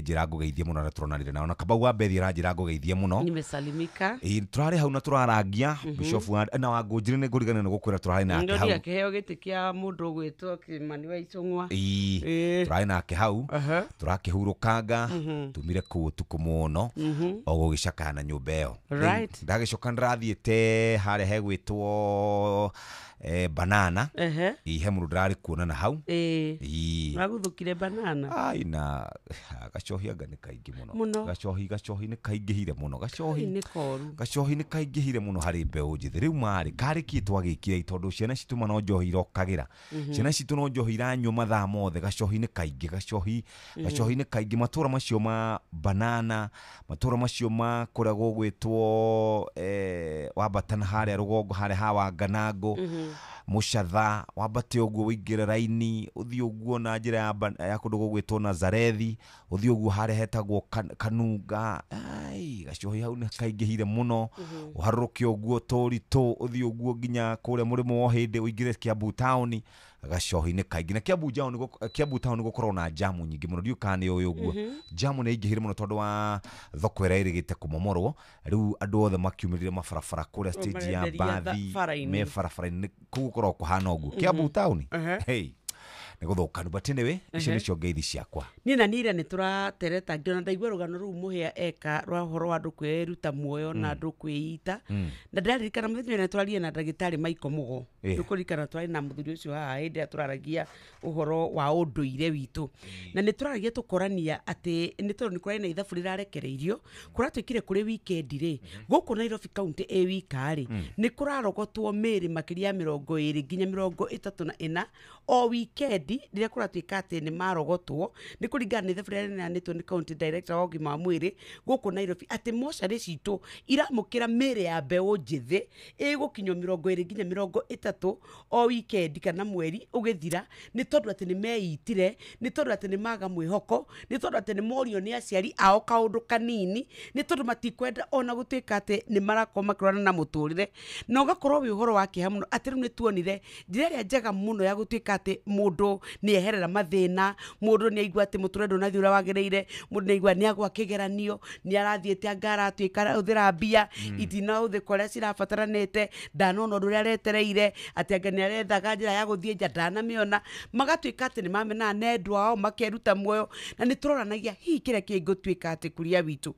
njira ngugeithie muno na turonanire nao na Kamau wa Bethi ranjira ngugeithie muno nimesalimika turari hau na turarangia Bishop na Wangũnjiri ni ngurigana ni gukwira turari nake hau ndio kiheo giti kia mundu gwitwo Kimani wa Icũng'wa turari nake hau turakihurukanga tumire ku utuku muno o gugicakana nyumba iyo ndagicoka ndirathiite hare hegwitwo banana ihe mundu ndirari kuonana hau naguthukire banana ai na gacohi anga ni kaingi muno gacohi ni kaingihire muno gacohi ni kaingihire muno hari mbeu njithi riu mari kariki twagikire itondu ciana citu mano njohi irokagira ciana citu no njohi iranywa mathaa mothe gacohi ni kaingi gacohi ni kaingi matura macio ma banana matura macio ma kuria gugwitwo wabatana haria rugongo haria hawa Nganango Mucatha wambate uguo wingire raini uthii uguo na njira ya kundu gugwitwo Nazarethi uthii uguo hare hetagwo Kanunga ai gacohi hau ni kaingihire muno uharuruke uguo Toritu uthii uguo nginya kuria murimo wa hindi uingire Kiambu town gacohi ni kaingi na Kiambu town gukorwo na jamu nyingi muno ndiukane uyu uguo jamu ni ingihire muno tondu wa thoko ira irigite kumomorwo riu andu othe makiumirire mabarabara kuria stage ya Mbathi me barabara kugukorwo kuhana uguo Kiambu town hey niguthukanu but anyway icio nicio ngeithi ciakwa nina nira ni turatereta ngiona ndaigua rugano ru muhia eka rwa horo wa andu kwiruta muoyo na andu kwiita na ndaririkana muthenya ni turarie na ndagitari Michael Mugo ndukurikana twari na muthuri ucio haha hindi turaragia uhoro wa unduire witu na ni turaragia tukorania ati ni tondu ni kurari na ithabu rirarekereirio kuratwikire kuri weekend ri guku Nairobi county wikari ni kurarogotwo miri makiria 20 nginya 34 o weekend rire kuratwika ati ni marogotwo ni kuringana na ithabu riranetwo ni county director wa ugima wa mwiri guku Nairobi ati mocarĩ citu iramukira mĩrĩ ya mbeũ njithi igukinywo 20 nginya 30 o weekend kana mweri ugithira ni tondu ati ni meitire ni tondu ati ni maga mwihoko ni tondu ati ni morio ni aciari ao kaundu kanini ni tondu matikwenda ona gutwika ati ni marakoma kirwana na muturire na ugakorwo wi uhoro wa kiha muno ati riu ni tuonire njira ria njega muno ya gutwika ati mundu ni eherera mathina mundu ni aigua ati muturire ndunathi ura wagereire mundu ni aigua ni agwa kigeranio ni arathiete angara atwika uthira mbia itina uthi koria cirabataranite ndanona undu ria retereire ati anga ni arethaga njira ya guthie nja ndanamiona magatwika ati ni mamena nendwa ao makeruta muoyo na ni turoranagia hihi kiria kingutwika ati kuria witu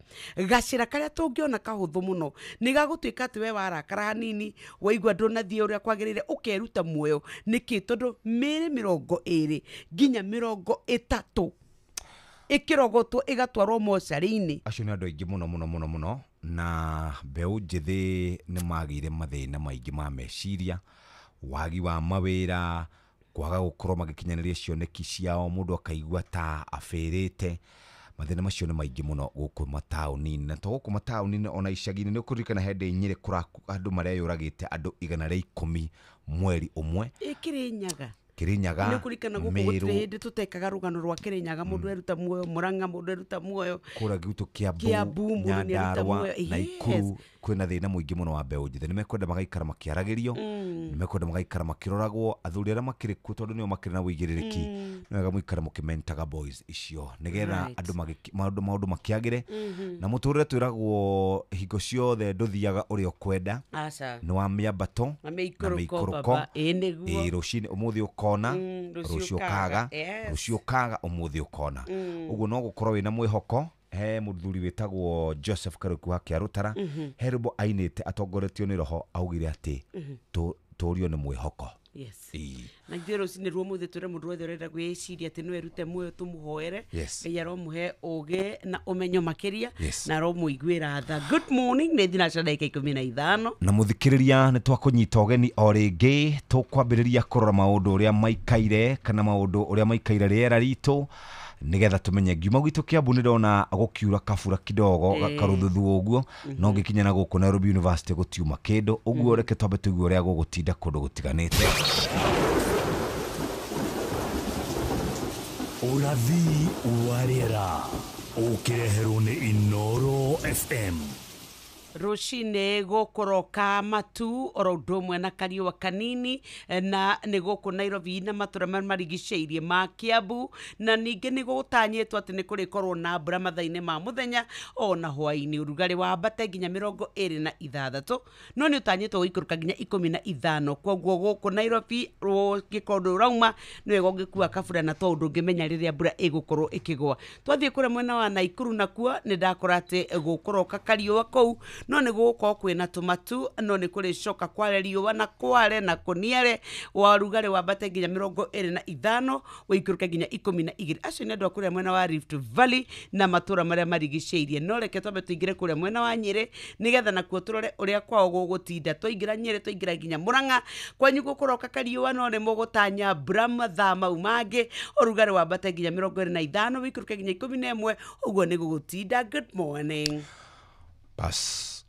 gacira karia tungiona kahuthu muno ni gagutwika ati we warakara hanini waigua ndunathi uria kwagereire ukeruta muoyo niki tondu mĩrĩ 20 nginya 30 ikirogotwo igatwarwo mocarĩ-inĩ acio ni andu aingi muno na mbeũ njithi ni magire mathina maingi ma meciria wagi wa mawira kwaga gukorwo magikinyaniria cioneki ciao mundu akaigua ta afirite mathina macio ni maingi muno guku mataũni-inĩ na to guku mataũni-inĩ ona icagi-inĩ ni ukurikana hindi Nyeri andu mareyuragite andu 110 mweri umwe Kirinyaga ni kurikana guku gutire hindi tutekaga rugano rwa Kirinyaga mundu eruta muoyo Murang'a mundu eruta muoyo kura gitu Kiambu Nyandarua Naikuru kwina thina muingi muno wa mbeũ njithi nimekwenda magaikara makiaragirio nimekwenda magaikara makiroragwo athuri aria makiri ku tondu nio makiri na wigiririki niwega muikara mukimentaga boys icio nigetha andu maundu makiagire na muturire twiragwo hingo ciothe nduthiaga uria kwenda ni wa miambato na miikuruko rucini umuthi ukona rucio kaga umuthi ukona uguo no gukorwo wina mwihoko he muthuri witagwo Joseph Karuku wa Kiarutara herbo ainite atongoretio ni roho augire ati turio ni mwihoko na njero cine ruo muthe ture mundu wothe urenda gwiciria ati no erute muoyo tumuhoere ngai aromuhe uge na umenyo makiria na aromuiguira tha good morning ni thina cia ndagika 15 na muthikiriria ni twakunyita ugeni o ringi tukwambiriria kurora maundu uria maikaire kana maundu uria maikaire riera ritu nigetha tumenye ngiuma gwitu Kiambu ni ndona gukiura kabura kidogo gakaruthuthu uguo no ngikinyana guku Nairobi University gutiuma kindu uguo reke twambe tuigue uria gugutinda kundu gutiganite urathi wa riera ukireherwo ni Inooro FM Rucine gukoroka matu oro ndomwe na kariwa kanini na ni guku Nairobi na matura marigiceirie ma Kiambu na ninge ni gutanyetwo ati ni kurikorwo na mbura mathaine ma muthenya ona hwaini urugari wa mbate nginya 26 no ni utanyetwo guikuruka nginya 15 kwoguo guku Nairobi gikondu rauma ni wego ngikua kabura na tondu ngimenya riria mbura igukorwo ikigwa twathie kure mwena wa Naikuru nakuo ni ndakora ati gukoroka kariwa kou no ni guko kwina tumatu no ni kuri coka kware riuwa na kware na kuniere wa rugari wa mbate nginya 25 wikuruka nginya 12 acio ni andu akuria mwena wa Rift Valley na matura maria marigiceirie no reke twambe tuingire kuria mwena wa Nyeri nigetha nakuo turore uria kwao gugutinda twaingira Nyeri twaingira nginya Murang'a kwanyu gukoroka kariuwa no ni mugutanya mbura mathaa mau mangi urugari wa mbate nginya 25 wikuruka nginya 11 uguo ni gugutinda. Good morning. Bas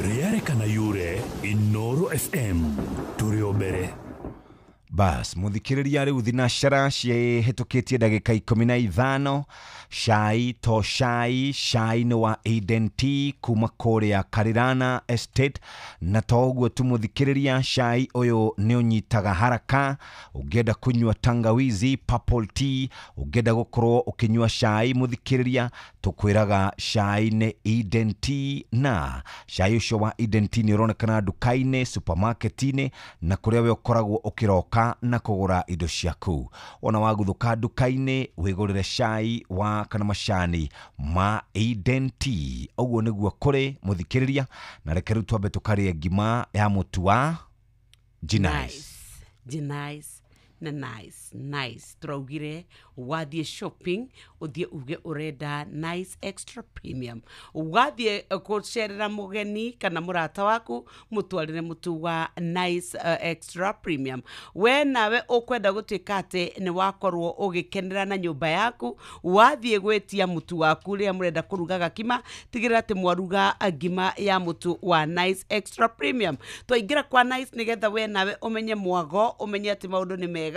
Riare kana yure Inoro FM turio mbere. Bas muthikiriria riu thinashara ciehitukitie ndagika 15 shai ni wa Eden T kuma kuria Karirana Estate na toguo tumuthikiriria shai uyu ni unyitaga haraka ugenda kunywa tangawizi purple tea ugenda gukorwo ukinywa shai muthikiriria tukwiraga shai ni Eden T na shai ucio wa Eden T ni uronekana dukaine supermarketine na kuria we ukoragwo ukiroka na kugura indo ciaku ona waguthuka dukaine wigurire shai wa kana mashani ma Eden T uguo niguo kuri muthikiriria na rekeru twambe tukaria ngima ya mutu wa Jinais na nice traugire wathie shopping uthie uge urenda nice extra premium wathie kucerera mugeni kana murata waku mutwarire mutu wa nice extra premium we nawe ukwenda gutuika ati ni wakorwo ugikenera na nyumba yaku wathie gwetia mutu waku ria murenda kuruga gakima tigirira ati mwaruga ngima ya mutu wa nice extra premium twaingira kwa nice nigetha we nawe umenye mwago umenye ati maundu ni mega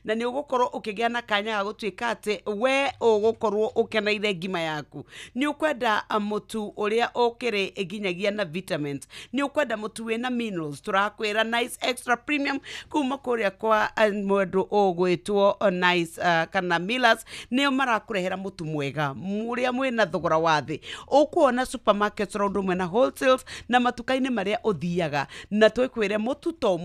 na ni ugukorwo ukigia na kanya ga gutuika ati we ugukorwo ukenaire ngima yaku ni ukwenda mutu uria ukiri nginyagia na vitamins ni ukwenda mutu wina minerals turakwira nice extra premium kuma kuria kwa mwendu ugwitwo nice kana Millers ni marakurehera mutu mwega muria mwina thogora wathi ukuona supermarkets round mwena wholesales na matukaini maria uthiaga na twikwire mutu to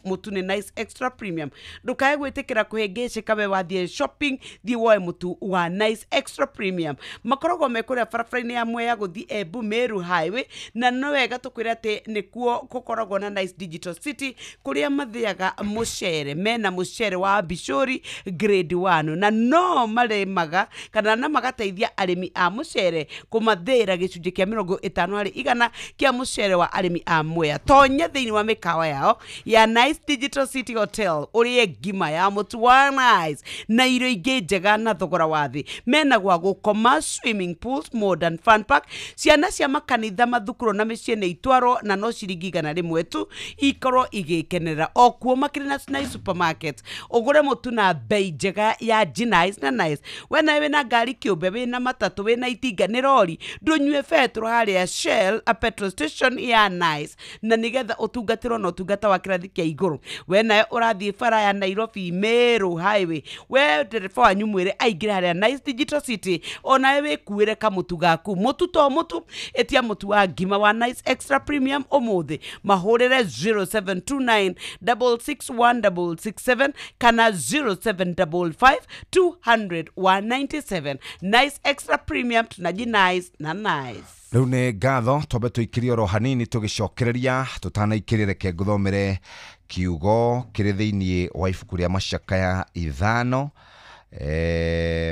mutu ni nice extra premium ndukae gwitikira kuhengeceka we wathie shopping thie woe mutu wa nice extra premium makorogo mekuria farafraini ya Mwea guthi Embu Meru highway na no wega tukwira ati nikuo gukoragwo na nice digital city kuria mathiaga mucere mena mucere wa Bishori grade 1 na no maremaga kana na magateithia arimi a mucere kumathira gicunje kia 50% kia mucere wa arimi a Mwea tonya thiini wa mikawa yao ya nice digital city hotel urie ngima ya mutu wa nice na irio ingi njega na thogora wathi mena gwa gukoma swimming pools modern fun park ciana cia makanitha mathukuru na micii ni itwaro na no ciringi 100 tu ikorwo igikenera okuo makiri na nice supermarket ugure mutu na bei njega ya Jinais na nice wena wina ngari kiumbe wina matatu wina itinga ni rori ndunywe petro haria Shell a petrol station ya nice na nigetha utungatirwo no tungata wa kirathi kia iguru wena urathie bara ya Nairobi Meru highway we ndereba wanyu mwire aingira haria nice digital city ona we kuire kamutu gaku mutu to mutu etia mutu wa ngima wa nice extra premium umuthi mahurire 0729 66167 kana 0755 200 197 nice extra premium tunaji nice na nice. Riu ni ngatho twambe tuikirie ro hanini tugicokereria tutanaikirire ke nguthomere kiugo kiri thiini wa ibuku ria macakaya 5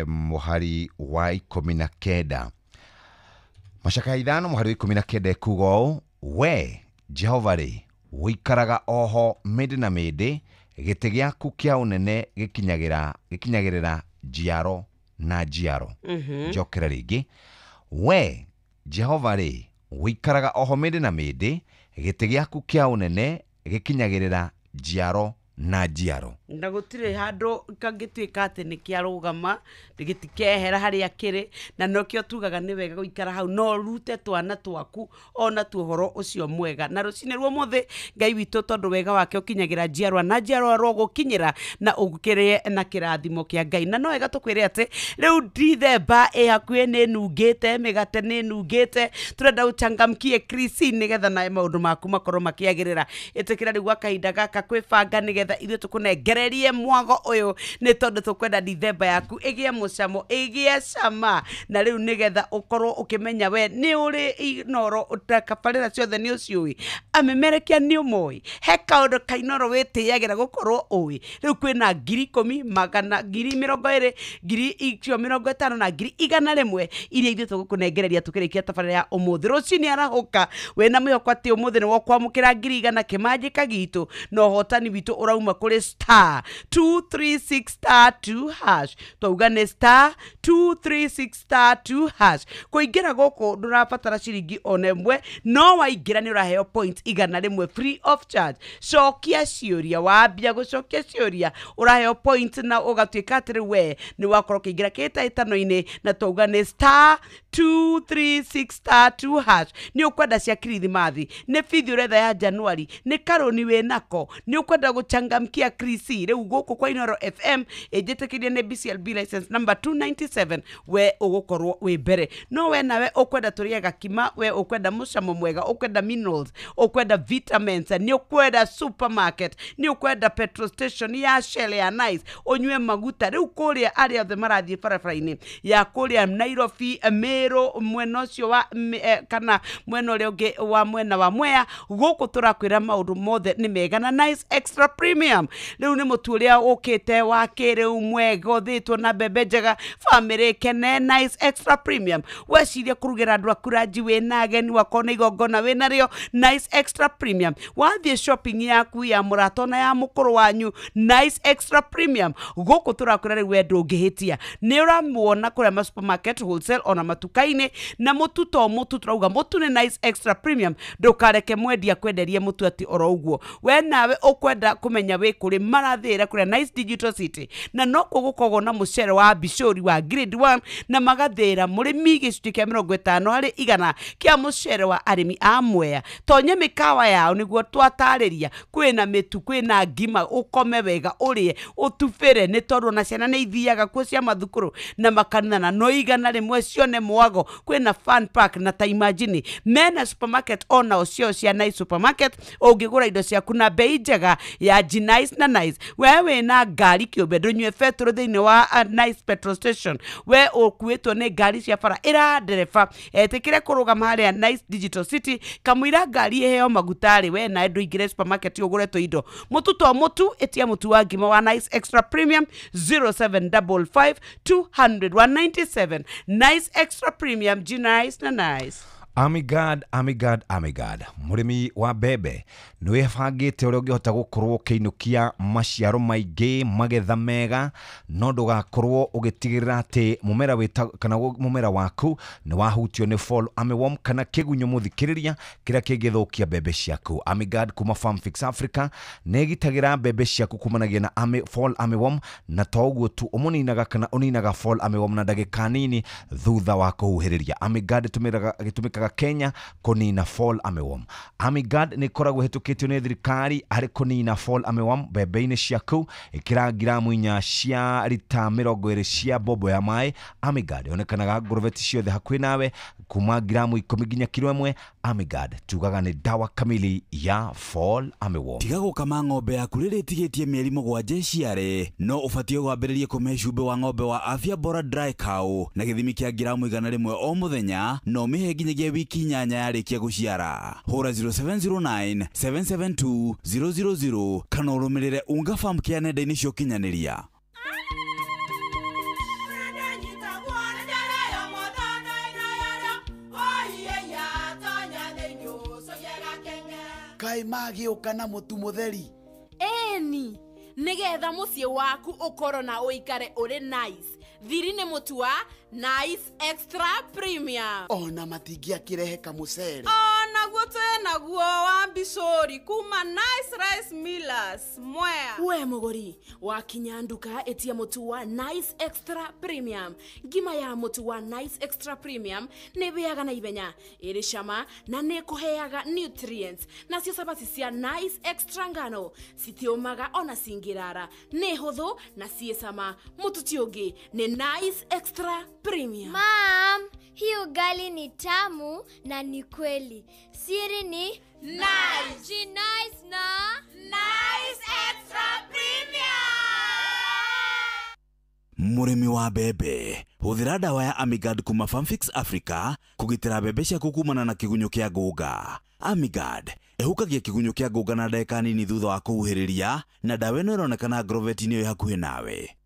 muhari wa 19 macakaya 5 muhari wa 19 kugo we Jehova ri wikaraga oho mindi na mindi giti giaku kia unene gikinyagirira jiaro na jiaro njokera ringi we Jehova ri wikaraga oho mindi na mindi giti giaku kia unene gikinyagirira jiaro na njiaro na gutire handu kangituika ati ni kiarugama ndigitikehera haria kiri na nokio tugaga ni wega guikara hau no rute twana twaku ona tuhoro ucio mwega na rucine ruo mothe Ngai witu tondu wega wake ukinyagira njiarwa na njiarwa ro gukinyira na ugukirie na kirathimo kia Ngai na no wega tukwire ati riu Dithemba hakuhi ni nungite migate ni nungite turenda uchangamkie Krisi nigetha na maundu maku makorwo makiagirira itikira riu akahinda gaka kwibanga nigetha ithu tukunengererie mwago uyu ni tondu tukwenda Dithemba yaku igie mucamo igie cama na riu nigetha ukorwo ukimenya we ni uri inoro utakabarira ciothe ni uciui amemerekia ni umoi he kaundu kainoro witiagira gukorwo ui riu kwina 10,000 magana 20,000 50,000 na 100,000 iria ithu tugukunengereria tukirikia tabarira ya umuthi rucini arahuka we na mwihoko ati umuthi ni wokwamukira 100,000 kimanjika gitu no hotani witu urauma kuri star 236 star 2 hash twauga ni star 236 star 2 hash kuingira guku ndurabatara ciringi onemwe no waingira ni uraheo points igana rimwe free of charge cokia ciuria wambia gucokia ciuria uraheo points na ugatuika atiri we ni wakorwo kiingira kitaitano-ini na twauga ni star 236 star 2 hash ni ukwenda cia kirithimathi ni bithi uretha ya Januari ni karoni we nako ni ukwenda guchangamkia Krisi riu guku kwa Inoro FM ejetikirie ni BCLB license number 297 we ugukorwo we mbere no we nawe ukwenda turiega kima we ukwenda mucamo mwega ukwenda minerals ukwenda vitamins ni ukwenda supermarket ni ukwenda petrol station ya Shell ya Nice unywe maguta riu kuria aria othe marathie barabara-ini ya kuria Nairobi Meru mwena ucio wa kana mwena uria ungi wa mwena wa Mwea guku turakwira maundu mothe ni mega na Nice Extra Premium riu ni mutu uria ukite wa kiriu mwega uthitwo na mbembe njega family kene Nice Extra Premium weciria kurugira andu akuraji wina ageni wakona igongona wina rio Nice Extra Premium wathie shopping yaku ya muratona ya mukuru wanyu Nice Extra Premium guku turakwira riu wendu ungihitia ni uramuona kuria supermarket wholesale ona matukaini na mutu to mutu turauga mutu ni Nice Extra Premium ndukareke mwendia kwenderie mutu ati oro uguo we nawe ukwenda kumenya we kuri marathira kuria Nice Digital City na no kugukorwo na mucere wa bishori wa grade 1 na magathira murimi gicunjĩ kia 50 hari igana kia mucere wa arimi a Mwea tonye mikawa yao niguo twatariria kwina mitu kwina ngima ukome wega urie utubire ni tondu na ciana ni ithiaga kuo cia mathukuru na makanana no igana rimwe cione mwago kwina fun pack na ta imagine mena supermarket ona ucio cia Nice Supermarket ungigura indo ciaku na bei njega ya Nice na Nice wewe na ngari kiumbe ndunywe petrol thiini wa Nice petrol station we ukuitwo ni ngari cia bara ira ndereba etikire kurugama haria Nice Digital City kamwira ngari heo magutari we na ndu ingire supermarket uguretwo indo mutu to mutu etia mutu wa ngima wa Nice Extra Premium 0755 200 Nice Extra Premium Nice na Nice. Amigad murimi wa bebe nwe bangite uria ungihota gukorwo kiinukia maciaro maingi magetha mega no ndugakorwo ugitigirira ati mumera wita kana mumera waku ni wahutio ni fall armyworm kana kigunyo muthikiriria kiria kingithukia bebe ciaku. Amigad kuma Farm Fix Africa negitagira bebe ciaku kumanagia na fall armyworm na toguo tu umuninaga kana uninaga fall armyworm na ndagika nini thutha wa kuhuhiriria. Amigad gitumikaga Kenya kunina fall armyworm. Amigad ni koragwo hetukitio ni thirikari ari kunina fall armyworm bebe-ini ciaku ikira gramu 4 cia lita 20 cia bobo ya mai. Amigad onekanaga nguruveti ciothe hakuhi nawe kuma gramu 10 nginya kilo 1. Amigad tugaga ni dawa kamili ya fall armyworm. Tiga gukama ng'ombe yaku rĩrĩa ĩtigĩtie mĩeri 7 iciare no ũbatiĩ gwambĩrĩria kũmĩhe cumbĩ wa ng'ombe wa Afya Bora Dry Cow na gĩthimi kĩa gramu 100 o mũthenya no mĩhe nginyagia wiki 8 yarĩkia gũciara. Hũra 0709 772 000 kana ũrũmĩrĩre Unga Farm Care nenda-inĩ cia ũkinyanĩria. Kai magĩũka na mũtu mũtheri. Eni, nigetha muciĩ waku ũkorwo na ũikare ũrĩ nice. Thiri nĩ mũtu wa Nice Extra Premium. Ona matingĩakĩrehe kamũcere. Ona naguo wa Bishori kuma Nice Rice Millers Mwea. We mugori wa kinyanduka etia mutu wa Nice Extra Premium. Ngima ya mutu wa Nice Extra Premium nebeaga na ibenya iri shama na nekuheaga nutrients na cio sabati cia Nice Extra ngano sitiomaga ona singirara ne hotho na ciesama mutu tiongi ni Nice Extra Premium. Mom, hii ugali ni tamu na ni kweli. Siri ni Nice. Ji nice na Nice Extra Premium. Murimi wa bebe huthira dawa ya Amigad kuma Farmfix Africa kugitira bebe ciaku kumana na kigunyo kia ngũnga. Amigad ehukagia kigunyo kia ngũnga na ndagĩka nini thutha wa kuhuhĩrĩria, na dawa ĩno ĩronekana agrovet-inĩ ĩyo hakuhĩ nawe.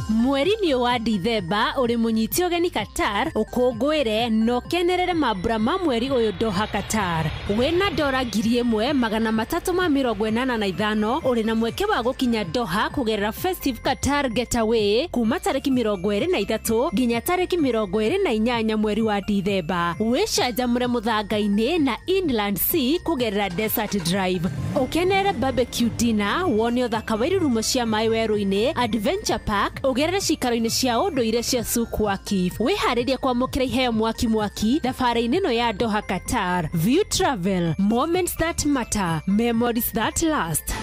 Mweri-inĩ wa Dithemba uri munyiti ogeni Qatar ukungwire no kenerere mambura ma mweri uyu Doha Qatar. Wena $1,385 uri na mweke wa gukinya Doha kugerera Festive Qatar Getaway kuma tariki 23 nginya tariki 28 mweri wa Dithemba. Wicanjamũre mũthanga-inĩ na Inland Sea kugerera Desert Drive. Ukenere barbecue dinner, wone ũthaka wa irurumo cia maĩ werũ-inĩ, Adventure Park, ugerere cikaro-inĩ cia ũndũire cia Suku Akif. Wĩharĩrie kwamũkĩra iheo mwaki thabarĩ-inĩ ĩno ya Doha Qatar. View Travel, moments that matter, memories that last.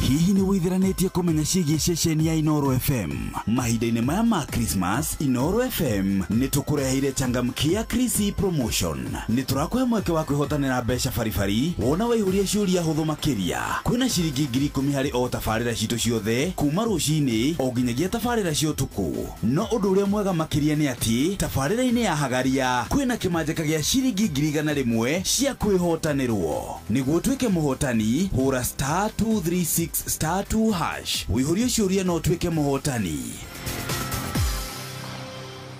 Hihi ni wĩthĩranĩtie kũmenya ciĩgiĩ ceceni ya Inoro FM? Mahinda-inĩ maya ma Christmas, Inoro FM nĩ tũkũreheire changamkia Chrissy promotion. Nĩ tũrakũhe mweke wa kwĩhotanĩra mbeca baribari wona waihũria ciũria hũthũ makĩria. Kwĩna ciringi 10,000 harĩ o tabarĩra citũ ciothe kuma rũcinĩ o nginyagia tabarĩra cia ũtukũ. No ũndũ ũrĩa mwega makĩria nĩ atĩ tabarĩra-inĩ ya Hagaria kwĩna kĩmanjĩka gĩa ciringi 100,000 cia kwĩhotanĩrwo. Nĩguo tuĩke mũhotani, hũra *236*2# wĩihũrie ciũria no tuĩke mũhotani.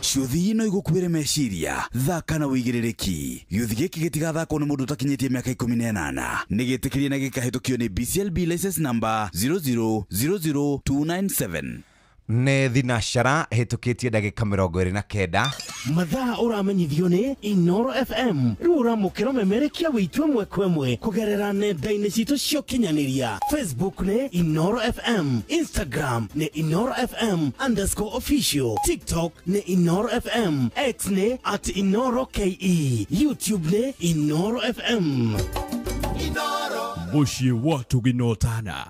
Ciũthi ino igũkuĩre meciria, thaka na wĩigĩrĩrĩki. Gĩũthi gĩkĩ gĩtigathakwo nĩ mũndũ ũtakinyĩtie mĩaka 18. Nĩ gĩtĩkĩrie na gĩkahĩtũkio nĩ BCLB license number 0000297. Nĩ thinacara hĩtũkĩtie ndagĩka 29. Mathaa ũramenyithio nĩ Inoro FM. Rĩu ũramũkĩra ũmemerekia wĩitue mwekwe kũgerera nenda-inĩ citũ cia ũkinyanĩria. Facebook nĩ Inoro FM, Instagram nĩ Inoro FM_official, TikTok nĩ Inoro FM, X nĩ @InoroKE, YouTube nĩ Inoro FM. Inoro Muciĩ watu ginotana.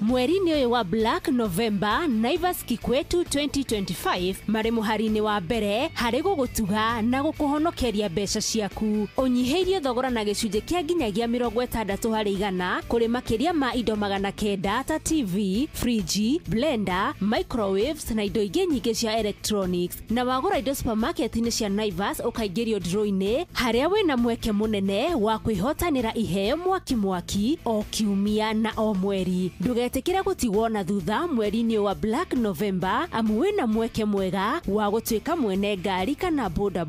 Mweri-inĩ ũyũ wa Black November, Naivas Kikwetu 2025 marĩ mũhari-inĩ wa mbere harĩ gũgũtuga na gũkũhonokeria mbeca ciaku. Ũnyihĩirie thogora na gĩcunjĩ kĩa nginyagia 60% kũrĩ makĩria ma indo 900 ta TV, fridge, blender, microwaves na indo ingĩ nyingĩ cia electronics. Na wagũra indo supermarket-inĩ cia Naivas ũkaingĩrio draw-inĩ harĩa wĩna mweke mũnene wa kwĩhotanĩra iheo mwaki o kiumia na o mweri. Ndũgetĩkĩre gũtigwo na thutha mweri-inĩ wa Black November amu wĩna mweke mwega wa gũtuĩka mwene ngari kana boda.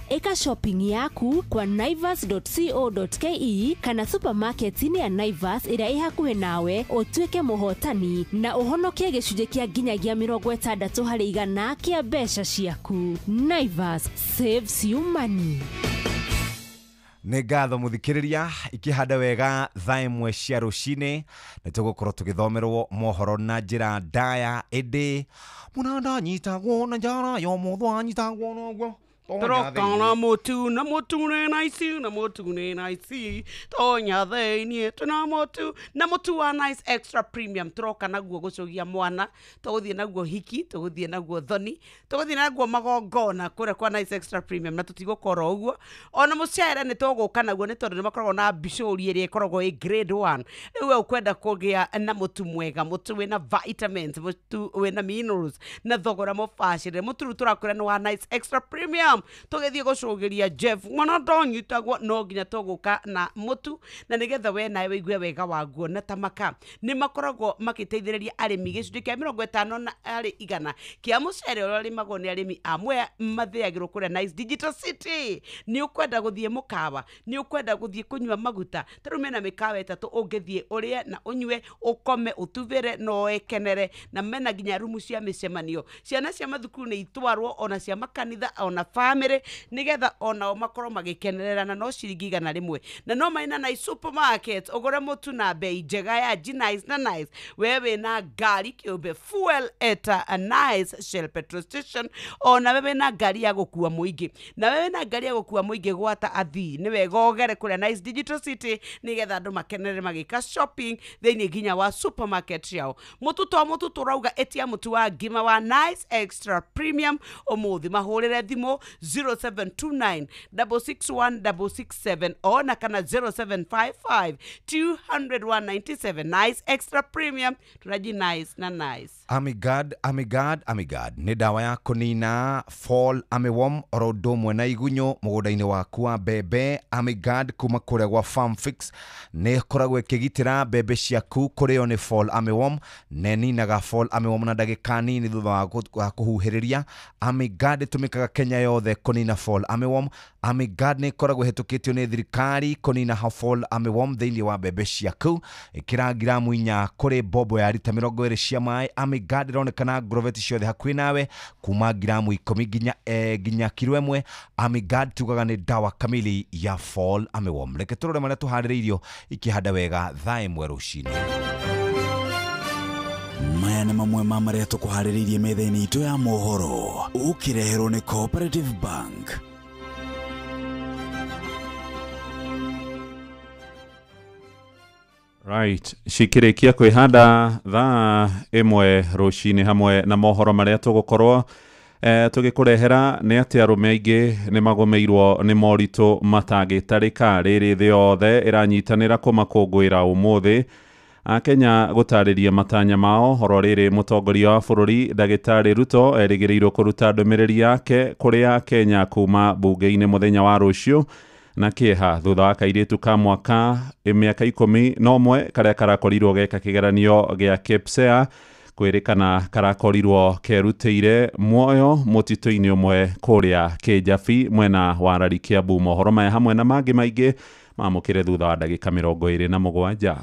Ĩka shopping yaku kwa naivas.co.ke kana supermarket-inĩ ya Naivas ĩrĩa ĩ hakuhĩ nawe ũtuĩke mũhotani na ũhonokie gĩcunjĩ kĩa nginyagia 60% kĩa mbeca ciaku. Naivas saves you money. Nĩ ngatho mũthikĩrĩria ikĩhanda wega thaa ĩmwe cia rũcinĩ nĩ tũgũkorwo tũgĩthomerwo mohoro na njĩra ndaya ĩndĩ mũnanda nyitagwo na njara yo mũthwa anyitagwo noguo Tũrokana mũtu na mũtu nĩ naici tonya thĩinĩ tũna mũtu wa Nice Extra Premium tũroka naguo gũcogia mwana, tũgũthiĩ naguo hiki, tũgũthiĩ naguo thoni, tũgũthiĩ naguo magongona kũrĩa kwa Nice Extra Premium na tũtigũkorwo ũguo. Ona mũcere nĩ tũgũka naguo nĩ tondũ nĩ makoragwo na bishori ĩrĩa ĩkoragwo ĩ grade 1. Rĩu ũkwenda kũgĩa na mũtu mwega, mũtu wĩna vitamins, mũtu wĩna minerals na thogora mũbacĩrĩre. Mũtu tũrakwĩra nĩ wa Nice Extra Premium. premium tugethie gucugiria Jeff mwana ndonyitagwo no nginya tuguka na mutu na nigetha we nawe wigue wega waguo na tamaka ni makoragwo makiteithĩrĩria arĩmi gĩcunjĩ kĩa 50% kia mucere ũrĩa ũrĩmagwo nĩ arĩmi amwe mathĩagĩrwo kũrĩa Nice Digital City. Ni ukwenda guthie mukawa, ni ukwenda guthie kunywa maguta, tarũ mena mikawa ĩtatũ ũngĩthie ũrĩe na ũnywe ũkome ũtuvĩre no ekenere na mena nginya rumu cia mĩcemanio. Ciana cia mathukuru nĩ itwarwo ona cia makanitha ona family nigetha ona makorwo magĩkenerera na no ciringi 100 na no maina Nice Supermarket ũgũre mũtu na bei njega ya Nice na Nice. Wewe na gari kiumbe fuel eta a Nice Shell petrol station ona wewe na gari ya gũkua mũingĩ na wewe na gari ya gũkua mũingĩ gwata athii nĩ wega ũgere kũrĩa Nice Digital City nigetha andũ makenere magĩka shopping thĩinĩ nginya wa supermarket yao. Mũtu tũrauga etia mũtu wa ngima wa Nice Extra Premium ũmũthĩ mahũrĩre thimũ 0729 661 ona kana 0755 200 Nice Extra Premium turaji Nice na Nice. Amigad nĩ ndawa ya kũnina fall armyworm oro ndomwe na igunyo mũgũnda-inĩ waku wa mbembe. Amigad kuma kũrĩa gwa Farm Fix nĩ koragwo ĩkĩgitĩra mbembe ciaku kũrĩo nĩ fall armyworm na ninaga fall armyworm na ndagĩka nini thutha wa kũhuhĩrĩria. Amigad ĩtũmĩkaga Kenya yothe kũnina fall armyworm. Amigad nĩ koragwo ĩhetũkĩtio nĩ thirikari kũnina fall armyworm thĩinĩ wa mbembe ciaku. Ĩkĩra gramu 4 kũrĩ bobo ya lita 20 cia maĩ. Amigad ĩronekana groveti ciothe hakuhĩ nawe kuma gramu 10 nginya kilo 1. Amigad tugaga nĩ dawa kamili ya fall armyworm. Reke tũrore marĩa tũharĩrĩirio ikĩhanda wega thaa ĩmwe rũcinĩ. Maya nĩ mamwe ma marĩa tũkũharĩrĩirie metha-inĩ itũ ya mohoro ũkĩreherwo nĩ Cooperative Bank. Right, cikĩrĩkia kwĩhanda thaa ĩmwe rũcinĩ hamwe na mohoro marĩa tũgũkorwo tũgĩkũrehera nĩ atĩ arũme aingĩ nĩ magũmĩirwo nĩ moritũ matangĩtarĩka. Rĩrĩ thĩ yothe ĩranyitanĩra kũmakũngũĩra ũmũthĩ Akenya gũtarĩria matanya mao. Horo rĩrĩ mũtongoria wa bũrũri Ndagĩtarĩ Ruto erĩgĩrĩirwo kũruta ndũmĩrĩri yake kũrĩ Akenya kuma bunge-inĩ mũthenya wa rũciũ na kĩeha thutha wa kairĩtu ka mĩaka 11 karĩa karakorirwo geka kĩgeranio gĩa KPSEA kwĩrĩkana karakorirwo kerutĩire muoyo mũtitũ-inĩ ũmwe kũrĩa Kĩjabi mwena wa Rari Kiambu. Mohoro maya hamwe na mangĩ maingĩ mamũkĩre thutha wa ndagĩka 27.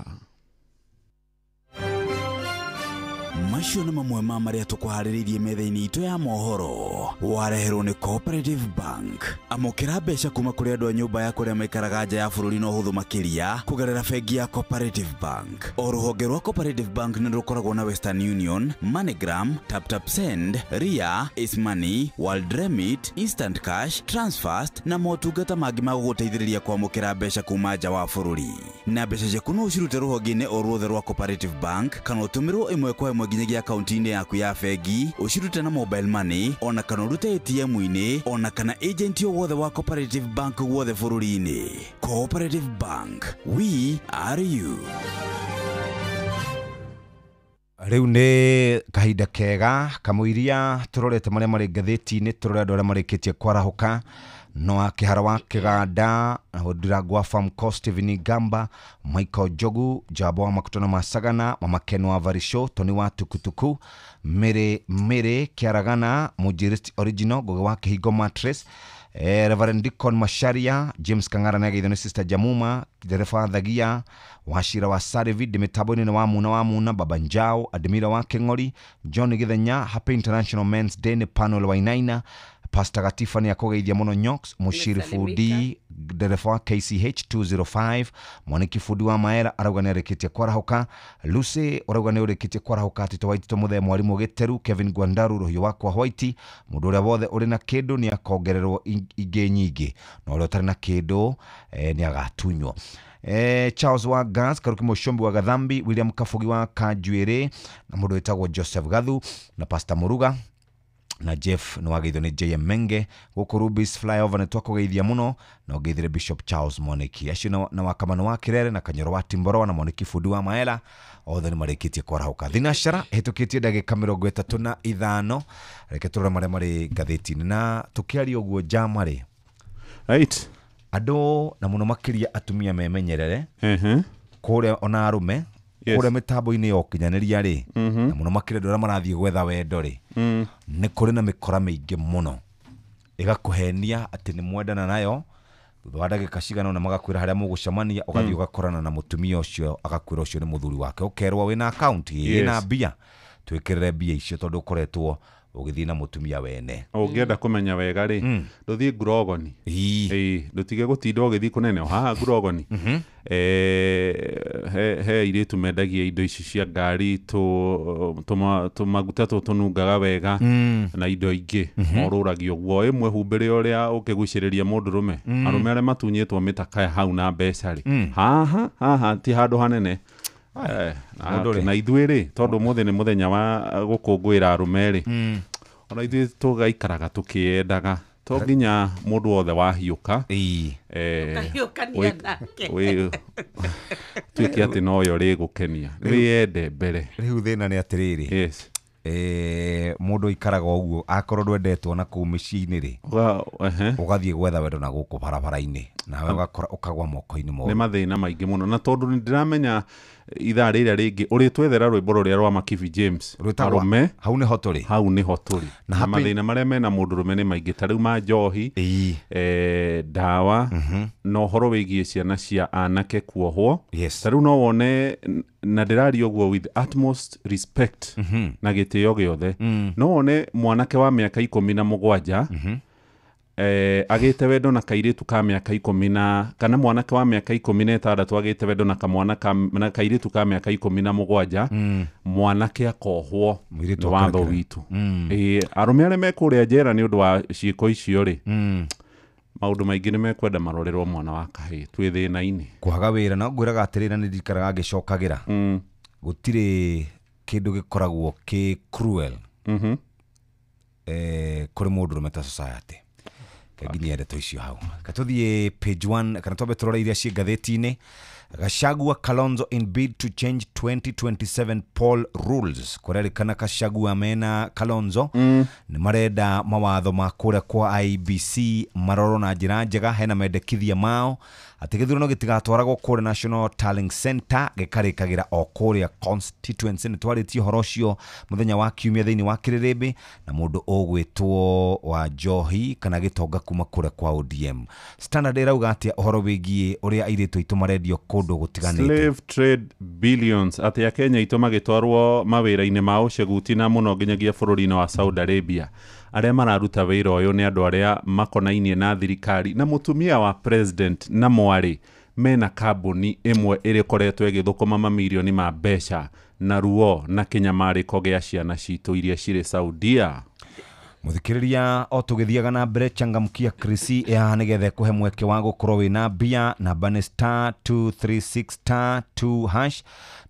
Macio nĩ mamwe ma marĩa tũkũharĩrĩirie metha-inĩ itũ ya mohoro wareherwo nĩ Cooperative Bank. Amũkĩra mbeca kuma kũrĩ andũ a nyũmba ya kũrĩa maikaraga nja ya bũrũri na ũhũthũ makĩria kũgerera bengi ya Cooperative Bank. O rũhonge rwa Cooperative Bank nĩ rũkoragwo na Western Union, MoneyGram, TapTapSend, Ria, Ismoney, World Remit, Instant Cash, Transfast na motungata mangĩ ma gũgũteithĩrĩria kwamũkĩra mbeca kuma nja wa bũrũri. Na mbeca ciaku no ũcirute rũhonge-inĩ o ruothe rwa Cooperative Bank kana ũtũmĩrwo ĩmwe kwa ĩmwe nginyagia akaunti-inĩ yaku ya bengi, ũcirute na mobile money ona kana ũrute ATM-inĩ ona kana agent o wothe wa Cooperative Bank wothe bũrũri-inĩ. Cooperative Bank, we are you. Rĩu nĩ kahinda kega kamũiria tũrorete marĩa marĩ ngathĩti-inĩ, tũrore andũ arĩa marĩkĩtie kwarahũka no akĩhara wa kĩganda Ndirangwa Farm Co, Stephen Gamba, Michael Jogu, Jabo wa Makutano Masagana, Mama Ken wa Varisho, Tony wa Tukutuku, Mere Kiaragana, Mujirist Original, Goge wa Kihigo Mattress, Reverend Deacon Masharia, James Kangara na Githone Sister Jamuma, Derefa Dhagia, Washira wa Sarevid, Demetaboni wa Muna, Baba Njao, Admira wa Kengori, John Githenya, Happy International Men's Day, Panel wa Inaina, Pastor Gatifani ya kogeithia mono Nyox, Mushiri Fudi, Derefa KCH 205, Mwaniki Fudi wa Maera, arauga rekitia kwarahuka, Lucy, arauga rekitia kwarahuka, Tito Waitito muthe mwarimu Giteru, Kevin Gwandaru, rohio wakwa White, mudore wothe uri na kindu ni akongererwo ingĩ nyingĩ, na uri utari na kindu ni agatunywo. Charles wa Gas, Karuki Moshombi wa Gathambi, William Kafugi wa Kajuere, na mundu wetagwo Joseph Gathu, na Pastor Muruga, na Jeff no wageithio ni JM Menge guku Rubis Flyover ni twakugeithia muno na ugeithire Bishop Charles Moneki acio na wakamano wa Kirere na Kanyoro wa Timboro na Moneki Fundi wa Maela othe ni marikitie kwarahuka thinashara hitukitie ndagika 35 reke turore mari gatheti-ini na tukiaria uguo jamari right ando na muno makiria atumia memenyerere kure ona arume kure mitambo-ini yo kinyaniria ri na muno makiria ndora marathie gwetha wendo ri ni kuri na mikora mingi muno igakuhenia ati ni mwendana nayo thutha wa ndagika cigana na magakwira haria mugucemania ugathie ugakorana na mutumia ucio agakwira ucio ni muthuri wake ukerwa wina account ina mbia twikirire mbia icio tondu ukoretwo ugithii na mutumia wene ungienda kumenya wega ri nduthie Ngurogoni ndutige gutinda ugithii kunene haha Ngurogoni he iritu mendagia indo ici cia ngari tumaguta tunungaga wega na indo ingi moruragio guo imwe humbire uria ukiguciriria mundurume arume aria matunyitwo mitaka hau na mbeca ri haha ti handu hanene na ithuĩ-rĩ tondu mũthĩ nĩ mũthenya wa gũkũngũĩra arume-rĩ ona ithuĩ tũgaikaraga tũkĩendaga to nginya mũndũ wothe wahiũka ukahiũkania nake tuĩke atĩ no yo rĩgũkenia wĩyende mbere rĩu thĩna nĩ atĩrĩrĩ mundu ikaraga uguo akorwo ndwendetwo na kuu mĩciĩ-inĩ-rĩ ugathie gwetha wendo na gũkũ barabara-inĩ nawe ugakora ukagwa moko-inĩ mo nĩ mathĩna maingĩ mũno na tondu ndiramenya ithaa rĩrĩa rĩngĩ ũrĩ twethera rwĩmbo rũrĩa rwa Makibi James arume hau nĩ hotũrĩ na mathĩna marĩa mena mũndũrũme nĩ maingĩ ta rĩu ma njohi ndawa na ũhoro wĩgiĩ ciana cia anake kuohwo ta rĩu no wone na ndĩraria ũguo with utmost respect na gĩtĩo gĩothe no wone mwanake wa mĩaka 17 agite wendo na kairitu ka miaka 10 kana mwanake wa miaka 16 agite wendo na kamwana na kairitu ka miaka 17 mwanake akohwo watho witu arume arĩa mekuria njera nĩ ũndũ wa ciĩko icio ri maundu maingĩ nĩ mekwenda marorerwo mwana wa kahĩĩ twĩ thĩna-inĩ kwaga wĩra na ngwĩraga atĩrĩra nĩ ndikaraga ngĩcokagĩra gũtirĩ kĩndũ gĩkoragwo kĩ cruel kũrĩ mũndũrũme ta society nginya ndeto icio hau katuthie page 1 kana tobe turora iria cia gatheti-ini Gachagua Kalonzo in bid to change 2027 poll rules kurerikana Gachagua mena Kalonzo ni marenda mawatho makura kwa IBC maroro na njira njega hena mendekithia mao ati githurano gitigatwaragwo kuri National Tallying Center gikarikagira o kuria constituency ni twarĩtie horo cio muthenya wa kiumia thĩinĩ wa Kĩrĩrĩmbĩ na mũndũ ũgwĩtwo wa Njohi kana gitonga kuma kure kwa ODM Standard irauga atia uhoro wĩgiĩ ũrĩa airĩtu aitũ marendio kũndũ gũtiganĩte slave trade billions ati ya Kenya aitũ magĩtwarwo mawĩra-inĩ ma ũceguti na mũno nginyagia bũrũri-inĩ wa Saudi Arabia arĩa mararuta wĩra ũyũ nĩ andũ arĩa makonainie na thirikari na mutumia wa president na mwarĩ mena kambuni ĩmwe ĩrĩa koretwo ĩgĩthũkũma mamirioni ma mbeca na ruo na kinyamarĩko gĩa ciana citũ iria cirĩ Saudia muthikiriria o tugithiaga na mbere changamkia Krisi nigethe kuhe mweke wa gukorwo wina mbia namba nĩ *236*2#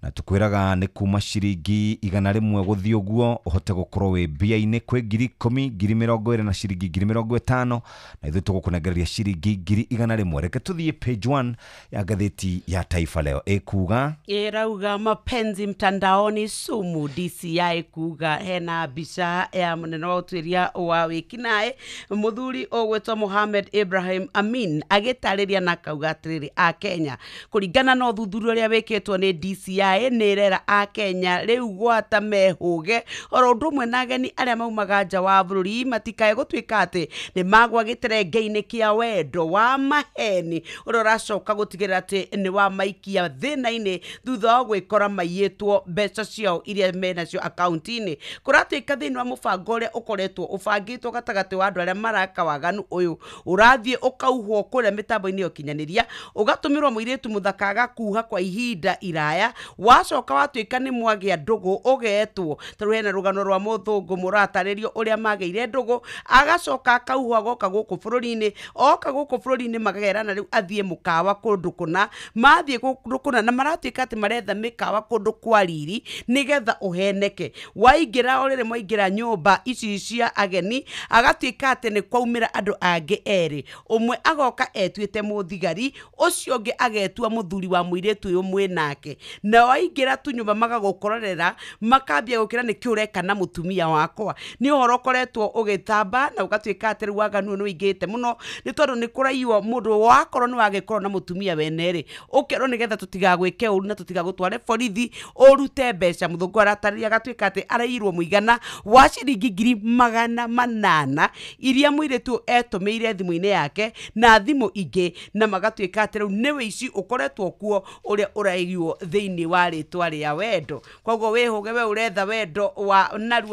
na tukwiraga ni kuma ciringi 100 guthii uguo uhote gukorwo wi mbia-inĩ kwi 10,000 20,20 na ciringi 50,000 na ithu tugukunegereria ciringi 100,000 reke tuthie page 1 ya gatheti ya Taifa Leo ikuga irauga mapenzi mtandaoni sumu DCI kuga hena bica ya munene wa utuiria wa wikinae muthuri ogwetwa Mohamed Ibrahim Amin agitariria na kauga atiriri a Kenya kuringana na uthuthuria uria wikitwo ni DCI nirera a Kenya riu gwata mehuge oro ndumwe na ageni aria maumaga nja wa bururi matikae gutwika ati ni magwa giterenge-ini kia wendo wa maheni uracoka gutigirira ati ni wa maikia thina-ini thutha wa gwikora maiyitwo mbeca ciao iria menacio account-ini kuratwika thini wa mubango uria ukoretwo ubangitwo gatagati wa andu aria maraka waganu uyu urathie ukauhwo kuria mitambo-ini yokinyaniria ugatumirwo muiritu muthaka agakuha kwa ihinda iraya wacoka watwika ni mwagia ndugu ugetwo taru hena rugano rwa muthungu murataririo uria mageire ndugu agacoka akauhwa goka guku bururi-ini oka guku bururi-ini magagerana riu athie mukawa kundu kuna mathie kundu kuna na maratwika ati maretha mikawa kundu kwa riri nigetha uheneke waingira orire mwaingira nyumba ici cia ageni agatuika ate ni kwaumira andu ange eri umwe agoka etuite muthigari ucio ungi agetua muthuri wa muiretu uyu mwenake na waingira tu nyumba magagukororera makambia gukira ni kiureka na mutumia wakwa ni uhoro koretwo ugitamba na ugatuika ate ri waganu no igite muno ni tondu ni kuraiwa mundu wakorwo ni wagikorwo na mutumia weneri ukero nigetha tutigagwike uru na tutigagutware borithi urute mbeca muthungu arataria gatuika ate arairwo muigana wa ciringi 800 iria muiretu etumeire thimu-ini yake na thimu ingi na magatuika ate riu ni wici ukoretwo kuo uria uraigwo thiini wa ritwa ria wendo koguo wihuge we uretha wendo wa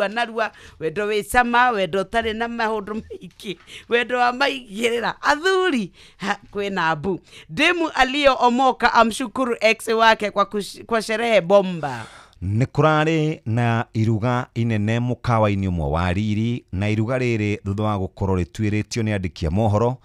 narua wendo wi cama wendo tari na maundu maiki wendo wa maigirira athuri kwina mbu demu Alio Omoka amshukuru ex wake kwa sherehe bomba. Nĩ kũrarĩ na iruga inene mũkawa-inĩ ũmwe wa Riri na iruga rĩrĩ thutha wa gũkorwo rĩtuĩrĩtio nĩ andĩki a mohoro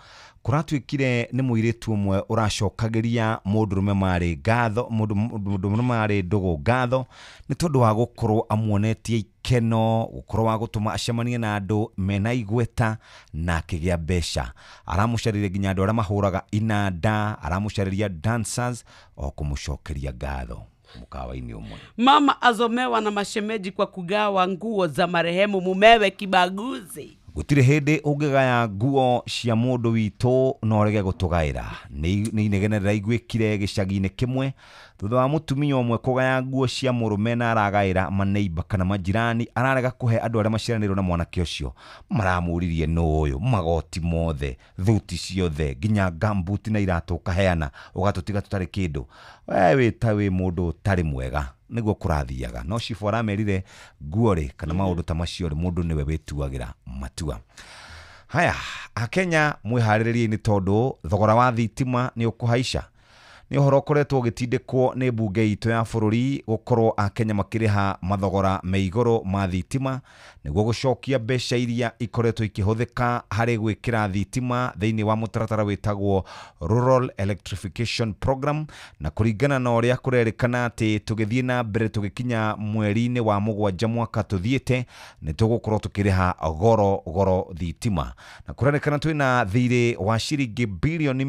kũratuĩkire nĩ mũirĩtu ũmwe ũracokagĩria mũndũrũme marĩ ngatho mũndũrũme marĩ ndũgũ ngatho nĩ tondũ wa gũkorwo amuonetie ikeno gũkorwo wa gũtũma acemanie na andũ mena igweta na akĩgĩa mbeca aramucarĩria nginya andũ arĩa mahũraga inanda aramucarĩria dancers o kũmũcokeria ngatho mkawa-inĩ ũmwe. Mama azomewa na mashemeji kwa kugawa nguo za marehemu mumewe kibaguzi. Gutire hindi ungigaya nguo cia mundu witũ no rege gũtũgaĩra nĩ inegenera igwĩkire gĩcagi-inĩ kĩmwe thutha wa mũtumia ũmwe kũgaya nguo cia mũrũme na aragaĩra maneiba kana majirani ararega kũhe andũ arĩa maciaranĩirwo na mwanake ũcio maramũririe no ũyũ magoti mothe thuti ciothe nginya gumboot na iratũ kaheana ũgatũtiga tũtarĩ kĩndũ we wĩta wĩ mũndũ ũtarĩ mwega niguo kurathiaga no cifu aramerire nguo kana maundu ta macio mundu niwe wituagira matua. Haya Akenya mwiharĩrĩrie ni tondu thogora wa thitima ni ukuhaica ni uhoro koretwo gitindikwo ni bunge itu ya bururi gukorwo Akenya makiriha mathogora meigoro ma thitima niguo gucokia mbeca iria ikoretwo ikihuthika hari gwikira thitima thiini wa mutaratara witagwo Rural Electrification Program na kuringana na uria kurerikana ati tugithie na mbere tugikinya mweri-ini wa mugwanja mwaka tuthiete ni tugukorwo tukiriha goro thitima na kurerikana twina thirĩ wa ciringi bilioni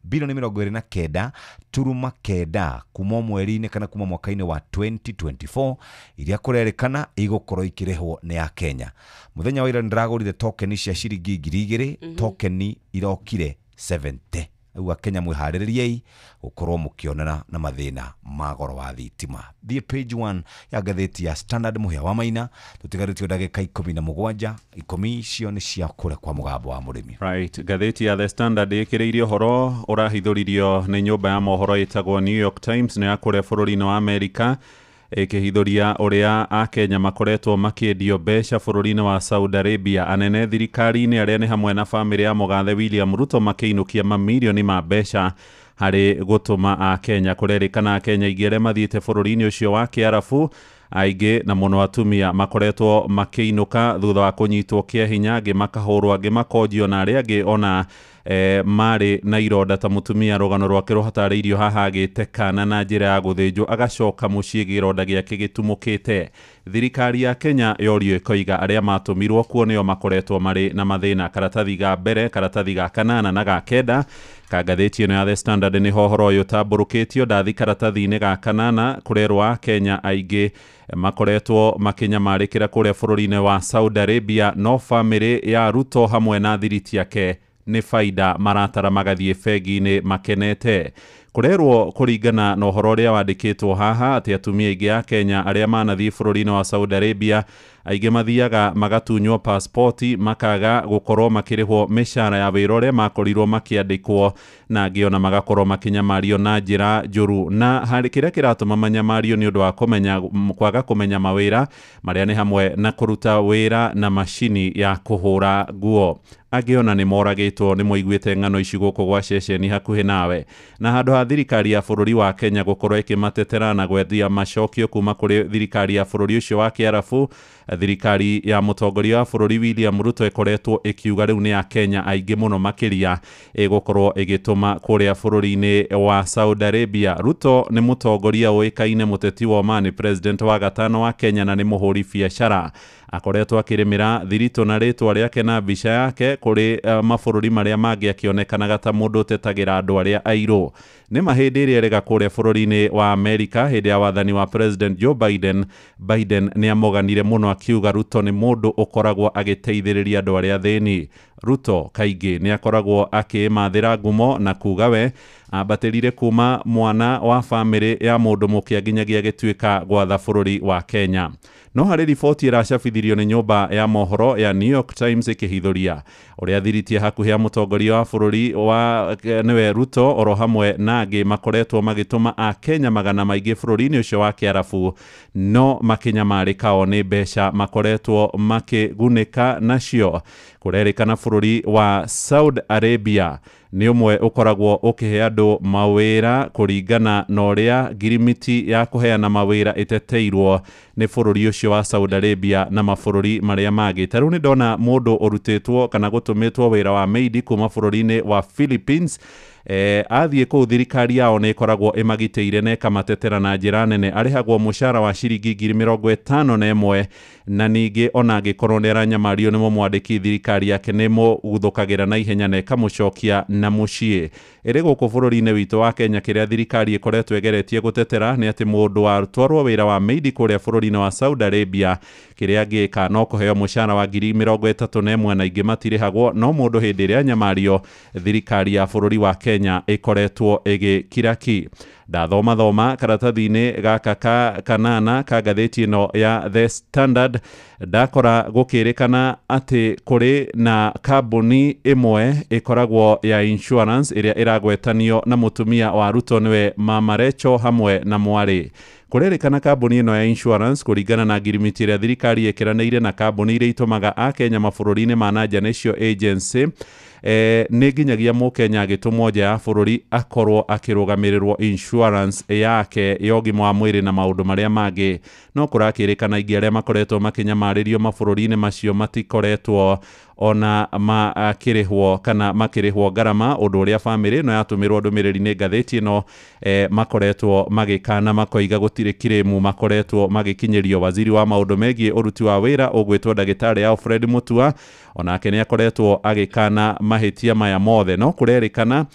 29 turuma kenda kuma mweri-ini kana kuma mwaka-ini wa 2024 iria kurerikana igukorwo ikirihwo ni Akenya. Muthenya wa ira ndiragurire token cia ciringi 2000 token irokire 70. Akenya mwiharĩrĩriei gukorwo mukionana na mathina magoro wa thitima. The page 1 ya gatheti ya Standard muhia wa maina tutigaritio ndagika 17 10 cio ni cia kure kwa mugambo wa murimi. Right, gatheti ya The Standard ikiriirie horo urahithuririo ni nyumba ya mohoro itagwo New York Times na yakure bũrũri-inĩ wa Amerika ikihithuria uria Akenya makoretwo makiendio mbeca bũrũri-inĩ wa Saudi Arabia. Anene thirikari-inĩ arĩa nĩ hamwe na bamĩrĩ ya mũgathe William Ruto makĩinũkia mamirioni ma mbeca harĩ gũtũma Akenya kurerikana Akenya aingĩ arĩa mathiĩte bũrũri-inĩ ũcio wa Kiarabu aingĩ na mũno atumia makoretwo makĩinũka thutha wa kũnyitwo kĩa hinya angĩ makahũrwo angĩ makonjio na arĩa angĩ ona marĩ na ironda ta mutumia rũgano rwake rũhatarĩirio haha agĩtekana na njĩra ya gũthĩnjwo agacoka mũciĩ gĩronda gĩake gĩtumũkĩte. Thirikari ya Kenya yorio ĩkoiga arĩa matũmirwo kuo nĩo makoretwo marĩ na mathĩna. Karatathi ga mbere, karatathi ga kanana na ga kenda kagathĩti ĩno ya The Standard nĩ hohoro ũyũ tambũrũkĩtio ndathi karatathi-inĩ ga kanana kũrerwo Kenya aingĩ makoretwo makĩnyamarĩkĩra kũrĩa bũrũri-inĩ wa Saudi Arabia no bamĩrĩ ya Ruto hamwe na thiriti yake nĩ faida maratara magathiĩ bengi-inĩ makenete. Kurerwo kuringana na uhoro ũrĩa wandĩkĩtwo haha atĩ atumia aingĩ a Kenya arĩa manathiĩ bũrũri-inĩ wa Saudi Arabia aingĩ mathiaga magatunywo pasipoti makaga gukorwo makĩrĩhwo mĩcara ya wĩra ũrĩa makorirwo makĩandĩkwo na angĩ ona magakorwo makinyamario na njĩra njũru na harĩ kĩrĩa kĩratũma manyamario nĩ ũndũ wa kwaga kũmenya mawĩra marĩa nĩ hamwe na kũruta wĩra na macini ya kũhũra nguo. angiona ni moragitwo ni muiguite ng'ano ici guku gwa ceceni hakuhi nawe na handu ha thirikari ya bururi wa Kenya gukorwo ikimatetera na gwethia macokio kuma kuri thirikari ya bururi ucio wa Kiarabu, thirikari ya mutongoria wa bururi William Ruto ikoretwo ikiuga riu ni ya Kenya aingi muno makiria igukorwo igituma kuria bururi-ini wa Saudi Arabia. Ruto ni mutongoria uikaine muteti wa Omani, president wa gatano wa Kenya na ni muhuri biashara. Akoretwo akirimira thirito na ritwa riake na bica yake kuri mabururi maria mangi akionekanaga ta mundu utetagira andu aria airu. Ni mahindi iria rega kuria bururi-ini wa Amerika hindi ya wathani wa president Joe Biden ni amoganire muno akiuga Ruto ni mundu ukoragwo agiteithiriria andu aria thini. Ruto kaingi ni akoragwo akimathira ngumo na kuga we ambatirire kuma mwana wa family ya mundu mukia nginyagia gituika gwatha bururi wa Kenya. No hari riboti iracabithirio ni nyumba ya mohoro ya New York Times ikihithuria uria thiritie hakuhi ya mutongoria wa bururi wa niwe Ruto oro hamwe na angi makoretwo magituma a Kenya magana maingi bururi-ini ucio wa Kiarabu, no makinyamarikao ni mbeca makoretwo makigunika nacio. Kurerikana bururi wa Saudi Arabia ni umwe ukoragwo ukihe andu mawira kuringana na uria ngirimiti ya kuheana mawira iteteirwo ni bururi ucio wa Saudi Arabia na mabururi maria mangi. Taru ni ndona mundu urutitwo kana gutumitwo wira wa maidi kuma bururi-ini wa Philippines athie ku thirikari yao ni ikoragwo imagiteire na ikamatetera na njira nene. Arihagwo mushara wa ciringi 51,000 na ningi ona angikorwo ni aranyamario ni mwandiki thirikari yake nimo guthukagira na ihenya na ikamucokia na mucii. Iri guku bururi-ini witu wa Kenya kiria thirikari ikoretwo egeretie gutetera ni ati mundu wa twarwo wira wa maidi kuria bururi-ini wa Saudi Arabia kiria ngika no kuheo mushara wa 31,000 na ingi matirihagwo, no mundu hindi iria nyamario thirikari ya bururi wa Kenya ikoretwo igikiraki. Ndathoma karatathi-ini gaka ka kanana ka gatheti ino ya The Standard ndakora gukirikana ati kuri na kambuni imwe ikoragwo ya insurance iria iragwetanio na mutumia wa Ruto niwe Mama Rachel hamwe na mwari. Kurerikana kambuni ino ya insurance kuringana na ngirimiti iria thirikari ikiraniire na kambuni iria itumaga a Kenya mabururi-ini ma nanja nicio agency ni nginyagia mukenya agitumwo nja ya bururi akorwo akirugamirirwo insurance yake ya ũgima wa mwĩrĩ na maundu maria mangi. No kurakirikana ingi aria makoretwo makinyamaririo mabururi-ini macio matikoretwo ona makirihwo kana makirihwo garama, undu uria family no yatumirwo ndumiriri-ini ngatheti ino makoretwo magikana makoiga gutire kiremu makoretwo magikinyirio. Waziri wa maundu megie uruti wa wira ugwitwo Dagitari Alfred Mutua onake ni akoretwo agikana mahitia maya mothe. No kurerikana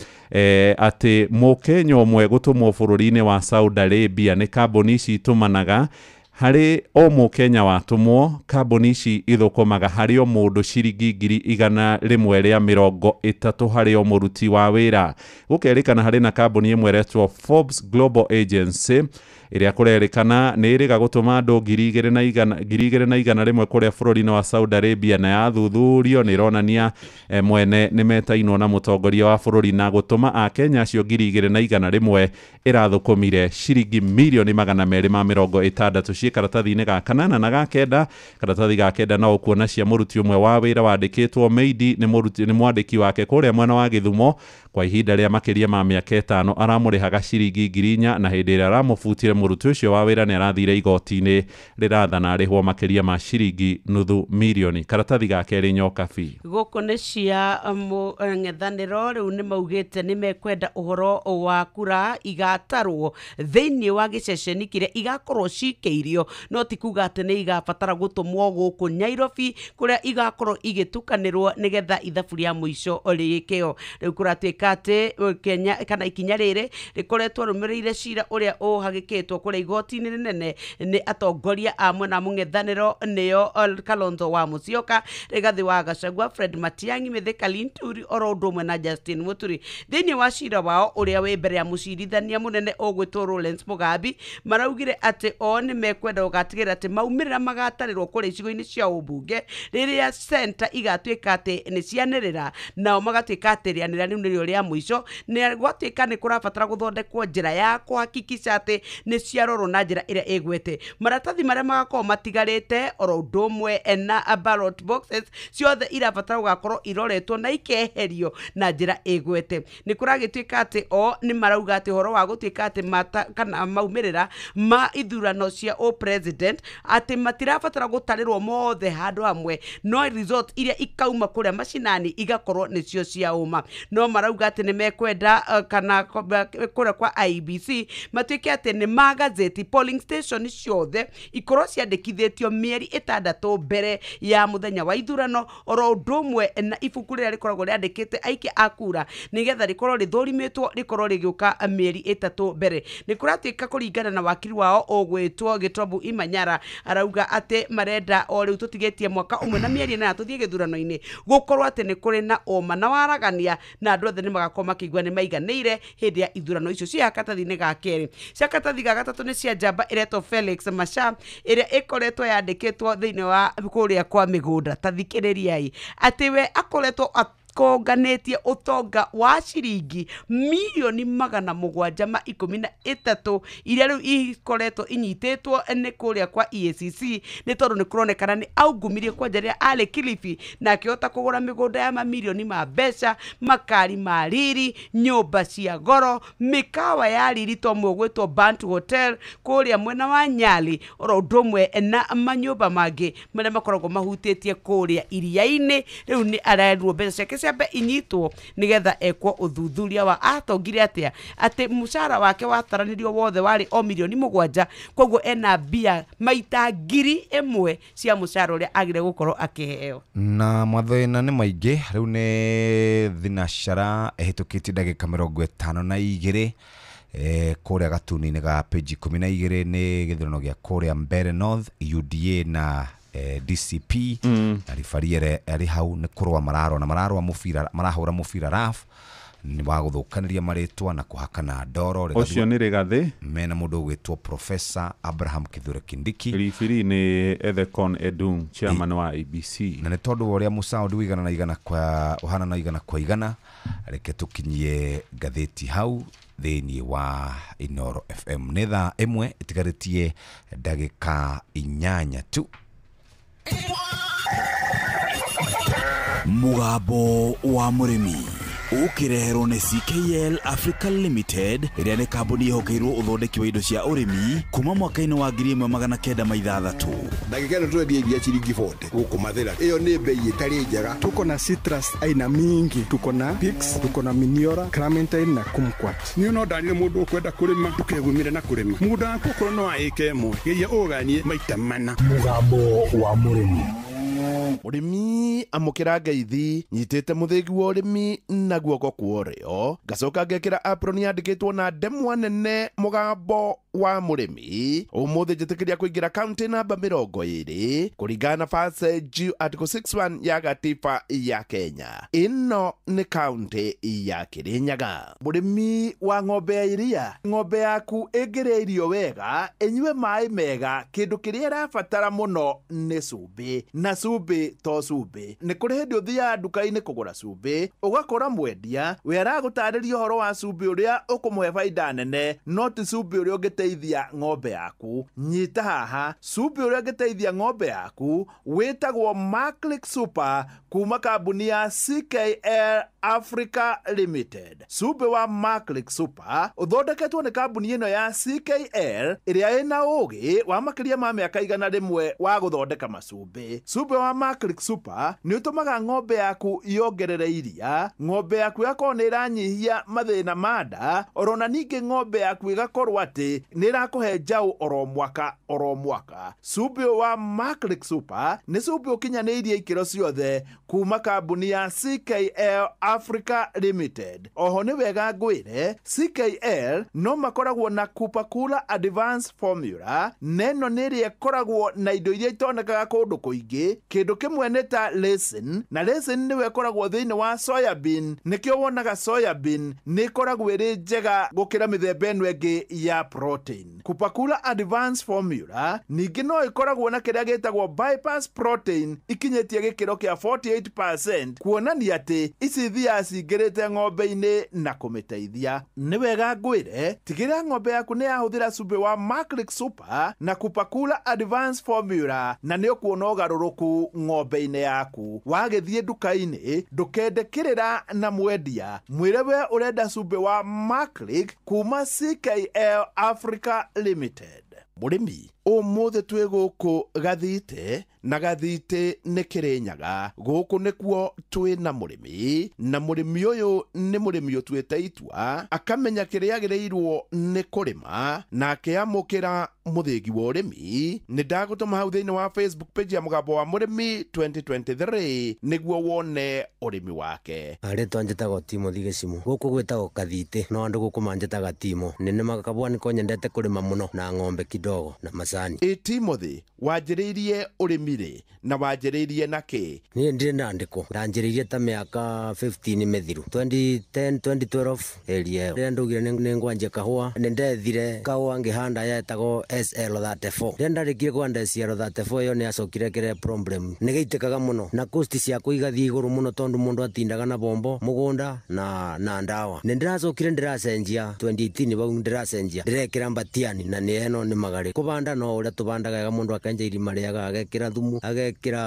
ati mukenya umwe gutumwo bururi-ini wa Saudi Arabia ni kambuni ici itumanaga hari o mukenya watumwo. Kambuni ici ithukumaga hari o mundu ciringi 130 hari o muruti wa wira. Gukerikana hari na kambuni imwe retwo Forbes Global Agency iria kurerikana ni iriga gutuma andu 2,100 rimwe kuria bururi-ini wa Saudi Arabia, na yathuthurio ni ironania mwene ni metainwo na mutongoria wa bururi na gutuma a Kenya acio 2,100 rimwe irathukumire ciringi milioni 260 cia karatathi-ini ga kanana na ga kenda. Karatathi ga kenda no ukuona cia muruti umwe wa wira wandikitwo Meidi ni mwandiki wake kuria mwena wa Githumo kwa ihinda ria makiria ma miaka 5 aramurihaga ciringi 4,000 na hindi ria aramufutire muruti ucio wa wira ni arathire igoti-ini rirathana arihwo makiria ma ciringi 500,000. Karatathi ga keri nyoka fi guku ni cia ng'ethaniro riu ni maugite ni mekwenda uhoro wa kura igatarwo thiini wa giceceni kiria igakorwo cikeirio, no ti kuga ati ni igabatara gutumwo guku Nairobi kuria igakorwo igitukanirwo nigetha ithabu ria muico rikio. Riu kuratuika ati Kenya kana ikinya riri rikoretwo rumirire cira uria uhagikitwo kuria igoti-ini rinene ni atongoria a mwena mung'ethaniro niyo Kalonzo wa Musyoka, Rigathi wa Gachagua, Fred Matiang'i, Mithika Linturi oro undu umwe na Justin Muturi. Thiini wa cira wao uria wi mbere ya mucirithania munene ugwitwo Lawrence Mugambi maraugire ati o ni mekwenda gugatigira ati maumirira magatarirwo kuria icigo-ini cia ubunge riria center igatuika ati ni cianirira nao magatuika ati rianira riu nirio ria mwisho ne gwatuika ni kurabatara guthondekwo njira ya kuhakikisha ati ni ciarorwo na njira iria igwete maratathi maria magakorwo matigarite oro ndomwe na ballot boxes ciothe irabatara gugakorwo iroretwo na ikeherio na njira igwete ni kuragituika ati o ni marauga ati horo wa gutuika ati kana maumirira ma ithurano cia o president ati matirabatara gutarirwo mothe handu hamwe no result iria ikauma kuria macinani igakorwo nicio cia uma no marauga ati ni mekwenda kana kuria kwa IBC matuike ati ni magazeti polling station ciothe ikorwo ciandikithitio mieri 6 mbere ya muthenya wa ithurano oro ndomwe na ibuku riria rikoragwo riandikite aiki akura nigetha rikorwo rithurimitwo rikorwo rigiuka mieri 3 mbere ni kuratuika kuringana na wakiri wao ogwitwo Gitobu Imanyara arauga ati marenda o riu tutigetie mwaka umwe na mieri 8 tuthie githurano-ini gukorwo ati ni kuri na oma na waragania na andu othe ni magakorwo makigwa ni maiganire hindi ya ithurano icio cia katathi-ini ga keri cia katathi ga gatatu ni cia njamba iretwo Felix Masha iria ikoretwo yandikitwo thiini wa kuria kwa migunda tathikiririai ati we akoretwo konganetie utonga wa ciringi milioni 713 iria riu ikoretwo inyitetwo ni kuria kwa EACC ni tondu ni kuronekana ni augumirie kwa njaria ale Kilifi na akihota kugura migunda ya mamilioni ma mbeca makari ma riri nyumba cia goro mikawa ya riri tomwe gwetwo Bantu Hotel kuria mwena wa Nyali oro ndomwe na manyumba mangi maria makoragwo mahutĩtie kuria iria-ini riu ni arendwo mbeca ciake ciambe inyitwo nigetha ekwo uthuthuria wa atongire atia ati mushara wake wataranirio wothe wari o milioni 7 koguo ena bia maita 1,000 cia mushara uria agire gukorwo akiheo na mathina ni maingi riu ni thinashara ehitukitie ndagika 52 kuria gatuni-ini ga page 12 ni githurano gia kuria Mbere North UDA na DCP na rifariere ari hau ni kurwa mararwa mufira marahura mufira raf ni baguthukanĩria maritwa na kuhakana ndoro ucio ni rigathi mena mundu gwitwo Professor Abraham Kithure Kindiki rifiri ni Ethekon Edung chairman wa ABC na ni tondu uria musaudi wigana na igana kwa uhana na igana kwa igana reke tukinyie gatheti hau thini wa Inoro FM netha emwe itigaritie ndagika 8 tu Mugambo wa murimi ukireherwo ni CKL Africa Limited iria ni kambuni ihokeirwo uthondeki wa indo cia urimi kuma mwaka-ini wa 1960. Ndagika ino twendia iria ciringi 40 guku mathira iyo ni bei itari njega. Tuko na citrus aina mingi, tuko na Pix, tuko na Miniora, Clementine na Kumquat. Ni no ndanire mundu ukwenda kurima tukegumire na kurima mugunda wako korwo no aike emwe geria uganie maita mana. Mugambo wa murimi urimi amukira ngeithi nyitite muthigi wa urimi na guoko kuorio gacoka ngekira apron yandikitwo na ndemwa nene mugambo wa murimi umuthi njitikiria kuingira county namba 20 kuringana na passage article 61 ya gatiba ya Kenya. Ino ni county ya Kirinyaga. Murimi wa ng'ombe ya iria, ng'ombe yaku igireirio wega enywe mai mega kindu kiria rabatara muno ni cumbi na cumbi to cumbi ni kuri hindi uthia nduka-ini kugura cumbi ugakora mwendia we aragutariria horo wa cumbi uria ukumuhe faida nene no ti cumbi uria ungiteithia ng'ombe yaku. Nyita haha cumbi uria ungiteithia ng'ombe yaku witagwo Maclick Super kuma kambuni ya CKL Africa Limited. Cumbi wa Maclick Super uthondeketwo ni kambuni ino ya CKL iria ina ugi wa makiria ma miaka 100 wa guthondeka macumbi. Cumbi wa Maclick Super ni utumaga ng'ombe yaku yongerere iria, ng'ombe yaku yakorwo ni iranyihia mathina manda, orona ningi ng'ombe yaku igakorwo ati ni irakuhe njau oro mwaka. Cumbi wa Maclick Super ni cumbi ukinyaniirie ikiro ciothe kuma kambuni ya CKL Africa Limited. Oho ni wega ngwire CKL no makoragwo na Kupakula Advanced Formula, neno ni ria koragwo na indo iria itonekaga kundu kuingi. Kindu kimwe ni ta resin, na resin ni wekoragwo thiini wa soybean, nikio wonaga soybean ni koragwo iri njega gukira mithemba eno ingi ya protein. protein. Kupakula advanced formula ningĩ no ikoragwo na kĩrĩa gĩtagwo bypass protein ikinyĩtie gĩkĩro kĩa 48%, kuonania atĩ ici thia cingĩrĩte ng'ombe-inĩ na kũmĩteithia. Nĩ wega ngwĩre tigĩrĩra ng'ombe yaku nĩ yahũthĩra cumbĩ wa Maclick Super na Kupakula advanced formula, na nĩ ũkuona ũgarũrũku ng'ombe-inĩ yaku. Wagĩthiĩ nduka-inĩ ndũkendekĩrĩra na mwendia, mwĩre we ũrenda cumbĩ wa Maclick kuma CKL Africa Limited. Mũrĩmi, ũmũthĩ twĩ gũkũ Gathite, na Gathite nĩ Kĩrĩnyaga. Gũkũ nĩkuo twĩ na mũrĩmi, na mũrĩmi ũyũ nĩ mũrĩmi ũtuĩte itua akamenya kĩrĩa agĩrĩirwo nĩ kũrĩma na akĩamũkĩra mũthĩgi wa ũrĩmi. Nĩ ndagũtũma hau thĩinĩ wa Facebook page ya Mũgambo wa Mũrĩmi 2023 nĩguo wone ũrĩmi wake. Arĩtwa njĩtagwo Timothy Gĩcimũ, gũkũ gwĩtagwo Gathite, no andũ gũkũ manjĩtaga Timo. Nĩ makabwa nĩko nyendete kũrĩma mũno na ng'ombe kidogo na macani. Timothy, wanjĩrĩirie ũrĩmi rĩ na wanjĩrĩirie na kĩ? Niĩ ndirĩ na ndĩko, ndanjĩrĩirie ta mĩaka 15 mĩthiru 2010 2012 area rĩrĩa ndaugire nĩ ngwanjia kahũa. Nĩ ndethire kahũa ngĩhanda yetagwo SL34. Rĩrĩa ndarĩkire kũhanda SL34 ĩyo nĩ yacokire kĩrĩa problem nĩ gĩitĩkaga mũno na cost ciakwa igathiĩ igũrũ mũno tondũ mũndũ atindaga na bombo mũgũnda na ndawa. Nĩ ndĩracokire ndĩracenjia 2018 bau ndĩracenjia ndĩrekĩra mbatiani, na nĩ eno nĩ magari kũbanda no ũrĩa tũbandaga wega, mũndũ akenja irima rĩega agekĩra thumu agekĩra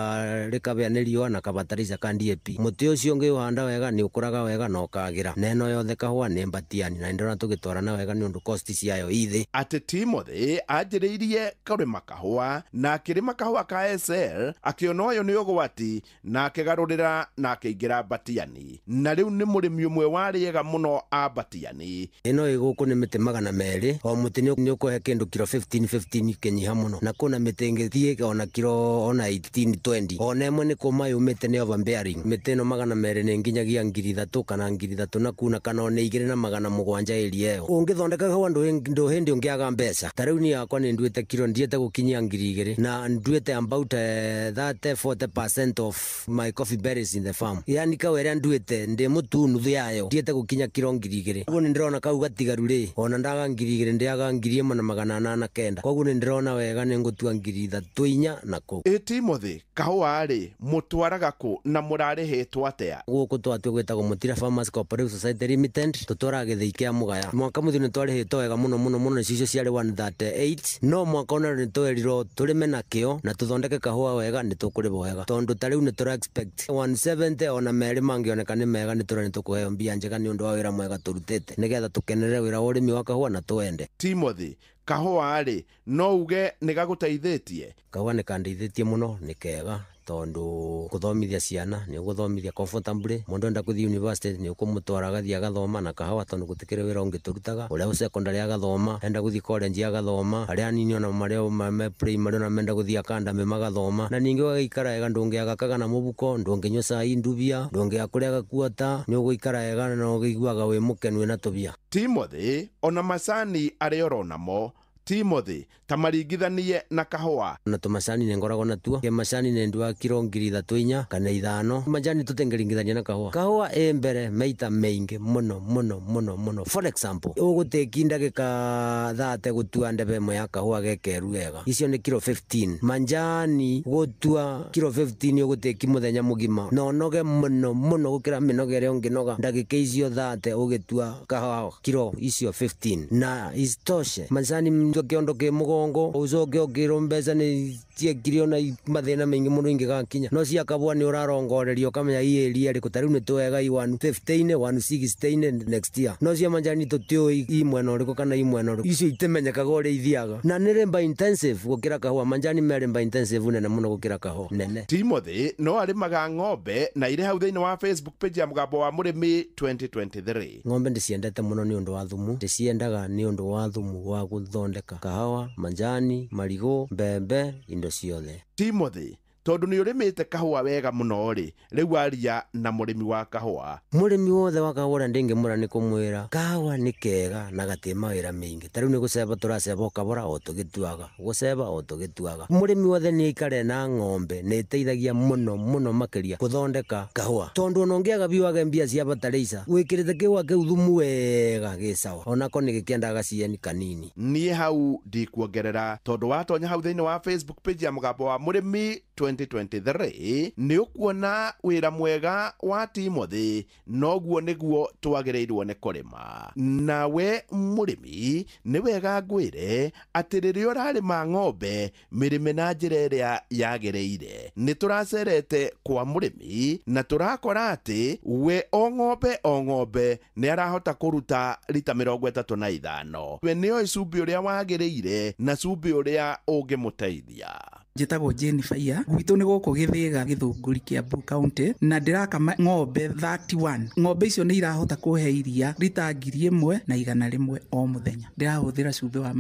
rĩkabĩa nĩ riũa na kabatarica ka DAP. Mũtĩ ũcio ũngĩũhanda wega nĩ ũkũraga wega na ũkagĩra, na eno yothe kahũa nĩ mbatiani, na ndĩrona tũgĩtwarana wega nĩ ũndũ cost ciayo ithĩ. Atĩ Timothy anjĩrĩirie kũrĩma kahũa na akĩrĩma kahũa ka SL akĩona ũyũ nĩ ũgwati na akĩgarũrĩra na akĩingĩra mbatiani, na rĩu nĩ mũrĩmi ũmwe warĩega mũno a mbatiani. Ĩno ĩgũkũ nĩ mĩtĩ 200, o mũtĩ nĩ ũkũhe kĩndũ kiro 15 kĩnyiha mũno, na kuna mĩtĩ ĩngĩthiĩ ona kiro ona 18-20, ona ĩmwe nĩ kũma yumĩte nĩ overbearing. Mĩtĩ ĩno 200 nĩ nginyagia 3,000 kana 3,000 na kuna kana ona 2,700 area ĩyo. Ũngĩthondeka kahũa ndũ hĩndĩ ũngĩaga mbeca. Ta rĩu niĩ yakwa nĩ nduĩte kiro ndiete gũkinyia 2,000 na nduĩte about 30-40% of my coffee berries in the farm. Yani kawa ĩrĩa nduĩte ndĩ mũtu nuthu yayo ndiete gũkinya kiro 2,000. Koguo nĩ ndĩrona kau gatigaru rĩ, ona ndaga 2,000 ndiaga 1,809. Koguo nĩ ndĩrona wega nĩ ngũtua 3,400 na kũu. Timothy, kahũa rĩ mũtwaraga kũ na mũrarĩhĩtwo atĩa? Gũkũ twatue gwĩtagwo Mutira Farmers Cooperative Society Limited, tũtwaraga Gĩthii kĩa Mũgaya. Mwaka mũthiru nĩ twarĩhĩtwo wega mũno mũno mũno, nĩcio ciarĩ 138, no mwaka ũna nĩ twerirwo tũrĩme na kĩo na tũthondeke kahũa wega nĩ tũkũrĩhwo wega, tondũ ta rĩu nĩ tũra expect 170 ona merĩ mangĩoneka nĩ mega nĩ tũra nĩ tũkũheo mbia njega nĩ ũndũ wa wĩra mwega tũrutĩte, nĩgetha tũkenerere wĩra wa ũrĩmi wa kahũa na tũwende. Timothy, kahũa rĩ no uge nĩ gagũteithĩtie? Kahũa nĩ kandeithĩtie mũno, nĩ kega tondu kuthomithia ciana ni uguthomithia comfortably. Mundu enda kuthi university ni ukumutwara agathia agathoma na kahũa tondu gutikire wira ungiturutaga. Uria secondary agathoma, enda kuthi college agathoma, aria anini ona maria me primary na menda kuthi academy magathoma, na ningi ugaikara wega ndungiagakaga na mubuko, ndunginywa cai ndubia, ndungiakuria gakuota, ni uguikara wega na ugiguaga wi mukenu na tubia. Timothy, ona macani aria oronamo Timothy, tamaringithanie na kahũa. Na tũmacani nĩ ngoragwo natuo. Macani nĩ ndua kiro 3,400 kana 5. Majani tũtengĩringithania na kahũa. Kahũa ĩ mbere maita maingi mũno mũno mũno mũno. For example, ũgũteki ndagĩka 30 gũtua ndebe ĩmwe ya kahũa gekeru wega, icio nĩ kiro 15. Majani gũtua kiro 15 ũgũteki mũthenya mũgima na ũnoge mũno mũno gũkĩra mĩnoga ĩrĩa ũngĩnoga ndagĩka icio 30 ũgĩtua kahũa kiro icio 15. Na isitoshe majani kiondo ke mugongo ucoke okirwo mbeca ni ciekire na mathina maingi muno ingigakinya no cia kabwa ni urarongorerio kamenya ieria riku tariu ni twega i 115 116 next year no cia manjani tutio i mwena riku kana i mwena riku icio itemenyekaga uri ithiaga na ni remba intensive gukira kahua manjani me remba intensive nene muno gukira kahua nene. Timothy no arimaga ng'ombe na ire hau thiini wa Facebook page ya Mũgambo wa Mũrĩmi 2023. Ng'ombe ndiciendete muno ni undu wa thumu, ndiciendaga ni undu wa thumu wa guthondeka kahawa, manjani, marigo, mbembe, indo ciothe. Timothy, tondu ni urimite kahua wega muno ri riu aria na murimi wa kahua. Murimi wothe wa kahua ndingimura ni kumwira kahua ni kega na gati mawira mingi. Tariu ni guceba turaceba kabora o tugituaga guceba o tugituaga. Murimi wothe ni ikare na ng'ombe ni iteithagia muno makiria kuthondeka kahua, tondu no ngiaga biwaga mbia cia bataraitha wikirite kiwa kiu thumu wega gisawa onako ni gikiendaga cieni kanini. Ni hau ndikuongerera tondu watonya hau thiini wa Facebook page ya Mugambo wa Murimi 2023 ni ukuona wira mwega wa Timothy noguo niguo twagirirwo ni kurima. Nawe murimi ni wega ngwire ati riria urarima ng'ombe mirime na njira iria yagireire. Ni turacerete kwa murimi na turakora ati we o ng'ombe ni arahota kuruta lita 35. We nio cumbi uria wagireire na cumbi uria ungimuteithia. Njitagwo Jane Faia, gwitu ni guku Githiga Githunguri Kiambu County, na ndirakama ng'ombe 31. Ng'ombe icio ni irahota kuhe iria lita 1,100 o muthenya. Ndirahuthira cumbi wa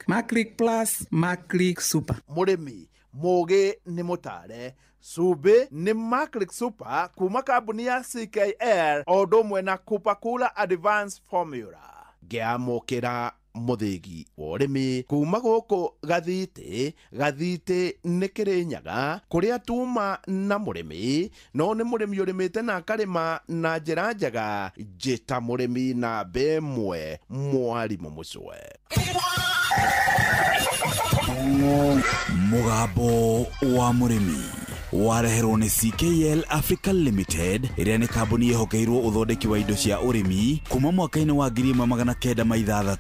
Maclick Plus, Maclick Super. Murimi mugi ni mutare cumbi ni Maclick Super kuma kambuni ya CKL o ndomwe na Coca-Cola Advanced Formula. Ngiamukira muthigi wa urimi kuma guku gathiti ni Kirinyaga kuria tuma na murimi no ni murimi urimite na akarima na njira njega njita murimi na bemwe mwarimu mucwe. Mugambo wa Murimi wareherwo ni CKL Africa Limited iria ni kambuni ihokeirwo uthondeki wa indo cia urimi kuma mwaka-ini wa 1960.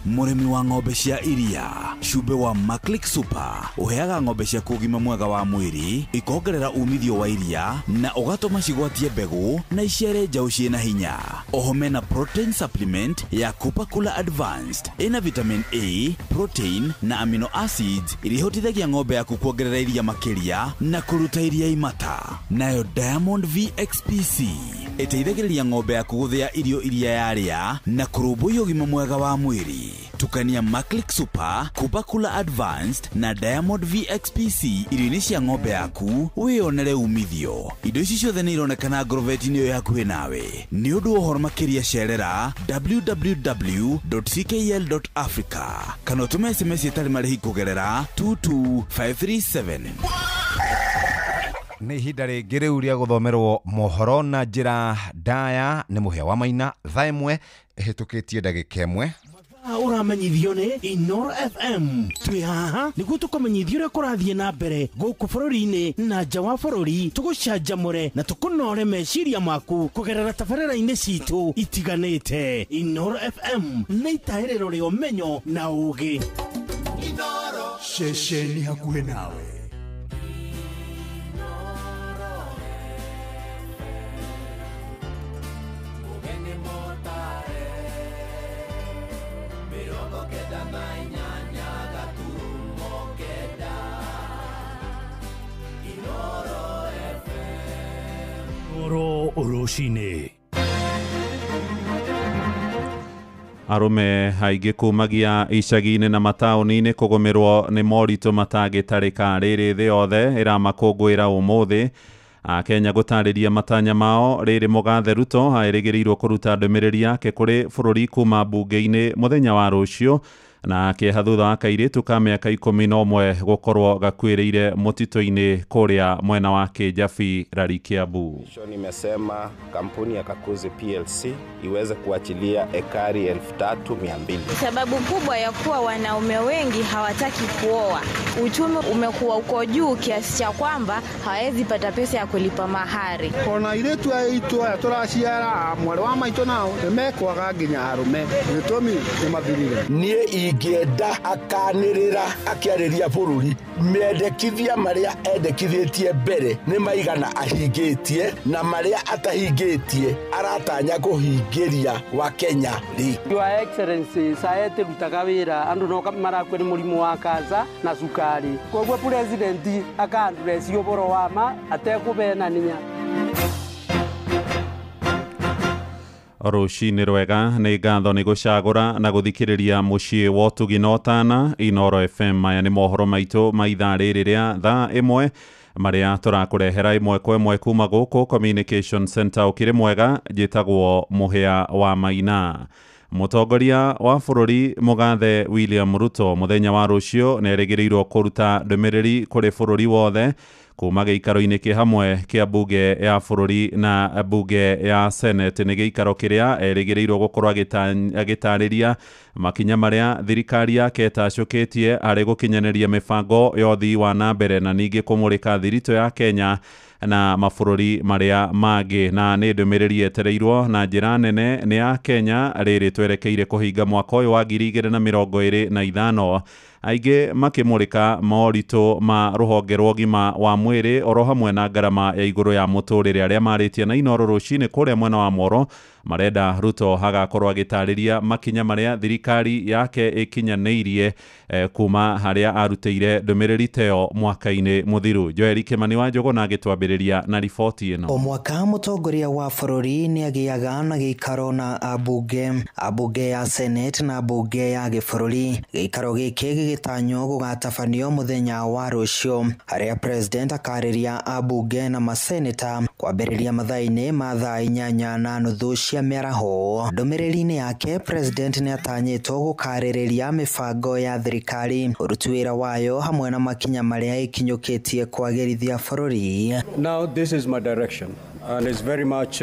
Murimi wa ng'ombe cia iria cumbi wa Maclick Super uheaga ng'ombe cia kugima mwega wa mwiri, ikongerera umithio wa iria na ugatuma cigwatie mbegu na iciare njau ciina hinya. Oho mena protein supplement ya Coca-Cola Advanced ina vitamin A, protein na amino acids iria ihotithagia ng'ombe yaku kuongerera iria makiria na kuruta iria imata. Nayo Diamond VXPC iteithagiriria ng'ombe yaku guthia irio iria yaria na kurumbuia ugima mwega wa mwiri. Tukania Maclick Super, Coca-Cola Advanced na Diamond VXPC irio-ini cia ng'ombe yaku wionere umithio. Indo ici ciothe ni ironekana Grovet-ini yo hakuhi nawe. Ni undu uhoro makiria cerera www.ckl.africa kana utume SMS itari marihi kugerera 22537. Nĩ ihinda rĩngĩ rĩu rĩa gũthomerwo mohoro na njĩra ndaya nĩ Mũhĩa wa Maina thaa ĩmwe ĩhĩtũkĩtie ndagĩka ĩmwe. Uramenyithio ni Inoro FM. Twi haha niguo tukumenyithio uria kurathie na mbere guku bururi-ini na nja wa bururi, tugucanjamure na tukunore meciria maku kugerera tabarĩra-inĩ citu itiganĩte. Inoro FM nĩ itaĩrĩro rĩa ũmenyo na ũũgĩ. Inoro ceceni hakuhĩ nawe. Rucini. Arume haingĩ kumagia icagi-inĩ na mataũni-inĩ kũgũmĩrwo nĩ moritũ matangĩtarĩka rĩrĩ thĩ yothe ĩramakũngũĩra ũmũthĩ. Akenya gũtarĩria matanya mao rĩrĩ Mũgathe Ruto aerĩgĩrĩirwo kũruta ndũmĩrĩri yake kũrĩ bũrũri kuma mbunge-inĩ mũthenya wa rũciũ, na kĩeha thutha wa kairĩtu ka mĩaka 11 gũkorwo gakuĩrĩire mũtitũ-inĩ kũrĩa mwena wa Kĩjabi rari Kiambu. Nimesema kampuni ya Kakuzi PLC iweze kuachilia ekari 3,200. Sababu kubwa ya kuwa wanaume wengi hawataki kuoa, uchumi umekuwa uko juu kiasi cha kwamba hawezi pata pesa ya kulipa mahari. Kona ile tu aitwa turaciara mwari wa maito nao nemekwaga nginya arume gĩtũmi nĩ mathirire. Nie ingĩenda akanĩrĩra akĩarĩria bũrũri mendekithia marĩa endekithĩtie mbere nĩ maigana ahingĩtie na marĩa atahingĩtie aratanya kũhingĩria wa Kenya rĩ. Your Excellency saete rutaga wĩra andu no marakwĩ nĩ mũrimũ wa kansa na cukari, koguo president akandureci ũboro wa ma atekũbenania. Rũcinĩ rwega nĩ ngatho nĩ gũcagũra na gũthikĩrĩria mũciĩ wa ũtugi na ũtana. Inoro FM maya nĩ mohoro maitũ ma ithaa rĩrĩ rĩa thaa ĩmwe. maria turakurehera imwe kwa imwe kuma guku Communication Center ukiri mwega jitagwo Muhia wa Maina. Mutongoria wa bururi Mugathe William Ruto muthenya wa rucio neregereirwo kuruta ndumiriri kuri bururi wothe kuma giikaro-ini ki hamwe kia bunge ya bururi na bunge ya Senate ni giikaro kiria eregereirwo gukorwo agitariria makinya maria thirikari yake tacukitie ari gukinyaneria mibango yothi wa nambere na ningi kumurika thirito ya Kenya na mabururi maria mangĩ na nĩ ndũmĩrĩri etereirwo na njĩra nene nĩ ya Kenya rĩrĩ twerekeire kũhinga mwaka ũyũ wa 2025 aingĩ makĩmũrĩka moritũ ma rũhonge rwa ũgima wa mwĩrĩ oro hamwe na ngarama ya igũrũ ya mũtũrĩre arĩa marĩtie na Inooro rũcinĩ kũrĩa mwena wa Moro marenda Ruto hagakorwo agĩtarĩria makinya marĩa thirikari yake ĩkinyanĩirie kuma harĩa arutĩire ndũmĩrĩri teo mwaka-inĩ mũthiru. Joel Kimani wa Njogo na agĩtwambĩrĩria na riboti ĩno. O mwaka mũtongoria wa bũrũri nĩ agĩaga na gĩikaro na ambunge ya Senate na ambunge ya gĩbũrũri. Gĩikaro gĩkĩ gĩgĩtanywo gũgatabanio mũthenya wa rũciũ harĩa president akarĩria ambunge na maseneta kwambĩrĩria mathaa-inĩ ma thaa 8:30 cia mĩaraho. Ndũmĩrĩri-inĩ yake president nĩ atanyĩtwo gũkarĩrĩria mĩbango ya thirikari, ũruti wĩra wayo hamwe na makinya marĩa ĩkinyũkĩtie kwagĩrithia bũrũri. Now this is my direction. And it's very much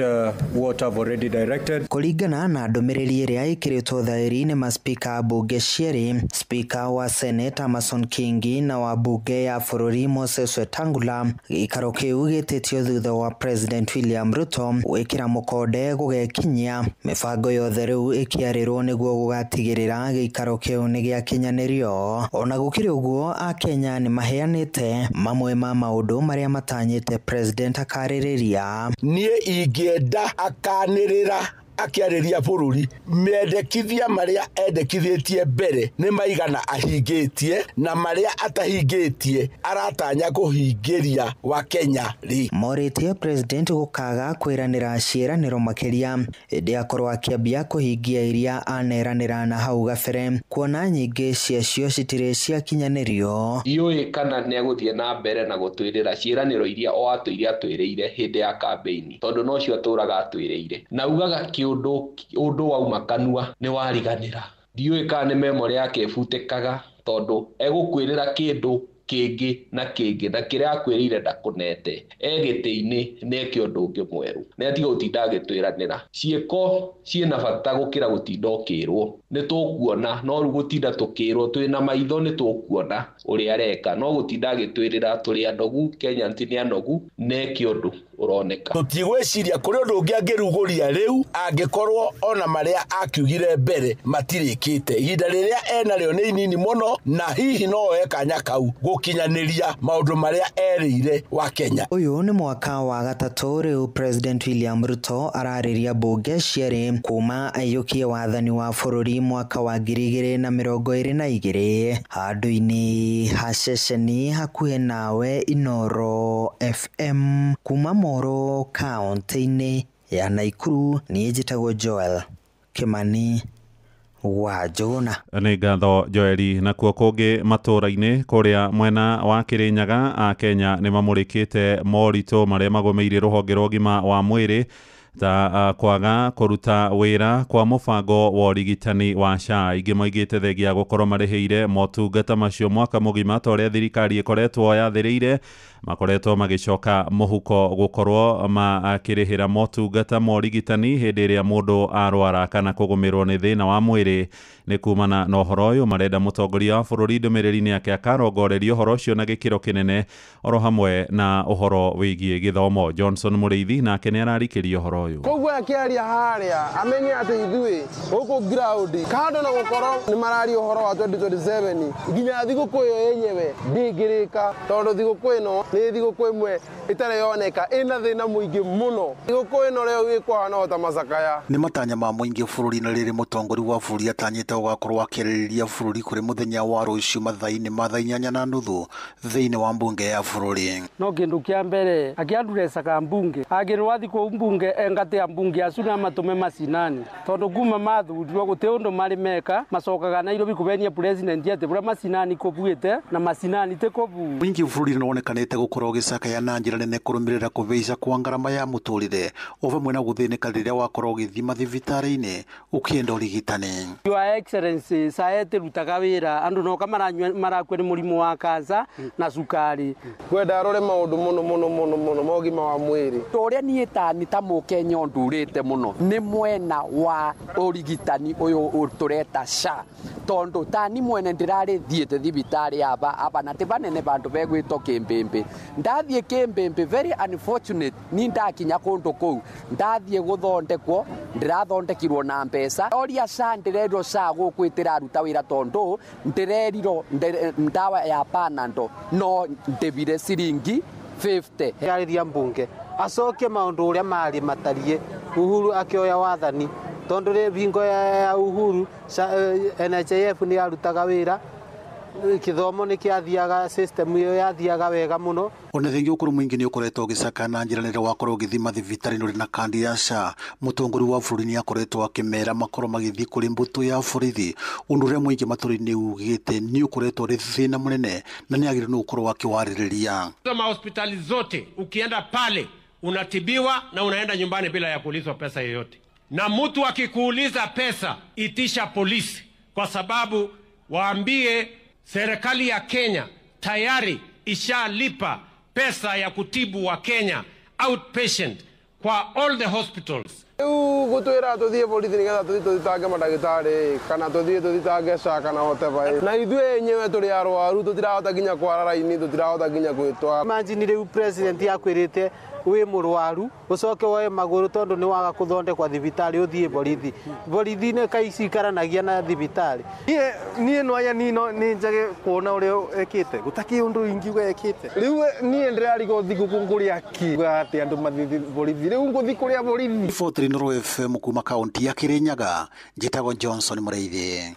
what I've already directed. Kuringana na ndũmĩrĩri ĩrĩa ĩkĩrĩtwo thaĩri nĩ maspika bunge cierĩ, spika wa Senate Amason Kingi na wa bunge ya bũrũri Moses Wetangula. Gĩikaro kĩu gĩtĩtio thutha wa President William Ruto gwĩkĩra mũkonde gũgekinyia mĩbango yothe rĩu ĩkĩarĩrwo nĩguo gũgatigĩrĩra gĩikaro kĩu nĩ gĩakinyanĩrio. Ona gũkĩrĩ ũguo Akenya nĩ maheanĩte mamwe ma maũndũ marĩa matanyĩte president akarĩrĩria. Niĩ ingĩenda akanĩrĩra akiarĩria bũrũri mendekithia marĩa endekithĩtie mbere nĩ maigana ahingĩtie na marĩa atahingĩtie aratanya kũhingĩria wa Kenya rĩ. Morĩtie president gũkaga kwĩranĩra ciĩranĩro makĩria hĩndĩ akorwo akĩambia kũhingia iria aneranĩra na hau gabere, kuona nyingĩ ciacio citirĩ ciakinyanĩrio. Ndiũĩ kana nĩ egũthiĩ na mbere na gũtwĩrĩra ciĩranĩro iria o atũire atwĩrĩire hĩndĩ ya campaign, tondũ no cio atũraga atwĩrĩire na ugaga ũndũ wauma kanua nĩ wariganĩra. Ndiũĩ kana nĩ memory yake ĩbutĩkaga, tondũ egũkwĩrĩra kĩndũ kĩngĩ na kĩrĩa akwĩrĩire ndakũnete egĩtĩ-inĩ neke ũndũ ũngĩ mwerũ. Nĩ atiga gũtinda agĩtwĩranĩra ciĩko ciĩna bata gũkĩra gũtinda ũkĩrwo. Nĩ tũkuona no rĩu gũtinda tũkĩrwo twĩna maitho nĩ tũkuona ũrĩa areka, no gũtinda agĩtwĩrĩra tũrĩ anogu, Kenya nĩ anogu, neke ũndũ ũroneka. Tũtigwĩciria kũrĩ ũndũ ũngĩ angĩrugũria rĩu angĩkorwo ona marĩa akiugire mbere matirĩkĩte. Ihinda rĩrĩa enarĩo nĩ inini mũno na hihi no oe kanya kau gũkinyanĩria maũndũ marĩa erĩire wa Kenya. Ũyũ nĩ mwaka wa gatatũ rĩu President William Ruto ararĩria bunge cierĩ kuma aiyũkie wathani wa bũrũri mwaka wa 2022 handũ-inĩ ha ceceni hakuhĩ nawe Inooro FM kuma Moro kaunti-inĩ ya Naikuru. Niĩ njĩtagwo Joel Kimani wa Jona. Nĩ ngatho Joeli. Nakuo kũngĩ matũra-inĩ kũrĩa mwena wa Kĩrĩnyaga Akenya nĩ mamũrĩkĩte moritũ marĩa magũmĩire rũhonge rwa ũgima wa mwĩrĩ ta kwaga kũruta wĩra kwa mũbango wa ũrigitani wa SHA. Ingĩ moigĩte thengia gũkorwo marĩhĩire motungata macio mwaka mũgima ta ũrĩa thirikari ĩkoretwo yathĩrĩire, makoretwo magĩcoka mũhuko gũkorwo makĩrĩhĩra motungata ma ũrigitani hĩndĩ ĩrĩa mũndũ arwara kana kũgũmĩrwo nĩ thĩna wa mwĩrĩ. Nĩ kumana na ũhoro ũyũ marenda mũtongoria wa bũrũri ndũmĩrĩri-inĩ yake akarongoreria ũhoro ũcio na gĩkĩro kĩnene oro hamwe na ũhoro wĩgiĩ gĩthomo. Johnson Mũrĩithi nake nĩ ararikĩria ũhoro ũyũ. Koguo akĩaria harĩa amenye atĩ ithuĩ gũkũ ground kando na gũkorwo nĩ mararia ũhoro wa 2027 nginya thigũkũ ĩyo yenyewe ndĩngĩrĩka, tondũ thigũkũ ĩno nĩ thigũkũ ĩmwe ĩtarĩ yoneka ĩna thĩna mũingĩ mũno. Thigũkũ ĩno rĩu ĩkwana ta macakaya. Nĩ matanya ma mũingĩ bũrũri-inĩ rĩrĩ mũtongoria wa bũrũri atanyĩte gũgakorwo akĩarĩrĩria bũrũri kũrĩ mũthenya wa rũciũ mathaa-inĩ ma thaa 8:30 thĩinĩ wa mbunge ya bũrũri. No kĩndũ kĩa mbere akĩanduresa ka mbunge agĩrwo athi kũu mbunge ngate ya mbunge asuna matume masinani tondu kuma mathurirwo guti undu mari meka macokaga Nairobi kubenia president ati bura masinani kobuite na masinani te kobu wingi bũrũri nĩwonekanĩte gũkorwo gĩcakaya na njĩra nene kũrũmĩrĩra kũhĩica kwa ngarama ya mũtũrĩre o vamwe na gũthĩnĩka rĩrĩa wakorwo ũgĩthiĩ mathibitarĩ-inĩ ũkĩenda ũrigitani. Your Excellency saete rutaga wĩra andu no marakwe nĩ mũrimũ wa kansa na cukari kwenda arore maũndũ mũno mogima wa mwĩrĩ ũrĩa niĩ ta mũkenya ndurĩte mũno nĩ mwena wa ũrigitani ũyũ tureta SHA tondu tani mwene ndirarĩ thiĩte thibitarĩ aba na tibanene bandu begwĩtwo Kĩmbĩmbĩ ndathiĩ Kĩmbĩmbĩ very unfortunate ni ndakinya kũndũ kũu ndathiĩ gũthondekwo ndirathondekirwo na mbeca oria SHA ndirerwo SHA gũkwĩtĩra ruta wĩra tondu ndirerirwo ndawa ya Panadol no ndebire ciringi 50 yarĩria mbunge acoke maundu uria mari matarie Uhuru akioya wathani tondu ri bingo ya Uhuru NHIF ni arutaga wira kithomo ni kiathiaga system iyo yathiaga wega muno ona thengi ukuru mwingi ni ukoretwo ugicaka na njira nere wakorwo ugithima thibitarĩ nuri na kandi ya SHA mutongori wa bũrũri ni akoretwo akimera makorwo magithii kuri mbuto ya bũrũri undu uria mwingi matũri-inĩ ugite ni ukoretwo ri thina munene na ni agire no ukorwo akiwaririria hospitali zote ukienda pale unatibiwa na unaenda nyumbani bila ya kuulizwa pesa yoyote na mtu akikuuliza pesa itisha polisi kwa sababu waambie serikali ya Kenya tayari ishalipa pesa ya kutibu wa Kenya outpatient kwa all the hospitals. Gutwira tuthie borithi nigetha tuthitange madagitari kana tuthitange SHA kana whatever na ithuĩ enyewe turi arwaru tutirahota nginya kwara raini tutirahota nginya gwĩtwa. Imagine rĩu president yakwĩrĩte wĩ mũrwaru ucoke woe magũrũ tondu ni waga kuthondekwa thibitarĩ uthie borithi ne kaicikaranagia na thibitarĩ nie noya nino ni njage kuona uria ekite gutaki undu ingiuga ekite riu nie ndirarigo thiku kunguria kiuga ati andu mathithi borithi riu nguthi kuria borithi. Fortri Nuru FM kuma kaunti ya Kirinyaga njitagwo Johnson Mũrĩithi.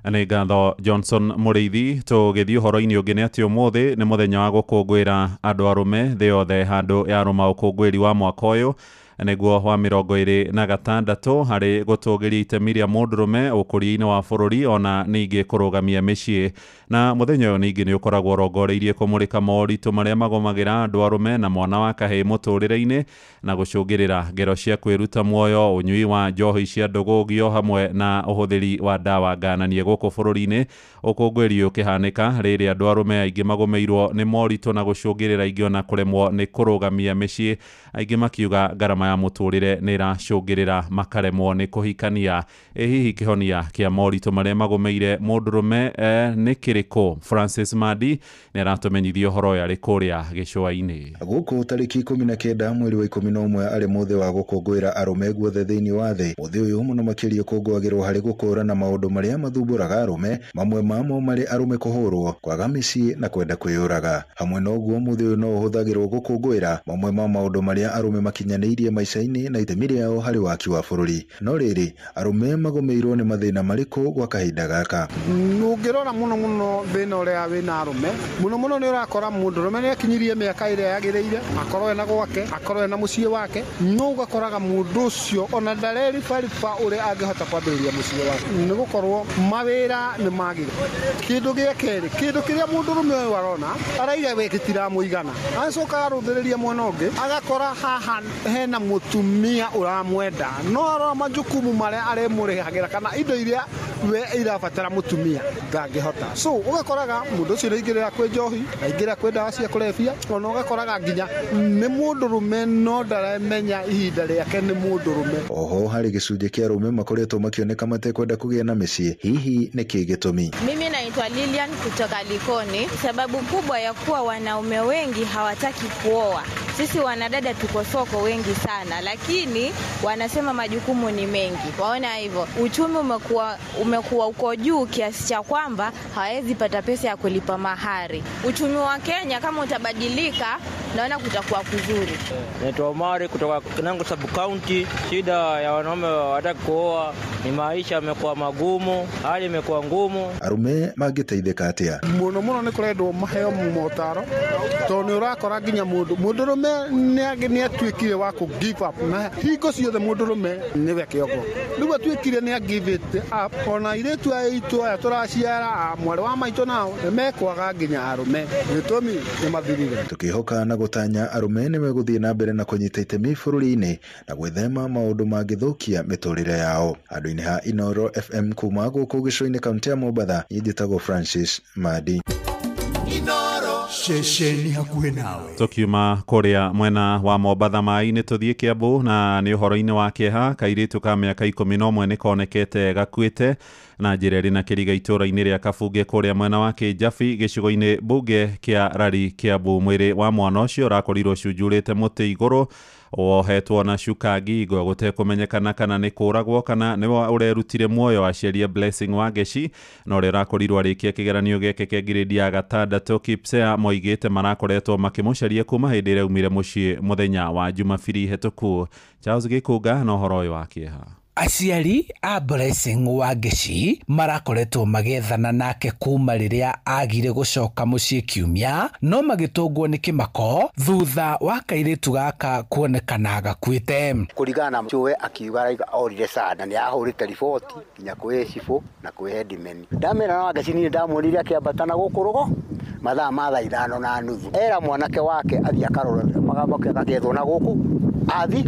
Nĩ ngatho Johnson Mũrĩithi tũgĩthiĩ ũhoro-inĩ ũngĩ nĩ atĩ ũmũthĩ nĩ mũthenya wa gũkũngũĩra andũ arũme thĩ yothe handũ ya arũma ũkũngũĩri wa mwaka ũyũ nĩguo wa 26 harĩ gũtũgĩria itemi rĩa mũndũrũme ũkũria-inĩ wa bũrũri ona ningĩ kũrũgamia mĩciĩ na mũthenya ũyũ ningĩ nĩ ũkoragwo ũrongoreirie kũmũrĩka moritũ marĩa magomagĩra andũ arũme na mwana wa kahĩĩ mũtũrĩre-inĩ na gũcũngĩrĩra ngero cia kwĩruta muoyo ũnyui wa njohi cia ndũgũgio hamwe na ũhũthĩri wa ndawa ngananie gũkũ bũrũri-inĩ ũkũngũĩri ũkĩhanĩka rĩrĩa andũ arũme aingĩ magũmĩirwo nĩ moritũ na gũcũngĩrĩra aingĩ ona kũremwo nĩ kũrũgamia mĩciĩ aingĩ makiuga ngarama ya mũtũrĩre nĩ ĩracũngĩrĩra makaremwo nĩ kũhikania hihi kĩhonia kĩa moritũ marĩa magũmĩire mũndũrũme nĩ kĩrĩkũ. Francis Madi nĩ aratũmenyithia ũhoro ũyũ arĩ kũrĩa gĩcũa-inĩ. Gũkũ tarĩki 19 mweri wa 11 arĩ mũthĩ wa gũkũngũĩra arũme guothe thĩinĩ wa thĩ. Mũthĩ ũyũ mũno makĩria ũkũngũagĩrwo harĩ gũkũũrana maũndũ marĩa mathumbũraga arũme, mamwe mamo marĩ arũme kũhũrwo, kwaga mĩciĩ na kwenda kwĩyũraga. Hamwe na ũguo mũthĩ ũyũ no ũhũthagĩrwo gũkũngũĩra mamwe ma maũndũ marĩa arũme makinyanĩirie maica-inĩ na itemi rĩao harĩ waki wa bũrũri. No rĩrĩ arũme magũmĩirwo nĩ mathĩna marĩkũ gwa kahinda gaka? Ũngĩrora mũno thĩna ũrĩa wĩna arũme mũno nĩ ũrakora mũndũrũme nĩ akinyirie mĩaka ĩrĩa yagĩrĩire akorwo ena gwake akorwo ena mũciĩ wake no ũgakoraga mũndũ ũcio ona ndareribariba ũrĩa angĩhota kwambĩrĩria mũciĩ wake nĩ gũkorwo mawĩra nĩ magire. Kĩndũ gĩa kerĩ kĩndũ kĩrĩa mũndũrũme ũyũ arona araiga we gĩtiramũigana acoka arũthĩrĩria mwena ũngĩ agakora haha hena mũtumia ũramwenda no arora majukumu marĩa aremũrĩhagĩra kana indo iria we irabatara mũtumia ndangĩhota. So ũgakoraga mũndũ ũcio nĩaingĩrĩra kwĩ njohi aingĩra kwĩ ndawa cia kũrebia ona ũgakoraga nginya nĩ mũndũrũme no ndaramenya ihinda rĩake nĩ mũndũrũme. Oho harĩ gĩcunjĩ kĩa arũme makoretwo makĩoneka matekwenda kũgĩa na mĩciĩ, hihi nĩ kĩĩ gĩtũmi? Mimi naitwa Lilian kutoka Likoni. Sababu kubwa ya kuwa wanaume wengi hawataki kuoa. Sisi wanadada tuko soko wengi sana, lakini wanasema majukumu ni mengi. Waona hivyo uchumi umekuwa uko juu kiasi cha kwamba hawezi pata pesa ya kulipa mahari. Uchumi wa Kenya kama utabadilika naona kutakuwa kuzuri. Naitwa Omari kutoka Kinango Sub County. Shida ya wanaume wataka kuoa ni maisha yamekuwa magumu, hali imekuwa ngumu. Arume magiteitheka atia? Muno ni kurendwo maheo motaro to ni urakora nginya mundurume ni atwikire wa ku give up na hingo ciothe mundurume ni we kiogo riu atwikire ni give it up ona iretu aitu aya turaciara mwari wa maito nao mekwaga nginya arume gitumi ni mathirire. Tukihoka na gutanya arume ni meguthie na mbere na kunyita itemi bururi-ini na gwithema maundu mangithukia miturire yao. Andu-ini ha Inoro FM kuma guku gico-ini kaunti ya Mombatha, njitagwo Francis Madi. Inoro shesheni hakuhe nawe. Tukiuma kuria mwena wa Mombatha mai-ini tuthie Kiambu na ni uhoro-ini wa kieha kairitu ka miaka 11 ni konekete gakuite na njireri na kiriga itura-ini ria Kabunge kuria mwena wa Kijabi gicigo-ini bunge kia Rari Kiambu. Mwiri wa mwana ucio urakorirwo cunjurite muti iguru wohetwo na cukangi igwe gutekumenyekana kana ni kuragwo kana ni urerutire muoyo aciaria Blessing Wangeci no rirakorirwo arikia kigeranio geke kia grade ya 6 Kipsea moigite marakoretwo makimucaria kuma hindi ira umire mucii muthenya wa Jumapili hetuku. Charles Gikunga no horo wa kieha. Aciari a Blessing Wangeci marakoretwo magethana nake kuma riria agire gucoka mucii kiumia no magitungwo ni kimako thutha wa kairitu gaka kuonekana gakuite. Kurigana mchowe akiuga orire sana ni ahurite riboti nginya kwi cifu na kwi headman. Ndamera na Wangeci ni ndamurire akiambatana gukurugo mathaa ma 5:30 era mwanake wake athia karora magamba kagethwo na guku athi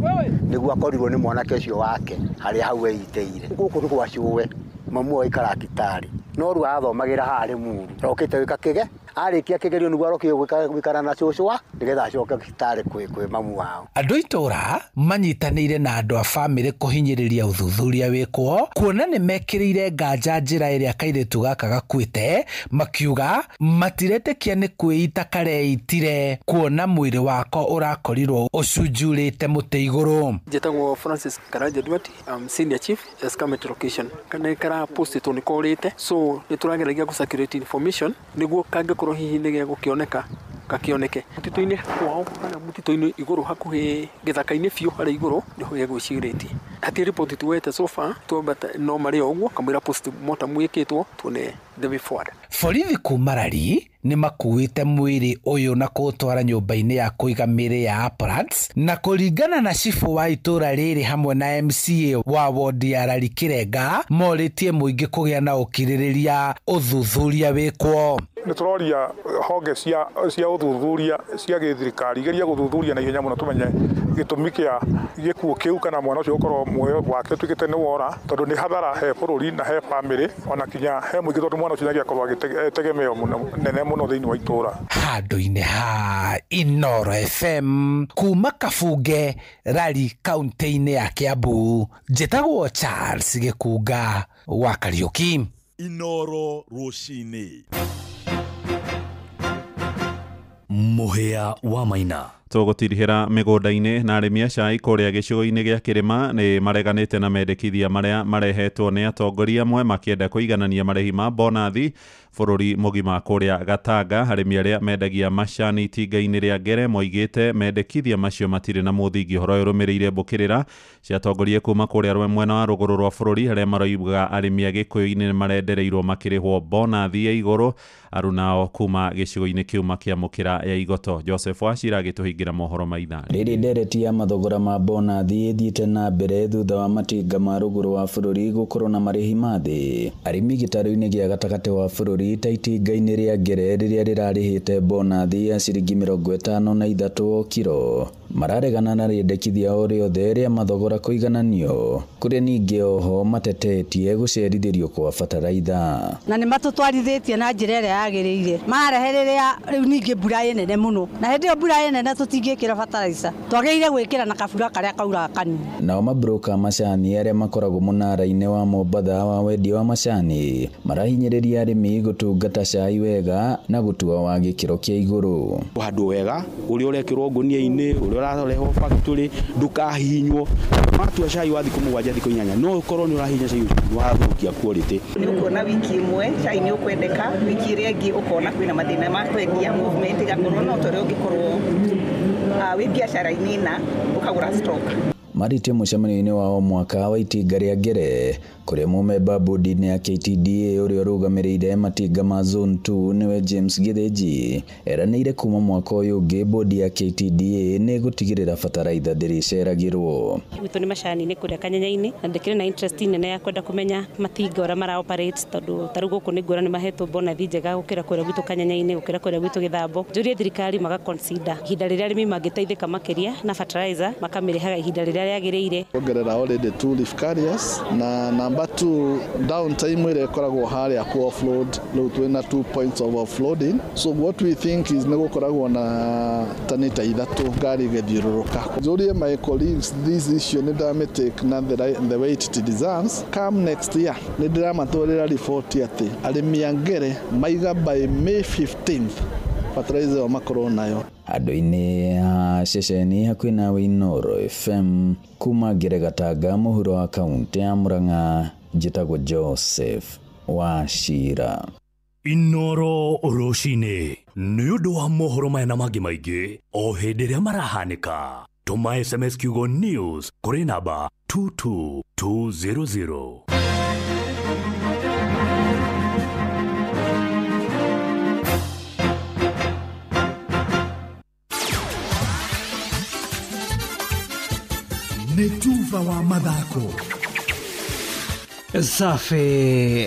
niguo akorirwo ni mwanake ucio wake hari hau eiteire guku ni gwaciwe mamu aikara kitari no ru athomagira hari muru rokite wika kige arikia kigerio niguo arokio gwikara na cucua nigetha acoke kitari kwi mamu wao. Andu itura manyitanire na andu a family kuhinyiriria uthuthuria wikwo kuona ni mekirire nganja njira iria kairitu gaka gakuite makiuga matiretekia ni kwiita kareitire kuona mwiri wako urakorirwo ucunjurite muti iguru. Jetagwo Francis Karanja Duati, senior chief Escamet location kana kara post to nikorite so niturageragia ku security information niguo kange koro hihi nige gukioneka kakioneke mutito-ini kwao kana mutito-ini iguru hakuhi githaka-ini fiu hari iguru niho yegwiciriti ati report tuwete so far tubata no mari ogwo kamira post mortem mwikitwo tuone the way forward. Borithi kuma Rari ni makuite mwiri uyu na kutwara nyumba-ini ya kuiga miri ya Aparats na kuringana na cifu wa itura riri hamwe na MCA wa ward ya Rari Kirenga moritie muingi kugia na ukiririria uthuthuria wikwo. Nituroria honge cia uthuthuria cia githirikari geria guthuthuria na ihenya muno tumenye gitumi kia gikuo kiu kana mwana ucio ukorwo muoyo wake twikite ni wora tondu ni hathara he bururi na he family ona kinya he muingi tondu mwana ucio agiakorwo agitegemeo muno nene muno thiini wa itura. Handu-ini ha Inoro FM kuma Kabunge Rari kaunti-ini ya Kiambu njitagwo Charles Gikunga wa Kariuki. Inoro rucini muhia wa maina tugutirihira migunda-ini na arimi a cai kuria gicigo-ini gia Kirima ni mareganite na mendekithia maria marehetwo ni atongoria amwe makienda kuiganania marehi ma bonathi bururi mugima kuria Gatanga. Arimi aria mendagia macani itinga-ini ria Ngere moigite mendekithia macio matire na muthingi. Horo irumirire mbukirira cia atongoria kuma kuria mwena wa ruguru rwa bururi aria maroiga arimi a Gikuyu-ini marendereirwo makirihwo bonathi ya iguru arunao kuma gicigo-ini kiu makiamukira ya igoto. Joseph Wachira agituhingira mohoro maithani. Riri ndereti ya mathogora ma bonathi ithiite na mbere thutha wa matinga ma ruguru wa bururi gukorwo na marihi mathi. Arimi gitaro-ini gia gatagati wa bururi ta itinga-ini ria Ngere riria rirarihite bonathi ya ciringi 53 kiro mararegana na riendekithia o riothe ria mathogora kuigananio. Kuria ningi oho matetetie gucerithirio kwa bataraitha na ni matutwarithitie na njira iria yagiriire marehereria riu ningi mbura nene muno na hindi yo mbura nene tutingikira bataraitha twagirire gwikira na kabura karia kaura kanini. Nao mabroka macani aria makoragwo munara-ini wa Mombatha wa wendia wa macani marahinyiriria arimi gutungata cai wega na gutua wa gikiro kia iguru. Handu wega uria urekirwo ngunia-ini uria ũrarehwo factory ndukahihinywo matua cai wa thikũ mũgwanja thikũ inyanya no ũkorwo nĩ ũrahihinya cai ũcio wathũkia quality. Nĩ ũkuona wiki ĩmwe cai nĩ ũkwendeka, wiki ĩrĩa ĩngĩ ũkona kwĩna mathĩna ma kwendia movement igakorwo no tondũ ũngĩkorwo wĩ biacara-inĩ na ũkagũra stock. Marĩtie mũcemanio-inĩ wa o mwaka wa itinga rĩa Ngere kũrĩa mũmemba bodi-inĩ ya KTDA ũrĩa ũrũgamĩrĩire matinga ma zone 2 nĩwe James Githinji eranĩire kuma mwaka ũyũ ũngĩ bodi ya KTDA nĩ gũtigĩrĩra bataraitha ndĩrĩceragĩrwo. Witũ nĩ macani-inĩ kũrĩa Kanyanya-inĩ na ndĩkĩrĩ na interest nene ya kwenda kũmenya matinga ũrĩa mara operate tondũ tarũ gũkũ nĩ ngũrani mahetwo bonathi njega gũkĩra kũrĩa gwitũ Kanyanya-inĩ gũkĩra kũrĩa gwitũ Gĩthambo. Njũrie thirikari maga consider ihinda rĩrĩa arĩmi mangĩteithĩka makĩria na fertilizer makamĩrĩhaga ihinda rĩrĩa rĩagĩrĩire. Kuongerera already 2 leaf carriers na number 2 downtime ĩrĩa ĩkoragwo harĩa ku offload rĩu twĩna 2 points of offloading. So what we think is nĩ gũkoragwo na tani ta ithatũ ngari igĩthiũrũrũka. Njũrie my colleagues this issue nĩ ndamitake na the weight it deserves. Come next year nĩ ndĩramatwarĩra report atĩ arĩmi a Ngere maiga by May 15th fertilizer wa makorwo nayo. Andũ-inĩ a ceceni hakuhĩ na Inooro FM kuma Ngere Gatanga mũhuro wa kaunti ya Murang'a njĩtagwo Joseph Wachira. Inooro rũcinĩ nĩ ũndũ wa mohoro maya na mangĩ maingĩ o hĩndĩ ĩrĩa marahanĩka. Tũma SMS kiugo news kũrĩ namba 22200. Nĩ Tuva wa mathako. Safi,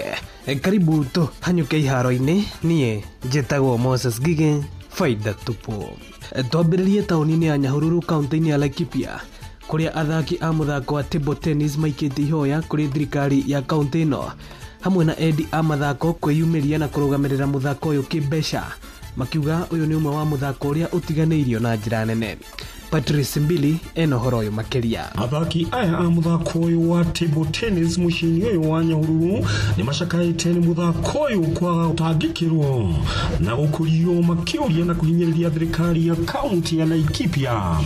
karibu tu hanyuke iharo-inĩ. Niĩ njĩtagwo Moses Ngige, faida tupu. Twambĩrĩrie taũni-inĩ ya Nyahururu kaunti-inĩ ya Laikipia kũrĩa athaki a mũthako wa table tennis maikĩte ihoya kũrĩ thirikari ya kaunti ĩno hamwe na endi a mathako kwĩyumĩria na kũrũgamĩrĩra mũthako ũyũ kĩmbeca, makiuga ũyũ nĩ ũmwe wa mũthako ũrĩa ũtiganĩirio na njĩra nene. Patrice Mbili ena ũhoro ũyũ makĩria. Athaki aya a mũthako ũyũ wa table tennis mũciĩ-inĩ ũyũ wa Nyahururu nĩ macakaĩte nĩ mũthako ũyũ kwaga gũtangĩkĩrwo na gũkũrio makĩũria na kũhinyĩrĩria thirikari ya kaunti ya Laikipia.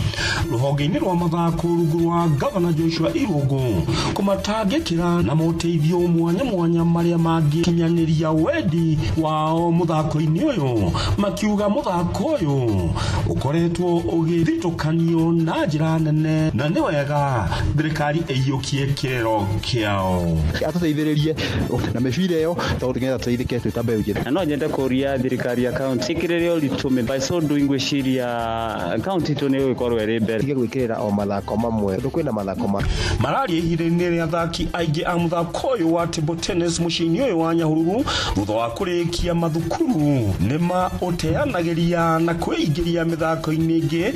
Rũhonge-inĩ rwa mathako rungu rwa Governor Joshua Irungu kũmatangĩkĩra na moteithio mwanya mwanya marĩa mangĩkinyanĩria wendi wao mũthako-inĩ ũyũ, makiuga mũthako ũyũ ũkoretwo ũgĩthitũka na njĩra nene na nĩ wega thirikari ĩiyũkie kĩrero kĩao atũteithĩrĩrie na mĩbira ĩyo tondũ nĩgetha tũteithĩke twĩ ta mbeũ njĩthĩ. Na no nyende kũria thirikari ya kaunti ĩkĩrĩre ũritũ by so doing gwĩciria kaunti itũ nĩ ĩgũkorwo ĩrĩ mbere. Tige gwĩkĩrĩra o mathako mamwe tondũ kwĩna mathako ma mararia ihinda-inĩ rĩa athaki aingĩ a mũthako ũyũ wa table tennis mũciĩ-inĩ ũyũ wa Nyahururu thutha wa kũrĩkia mathukuru nĩ maũteanagĩria na kwĩingĩria mĩthako-inĩ ĩngĩ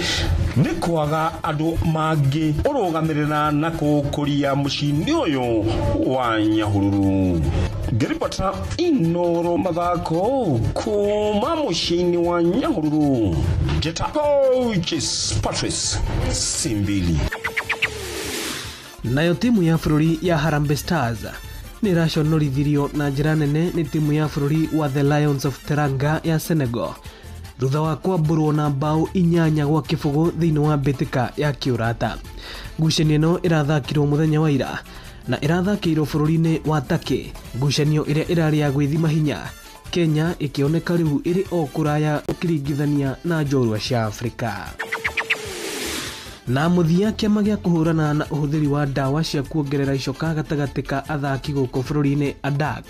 nĩ kwaga andũ mangĩ ũrũgamĩrĩra na kũkũria mũciĩ-inĩ ũyũ wa Nyahururu. Ngĩribata Inooro mathako kuma mũciĩ-inĩ wa Nyahururu, njĩta coaches Patrice Simbili. Nayo timu ya bũrũri ya Harambee Stars nĩ ĩraconorithirio na njĩra nene nĩ timu ya bũrũri wa The Lions of Teranga ya Senegal thutha wa kwambũrwo na mbaũ 8 gwa kĩbũgũ thĩinĩ wa mbĩtĩka ya kĩũrata. Ngucanio ĩno ĩrathakirwo mũthenya wa ira na ĩrathakĩirwo bũrũri-inĩ wa Turkey, ngucanio ĩrĩa ĩrarĩ ya gwĩthima hinya, Kenya ĩkĩoneka rĩu ĩrĩ o kũraya ũkĩringithania na njorua cia Afrika. Na mũthia kĩama gĩa kũhũrana na ũhũthĩri wa ndawa cia kuongerera icoka gatagatĩ ka athaki gũkũ bũrũri-inĩ ADAK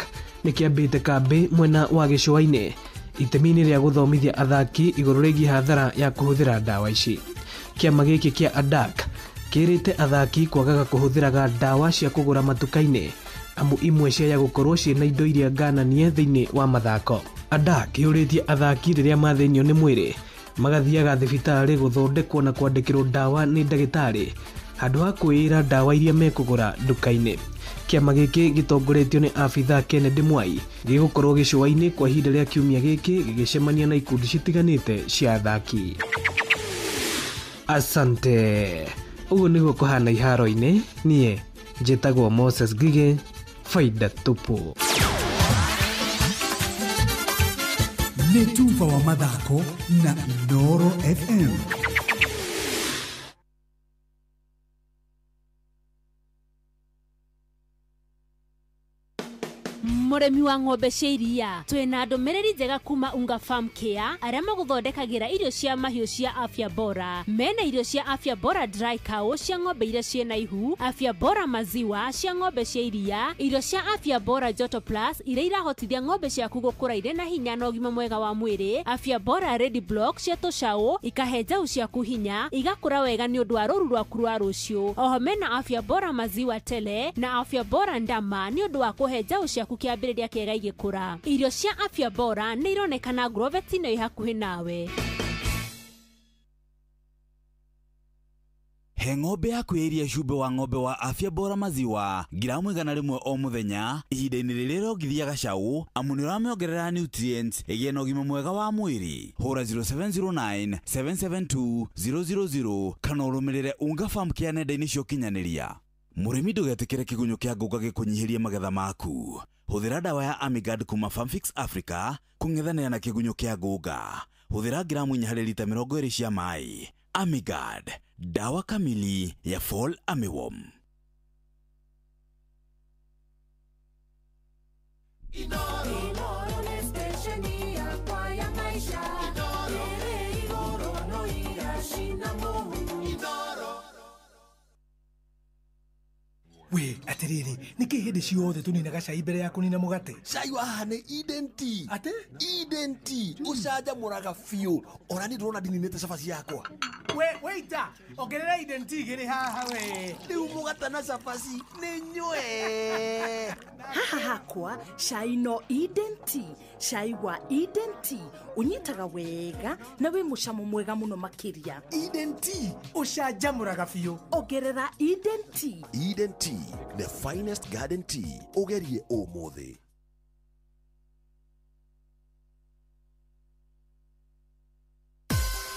nĩ kĩambĩte kambĩ mwena wa gĩcũa-inĩ itemi-inĩ rĩa gũthomithia athaki igũrũ rĩgiĩ hathara ya kũhũthĩra ndawa ici. Kĩama gĩkĩ kĩa ADAK kĩrĩte athaki kwagaga kũhũthĩraga ndawa cia kũgũra matuka-inĩ amu imwe cia gũkorwo ciĩna indo iria ngananie thĩinĩ wa mathako. ADAK yũrĩtie athaki rĩrĩa mathĩnio nĩ mwĩrĩ magathiaga thibitarĩ gũthondekwo na kwandĩkĩrwo ndawa nĩ ndagĩtarĩ handũ ha kwĩĩra ndawa iria mekũgũra nduka-inĩ. Kĩama gĩkĩ gĩtongoretio nĩ abithaa Kennedy Mwai gĩgũkorwo gĩcũa-inĩ kwa ihinda rĩa kiumia gĩkĩ gĩgĩcemania na ikundi citiganĩte cia athaki. Asante. Ũguo nĩguo kũhana iharo-inĩ. Niĩ njĩtagwo Moses Ngige, faida tupu. Nĩ Tuva wa mathako na Inooro FM. Mũrĩmi wa ng'ombe cia iria, twĩna ndũmĩrĩri njega kuma Unga Farm Care, arĩa magũthondekagĩra irio cia mahiũ cia Afya Bora. Mena irio cia Afya Bora Dry Cow cia ng'ombe iria ciĩna ihu, Afya Bora Maziwa cia ng'ombe cia iria, irio cia Afya Bora Joto Plus iria irahotithia ng'ombe ciaku gũkũra irĩ na hinya na ũgima mwega wa mwĩrĩ, Afya Bora Ready Block cia tũcaũ ikahe njaũ ciaku hinya igakũra wega nĩ ũndũ wa rũru rwaku rwa rũciũ. Oho mena Afya Bora Maziwa Tele na Afya Bora Ndama nĩ ũndũ wa kũhe njaũ ciaku kĩambĩrĩria kĩega igĩkũra. Irio cia Afya Bora nĩ ironekana Grovet-inĩ ĩ hakuhĩ nawe. He ng'ombe yaku iria cumbe wa ng'ombe wa Afya Bora Maziwa gramu 100 o muthenya ihinda-inĩ rĩrĩa rongithia gacaũ amu nĩ ũramĩongerera nutrients ĩgĩe na ũgima mwega wa mwĩrĩ. Hũra 0709 772 000 kana ũrũmĩrĩre Unga Farm Care nenda-inĩ cia ũkinyanĩria. Mũrĩmi ndũgetĩkĩre kĩgunyũ kĩa ngũnga gĩkũnyihĩrie magetha maku. Hũthĩra dawa ya Amigard kuma Farmfix Africa kũng'ethanĩra na kĩgunyũ kĩa ngũnga. Hũthĩra gramu 4 harĩ lita 20 cia maĩ. Amigard, dawa kamili ya Fall Armyworm. We, atiriri, niki hindi ciothe tuninaga cai mbere ya kunina mugate? Cai waha nĩ Eden Tea. Ate? Eden Tea. Ũcanjamũraga biũ. Ona ni ndĩrona ndininĩte cabaci yakwa. We, waiter, ongerera Eden Tea gĩrĩ haha we. Rĩu mũgate na cabaci nĩ nyue. Haha hakwa, cai no Eden Tea. Cai wa Eden Tea unyitaga wega na wĩ mũcamo mwega mũno makĩria. Eden Tea ũcanjamũraga biũ. Ongerera Eden Tea. Eden Tea, the finest garden tea. Ũgerie ũmũthĩ.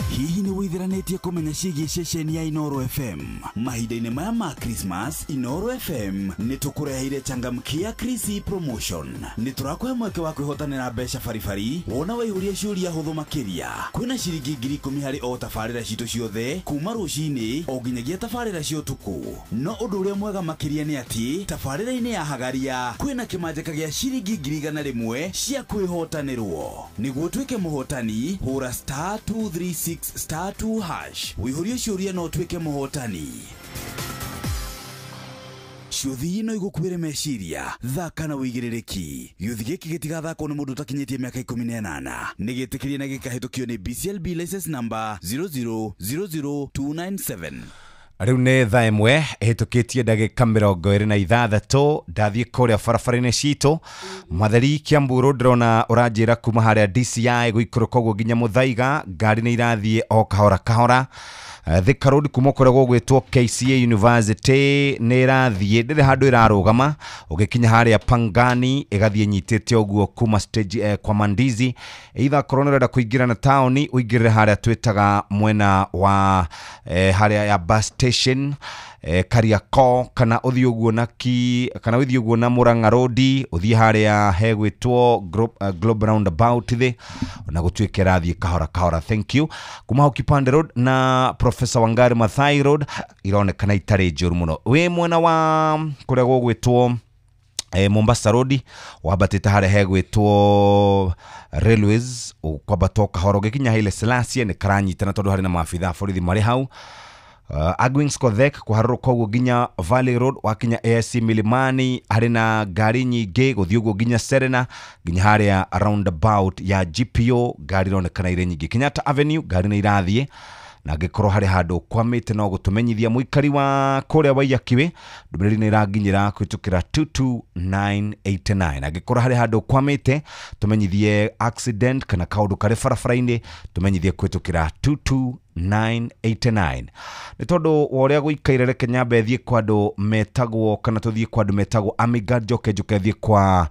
Hihi nĩ wĩtheranĩtie kũmenya ciĩgiĩ ceceni ya Inoro FM? Mahinda-inĩ maya ma Christmas, Inoro FM nĩ tũkũreheire changamkia Chrissy promotion. Nĩ tũrakũhe mweke wa kwĩhotanĩra mbeca baribari wona waihũria ciũria hũthũ makĩria. Kwĩna ciringi 10,000 harĩ o tabarĩra citũ ciothe kuma rũcinĩ o nginyagia tabarĩra cia ũtukũ. No ũndũ ũrĩa mwega makĩria nĩ atĩ tabarĩra-inĩ ya Hagaria kwĩna kĩmanjĩka gĩa ciringi 100,000 cia kwĩhotanĩrwo. Nĩguo ũtuĩke mũhotani, hũra *236 *2 hash. Wĩihũrie ciũria no ũtuĩke mũhotani. Ciũthi ino igũkuĩre meciria, thaka na wĩigĩrĩrĩki. Gĩũthi gĩkĩ gĩtigathakwo nĩ mũndũ ũtakinyĩtie mĩaka 18. Nĩ gĩtĩkĩrie na gĩkahĩtũkio nĩ BCLB license number 0000297. Rĩu nĩ thaa ĩmwe ĩhĩtũkĩtie ndagĩka 26 ndathiĩ kũrĩa barabara-inĩ citũ Mathari Kiambu Road ndĩrona ũranjĩra kuma harĩa DCI gũikũrũka ũguo nginya Mũthaiga ngari nĩ irathiĩ o kahora kahora. Thika Road kuma kũrĩa gwĩtwo KCA University nĩ irathiĩ ndĩrĩ handũ ĩrarũgama ũgĩkinya harĩa Pangani ĩgathiĩ nyitĩte ũguo kuma stage kwa Mandizi. Either korona ũrenda kũingĩra na taũni ũingĩrĩre harĩa twĩtaga mwena wa harĩa ya bus station Kariako kana ũthiĩ ũguo na Murang'a Road ũthiĩ harĩa hegwĩtwo Globe Roundabout thĩ na gũtuĩka rathiĩ kahora kahora. Thank you. Kuma hau Kipande Road na Professor Wangari Maathai Road ironekana itarĩ njũru mũno. Wĩ mwena wa kũrĩa gũgwĩtwo Mombasa Road wabatĩte harĩa hegwĩtwo Railways ũkwambata kahora ũgĩkinya Haile Selassie nĩ karanyitana tondũ harĩ na maabitha borithi marĩ hau. Agwings Kodhek kuharũrũka ũguo nginya Valley Road wakinya ASC Milimani harĩ na ngari nyingĩ gũthiĩ ũguo nginya Serena nginya harĩa roundabout ya GPO ngari ironekana irĩ nyingĩ. Kenyatta Avenue ngari nĩ irathiĩ na angĩkorwo harĩ handũ kwamĩte no gũtũmenyithia mũikari wa kũrĩa Waiyakiwe ndũmĩrĩri nĩ ĩranginyĩra kũhĩtũkĩra 22989. Angĩkorwo harĩ handũ kwamĩte tũmenyithie accident kana kaũndũ karĩ barabara-inĩ tũmenyithie kũhĩtũkĩra 22989. Nĩ tondũ wa ũrĩa gũikaire reke nyambe thiĩ kwa andũ metagwo kana tũthiĩ kwa andũ metagwo Amigard njoke thiĩ kwa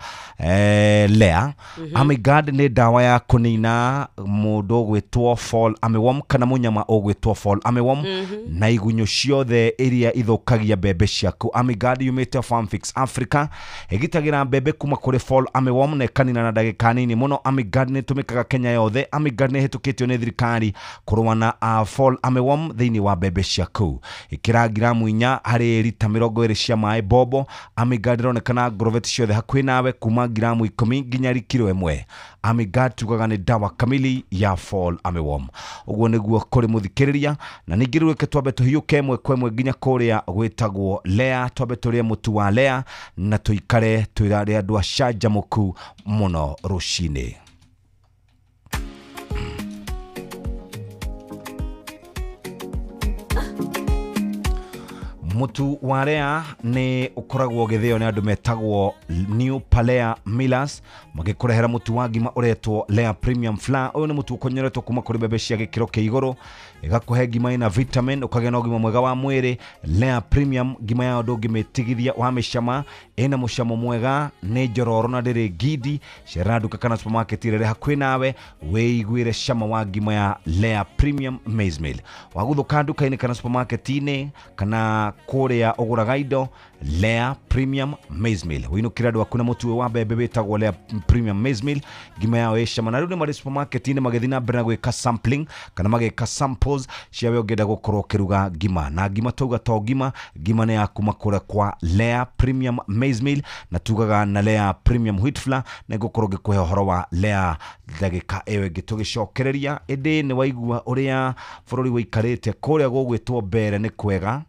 Lea. Amigard nĩ ndawa ya kũnina mũndũ ũgwĩtwo Fall Armyworm kana mũnyama ũgwĩtwo Fall Armyworm na igunyũ ciothe iria ithũkagia mbembe ciaku. Amigard yumĩte Farmfix Africa ĩgitagĩra mbembe kuma kũrĩ Fall Armyworm na ĩkanina na ndagĩka nini mũno. Amigard nĩ ĩtũmĩkaga Kenya yothe. Amigard nĩ ĩhĩtũkĩtio nĩ thirikari kũrũa na fall armyworm thiini wa mbembe ciaku ikira gramu 4 hari lita 20 cia mai bobo Amigad ronekana grovet ciothe hakuhi nawe kuma gramu 10 nginya kilo 1 Amigad tugaga ni dawa kamili ya fall armyworm uguo niguo kuri muthikiriria na ningi rweke twambe tuhiuke mwe kwemwe nginya kuria gwitagwo Lea twambe turie mutu wa Lea na tuikare twirare andu acaja muku muno rucini. Mutu wa Lea ni ukoragwo githio ni andu metagwo New Palea Millers magikurehera mutu wa ngima uretwo Lea Premium Flour. Uyu ni mutu ukonyeretwo kuma kuri mbembe cia gikiro kia iguru igakuhe ngima ina vitamin ukagĩa na ũgima mwega wa mwĩrĩ. Lea Premium ngima yao ndũngĩmĩtigithia wa mĩcama ina mũcamo mwega nĩ njororo na ndĩrĩ ngindi. Cera nduka kana supermarket ĩrĩa hakuhĩ nawe wĩiguĩre cama wa ngima ya Lea Premium Maize Meal. Wagũthũka nduka-inĩ kana supermarket-inĩ kana kũrĩa ũgũraga indo Lea Premium Maize Meal wĩinũkĩra andũ aku na mũtu wa mbembe wĩtagwo Lea Premium Maize Meal. Ngima yao ĩ cama na rĩu nĩ marĩ supermarket-inĩ magĩthiĩ na mbere na gwĩka sampling kana magĩka samples cia we ũngĩenda gũkorwo ũkĩruga ngima na ngima tauga to ngima nĩ yaku makũra kwa Lea Premium Maize Meal na tugaga na Lea Premium Wheat Flour na ngũkorwo ngĩkũhe ũhoro wa Lea ndagĩka ĩyo ĩngĩ tũgĩcokereria. Ĩndĩ nĩ waigua ũrĩa bũrũri wĩikarĩte kũrĩa gũgwĩtwo mbere nĩ kwega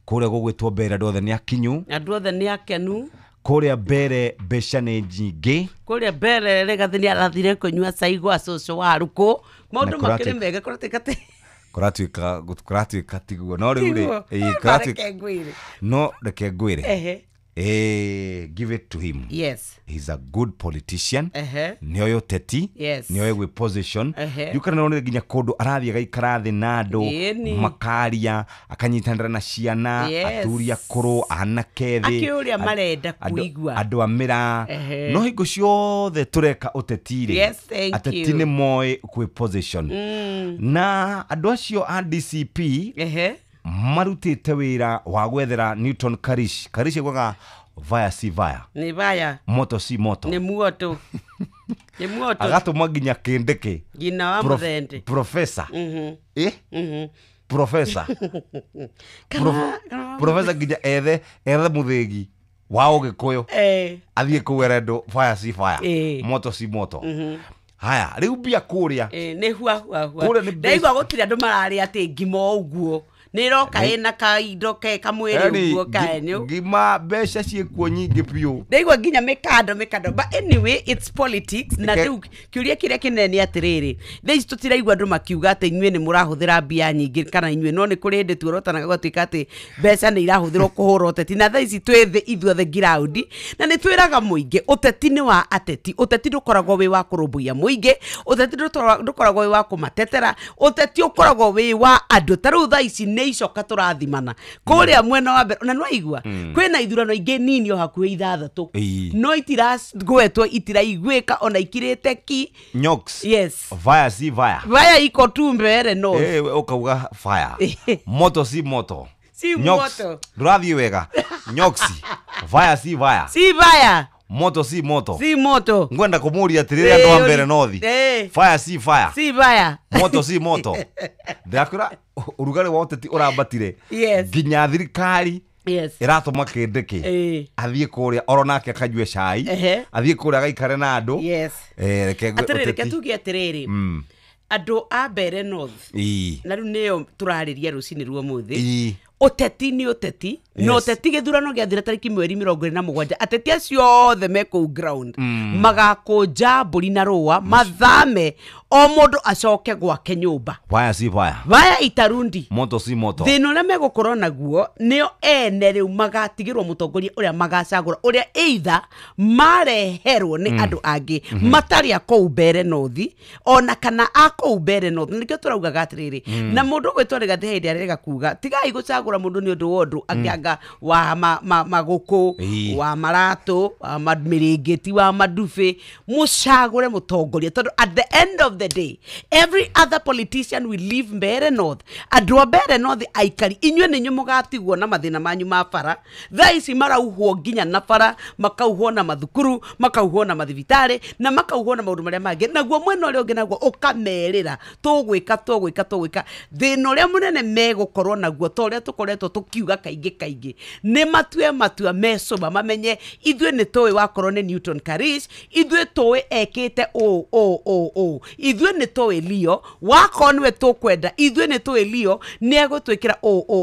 kũrĩa gũgwĩtwo mbere andũ othe nĩ akinyu andũ othe nĩ akenu kũrĩa mbere mbeca nĩ nyingĩ kũrĩa mbere Legathĩ nĩ arathire kũnyua cai gwa cũcũ wa Rũkũ maũndũ makĩrĩ mega kũratuĩka tiguo no rĩu no reke ngwĩre give it to him. Yes. He's a good politician. Nĩoĩ ũteti. Nĩoĩ gwĩ position. Yukana none nginya kũndũ arathiĩ agaikara thĩ na andũ makaria akanyitanĩra na ciana aturia kũrũ anake thĩ akĩũria marenda kũigua andũ amĩra no hingo ciothe tũreka ũteti-rĩ ateti nĩ moĩ gwĩ position na andũ acio a DCP marutĩte wĩra wa gwethera Newton Karish gwaga via si via ni via moto si moto ni muoto ni muoto agatũma nginya Kindiki gina wa muthende professor professor professor nginya ethe muthegi wa ũgĩkũyũ athiĩ kũwera andũ via si via moto si moto haya rĩu mbia kũrĩa nĩ hua ndaigua gũtirĩ andũ mararĩa atĩ ngima ũguo niroka ina kaindo ke kamwiri uguo kaenyo ngima mbeca ciekuo nyingi biũ ndaigua nginya mikando but anyway it's politics na rĩu kiuria kĩrĩa kĩnene atirĩrĩ theici tutiraigua andũ makiuga atĩ inyuĩ nĩ mũrahũthĩra mbia nyingĩ kana inyuĩ no nĩ kũrĩ ndĩ tuorotanaga gũtuĩka atĩ mbeca nĩ irahũthĩrwo kũhũra ũteti na theici twĩthĩ ithuothe ground na nĩ twĩraga mũingĩ ũteti nĩ wa ateti ũteti ndũkoragwo wĩ wa kũrũmbũiya mũingĩ ũteti ndũkoragwo wĩ wa kũmatetera ũteti ũkoragwo wĩ wa andũ ta rĩu thaici nĩ icoka tũrathimana kũrĩa mwena wa mbere na no igua kwĩna ithurano ingĩ nini o hakuhĩ 6 no itiragwetwo itiraigwĩka ona ikirĩte ki nyoks yes via si via iko tu mbere no ukauga fire moto si moto si moto ndũrathiĩ wega nyoksi via si via si via moto si moto si moto ngwenda kumuria atirĩrĩ andũ wa mbere nothi fire si fire si fire moto si moto ndakura urugari wa ũteti ũrambatire nginya thirikari iratũma Kindiki athiĩ kũrĩa oro nake akanyue cai athiĩ kũrĩa agaikare na andũ reke tuge atĩrĩrĩ andũ a mbere north na rĩu nĩyo tũrarĩria rũcinĩ ruo mũthĩ ũteti nĩ ũteti no ũteti gĩthurano gĩathira tarĩki 27 ateti acio othe me kũu ground magakũnja mbũri na rũa mathame o mũndũ acoke gwake nyũmba via si via via itarundi moto si moto thĩna ũrĩa megũkorwo naguo nĩo ene rĩu magatigĩrwo mũtongoria ũrĩa magacagũra ũrĩa either mareherwo nĩ andũ angĩ matarĩ a kũu mbere nothi ona kana a kũu mbere nothi nĩkĩo tũraugaga atĩrĩrĩ na mũndũ gwĩtwo Legathĩ hĩndĩ arega kuga tigai gũcagũra mũndũ nĩ ũndũ wa ũndũ akĩanga wa magũkũ wa maratũ wa mĩrĩngĩti wa madubi mũcagũre mũtongoria tondũ at the end of the day, every other politician will leave Mbeere North. Andũ a Mbeere North aikari, inyuĩ nĩ inyuĩ mũgatigwo na mathĩna manyu ma bara. Thaa ici marauhwo nginya na bara, makauhwo na mathukuru, makauhwo na mathibitarĩ, na makauhwo na maũndũ marĩa mangĩ. Naguo mwena ũrĩa ũngĩ naguo ũkamerĩra tũgwĩka. Thĩna ũrĩa mũnene megũkorwo naguo ta ũrĩa tũkoretwo tũkiuga kaingĩ nĩ matue matua mecoba mamenye ithuĩ nĩ tũĩ wakorwo nĩ Newton Karish, ithuĩ tũĩ ekĩte ithuĩ nĩ tũĩ Leo, wakorwo nĩwe tũkwenda, ithuĩ nĩ tũĩ Leo nĩ egũtwĩkĩra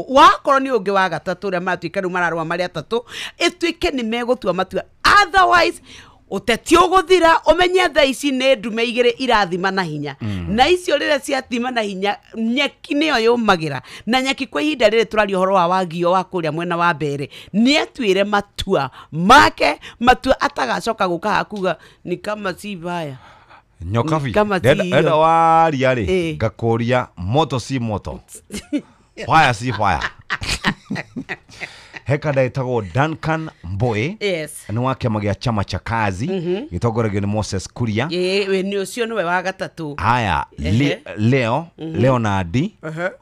wakorwo nĩ ũngĩ wa gatatũ ũrĩa matuĩka rĩu mararũa marĩ atatũ, ĩtuĩke nĩ megũtua matua. Otherwise uteti ũgũthira, ũmenye thaa ici nĩ ndume igĩrĩ irathima na hinya. Na icio rĩrĩa ciathima na hinya, nyeki nĩyo yũmagĩra. Na nyeki kwa ihinda rĩrĩ tũraria ũhoro wa Wagio wa kũrĩa mwena wa Mbeere, nĩ atuĩre matua make, matua atagacoka gũka hakuga ni kama si baya. Nyokabi, enda waria rĩ, ngakũria moto si moto. Fire si fire. Heka ndaitagwo Duncan Mbowe. Yes. Nĩ wa kĩama gĩa chama cha kazi gĩtongoragio nĩ Moses Kuria. We nĩ ũcio nĩwe wa gatatũ. Haya, Leonard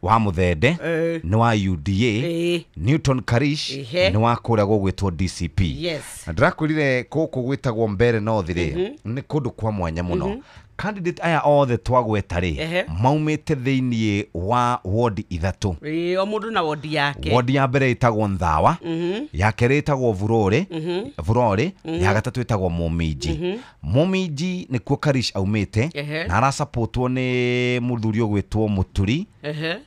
wa Muthende nĩ wa UDA. Newton Karish nĩ wa kũrĩa gũgwĩtwo DCP. Yes. Ndĩrakwĩrire kũkũ gwĩtagwo Mbeere North rĩ, nĩ kũndũ kwa mwanya mũno. Candidate aya othe twagweta rĩ, maumĩte thĩinĩ wa ward ithatũ. O mũndũ na ward yake. Ward ya mbere ĩtagwo Nthawa, ya kerĩ ĩtagwo Vurore, ya gatatũ ĩtagwo Mũminji. Mũminji nĩkuo Karish aumĩte, na arasupportwo nĩ mũthuri ũgwĩtwo Mũturi,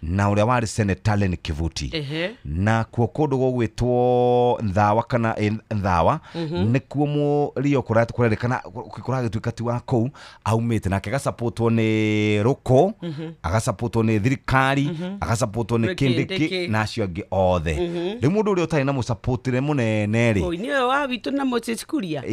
na ũrĩa warĩ Senator Allen Kivuti. Na kuo kũndũ gũgwĩtwo Nthawa kana Nthawa, nĩkuo Leo kũrerĩkana kũragĩtuĩka ti wa kũu aumĩte, na agasupportwo nĩ Ruko, agasupportwo nĩ thirikari, agasupportwo nĩ Kindiki na acio angĩ othe. Rĩu mũndũ ũrĩa ũtarĩ na mũsupportire mũnene rĩ, nĩwe wa witũ na Moses Kuria,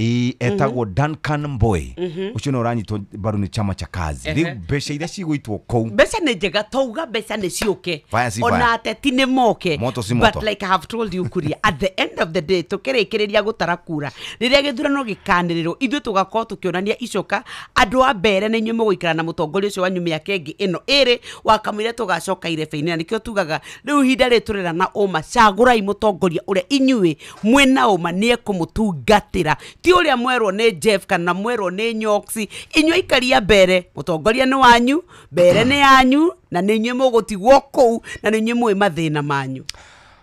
etagwo Duncan Mbowe. Ũcio nĩ ũranyitwo mbaru nĩ chama cha kazi. Rĩu mbeca iria cigũitwo kũu, mbeca nĩ njega, tauga mbeca nĩ ciũke, ona ateti nĩ moke. But like I have told you Kuria, at the end of the day tũkĩrĩkĩrĩria gũtara kura, rĩrĩa gĩthurano gĩkanĩrĩrwo, ithuĩ tũgakorwo tũkĩonania icoka andũ a Mbeere nĩ inyuĩ mũgũikara na mũtongoria ũcio wanyu mĩaka ĩngĩ ĩno ĩrĩ wakamwĩre tũgacoka irebe-inĩ. Na nĩkĩo tugaga rĩu ihinda rĩrĩ tũrera na ũma, cagũrai mũtongoria ũrĩa inyuĩ mwena ũma nĩ ekũmũtungatĩra, ti ũrĩa mwerwo nĩ Jeff kana mwerwo nĩ Nyoksi. Inyuĩ ikaria Mbeere, mũtongoria nĩ wanyu, Mbeere nĩ yanyu, na nĩ inyuĩ mũgũtigwo kũu, na nĩ inyuĩ mũĩ mathĩna manyu.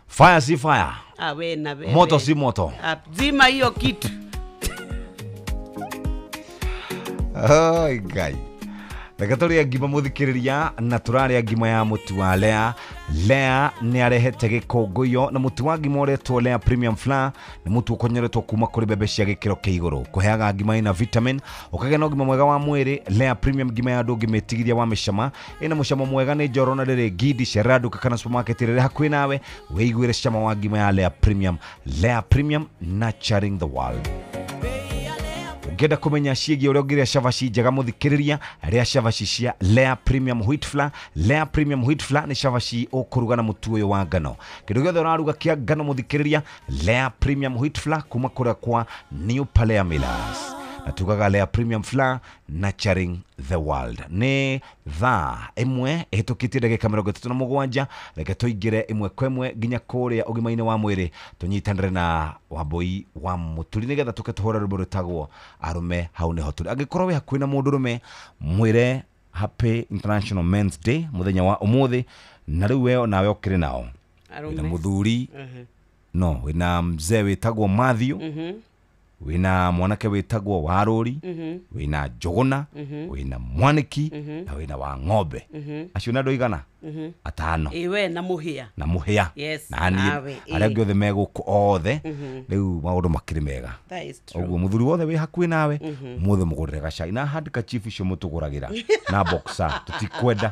Fire si fire, moto si moto. Zima hiyo kitu. Ngai, reke tũrĩa ngima mũthikĩrĩria, na tũrarĩa ngima ya mũtu wa Lea. Lea nĩ arehete gĩkũngũiyo na mũtu wa ngima ũretwo Lea Premium Flour. Nĩ mũtu ũkonyeretwo kuma kũrĩ mbembe cia gĩkĩro kĩa igũrũ, kũheaga ngima ina vitamin, ũkagĩa na ũgima mwega wa mwĩrĩ. Lea Premium ngima ya andũ ũngĩmĩtigithia wa mĩcama, ĩna mũcamo mwega, nĩ njoro na rĩrĩ Gidi, Shera, nduka kana supermarket ĩrĩa hakuhĩ nawe. Wĩiguĩre cama wa ngima ya Lea Premium. Lea Premium, nurturing the world. Ngenda kumenya ciĩgiĩ ũrĩa ũngĩrĩa cabaci njega mũthikĩrĩria, rĩa cabaci cia Lea Premium Wheat Flour. Lea Premium Wheat Flour nĩ cabaci ũkũruga na mũtu ũyũ wa ngano. Kĩndũ gĩothe ũraruga kĩa ngano mũthikĩrĩria, Lea Premium Wheat Flour kuma kũrĩa kwa New Palea Millers. Na tugaga Lea Premium Flour, nurturing the world. Nĩ thaa ĩmwe ĩhĩtũkĩtie ndagĩka 37, reke tũingĩre ĩmwe kwa ĩmwe nginya kũrĩa ũgima-inĩ wa mwĩrĩ, tũnyitanĩre na Wambui wa Mũturi nĩgetha tũke tũhũre rwĩmbo rwĩtagwo Arũme Hau Nĩho Tũrĩ. Angĩkorwo wĩ hakuhĩ na mũndũrũme, mwĩre Happy International Men's Day mũthenya wa ũmũthĩ, na rĩu we nawe ũkĩrĩ nao wĩna mũthuri, no wĩna mzee wĩtagwo Matthew, wĩna mwanake wĩtagwo Warũri, wĩna Njũgũna, wĩna Mwaniki, na wĩna wa Ng'ombe. Acio na andũ igana? Atano. We na mũhĩa. Na mũhĩa. Na niĩ arĩa angĩ othe megũkũ othe, rĩu maũndũ makĩrĩ mega. Ũguo mũthuri wothe wĩ hakuhĩ nawe, mũthĩ mũgũrĩre gacai na handkerchief icio mũtũgũragĩra na boxer, tũtikwenda.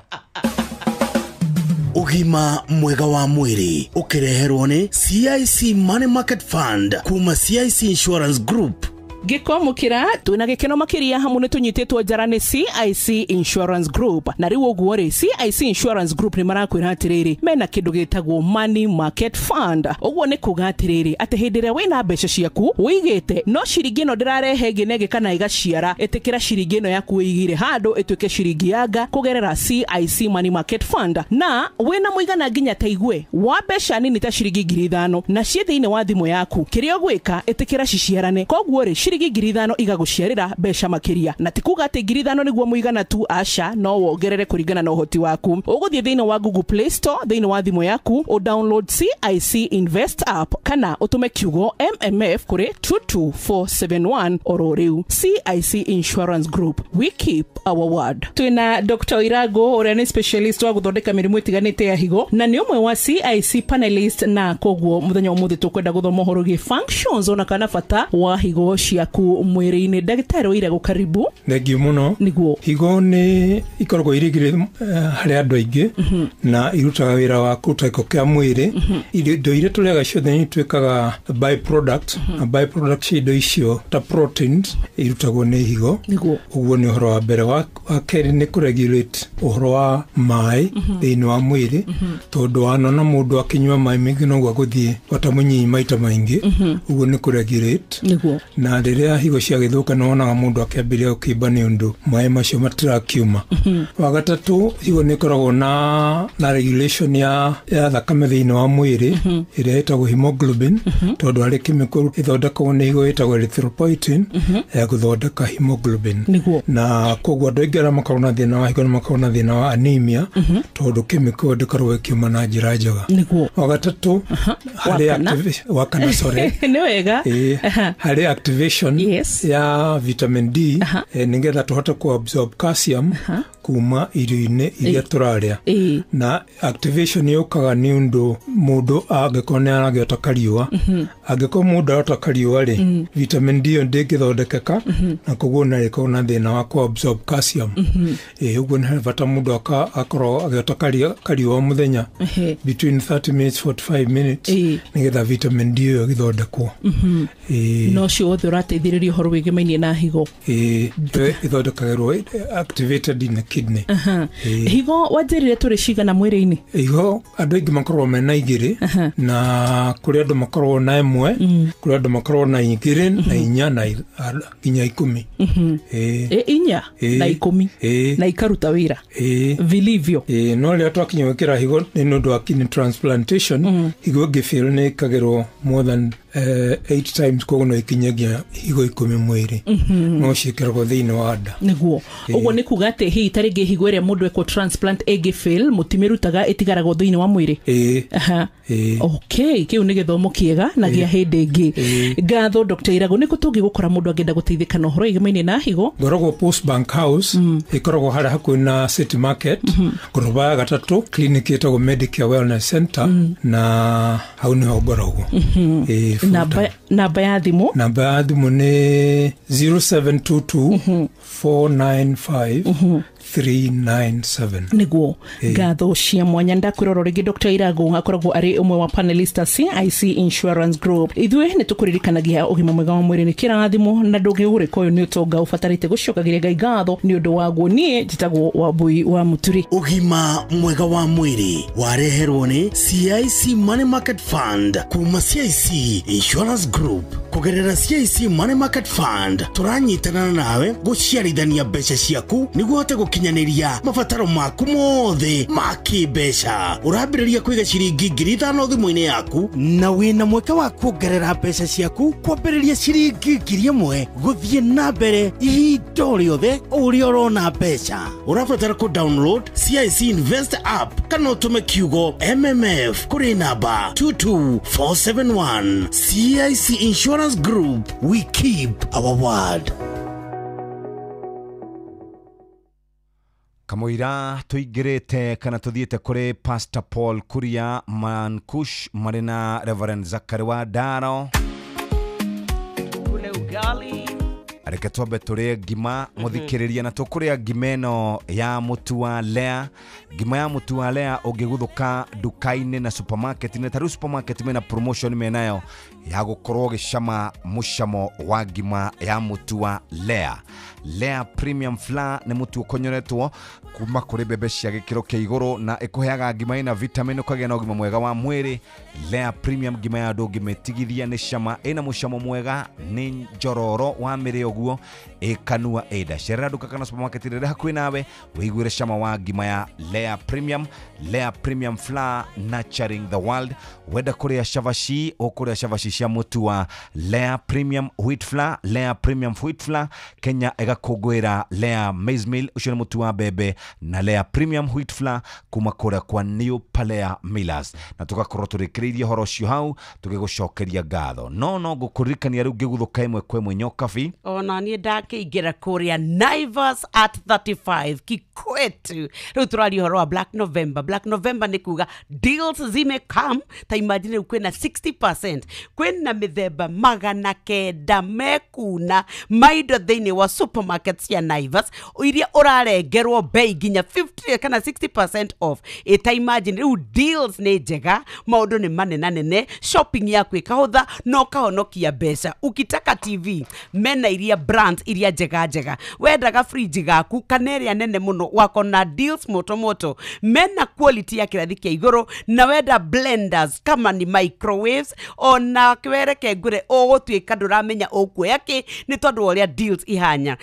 Ugima mwega wa mwĩrĩ ũkĩreherwo nĩ CIC Money Market Fund kuma CIC Insurance Group. gikomukira twina gikeno makiria hamwe tunyitetwo jarane CIC Insurance Group na riwo guore CIC Insurance Group ni marakwira atiriri mena kindu gitagwo money market fund ogwo ni kuga atiriri ate hindire wina mbeca ciaku wigite no ciringi no ndirarehe nginege kana igaciara etekira ciringi no yaku wigire handu etweke ciringi yanga kugerera CIC money market fund na wina muigana nginya taigwe wa mbeca nini ta ciringi 5,000 na cie thiine wa thimu yaku kirio gwika etekira ciciarane kogwo ri ciringi 5,000 igaguciarira mbeca makiria na tikuga ati 5,000 niguo muigana tu asha no wongerere kuringana na uhoti waku uguthie thiine wa Google Play Store thiine wa thimu yaku o download CIC Invest app kana utume kiugo MMF kuri 22471 oro riu. CIC Insurance Group, we keep our word. Twina Dr. Irago uria ni specialist wa guthondeka mirimu itiganite ya higo na ni umwe wa CIC panelist na kogwo muthenya umuthi tukwenda guthoma uhoro gi functions ona kana bata wa higo ciaku mwiri-ini. Ndagitari Irago, karibu. Thengiu muno. Niguo higo ni ikoragwo irigire hari andu aingi na irutaga wira wa kuteko kia mwiri indo iria turiaga ciothe ni twikaga byproduct na byproduct indo icio ta proteins irutagwo ni higo. Uguo ni uhoro wa mbere. Wa keri ni kuregulate uhoro wa mai thiini wa mwiri tondu wanona mundu akinywa mai mingi no gwa guthie watamunyi maita maingi. Uguo ni kuregulate na riria higo cia githuka no wonaga mundu akiambiria ukimba ni undu mai macio matirakiuma. Wa gatatu higo ni koragwo na regulation ya thakame thiini wa mwiri iria itagwo hemoglobin tondu ari chemical ithondekagwo ni higo itagwo erythropoietin ya guthondeka hemoglobin na kogwo andu aingi aria makorwo na thina wa higo ni makorwo na thina wa anemia tondu chemical ndikoragwo ikiuma na njira njega. Wa gatatu ni wega hari activation ya vitamin D nigetha tuhote ku absorb calcium kuma irio-ini iria turaria na activation yukaga ni undu mundu angĩkorwo ni aragĩota kariũa angĩkorwo mundu arota kariũa ri vitamin D ndĩngĩthondekeka na koguo na rĩkorwo na thĩna wa ku absorb calcium. Ũguo nĩ bata mundu akorwo agĩota kariũa muthenya between 30 minutes 45 minutes nigetha vitamin D ĩyo ĩgĩthondekwo. No cio othe ũrateithĩrĩria ũhoro wĩgĩmainie na higo ithondekagĩrwo activated in the kidney. Higo wanjĩrire tũrĩ cigana mwĩrĩ-inĩ? Higo andũ aingĩ makorwo mena igĩrĩ na kũrĩ andũ makorwo na ĩmwe kũrĩ andũ makorwo na igĩrĩ na inya na nginya 10. Inya na 10 na ikaruta wĩra vilivyo. No rĩrĩa twakinya gwĩkĩra higo nĩ ũndũ wa kidney transplantation higo ĩngĩfail nĩ ĩkagĩrwo more than 8 times koguo no ikinyagia higo 10 mwiri no ciĩkĩragwo thĩinĩ wa nda. Niguo ũguo nĩ kuga atĩ hihi tarĩngĩ higo ĩrĩa mũndũ ekwo transplant ĩngĩfail mũtimĩrutaga ĩtigaragwo thĩinĩ wa mwĩrĩ. Okay, kĩu nĩ gĩthomo kĩega na gĩa hĩndĩ ĩngĩ. Ngatho Dr. Irago, nĩ kũ tũngĩgũkora mũndũ angĩenda gũteithĩka na ũhoro wĩgĩmainie na higo? Ngoragwo Post Bank House ĩkoragwo harĩa hakuhĩ na City Market ngoroba ya gatatũ clinic ĩtagwo Medicare Wellness Center na hau nĩho ngoragwo. Namba ya thimũ? Namba ya thimũ nĩ 0722 495 397. Niguo ngatho cia mwanya ndakwĩrora rĩngĩ Dr. Irago akoragwo arĩ ũmwe wa panelist CIC Insurance Group. Ithuĩ nĩ tũkũririkanagia ũgima mwega wa mwĩrĩ nĩ kĩrathimo na ndũngĩgũrĩka ũyũ nĩ ũtonga ũbatarĩte gũcokagĩria Ngai ngatho nĩ ũndũ waguo. Niĩ njĩtagwo Wambui wa Mũturi. Ũgima mwega wa mwĩrĩ wareherwo nĩ CIC Money Market Fund kuma CIC Insurance Group. Kugerera CIC Money Market Fund turanyitana nawe gũciarithania mbeca ciaku nĩguo hote gũkinyanĩria mabataro maku mothe ma kĩmbeca. Ũrambĩrĩria kũiga ciringi 5,000 thimũ-inĩ yaku na wĩna mweke wa kuongerera mbeca ciaku kwambĩrĩria ciringi 1,000 gũthiĩ na mbere ihinda rĩothe ũrĩa ũrona mbeca. Ũrabatara ku download CIC Invest app kana ũtũme kiugo MMF kũrĩ namba 22471. CIC Insurance Group, we keep our word. Kamuira tuigirite kana tuthiete kuri Pastor Paul Kuria Mankush marina Reverend Zakari wa Daro kule ugali reke twambe turie ngima muthikiriria na tukuria ngima ino ya mutu wa Lea. Ngima ya mutu wa Lea ungiguthuka duka-ini na supermarket ni taru supermarket mena promotion menayo ya gukorwo gicama mucamo wa ngima ya mutu wa Lea. Lea Premium Flour ni mutu ukonyoretwo kuma kuri bebe cia gikiro kia iguru na ikuheaga ngima ina vitamin ukagia na ugima mwega wa mwiri. Lea Premium ngima ya ndu ngimetigithia ni cama ina mucamo mwega ni njororo wa miri oguo ikanua ida cerera duka kana supermarket rire hakuhi nawe wiguire cama wa ngima ya Lea Premium. Lea Premium Flour, nurturing the world. Weda kuria shavashi okuria shavashi cia mutu wa Lea Premium Wheat Flour. Lea Premium Wheat Flour Kenya egakugwira Lea Maize Meal ucio ni mutu wa bebe na Lea Premium Wheat Flour kuma kuria kwa New Palea Millers. Na tugakorwo turikiririe horo cio hau tugigucokeria ngatho no gukuririkania riu ngiguthuka imwe kwa imwe nyokabi ona ni ndakiingira kuria Naivas at 35 Kikwetu. Riu turari horo wa Black November. Black November ni kuga deals zimekam ta imagine kwena 60%, kwena mithemba magana kenda mekuna maido thiini wa supermarkets ya Naivas iria urarengerwo bei ginya 50 kana 60% off. Eta imagine riu deals ni njega, maundu ni manene, shopping yaku ikahutha no kahonokia mbeca. Ukitaka TV mena iria brands iria njega, wendaga fridge gaku kaneria nene muno wako na deals moto mena quality ya kirathi kia iguru, na wenda blenders kama ni microwaves ona kwereke ngure ogutwika nduramenya okuoya ki ni tondu uria deals ihana.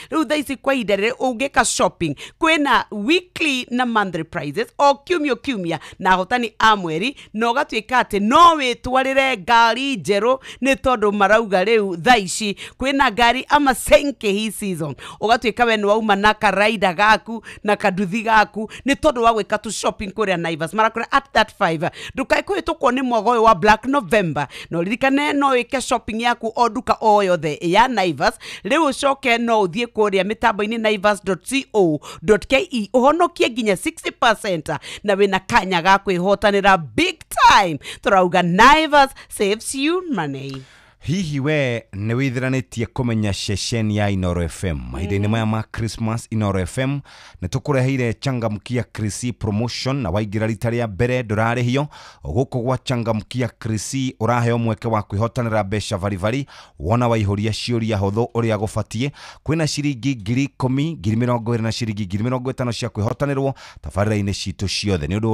Riu thaisi kwa idere ungika shopping kwena weekly na monthly prices o kiumia na hotani amweri no gatwika ati no witwarire ngari njeru ni tondu marauga riu thaici kwena ngari ama senke hii season ugatwika we ni wauma na karaida gaku na kaduthi gaku ni tondu wa gwika tu shopping kuria Naivas marakura at that 5 duka ikuitukwo ni mwago wa Black November no ririkane no wike shopping yaku o duka o yothe ya Naivas. Riu coke no uthie kuria mitambo-ini naivas.co.ke uhonokie ginya 60% na wina kanya ga kwihotanira big time. Turauga Naivas saves you money. Hihi we ni withiranitie kumenya ceceni ya Inoro FM mahinda-ini maya ma Christmas. Inoro FM ni tukureheire changamkia Krisi promotion na waigira rita ria mbere ndurarihio guku gwa changamkia Krisi uraheo mweke wa kwihotanira mbeca varivari wona waihuria ciuria huthu uria gubatie. Kwina ciringi 10,000 20,000 na ciringi 50,000 cia kwihotanirwo tabarira-ini citu ciothe. Ni undu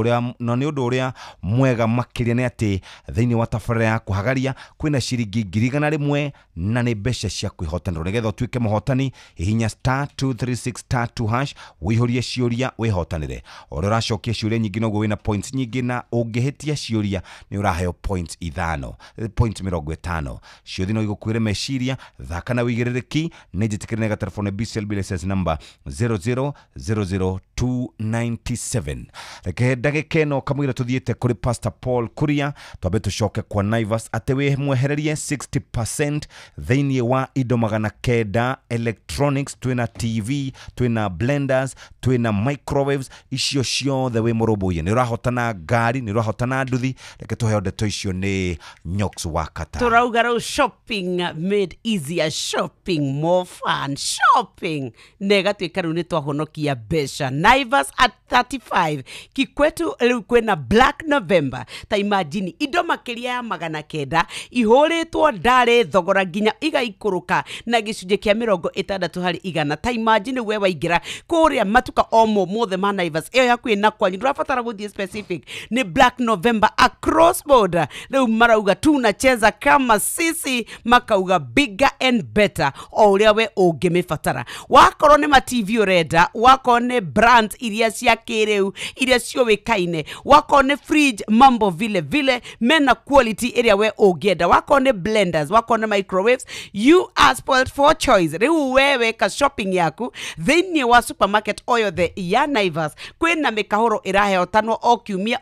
uria mwega makiria ni ati thiini wa tabarira ya kuhagaria kwina ciringi 100,000 na ni mbeca cia kwihotanirwo. Nigetha utuike muhotani hihinya *236*2# wihurie ciuria wihotanire. Ora uracokia ciuria nyingi noguo wina points nyingi na ungihitia ciuria ni uraheo points 50 ciuthi no igukwire meciria thaka na wigiririki ni jitikirine ga telefone BCLB license number 0000297. Reke ndagikeno kamwira tuthiete kuri Pastor Paul Kuria twabe tucoke kwa Naivas ate we mwehererie 60% thiini wa indo magana kenda electronics. Twina TV, twina blenders, twina microwaves, icio ciothe we murubuye ni urahotana ngari, ni urahotana nduthi. Reke tuheo ndeto icio ni Nyox wa Kata. Turauga shopping made easier, shopping more fun, shopping negatwika riu ni twahonokia mbeca. Naivas at 35 Kikwetu riu kwena Black November ta imagine indo makiria ya magana kenda ihuritwo ndare thogora ginya igaikuruka na gicunje kia 60 hari igana. Ta imagine we waigira kuria matuka omo mothe ma Naivas iyo yakuye na kwanyu ndurafatara guthie specific ni Black November across border. Riu marauga tunacheza kama sisi makauga bigger and better o uria we ungimifatara. Wakorwo ni ma TV urenda, wakorwo ni brands iria cia kiriu iria cio wikaine, wakorwo ni fridge mambo vile mena quality iria we ungienda, wakorwo ni blenders, wakorwo ni microwaves, you are spoiled for choice. Riu wewe ka shopping yaku thiini wa supermarket oyothe ya Naivas kwina mikahoro iraheotanwo o kiumia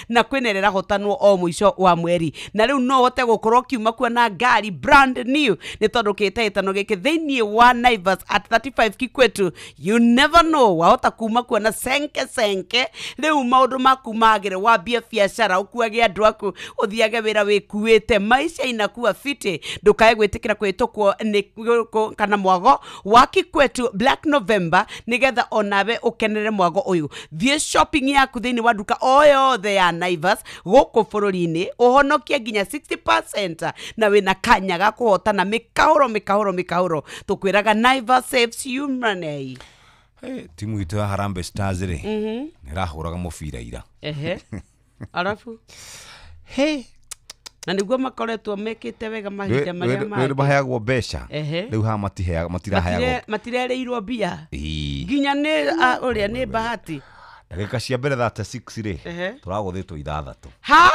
na kwina irahotanwo o mwisho wa mweri. Na riu no hote gukorwo kiuma kuona ngari brand new ni tondu kitaitano giki thiini wa Naivas at 35 Kikwetu. You never know wahota kuma kuona senke riu maundu maku magire wambie biacara ukuage andu aku uthiage wira wikuite maisha inakuwa fiti ndukae gwitikira kwitukwo ni kana mwago wa Kikwetu Black November nigetha onawe ukenere mwago uyu thie shopping yaku thini wa duka oyothe ya Naivas guku bururi-ini uhonokie nginya 60% na wina kanya ga kuhotana mikahuro tukwiraga Naivas saves you money. Timu itu ya Harambee Stars ri nirahuraga mubira ira alafu na niguo makoretwo mekite wega mahinda maria mari bahayagwo besha riu ha matirereirwo mbia nginya ni uria ni bahati ndagika cia mbere 36 ri turaguthitwo ithathatũ ha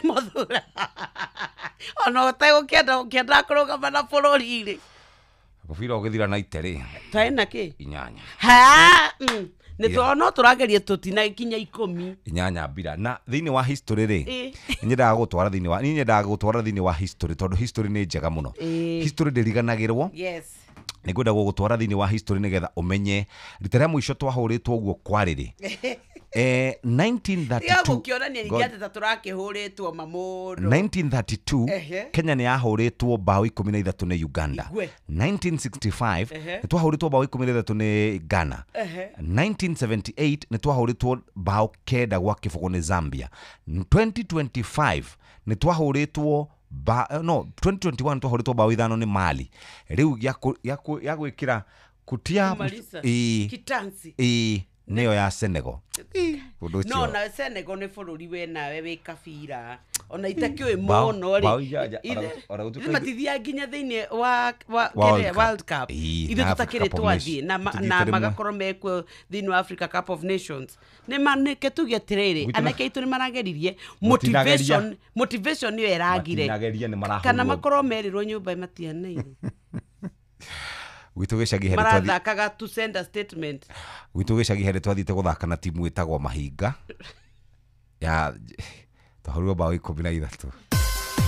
Muthura ona ukienda kurugama na bururi ri mubira ugithira na iteri taina ki inyanya ni tuona turageria tutina kinya 10 inyanya mbira na thini wa history ri nyendaga gutwara thini wa history tondu history ni njega muno history ndiriganagirwo nigwenda gutwara thini wa history nigetha umenye rita ria mwisho twahuritwo uguo kwariri 1932 Kenya ni yahuritwo bao 13 ni Uganda 1965 ni twahuritwo bao 13 ni Ghana 1978 ni twahuritwo bao 9 gwa kibugu ni Zambia 2025 ni twahuritwo 2021 twahuritwo bao 5 ni Mali riu ya gwikira kutia kitansi neo ya Senegal no na Senegal ni bururi we nawe wi kabira ona itakiwe mono ri matithia nginya thiini wa World Cup ithu tutakire twathie na magakorwo mekwo thiini wa Africa Cup of Nations ni manike tuge tiriri anake itu ni marageririe motivation ni eragire kana makorwo merirwo nyumba matianeire Witu gicagi here marathakaga to send a statement witu gicagi here twathite guthaka na timu itagwo Mahinga ya twahurirwo bao 13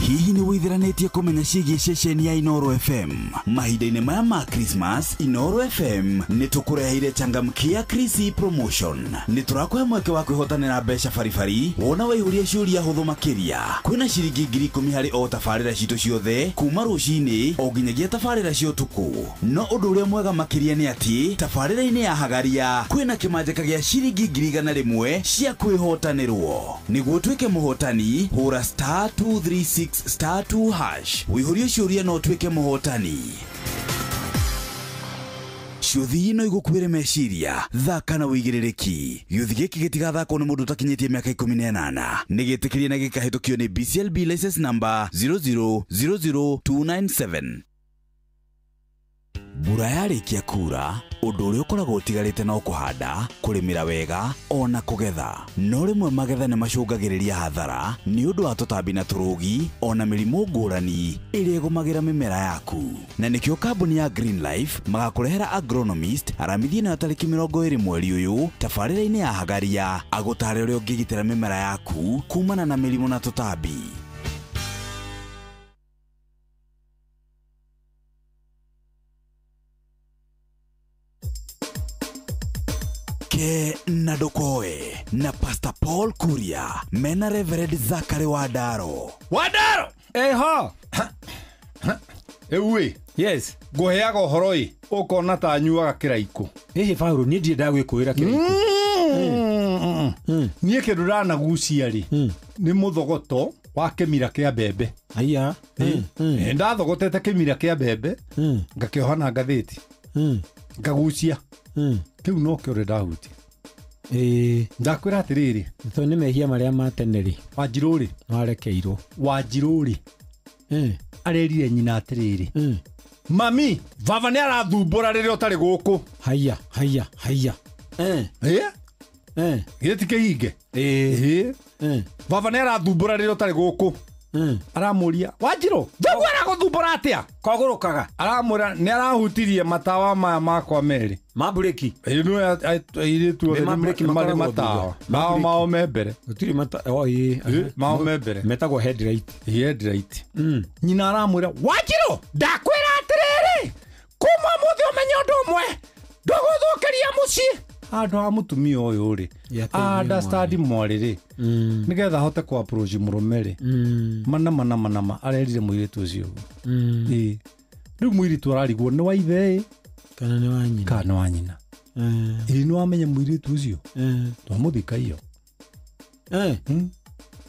hihi ni withiranetie kumenya ciĩgiĩ ceceni ya Inooro FM mahinda-inĩ maya ma Christmas Inooro FM nĩ tũkũreheire changamkia Chrissy promotion nĩ tũrakũhe mweke wa kwĩhotanĩra mbeca baribari wona waihũria ciũria hũthũ makĩria kwĩna ciringi 10,000 harĩ o tabarĩra citũ ciothe kuma rũcinĩ o nginyagia tabarĩra cia ũtukũ no ũndũ ũrĩa mwega makĩria nĩ atĩ tabarĩra-inĩ ya Hagaria kwĩna kĩmanjĩka gĩa ciringi 100,000 cia kwĩhotanĩrwo nĩguo ũtuĩke mũhotani hũra *236*2# wĩihũrie ciũria no ũtuĩke mũhotani ciũthi ino igũkuĩre meciria thaka na wĩigĩrĩrĩki gĩũthi gĩkĩ gĩtigathakwo nĩ mũndũ ũtakinyĩtie mĩaka 18 nĩ gĩtĩkĩrie na gĩkahĩtũkio nĩ BCLB license number 0000297 mbura yarĩkia kura ũndũ ũrĩa ũkoragwo ũtigarĩte no kũhanda kũrĩmĩra wega ona kũgetha no rĩmwe magetha nĩ macũngagĩrĩria hathara nĩ ũndũ wa tũtambi na tũrũgi ona mĩrimũ ngũrani ĩrĩa ĩgũmagĩra mĩmera yaku na nĩkĩo kambuni ya Green Life magakũrehera agronomist aramithie nayo tarĩki 20 mweri ũyũ tabarĩra-inĩ ya Hagaria agũtare ũrĩa ũngĩgitĩra mĩmera yaku kumana na mĩrimũ na tũtambi. Na Dokoe na Pastor Paul Kuria mena Reverend Zachary Wadaro eho ewe yes goheaga horoi ukona ta nyuaga kiraiko Paulo ni ndie ndagwikuira kiraiko nie kindu rana gucia ri ni muthogoto wa kimira kia mbembe aya ndathogotete kimira kia mbembe ngakiohana ngatheti ngagucia kiu no kio redahuti ndakwira atiriri to ni mehia maria mateneri Wanjiruri warekeirwo Wanjiruri arerire nyina atiriri mami baba ni arathumbura riria utari guku haya gitike hinge baba ni arathumbura riria utari guku aramuria Wanjiru thugu araguthumbura atia kogurukaga aramura ni arahutirie matawa maya makwa meri mabureki ino airetu mari matawa mao membere utiri mata mao membere metagwo headlight nyina aramura Wanjiru ndakwira atiriri kuma muthi umenye undu umwe ndogothokeria muciĩ andũ a mũtumia ũyũ rĩ understand mwarĩ nĩgetha ahote ku approach mũrũme rĩ mana arerire mũirĩtu ũcio rĩu mũirĩtu ararigwo nĩ wa ithe kana nĩ wa nyina nĩ wamenya mũirĩtu ũcio twamũthika iyo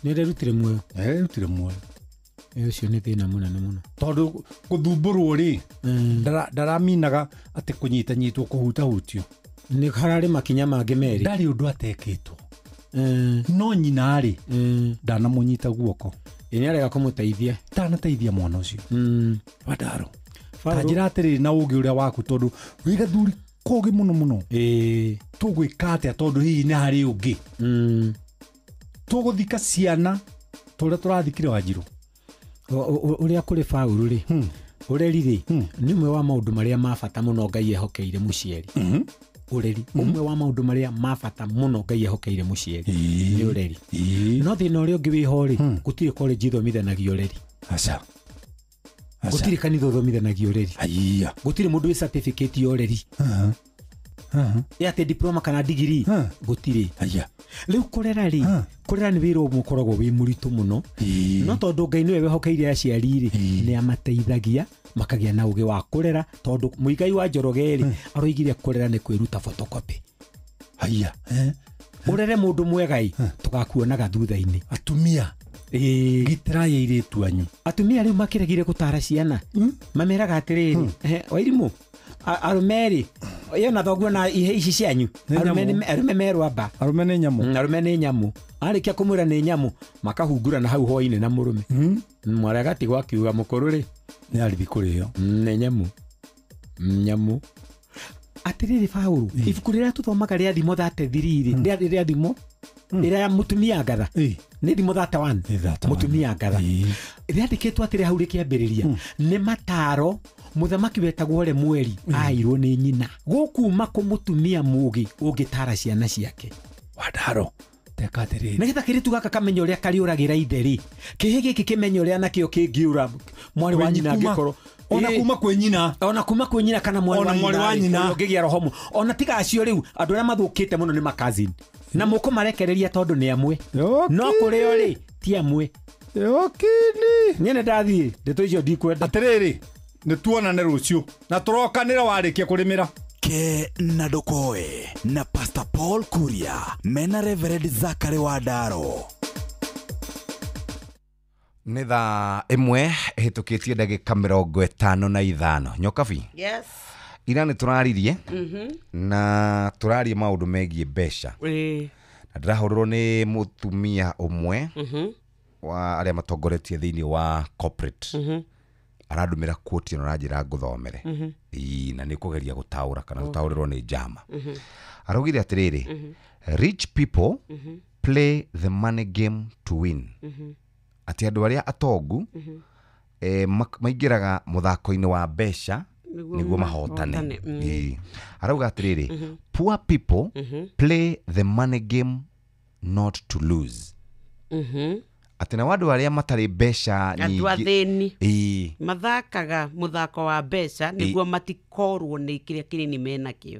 nĩ rerutire muoyo ũcio nĩ thĩna mũnene mũno tondũ gũthumbũrwo rĩ ndaraminaga atĩ kũnyitanyitwo kũhutahutio nĩ hararĩ makinya mangĩ merĩ ndarĩ ũndũ atekĩtwo no nyina rĩ ndanamũnyita guoko nĩ arega kũmũteithia ndanateithia mwana ũcio Wandaro tanjĩra atĩrĩrĩ na ũgĩ ũrĩa waku tondũ wĩ gathuri kũgĩ mũno tũgwĩka atĩa tondũ hihi nĩ harĩ ũngĩ tũgũthika ciana tũrĩa tũrathikire Wanjirũ ũrĩa kũrĩ Paulu rĩ ũreri rĩ nĩ ũmwe wa maũndũ marĩa ma bata mũno Ngai ehokeire mũciari ũreri ũmwe wa maũndũ marĩa ma bata mũno Ngai ehokeire mũciari nĩ ũreri no thĩna ũrĩa ũngĩ wĩho rĩ gũtirĩ college ithomithanagio ũreri gũtirĩ kanitha ũthomithanagio ũreri gũtirĩ mũndũ wĩ certificate ya ũreri atĩ diploma kana degree gũtirĩ rĩu kũrera rĩ kũrera nĩ wĩra ũmwe ũkoragwo wĩ mũritũ mũno no tondũ Ngai nĩwe wehokeire aciari rĩ nĩ amateithagia makagĩa na ũgĩ wa kũrera tondũ Mũigai wa Njoroge rĩ aroigire kũrera nĩ kwĩruta photocopy ũrere mũndũ mwega ĩ tũgakuonaga thutha-inĩ atumia gitĩra ya airĩtu anyu atumia rĩu makĩregire gũtara ciana mameraga atĩrĩrĩ Wairimũ arũme rĩ yona thoguo na ihe ici cianyu arũme merwamba arũme nĩ nyamũ arĩkia kũmwĩra nĩ nyamũ makahungura na hau hwainĩ na mũrũme mwarĩ agatigwo akiuga mũkũrũ rĩ nĩ arithi kũrĩo nĩ nyamũ atĩrĩrĩ Paulu ibuku rĩrĩa tũthomaga rĩa thimo 33 rĩa thimo ĩrĩa mũtumia ngatha nĩ thimo 31 mũtumia ngatha rĩandĩkĩtwo atĩrĩ hau rĩkĩambĩrĩria nĩ mataro mũthamaki wetagwo Mweri airwo nĩ nyina gũkuma kũ mũtumia mũgĩ ũngĩtara ciana ciake Wandaro teka atĩrĩrĩ nĩgetha kĩrĩtu gaka kamenya ũrĩa kariũragĩra itherĩ kĩhĩ gĩkĩ kĩmenya ũrĩa nakĩo kĩngĩũra mwarĩ wa nyina angĩkorwo ona kuma kwĩ nyina kana mwarĩ wa nyina ũngĩgĩa roho ona tiga acio rĩu andũ arĩa mathũkĩte mũno nĩ makazini na mũkũ marekereria tondũ nĩ amwe no kũrĩo rĩ ti amwe niĩ nĩ ndathiĩ ndeto icio ndikwenda atĩrĩrĩ nĩ tuonane rũciũ na tũrokanĩra warĩkia kũrĩmĩra ke na ndokoe na Pastor Paul Kuria mena Reverend Zachary Wandaro nĩ thaa ĩmwe ĩhĩtũkĩtie ndagĩka 55 Nyokabi ira nĩ tũraririe na tũrarie maũndũ megiĩ mbeca na ndĩrahũrĩrwo nĩ mũtumia ũmwe wa arĩa matongoretie thĩinĩ wa corporate arandumĩra quote ĩno na njĩra ngũthomere na nĩ kũgeria gũtaũra kana gũtaũrĩrwo nĩ njama araugire atĩrĩrĩ rich people play the money game to win atĩ andũ arĩa atongu maingĩraga mũthako-inĩ wa mbeca nĩguo mahotane arauga atĩrĩrĩ poor people play the money game not to lose atĩ na andũ arĩa matarĩ mbeca nyingĩ andũ athĩni mathakaga mũthako wa mbeca nĩguo matikorwo nĩ kĩrĩa kĩnini menakĩo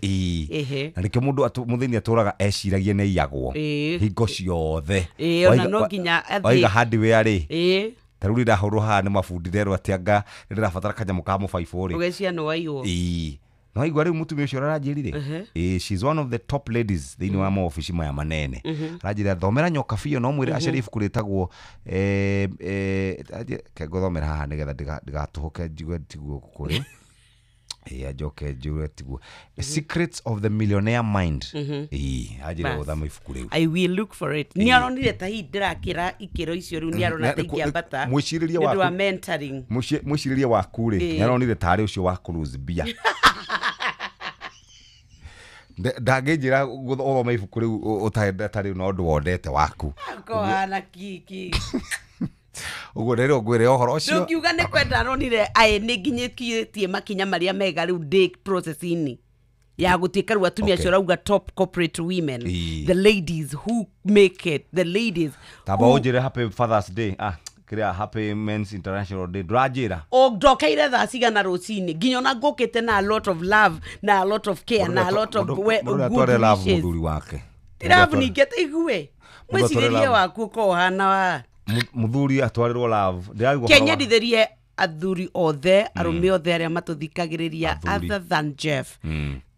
na nĩkĩo mũndũ mũthĩni atũraga eciragie nĩ iyagwo hingo ciothe ona no nginya waiga hardware rĩ tarĩu ndahũrwo haha nĩ mabundi rerwo atĩ anga nĩ ndĩrabatara kanyamũ ka mũbaibũ rĩ ũgecia no waiywo no igwa rĩu mũtumia ũcio aranjĩrire she's one of the top ladies thĩinĩ wa maobici maya manene aranjĩra thomera Nyokabi no mwĩre aciari ibuku rĩtagwo ngũthomera haha nĩgetha ndigatũhũke njigue tiguo kũrĩ ajoke njigue tiguo Secrets of the Millionaire Mind anjĩra gũthama ibuku rĩu I will look for it nĩ aronire ta hii ndĩrakĩra ikĩro icio rĩu nĩ arona ta ingĩambata nĩ wa mentoring mwĩcirĩrie waku rĩ nĩ aronire tarĩ ũcio wa cruise bia ndangĩnjĩra gũthoma ibuku rĩu ũtarĩ na ũndũ wondete waku kohana kiki ũguo rĩrĩ ngwĩre ũhoro ũcio ndũkiuga nĩ kwenda aronire nĩ nginyĩtie makinya marĩa mega rĩu day process-inĩ ya gũtuĩka rĩu atumia acio rauga top corporate women the ladies who make it the ladies tamba ũnjĩre happy Father's Day kiria Happy Men's International Day drajira ndokeire thaa cigana rũcinĩ nginya ona ngũkĩte na a lot of love na a lot of care na a lot of good wishes mũthuri wake love ningĩte igue mwĩcirĩrie waku ko hana wa mũthuri atwarĩrwo love kenyendithĩrie athuri othe arũme othe arĩa matũthikagĩrĩria other than Jeff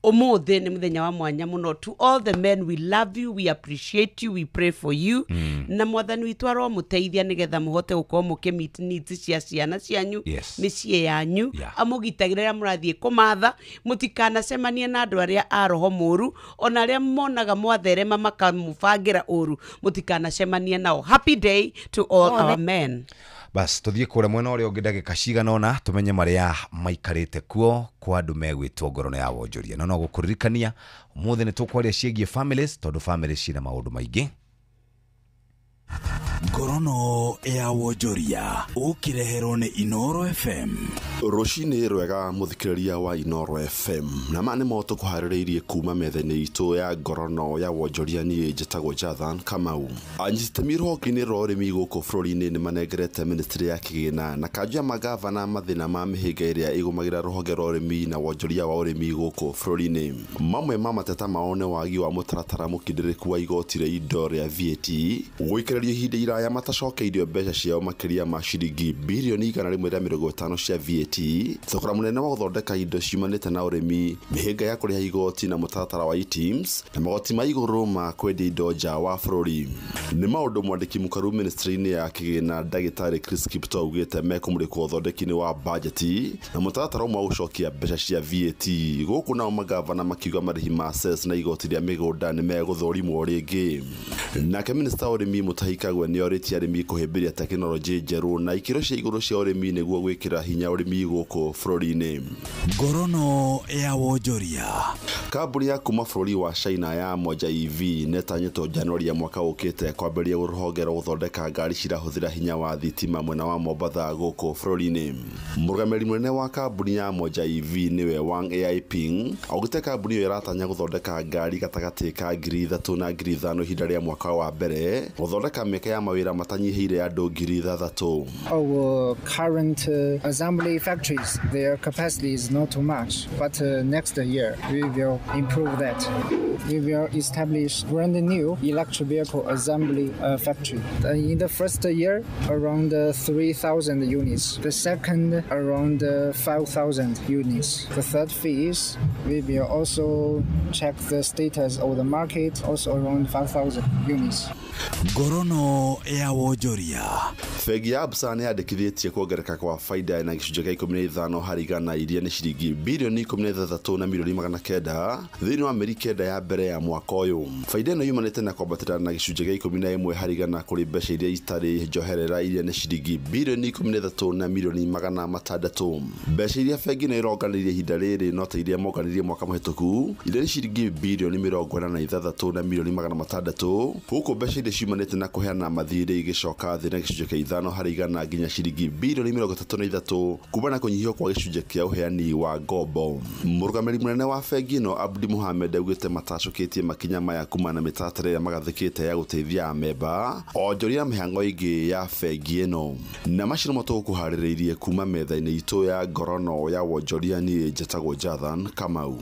umuthi ni muthenya wa mwanya muno. To all the men, we love you, we appreciate you, we pray for you. Na mwathani witu aro muteithia nigetha muhote gukorwo mukimit needs cia ciana cianyu micii yanyu amugitagirira murathie kumatha mutikanacemanie na andu aria a roho muru ona aria monaga mwatherema makamubangira uru mutikanacemanie nao. Happy day to all our men. Bas tuthie kure mwena uria ungi ndagika cigana ona tumenye maria maikarite kuo kwa andu megwitwo ngorono ya wonjoria no gukuririkania umuthi ni tukwaria ciegie families tondu families cina maundu maingi. Ngorono ya wonjoria ukireherwo ni Inoro FM. Rucini rwega muthikiriria wa Inoro FM na mane moto kuhaririirie kuma methene itu ya ngorono ya wonjoria ni njitagwo Jathan Kamau. Anjitemiru kini rorimi guku bururi-ini ni manengerete ministry ya kigina na kanjia magavana mathina ma mihiga iria igumagira ruhonge rorimi na wonjoria wa urimi guku bururi-ini. Mamwe ma mateta maone wagi wa mutaratara mukindiriku wa igoti ria indo ria VAT guikiririo ihinda iraya matacokeirio mbeca ciao makiria ma ciringi bilioni 150 cia VAT. Thogora munene wa guthondeka indo ciumanite na urimi mihinga ya kuriha igoti na mutaratara wa e-teams na magoti ma iguru ma kwendia indo nja wa bururi ni maundu mwandiki mukaru ministry-ini ya kigina Ndagitari Chris Kipto augite mekumurikwo uthondeki-ini wa budget na mutaratara umwe gucokia mbeca cia VAT guku na magavana makiuga marihi ma cess na igoti ria migunda ni meguthorimwo ringi. Nake minister urimi Mutahikagwe ni oritie arimi kuhimbiria teknology njeru na ikiro cia iguru cia urimi niguo gwikira hinya urimi guku bururi-ini. Ngorono ya wonjoria kambuni ya kuma bururi wa China ya Moja EV netanyitwo Januari ya mwaka ukite kwambiria ruhonge rwa guthondeka ngari cirahuthira hinya wa thitima mwena wa Mombasa guku bururi-ini. Murugamiri munene wa kambuni ya Moja EV niwe Wang AI Ping augite kambuni iyo iratanya guthondeka ngari gatagati ka 3,000 na 5,000 ihinda ria mwaka wa mbere guthondeka meka ya mawira matanyihire andu 3,000. Our current assembly factories, their capacity is not too much, but next year we will improve that. We will establish brand new electric vehicle assembly factory. In the first year, around 3,000 units. The second, around 5,000 units. The third phase, we will also check the status of the market, also around 5,000 units. Ngorono ya wonjoria. Fegi ya Absa ni yandikithitie kuongereka kwa faida na gicunjĩ kĩa 15 harĩ igana iria nĩ ciringi bilioni 13 na milioni 900 thĩinĩ wa mĩeri kenda ya mbere ya mwaka ũyũ. Faida ĩno yumanĩte na kwambatĩra na gicunjĩ kĩa 11 harĩ igana kũrĩ mbeca iria itarĩ njoherera iria nĩ ciringi bilioni 13 na milioni 600. Mbeca iria bengi no ironganirie ihinda rĩrĩ no ta iria monganirie mwaka mũhĩtũku iria nĩ ciringi bilioni 46 na milioni 600 huku mbeca iria ciumanĩte na kũheana mathirĩ igicoka thĩ na gicunjĩ kĩa 5 harĩ igana nginya ciringi bilioni 33 kuma na kũnyihio kwa gicunjĩ kĩa uheani wa ngombo. Mũrũgamĩrĩri mũnene wa bengi ĩno Abdi Mohamed augĩte matacũkĩtie makinya maya kuma na mĩtaratara ĩrĩa magathĩkĩte ya gũteithia amemba onjoria mĩhang'o ĩngĩ ya bengi ĩno. Na macino matũkũharĩrĩirie kuma metha-inĩ itũ ya ngorono ya wonjoria niĩ njĩtagwo Jathan Kamau.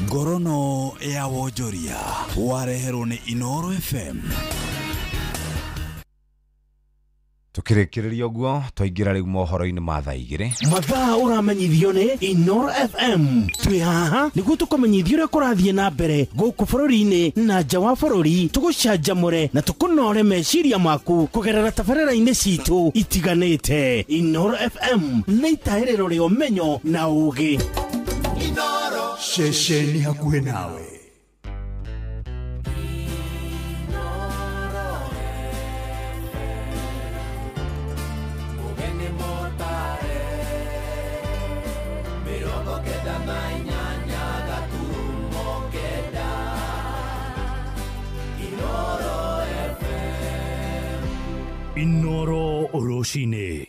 Ngorono ya wonjoria wareherwo ni Inoro FM. Tukirikiriria uguo twaingira riu mohoro-ini ma thaa igiri mathaa uramenyithio ni Inoro FM. Twi haha niguo tukumenyithia uria kurathie na mbere guku bururi-ini na nja wa bururi, tugucanjamure na tukunore meciria maku kugerera tabarĩra-inĩ citu itiganĩte. Inoro FM nĩ itaĩrĩro rĩa ũmenyo na ũũgĩ. Inoro ceceni hakuhĩ nawe. Inoro rucini.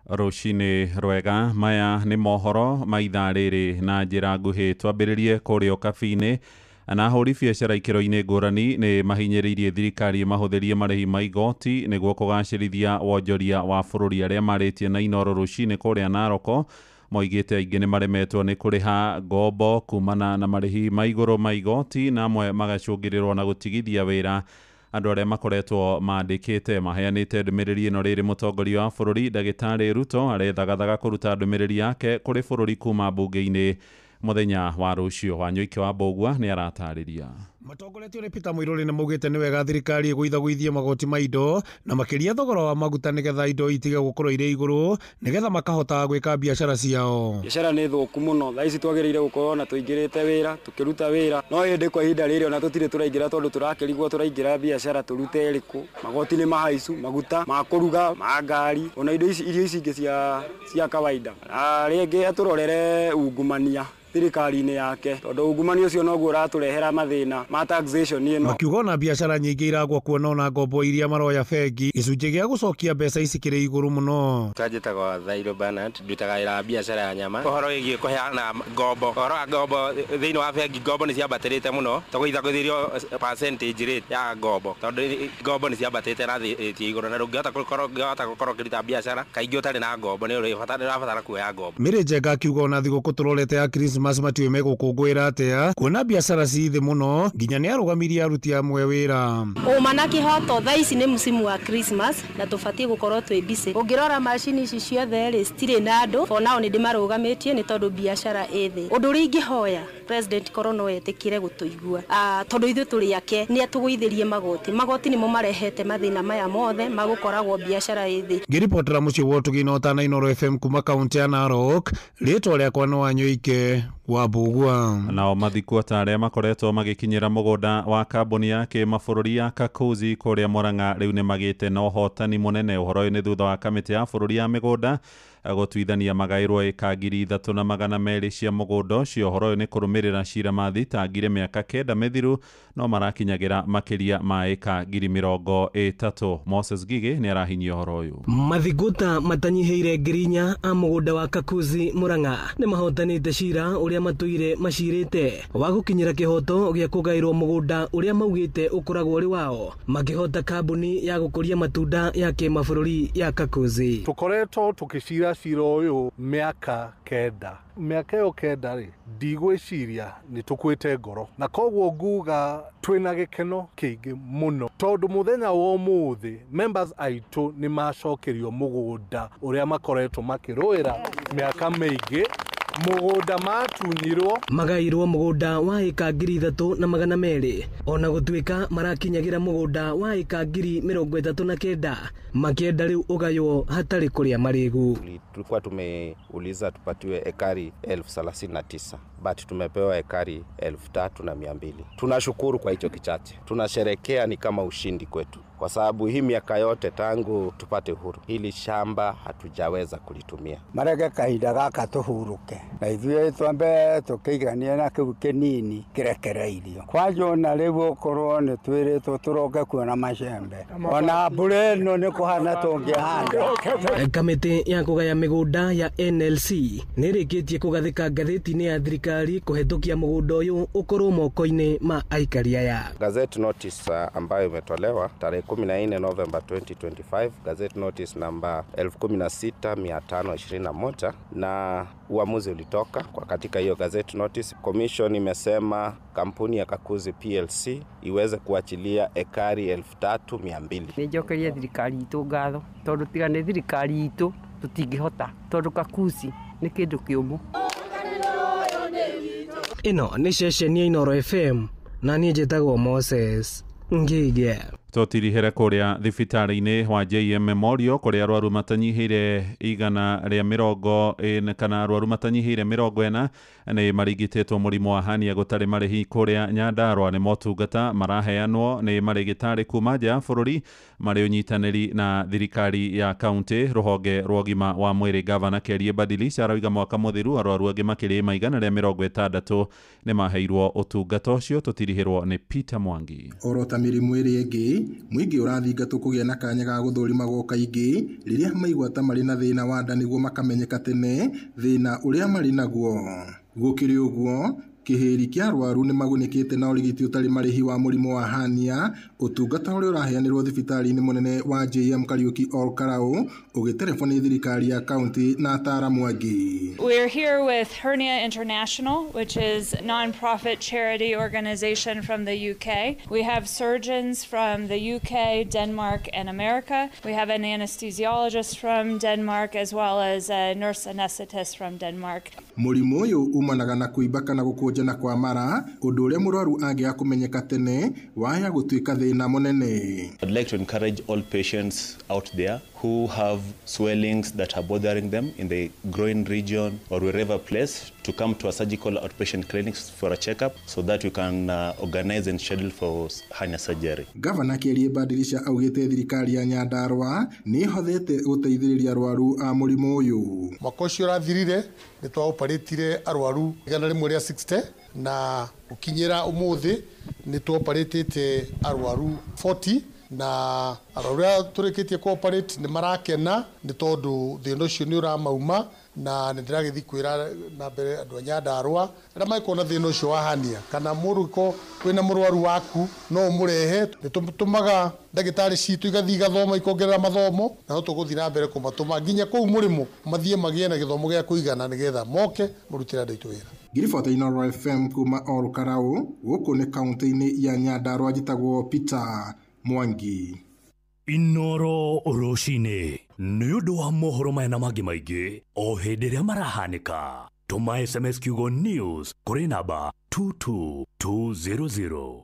Rucini rwega maya nĩ mohoro ma ithaa rĩrĩ na njĩra nguhĩ twambĩrĩrie kũrĩa kabi-inĩ Na ahũri biacara ikĩro-inĩ ngũrani nĩ mahinyĩrĩirie thirikari mahũthĩrie marĩhi ma igoti nĩguo kũgacĩrithia wonjoria wa bũrũri arĩa marĩtie na Inooro rũcinĩ kũrĩa Naroko. Moigĩte aingĩ nĩ maremetwo nĩ kũrĩha ngombo kumana na marĩhi ma igũrũ ma igoti, na amwe magacũngĩrĩrwo na gũtigithia wĩra. Andũ arĩa makoretwo mandĩkĩte maheanĩte ndũmĩrĩri ĩno rĩrĩ mũtongoria wa bũrũri Ndagĩtarĩ Ruto arethagathaga kũruta ndũmĩrĩri yake kũrĩ bũrũri kuma mbunge-inĩ mũthenya wa rũciũ. Wanyoike wa Mbũgua nĩ aratarĩria. Matongoretio nĩ Peter Mũirũrĩ nĩ maugĩte nĩ wega thirikari ĩgũithagũithie magoti ma indo na makĩria thogora wa maguta nĩgetha indo itige gũkorwo irĩ igũrũ nĩgetha makahota gwĩka biacara ciao. Biacara nĩ thũku mũno, thaa ici twagĩrĩire gũkorwo na tũingĩrĩte wĩra tũkĩruta wĩra, no hĩndĩ kwa ihinda rĩrĩ ona tũtirĩ tũraingĩra tondũ tũrakĩrigwo tũraingĩra biacara tũrute ĩrĩkũ. Magoti nĩ mahaicu, maguta ma kũruga, ma ngari, ona indo irio ici ingĩ cia kawaida. Rĩngĩ atũrorere ungumania thirikari-inĩ yake tondũ ungumania ũcio noguo ũratũrehera mathĩna ma taxation ĩno. Makiuga ona biacara nyingĩ iragwa kuona ona ngombo iria maroya bengi gĩcunjĩ gĩa gũcokia mbeca ici kĩrĩ igũrũ mũno. Twanjĩtagwo Thairũ Bernard, ndutaga wĩra wa biacara ya nyama. Ũhoro wĩgiĩ kũheana ngombo, ũhoro wa ngombo thĩinĩ wa bengi, ngombo nĩ ciambatĩrĩte mũno, tũgũithagũithĩrio percentage rate ya ngombo tondũ ngombo nĩ ciambatĩte na thĩ igũrũ, na ndũngĩhota gũkorwo ũkĩruta biacara kaingĩ ũtarĩ na ngombo, nĩ ũrabatara kuoya ngombo. Mĩrĩ Njenga akiuga ona thigũkũ tũrorete ya Christmas matiũĩ megũkũngũĩra atĩa kuona biacara ci thĩ mũno nginya nĩ arũgamirie aruti amwe wĩra. Ũma na kĩhoto thaa ici nĩ musimu wa Christmas na tũbatiĩ gũkorwo twĩ busy. Ũngĩrora macini ici ciothe rĩ citirĩ na andũ, for now nĩ ndĩmarũgamĩtie nĩ tondũ biacara ĩ thĩ. Ũndũ ũrĩa ingĩhoya President Corona etĩkĩre gũtũigua tondũ ithuĩ tũrĩ ake nĩ atũgũithĩrie magoti nĩmo marehete mathĩna maya mothe magũkoragwo biacara ĩ thĩ. Ngĩribotera mũciĩ wa ũtũgi ũtana Inooro FM kuma kaunti ya Narok, rĩtwa rĩakwa nĩ Wanyoike wa Mbũgua. Nao mathikũ ta arĩa makoretwo magĩkinyĩra mũgũnda wa kambuni ya kĩmabũrũri ya Kakuzi kũrĩa Murang'a rĩu nĩ magĩte na ũhotani mũnene. Ũhoro ũyũ nĩ thutha wa kamĩtĩ ya bũrũri ya mĩgũnda gũtuithania magaĩrwo ĩka 3,200 cia mũgũnda ũcio. Ũhoro ũyũ nĩ kũrũmĩrĩra cira mathitangire mĩaka 9 mĩthiru no marakinyagĩra makĩria ma ĩka 30,000. Moses Gigi nĩ arahinyia ũhoro ũyũ. Mathiguta matanyihĩire 4,000 a mũgũnda wa Kakuzi Murang'a nĩ mahotanĩte cira ũrĩa matũire macirĩte wa gũkinyĩra kĩhoto gĩa kũgaĩrwo mũgũnda ũrĩa maugĩte ũkoragwo ũrĩ wao, makĩhota kambuni ya gũkũria matunda ya kĩmabũrũri ya Kakuzi. Tukoretwo tukicira cira ũyũ mĩaka 9. Mĩaka ĩyo 9 rĩ ndigwĩciria nĩ tũkwĩte ngoro, na koguo nguga twĩna gĩkeno kĩingĩ mũno tondũ mũthenya wa ũmũthĩ members aitũ nĩ macokerio mũgũnda ũrĩa makoretwo makĩrũĩra mĩaka mĩingĩ. Mũgũnda matunyirwo magairwo mũgũnda wa ĩka 3,200 ona gũtuĩka marakinyagĩra mũgũnda wa ĩka 39,000 makĩenda rĩu ũgaywo hatarĩ kũrĩa marĩgu. Tulikuwa tumeuliza tupatiwe ekari 39,000 but tumepewa ekari 3,200. Tunashukuru kwa hicho kichache, tunasherekea ni kama ushindi kwetu kwa sababu hii miaka yote tangu tupate uhuru hili shamba hatujaweza kulitumia. Marege kahinda gaka tuhuruke na ithuĩ twambe tukĩigania na kĩu kĩnini kĩrekereirio kwajona rĩu ũkorwo nĩ twĩrĩtwo tũroke kuona macembe ona mbura ĩno nĩ kũhana tũngĩhanda. Kamĩtĩ ya kũgaya mĩgũnda ya NLC nĩ ĩrĩkĩtie kũgathĩka ngathĩti-inĩ ya thirikari kũhetũkia mũgũnda ũyũ ũkorwo moko-inĩ ma aikari aya. Gazette notice ambayo imetolewa tarehe 14 November 2025, gazette notice namba 16,521 na uamuzi ulitoka kwa katika hiyo gazette notice. Commission imesema kampuni ya Kakuzi PLC iweze kuachilia ekari 3,200. Nĩnjokeria thirikari itũ ngatho tondũ tiga nĩ thirikari itũ tũtingĩhota tondũ Kakuzi nĩ kĩndũ kĩũmũ. Ĩno nĩ ceceni ya Inooro FM na niĩ njĩtagwo Moses Ngige. Tũtirihĩre kũrĩa thibitarĩ-inĩ wa JM Memorial kũrĩa arwaru matanyihĩire 140 kana arwaru matanyihĩire 40 nĩ marigitĩtwo mũrimũ wa hania gũtarĩ marĩhi kũrĩa Nyandarua. Nĩ motungata maraheanwo nĩ marĩgĩtarĩ kuma nja ya bũrũri marĩ ũnyitanĩri na thirikari ya kaunti. Rũhonge rwa ũgima wa mwĩrĩ Gavana Kerie Badilisha arauga mwaka mũthiru arwaru angĩ makĩria 160 nĩ maheirwo ũtungata ũcio. Tũtirihĩrwo nĩ Peter Mwangi. Orota mĩrimũ ĩrĩa ĩngĩ mũingĩ ũrathingatwo kũgĩa na kanya ga gũthũrimagwo kaingĩ rĩrĩa maigua ta marĩ na thĩna wa nda nĩguo makamenyeka tene thĩna ũrĩa marĩ naguo. Gũkĩrĩ ũguo kihiri kia arwaru ni magunikite na urigiti utari marihi wa murimu wa hernia utungata uri uraheanirwo thibitari-ini munene wa JM Kariuki Ol Kalou ugitelefoni thirikari ya county na ataramu angi. We're here with Hernia International, which is a non-profit charity organization from the UK. We have surgeons from the UK, Denmark, and America. We have an anesthesiologist from Denmark as well as a nurse anesthetist from Denmark. Murimu uyu umanaga na kuimba kana gukunjana kwa mara undu uria murwaru angia kumenyeka tene waya gutuika thina munene. I'd like to encourage all patients out there who have swellings that are bothering them in the groin region or wherever place to come to a surgical outpatient clinics for a checkup so that we can organize and schedule for hernia surgery. Governor Kierie Badirisha augite thirikari ya Nyandarua ni hothete guteithiriria arwaru a murimu uyu. Mwaka ucio urathirire ni twaoperatire arwaru 160 na ukinyira umuthi ni twaoperatite arwaru 40 na arwaru turikitie cooperate ni marakena ni tondu thina ucio ni uramauma na ndiragithi kwira na mbere andu a Nyandarua aria maikona thina ucio wa hernia kana muruko kwina murwaru waku no umurehe nitumaga ndagitari citu igathi gathoma ikongerera mathomo na no tuguthi na mbere kumatuma nginya kuu murimu mathie magie na githomo gia kuigana nigetha moke murutira andu itu wira. Girifota Inoro FM kuma Ol Kalou guku ni kaunti-ini ya Nyandarua jitagwo Peter Mwangi. Inoro Roshine nĩ ũndũ wa mohoro maya na mangĩ maingĩ o hĩndĩ ĩrĩa marahanĩka. Tũma SMS kiugo news kũrĩ namba 22200.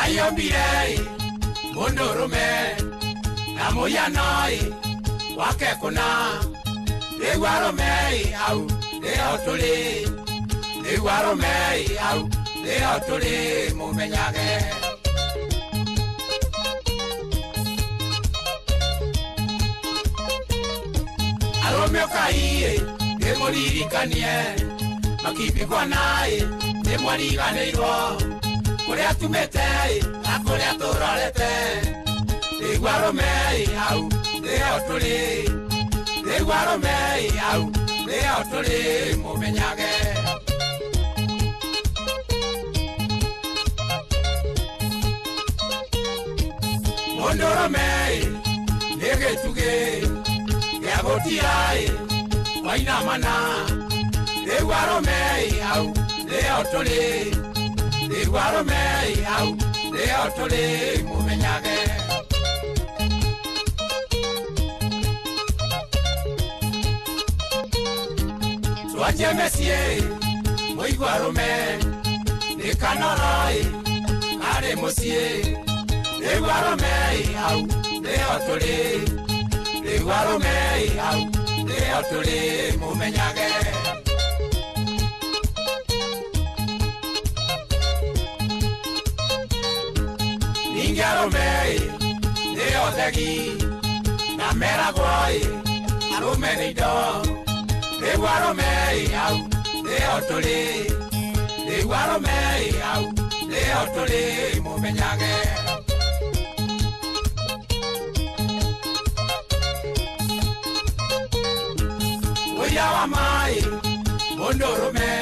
Ayombirei mundurume na muyanoi wake kuna negwaromei au neotuli negwaromei au neotuli mumenyage aromiokai nemuririkanie makipigwa naye nemwariganĩirwo kuria tumete na kuria turorete igwaromei au neotuli negwaromei au neotuli mumenyage mondoromei negetuge yagotiai wainamana negwaromei au neotuli igwaromei au neotuli mumenyage twajemesie muigwarume nikanoroi ari musie igwaromei au neotuli igwaromei au neotuli mumenyage Ningaromei neothegi na meragwai arumenido igwaromei au neotuli igwaromei au neotuli mumenyage Uya wa mai mundurume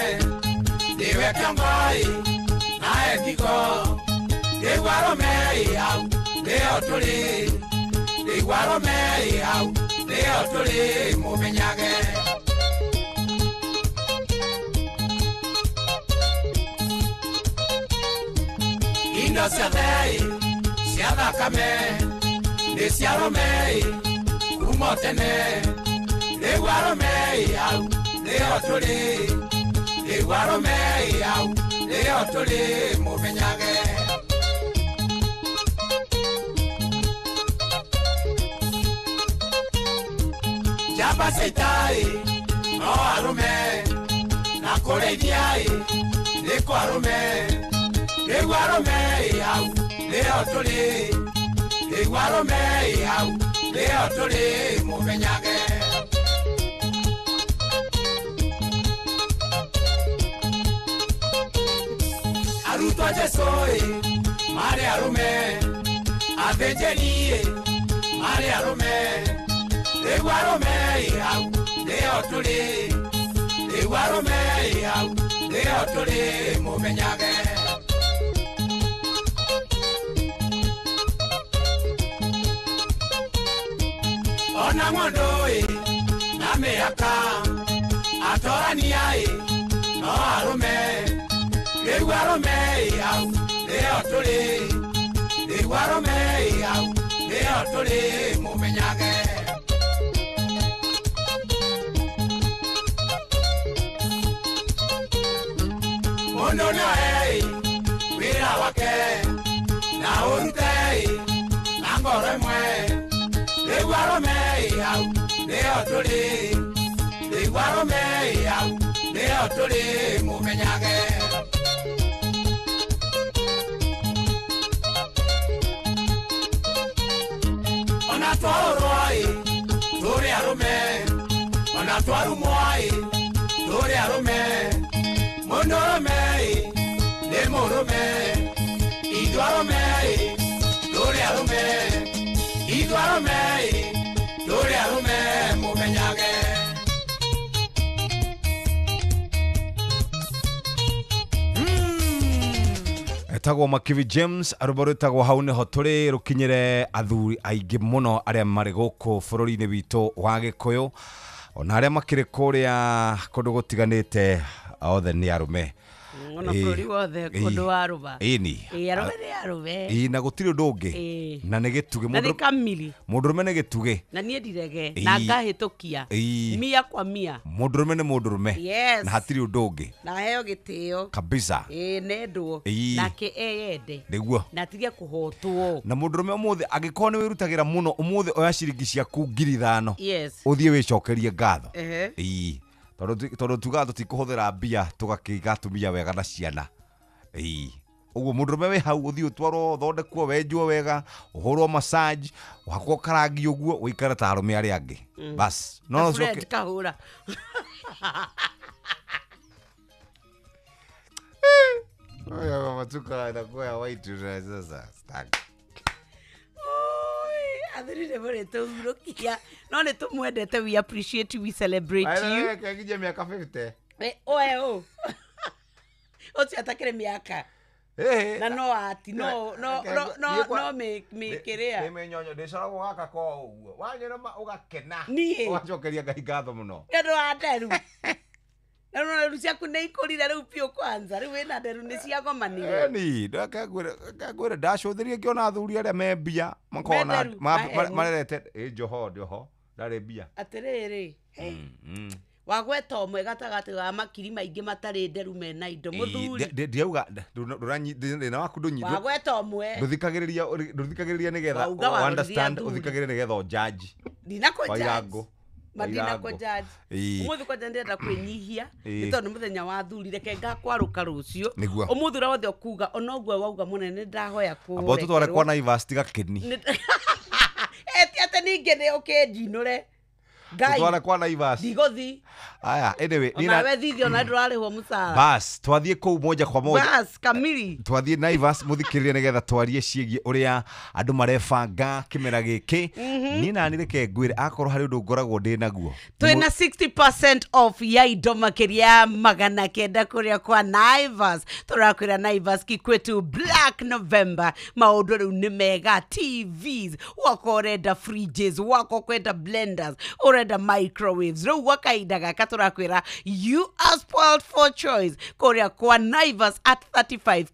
niwe kiongozi nae kiko igwaromei au neotuli igwaromei au neotuli mumenyage indo ciathei cia thakame nĩ ciaromei kuma tene igwaromei au neotuli igwaromei au neotuli mumenyage Jamba seitai, no arume, na koreiai, neko arume, egu arume au, leo tuli, egu arume au, leo tuli mumenyage. Aruto jesoi, mare arume, avejenie, mare arume. Eguarome au, leo tuli. Eguarome au, leo tuli mumenyage. Ona ngondoi, na meaka, atoraniai, no arume. Eguarome au, leo tuli. Eguarome au, leo tuli mumenyage. Ono na ei, wira wake, na urutei, na ngore mwe. Eguaro mei au, leo tuli. Eguaro mei au, leo tuli mumenyage. Ona tuaroi, turi arume. Ona tuarumoi, turi arume. Monorome, le morome, iduarome, dore arume, iduarome, dore arume, mumenyage. Etagwo Makivi James aruborotagwo hau neho turi rukinyire athuri aingi muno aria mari guku bururi-ini witu wa Gikuyu ona aria makiri kuria kundu gutiganite othe ni arume ona bururi wothe kundu wa ruba ini arume ni arume na gutiri undu ungi na ni gituge mundurume ni gituge na nie ndirege na ngahitukia mia kwa mia mundurume ni mundurume na hatiri undu ungi na heo gitio kabisa nendwo nake eyende niguo na tige kuhotwo na mundurume umuthi agikorwo ni wirutagira muno umuthi oya ciringi ciaku 5,000 uthie wicokerie ngatho tondu tuga tutikuhuthira mbia tugakiga atumia wega na ciana uguo mundurume we hau uthie utwarwo thondekwo wenjwo wega uhurwo massage wakwo karangi uguo uikare ta arume aria angi bas no coke kahura oya mama tuka na kwa white sasa stack athirire muri tuhurukia no ni tumwendete, we appreciate you, we celebrate you. Ai kagije miaka 50 oe o oti atakire miaka na no ati no me nyonyo ndicarago gaka ko uguo wanyona ugakena nie wacokeria ngai ngatho muno ndo ateru na nderu ciaku nĩ ikũrire rĩu piũ kwanza rĩu wĩna nderu nĩ ciagomanire ni ndakagwĩra ndacũthĩrie ngĩona athuri arĩa me mbia makona marerete njoho ndarĩ mbia atĩrĩrĩ wagweta ũmwe gatagatĩ ga makiri maingĩ matarĩ nderu mena indo muthuri ndiauga ndĩna waku ndũnyitwo wagweta ũmwe ndũthikagĩrĩria nĩgetha understand ũthikagĩrĩria nĩgetha ũjaji ndinakũjaji madina kwa judge umuthi kwa ndenda kwenyihia tondu muthenya wa thuri reke ngakwaruka rucio umuthi rawothe okuga onogwe wauga munene ndahoya kure abo tutware kwa Naivas gakeni ati ninge ne okenjinure tutware kwa Naivas digothi aya anyway nina we thithio na ndurarihwo musara bas twathie kou moja kwa moja bas kamili twathie Naivas muthikiririe nigetha twarie ciegi uria andu marefanga kimera giki ni na nireke ngwire akorwo hari undu ngoragwo ndi naguo twina 60% off ya indo makiria magana kenda kuria kwa Naivas turakwira Naivas Kikwetu Black November maundu riu ni mega TVs wako renda fridges wako kwenda blenders urenda microwaves riu wakaida gaka turakwira you are spoiled for choice kuria kwa Naivas at 35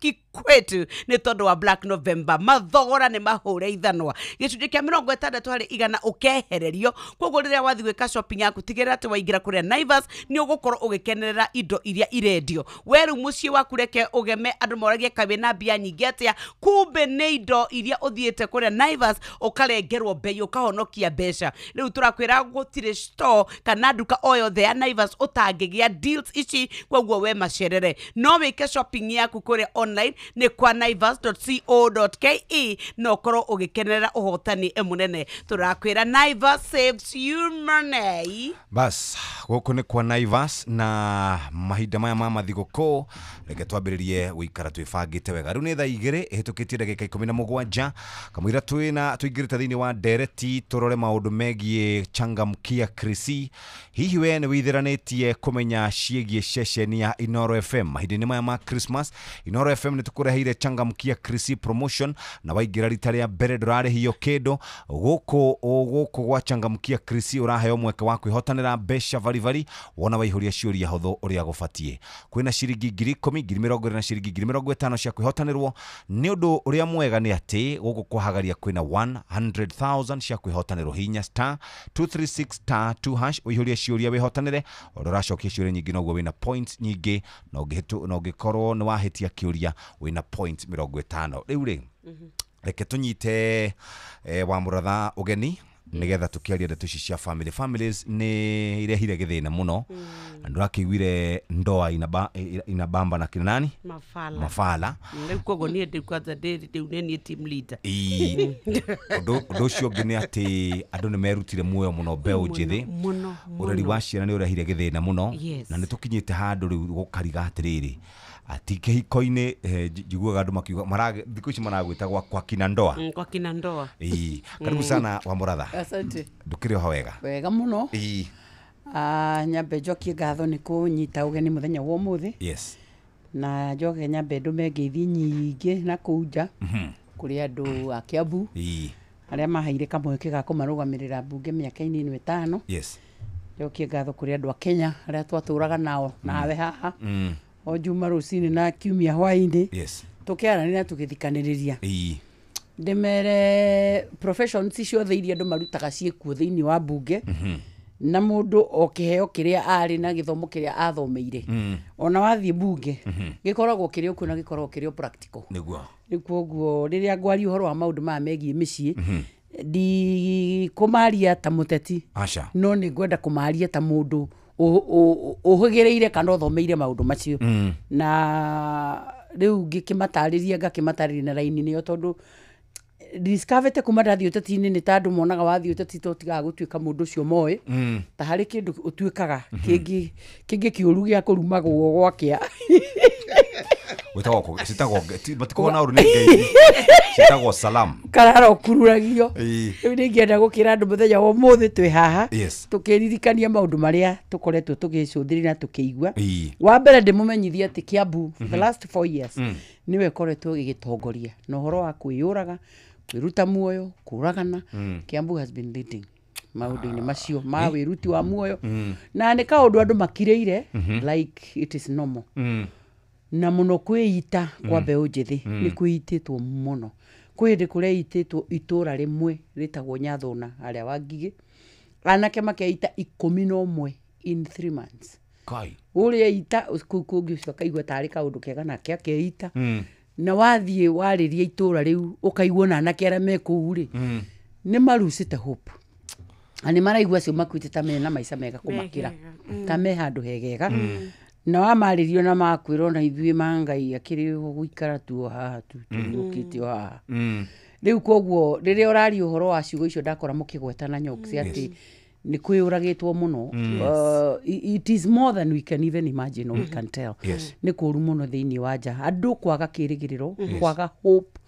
kwetu nĩ tondũ wa Black November. Mathogora nĩ mahũre ithanwa. Gĩcunjĩ kĩa 60 harĩ igana ũkehererio. Koguo rĩrĩa wathi gwĩka shopping yaku tigĩrĩra atĩ waingĩra kũrĩa Naivas nĩ ũgũkorwo ũgĩkenerera indo iria irendio. Weru mũciĩ waku reke ũgeme andũ moragie kabe na mbia nyingĩ atĩa. Kumbe nĩ indo iria ũthiĩte kũrĩa Naivas ũkarengerwo bei ũkahonokia mbeca. Rĩu tũrakwĩra gũtirĩ store kana nduka o yothe ya Naivas ũtangĩgĩa deals ici, koguo we macerere. No wĩke shopping yaku kũrĩa online nĩ kwa naivas.co.ke no ũkorwo ũgĩkenerera ũhotani mũnene. Tũrakwĩra Naivas saves you money. Bas, gũkũ nĩ kwa Naivas na mahinda maya ma mathigũkũ reke twambĩrĩrie gũikara twĩbangĩte wega. Rĩu nĩ thaa 2 ĩhĩtũkĩtie ndagĩka 17 kamũira tũingĩrĩte thĩinĩ wa ndereti tũrore maũndũ megiĩ Changamkia Krisi. Hihi we nĩ wĩtheranĩtie kũmenya ciĩgiĩ ceceni ya Inoro FM mahinda-inĩ maya ma Christmas? Inoro FM nĩ tũkũreheire Changamkia Krisi promotion na waingĩra rita rĩa mbere ndũrarĩhio kĩndũ. Gũkũ gwa Changamkia Krisi ũraheo mweke wa kwĩhotanĩra mbeca varivari wona waihũria ciũria hũthũ ũrĩa gũbatiĩ. Kwĩna ciringi 10,000, 20,000 na ciringi 50,000 cia kwĩhotanĩrwo. Nĩ ũndũ ũrĩa mwega nĩ atĩ gũkũ kwahagaria kwĩna 100,000 cia kwĩhotanĩrwo. Hinya *236*2# ũihũrie ciũria wĩhotanĩre. Ũndũ ũracokia ciũria nyingĩ noguo wĩna points nyingĩ na ũngĩkorwo nĩ wahĩtia kĩũria wĩna points 50. Rĩu rĩ reke tũnyite wa mũratha ũgeni nigetha tukiaria ndeto ici cia families nĩ irehire gĩthĩna mũno. Andũ akĩiguire ndoa inabamba na kina nani? Mafala. Rĩu koguo niĩ ndĩ kwanza ndĩ ni team leader. Ũndũ ũcio ũngĩ nĩ atĩ andũ nĩ merutire muoyo mũno mbeũ njĩthĩ. Ũreri wa ciana nĩ ũrehire gĩthĩna mũno na nĩ tũkinyĩte handũ rĩu gũkariga atĩrĩrĩ ati kĩhiko-inĩ njiguaga andũ makiuga thikũ ici maragwĩta kwa kina ndoa. Kwa kina ndoa. Karibu sana wa mũratha. Asante. Ndũkĩrĩ ho wega. Wega mũno. Nyambe njokie ngatho nĩ kũnyita ũgeni mũthenya wa ũmũthĩ. Yes. Na njoke nyambe ndũmengeithi nyingĩ na kũnja kũrĩ andũ a Kiambu arĩa maheire kamweke ga kũmarũgamĩrĩra mbunge mĩaka-inĩ 5. Yes. Njokie ngatho kũrĩ andũ a Kenya arĩa twatũraga nao nawe haha. O juma rũcinĩ na kiumia hwaĩ-inĩ. Yes. Tũkĩaranĩra tũgĩthikanĩrĩria. Ndemere professions ciothe iria andũ marutaga ciĩkuo thĩinĩ wa mbunge na mũndũ o kĩheo kĩrĩa arĩ na gĩthomo kĩrĩa athomeire. Ona wathiĩ mbunge gĩkoragwo kĩrĩ okuo na gĩkoragwo kĩrĩ practical. Nĩguo. Koguo rĩrĩa ngwari ũhoro wa maũndũ maya megiĩ mĩciĩ di kũmaria ta mũteti. Aca. No nĩ ngwenda kũmaria ta mũndũ ũhũgĩrĩire kana ũthomeire maũndũ macio. Na rĩu ngĩkĩmatarĩria na raini nĩyo tondũ discoverete kuma ndathi ũteti-inĩ nĩ ta andũ monaga wathi ũteti to tiga gũtuĩka mũndũ ũcio moĩ. Ta harĩ kĩndũ ũtuĩkaga kĩngĩ kĩũru gĩa kũrumagwo gwakĩa. Matiko na ũrũ sitagwo salam. Karara ũkururagio. Rĩu nĩngĩenda gũkĩra andũ mũthenya wa ũmũthĩ twĩ haha. Tũkĩririkania maũndũ marĩa tũkoretwo tũgĩcũthĩrĩria na tũkĩigua. Wa mbere ndĩmũmenyithia atĩ Kiambu the last 4 years nĩwe koretwo gĩgĩtongoria na ũhoro wa kwĩyũraga, kwĩruta muoyo, kũragana. Kiambu has been leading maũndũ-inĩ macio ma wĩruti wa muoyo na nĩ kaũndũ andũ makirĩire like it is normal. Na mũno kwĩita kwa mbeũ njĩthĩ nĩ kwĩitĩtwo mũno. Kwĩ hĩndĩ kũreitĩtwo itũra rĩmwe rĩtagwo Nyathũna harĩa Wangigĩ, anake makeita 11 in 3 months. Ũrĩa ita kũngĩ ũcio akaigua tarĩ kaũndũ kega nake akeita. Na wathiĩ warĩria itũra rĩu ũkaigua na anake arĩa me kũu rĩ nĩ marucĩte hope. Ani maraigua acio makuĩte ta mena maica mega kũmakĩra ta me handũ hegega. Na wamarĩrio na makwĩrwo na ithuĩ mangai akĩrĩ gũikara tu haha tũrũkĩte haha. Rĩu koguo rĩrĩa ũraria ũhoro wa ciugo icio ndakora mũkĩgweta na nyoksi atĩ nĩ kwĩyũragĩtwo mũno. It is more than we can even imagine or we can tell. Nĩ kũru mũno thĩinĩ wa nja. Andũ kwaga kĩrĩgĩrĩro, kwaga hope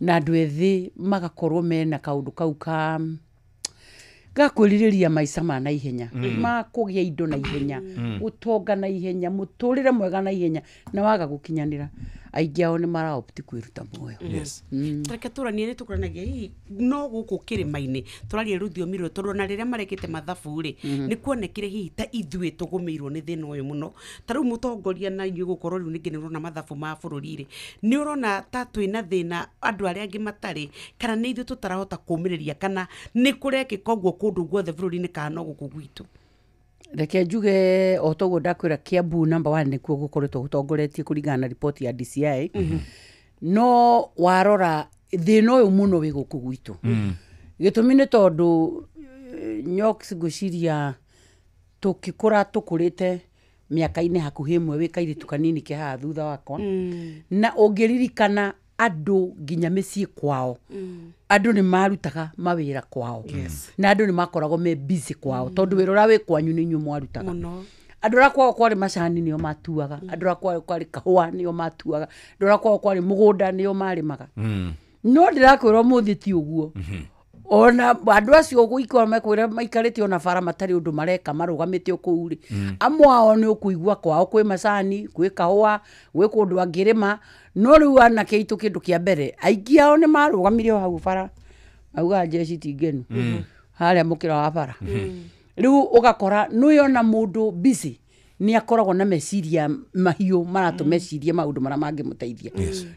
na andũ ethĩ magakorwo mena kaũndũ kau ka gakwĩrirĩria maica ma na ihenya, makũgĩa indo na ihenya, ũtonga na ihenya, mũtũrĩre mwega na ihenya na waga gũkinyanĩra. aingĩ ao nĩ maraopti kwĩruta muoyo. Reke tũranie nĩ tũkoranagia hihi no gũkũ kĩrĩma-inĩ tũraria rũthiomi rũrũ tondũ na rĩrĩa marekĩte mathabu rĩ nĩ kuonekire hihi ta ithuĩ tũgũmĩirwo nĩ thĩna ũyũ mũno. Ta rĩu mũtongoria na inyuĩ gũkorwo rĩu ningĩ nĩ ũrona mathabu ma bũrũri rĩ nĩ ũrona ta twĩna thĩna andũ arĩa angĩ matarĩ kana nĩ ithuĩ tũtarahota kũũmĩrĩria kana nĩ kũrekĩka ũguo kũndũ guothe bũrũri-inĩ kana no gũkũ gwitũ. Reke njuge o toguo ndakwĩra Kiambu number 1 nĩkuo gũkoretwo gũtongoretie kũringana na ripoti ya DCI. No warora thĩna ũyũ mũno wĩ gũkũ gwitũ. Gĩtũmi nĩ tondũ Nyoks ngwĩciria tũkĩkũra tũkũrĩte mĩaka-inĩ hakuhĩ ĩmwe wĩ kairĩtu kanini kĩhaha thutha wakwa na ũngĩririkana andũ nginya mĩciĩ kwao andũ nĩ marutaga mawĩra kwao na andũ nĩ makoragwo me busy kwao tondũ wĩra ũrĩa wĩ kwanyu nĩ inyuĩ mwarutaga. Andũ arĩa kwao kwarĩ macani nĩo matuaga, andũ arĩa kwao kwarĩ kahũa nĩo matuaga, andũ arĩa kwao kwarĩ mũgũnda nĩo marĩmaga. No ndĩrakwĩra ũmũthĩ ti ũguo. Ona andũ acio gũikwa mekwĩra maikarĩte ona bara matarĩ ũndũ mareka marũgamĩte o kũu rĩ amwe ao nĩ ũkũigua kwao kwĩ macani kwĩ kahũa gwĩ kũndũ angĩrĩma. No rĩu anake aitũ kĩndũ kĩa mbere aingĩ ao nĩ marũgamire o hau bara auga njeci ti ngenu harĩa mũkĩra wa bara. Rĩu ũgakora nĩyona mũndũ busy nĩ akoragwo na meciria mahiũ maratũmeciria maũndũ marĩa mangĩmũteithia.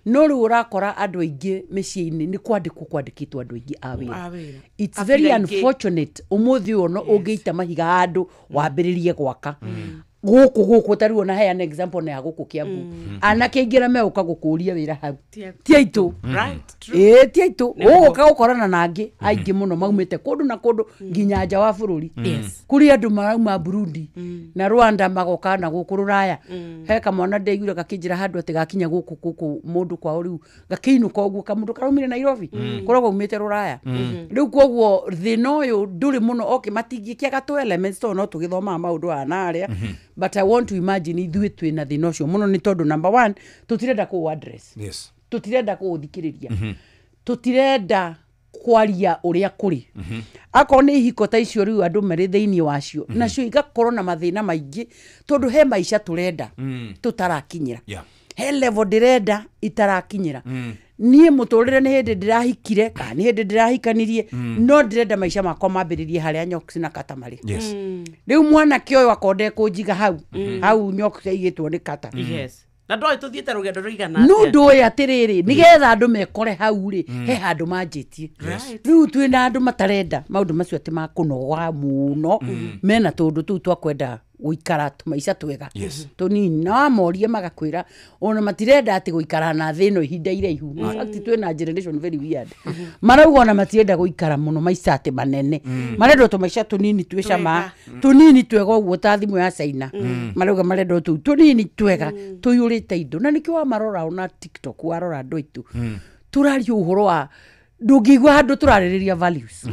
No rĩu ũrakora andũ aingĩ mĩciĩ-inĩ nĩ kwandĩkĩtwo andũ aingĩ a wĩra. It's very unfortunate ũmũthĩ ũno ũngĩita mahiga handũ wambĩrĩrie gwaka gũkũ tariũ na heana example na ya gũkũ Kiambu anake aingĩ megũka gũkũria wĩra hau ti aitũ ti aitũ ũgũka gũkorana na angĩ aingĩ mũno maumĩte kũndũ na kũndũ nginya nja wa bũrũri kũrĩ andũ marauma Burundi na Rwanda magoka na gũkũ Rũraya. He kamwana ndaiguire gakĩnjĩra handũ atĩ gakinya gũkũ mũndũ kwao rĩu gakĩinũka ũguo kamũndũ karaumire Nairobi koragwo umĩte Rũraya. Rĩu koguo thĩna ũyũ ndũrĩ mũno matingĩkĩaga tu elements to no tũgĩthomaga maũndũ aya na arĩa. But I want to imagine ithuĩ twĩna thĩna ũcio mũno nĩ tondũ number 1 tũtirenda kũu address. Tũtirenda kũũthikĩrĩria. Tũtirenda kwaria ũrĩa kũrĩ. Akorwo nĩ ihiko ta icio rĩu andũ marĩ thĩinĩ wacio nacio igakorwo na mathĩna maingĩ tondũ he maica tũrenda tũtarakinyĩra. He level ndĩrenda itarakinyĩra. Niĩ mũtũrĩre nĩ hĩndĩ ndĩrahikire kana nĩ hĩndĩ ndĩrahikanirie no ndĩrenda maica makwa mambĩrĩrie harĩa Nyoks na Kata marĩ. Rĩu mwanake ũyũ akonde kũnjiga hau Nyoks aigĩtwo nĩ Kata. Na ndoĩ tũthiĩte rũgendo rũigana atĩa. No ndoĩ atĩrĩrĩ nĩgetha andũ mekore hau rĩ he handũ manjĩtie. Rĩu twĩna andũ matarenda maũndũ macio atĩ makũnoga mũno mena tũndũ tũu twakwenda gũikara tũmaica twega tũnini na wamorie magakwĩra ona matirenda atĩ gũikara na thĩ ĩno ihinda iraihu. In fact twĩna generation very weird marauga ona matirenda gũikara mũno maica atĩ manene marenda tũmaica tũnini twĩ cama tũnini twega ũguo ta thimũ ya China. Marauga marenda tũu tũnini twega tũiyũrĩte indo na nĩkĩo wamarora ona TikTok warora andũ aitũ tũraria ũhoro wa ndũngĩigua handũ tũrarĩrĩria values.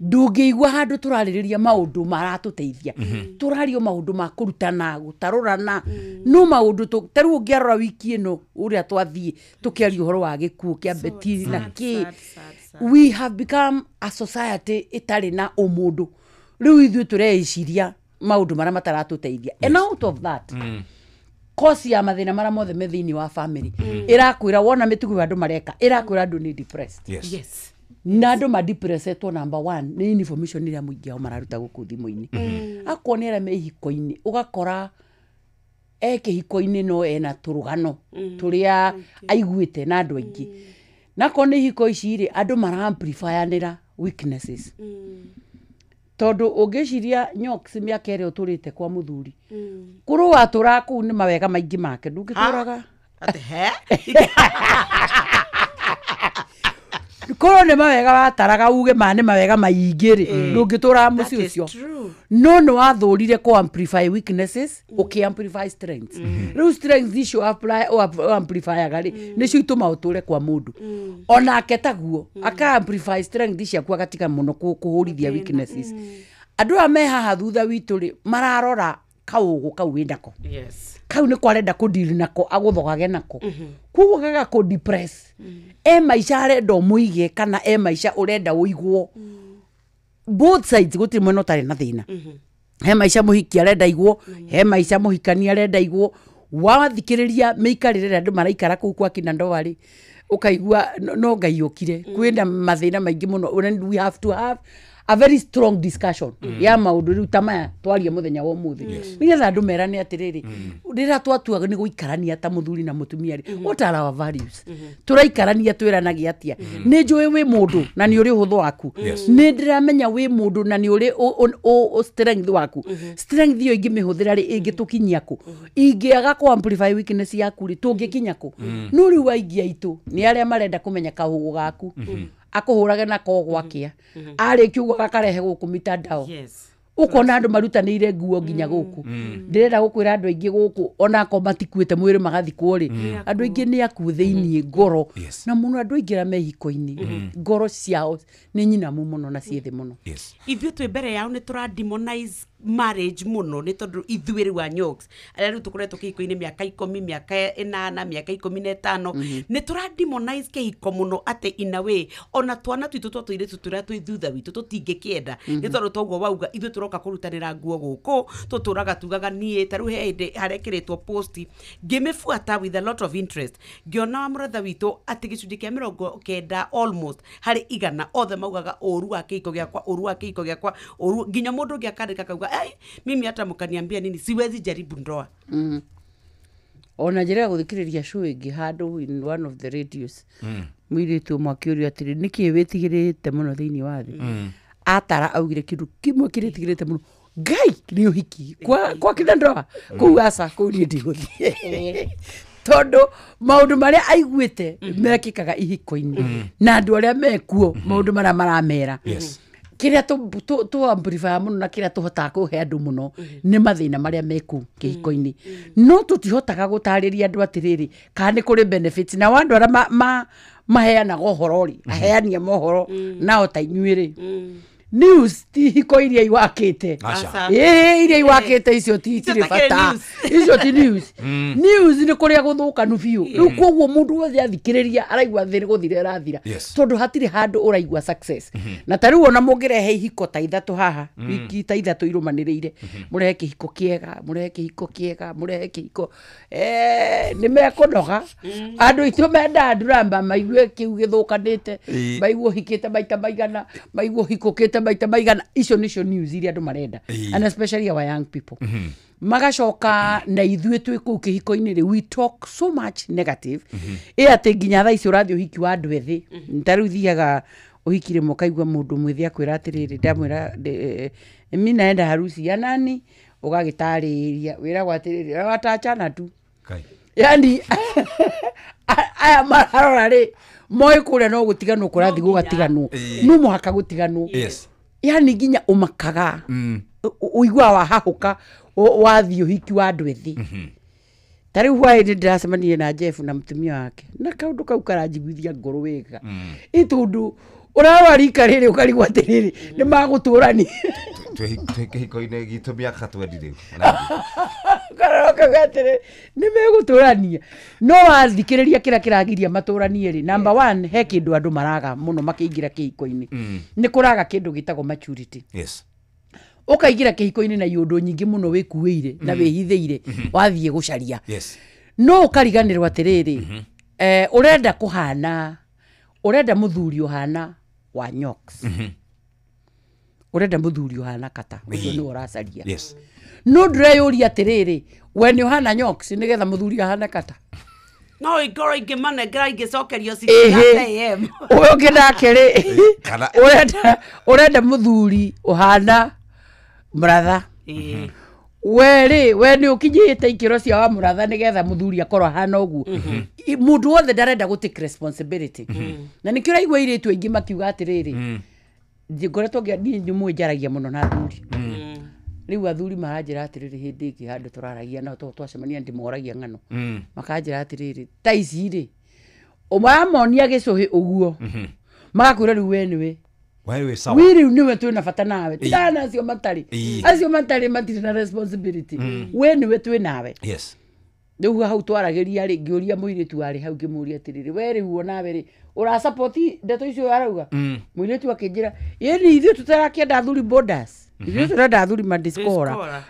Ndũngĩigua handũ tũrarĩrĩria maũndũ maratũteithia. Tũrario maũndũ ma kũrutana gũtarũrana no maũndũ tarĩu ũngĩarora wiki ĩno ũrĩa twathiĩ tũkĩaria ũhoro wa gĩkuũ kĩa Betty na kĩ. We have become a society itarĩ na ũmũndũ. Rĩu ithuĩ tũreiciria maũndũ marĩa mataratũteithia. And out of that cause ya mathĩna marĩa mothe me thĩinĩ wa family ĩrakwĩra wona mĩtugo andũ mareka ĩrakwĩra andũ nĩ depressed. Na andũ ma depressetwo number 1 nĩ information iria mũingĩ ao mararuta gũkũ thimũ-inĩ. Akorwo nĩ arĩa me ihiko-inĩ ũgakora kĩhiko-inĩ no ena tũrũgano tũrĩa aiguĩte na andũ aingĩ. Na akorwo nĩ ihiko ici rĩ andũ mara-amplifyanĩra weaknesses. Tondũ ũngĩciria Nyoks mĩaka ĩrĩa ũtũrĩte kwa mũthuri kũrũ watũra kũu nĩ mawega maingĩ make ndũngĩtũraga kũrũ nĩ mawega wataraga uge nĩ mawega maingĩ rĩ ndũngĩtũra mũciĩ ũcio. No nĩ wathũrire kũ amplify weaknesses amplify strengths. Rĩu strengths icio amplifyaga rĩ nĩcio itũma ũtũre kwa mũndũ onake taguo amplify strengths ciaku agatiga mũno kũhũrithia weaknesses. Andũ aya me haha thutha witũ rĩ mararora kaũgũ kau wĩ nako kau nĩ kwarenda kũdeal nako agũthogage nako koguo gaga kũ depress maica arenda mũige kana maica ũrenda ũigwo both sides gũtirĩ mwena ũtarĩ na thĩna. He maica mũhiki arenda igwo he maica mũhikani arenda igwo wathikiriria meikarire andu maraikara kuu kwa Kinandoa ri ukaigua no ngaiukire kwina mathina maingi muno. We have to have a very strong discussion ya maundu riu tamaya twaria muthenya wa muthi nigetha andu merane atiriri rira twatua ni guikarania ta muthuri na mutumia ri what are our values turaikarania twiranagia atia ni njui wi mundu na ni uri huthu waku ni ndiramenya wi mundu na ni uri strength waku strength iyo ingimihuthira ri ingitukinyia ku ingiaga ku amplify weakness yaku ri tungikinya ku no riu waingia itu ni aria marenda kumenya kahugu gaku akuhurage na ko gwakia ari kiugo gakarehe guku mitandao ukona andu marutanire nguo nginya guku ndirenda gukwira andu aingi guku ona ko matikuite mwiri magathi kwori andu aingi ni aku thiini ngoro na muno andu aingi ra mehiko-ini ngoro ciao ni nyina muno na ciethi muno ithuĩ twĩ mbere yao nĩ tũra demonize marriage muno nĩ tondũ ithuĩ rĩu Anyoks arĩa rĩu tũkoretwo kĩhiko-inĩ mĩaka 10 mĩaka 8 mĩaka 15 nĩ tũra demonize kĩhiko muno atĩ in a way ona twana twitũ twa tũirĩtu tũrĩa twĩ thutha witũ tũtingĩkĩenda nĩ tondũ toguo wauga ithuĩ tũroka kũrutanĩra nguo gũkũ tũtũraga tugaga niĩ ta rĩu he hĩndĩ harekĩrĩtwo post ngĩmĩbuata with a lot of interest ngĩona wa mũratha witũ atĩ gĩcunjĩ kĩa 90 almost harĩ 100 othe maugaga ũru wa kĩhiko gĩakwa ũru wa kĩhiko gĩakwa ũru nginya mũndũ ũngĩ akandĩka kauga mimi hata mkaniambia nini siwezi jaribu ndoa ona njira guthikiriria show ingi handu in one of the radios mwiritu mwakiuria atiri niki witigirite muno thiini wa thi atara augire kindu kimwe kiritigirite muno ngai ni uhiki kwa Kinandoa kuasa kuri ndiguthie tondu maundu maria aiguite mekikaga ihiko-ini na andu aria mekuo maundu maria maramera kiria tu amplify muno na kiria tuhota kuhe andu muno ni mathina maria meku kihiko-ini no tutihotaga gutariria andu atiriri kana ni kuri benefits na wandu aria maheana gohorori aheania mohoro nao ta inyuiri news ti hiko iria iwakite iria iwakite icio ti bata icio ti news news ni kuria guthukanu biu riu koguo mundu wothe athikiriria araigua thiri guthire rathira tondu hatiri handu uraigua success na tariu ona mungirehe hiko ta ithatu haha wiki ta ithatu irumaniriire murehe kihiko kiega murehe kihiko kiega murehe kihiko ni mekunoga andu itu menda nduramba maigue kiu githukanite maigue hikite maita maigana maigue hikokite maita maigana icio nicio news iria andu marenda and especially our young people magacoka na ithuĩ twĩ kũu kĩhiko-inĩ rĩ we talk so much negative atĩ nginya thaa ici ũrathiĩ ũhiki wa andũ ethĩ ntarĩu thiaga ũhiki rĩmwe ũkaigua mũndũ mwĩthĩ akwĩra atĩrĩrĩ ndamwĩra mimi naenda harusi ya nani ũgagĩtarĩria wĩragwo atĩrĩrĩ watachana tu yani aya mararora rĩ moĩ kũrĩa no gũtiganwo kũrathiĩ gũgatiganwo no mũhaka gũtiganwo yani nginya ũmakaga uigua wahahuka wathiĩ ũhiki wa andũ ethĩ tariu hwaĩ ndiracemanirie na Jeff na mũtumia wake na kaundu kau karanjiguithia ngoro wega itundu urarwa rika rĩrĩ ũkarigwo atĩrĩrĩ nĩ magũtũrani kĩhiko-inĩ gitũ mĩaka 20 rĩu karoka gatĩrĩ nĩ megũtũrania no wathikĩrĩria kĩrĩa kĩragiria matũranie rĩ number 1 he kĩndũ andũ maraga mũno makĩingĩra kĩhiko-inĩ nĩ kũraga kĩndũ gĩtagwo maturity ukaingira kihiko-ini na yundu nyingi muno wikuire na wihithire wathie gucaria no ukariganirwa atiriri urenda kuhana urenda muthuri uhana wa Anyoks urenda muthuri uhana kata ucio ni uracaria no ndreyuria atiriri we ni uhana Anyoks nigetha muthuri ahana kata no igoro ingimane ingĩcokerio 6 am uyo ngindake ri urenda muthuri uhana muratha we ni ukinyite ikiro cia wa muratha nigetha muthuri akorwo hana uguo mundu wothe ndarenda gu take responsibility na nikio raigua iritu aingi makiuga atiriri ngoretwo ngi mwinjaragia muno na athuri riu athuri maranjira atiriri hindi ingi handu turaragia na twacemania ndimoragia ng'ano makanjira atiriri ta ici ri umamonia gicuhi uguo magakwira riu we niwe wewe sawa wiri niwe twina bata nawe tana acio matari matire na responsibility we niwe twi nawe riu hau twarageria ri ngiuria muiritu wari hau ngimuria atiriri we riu nawe ri ura support ndeto icio arauga muiritu akinjira yeni ithu tutarakienda athuri borders Ithuĩ tũrenda athuri madiskora.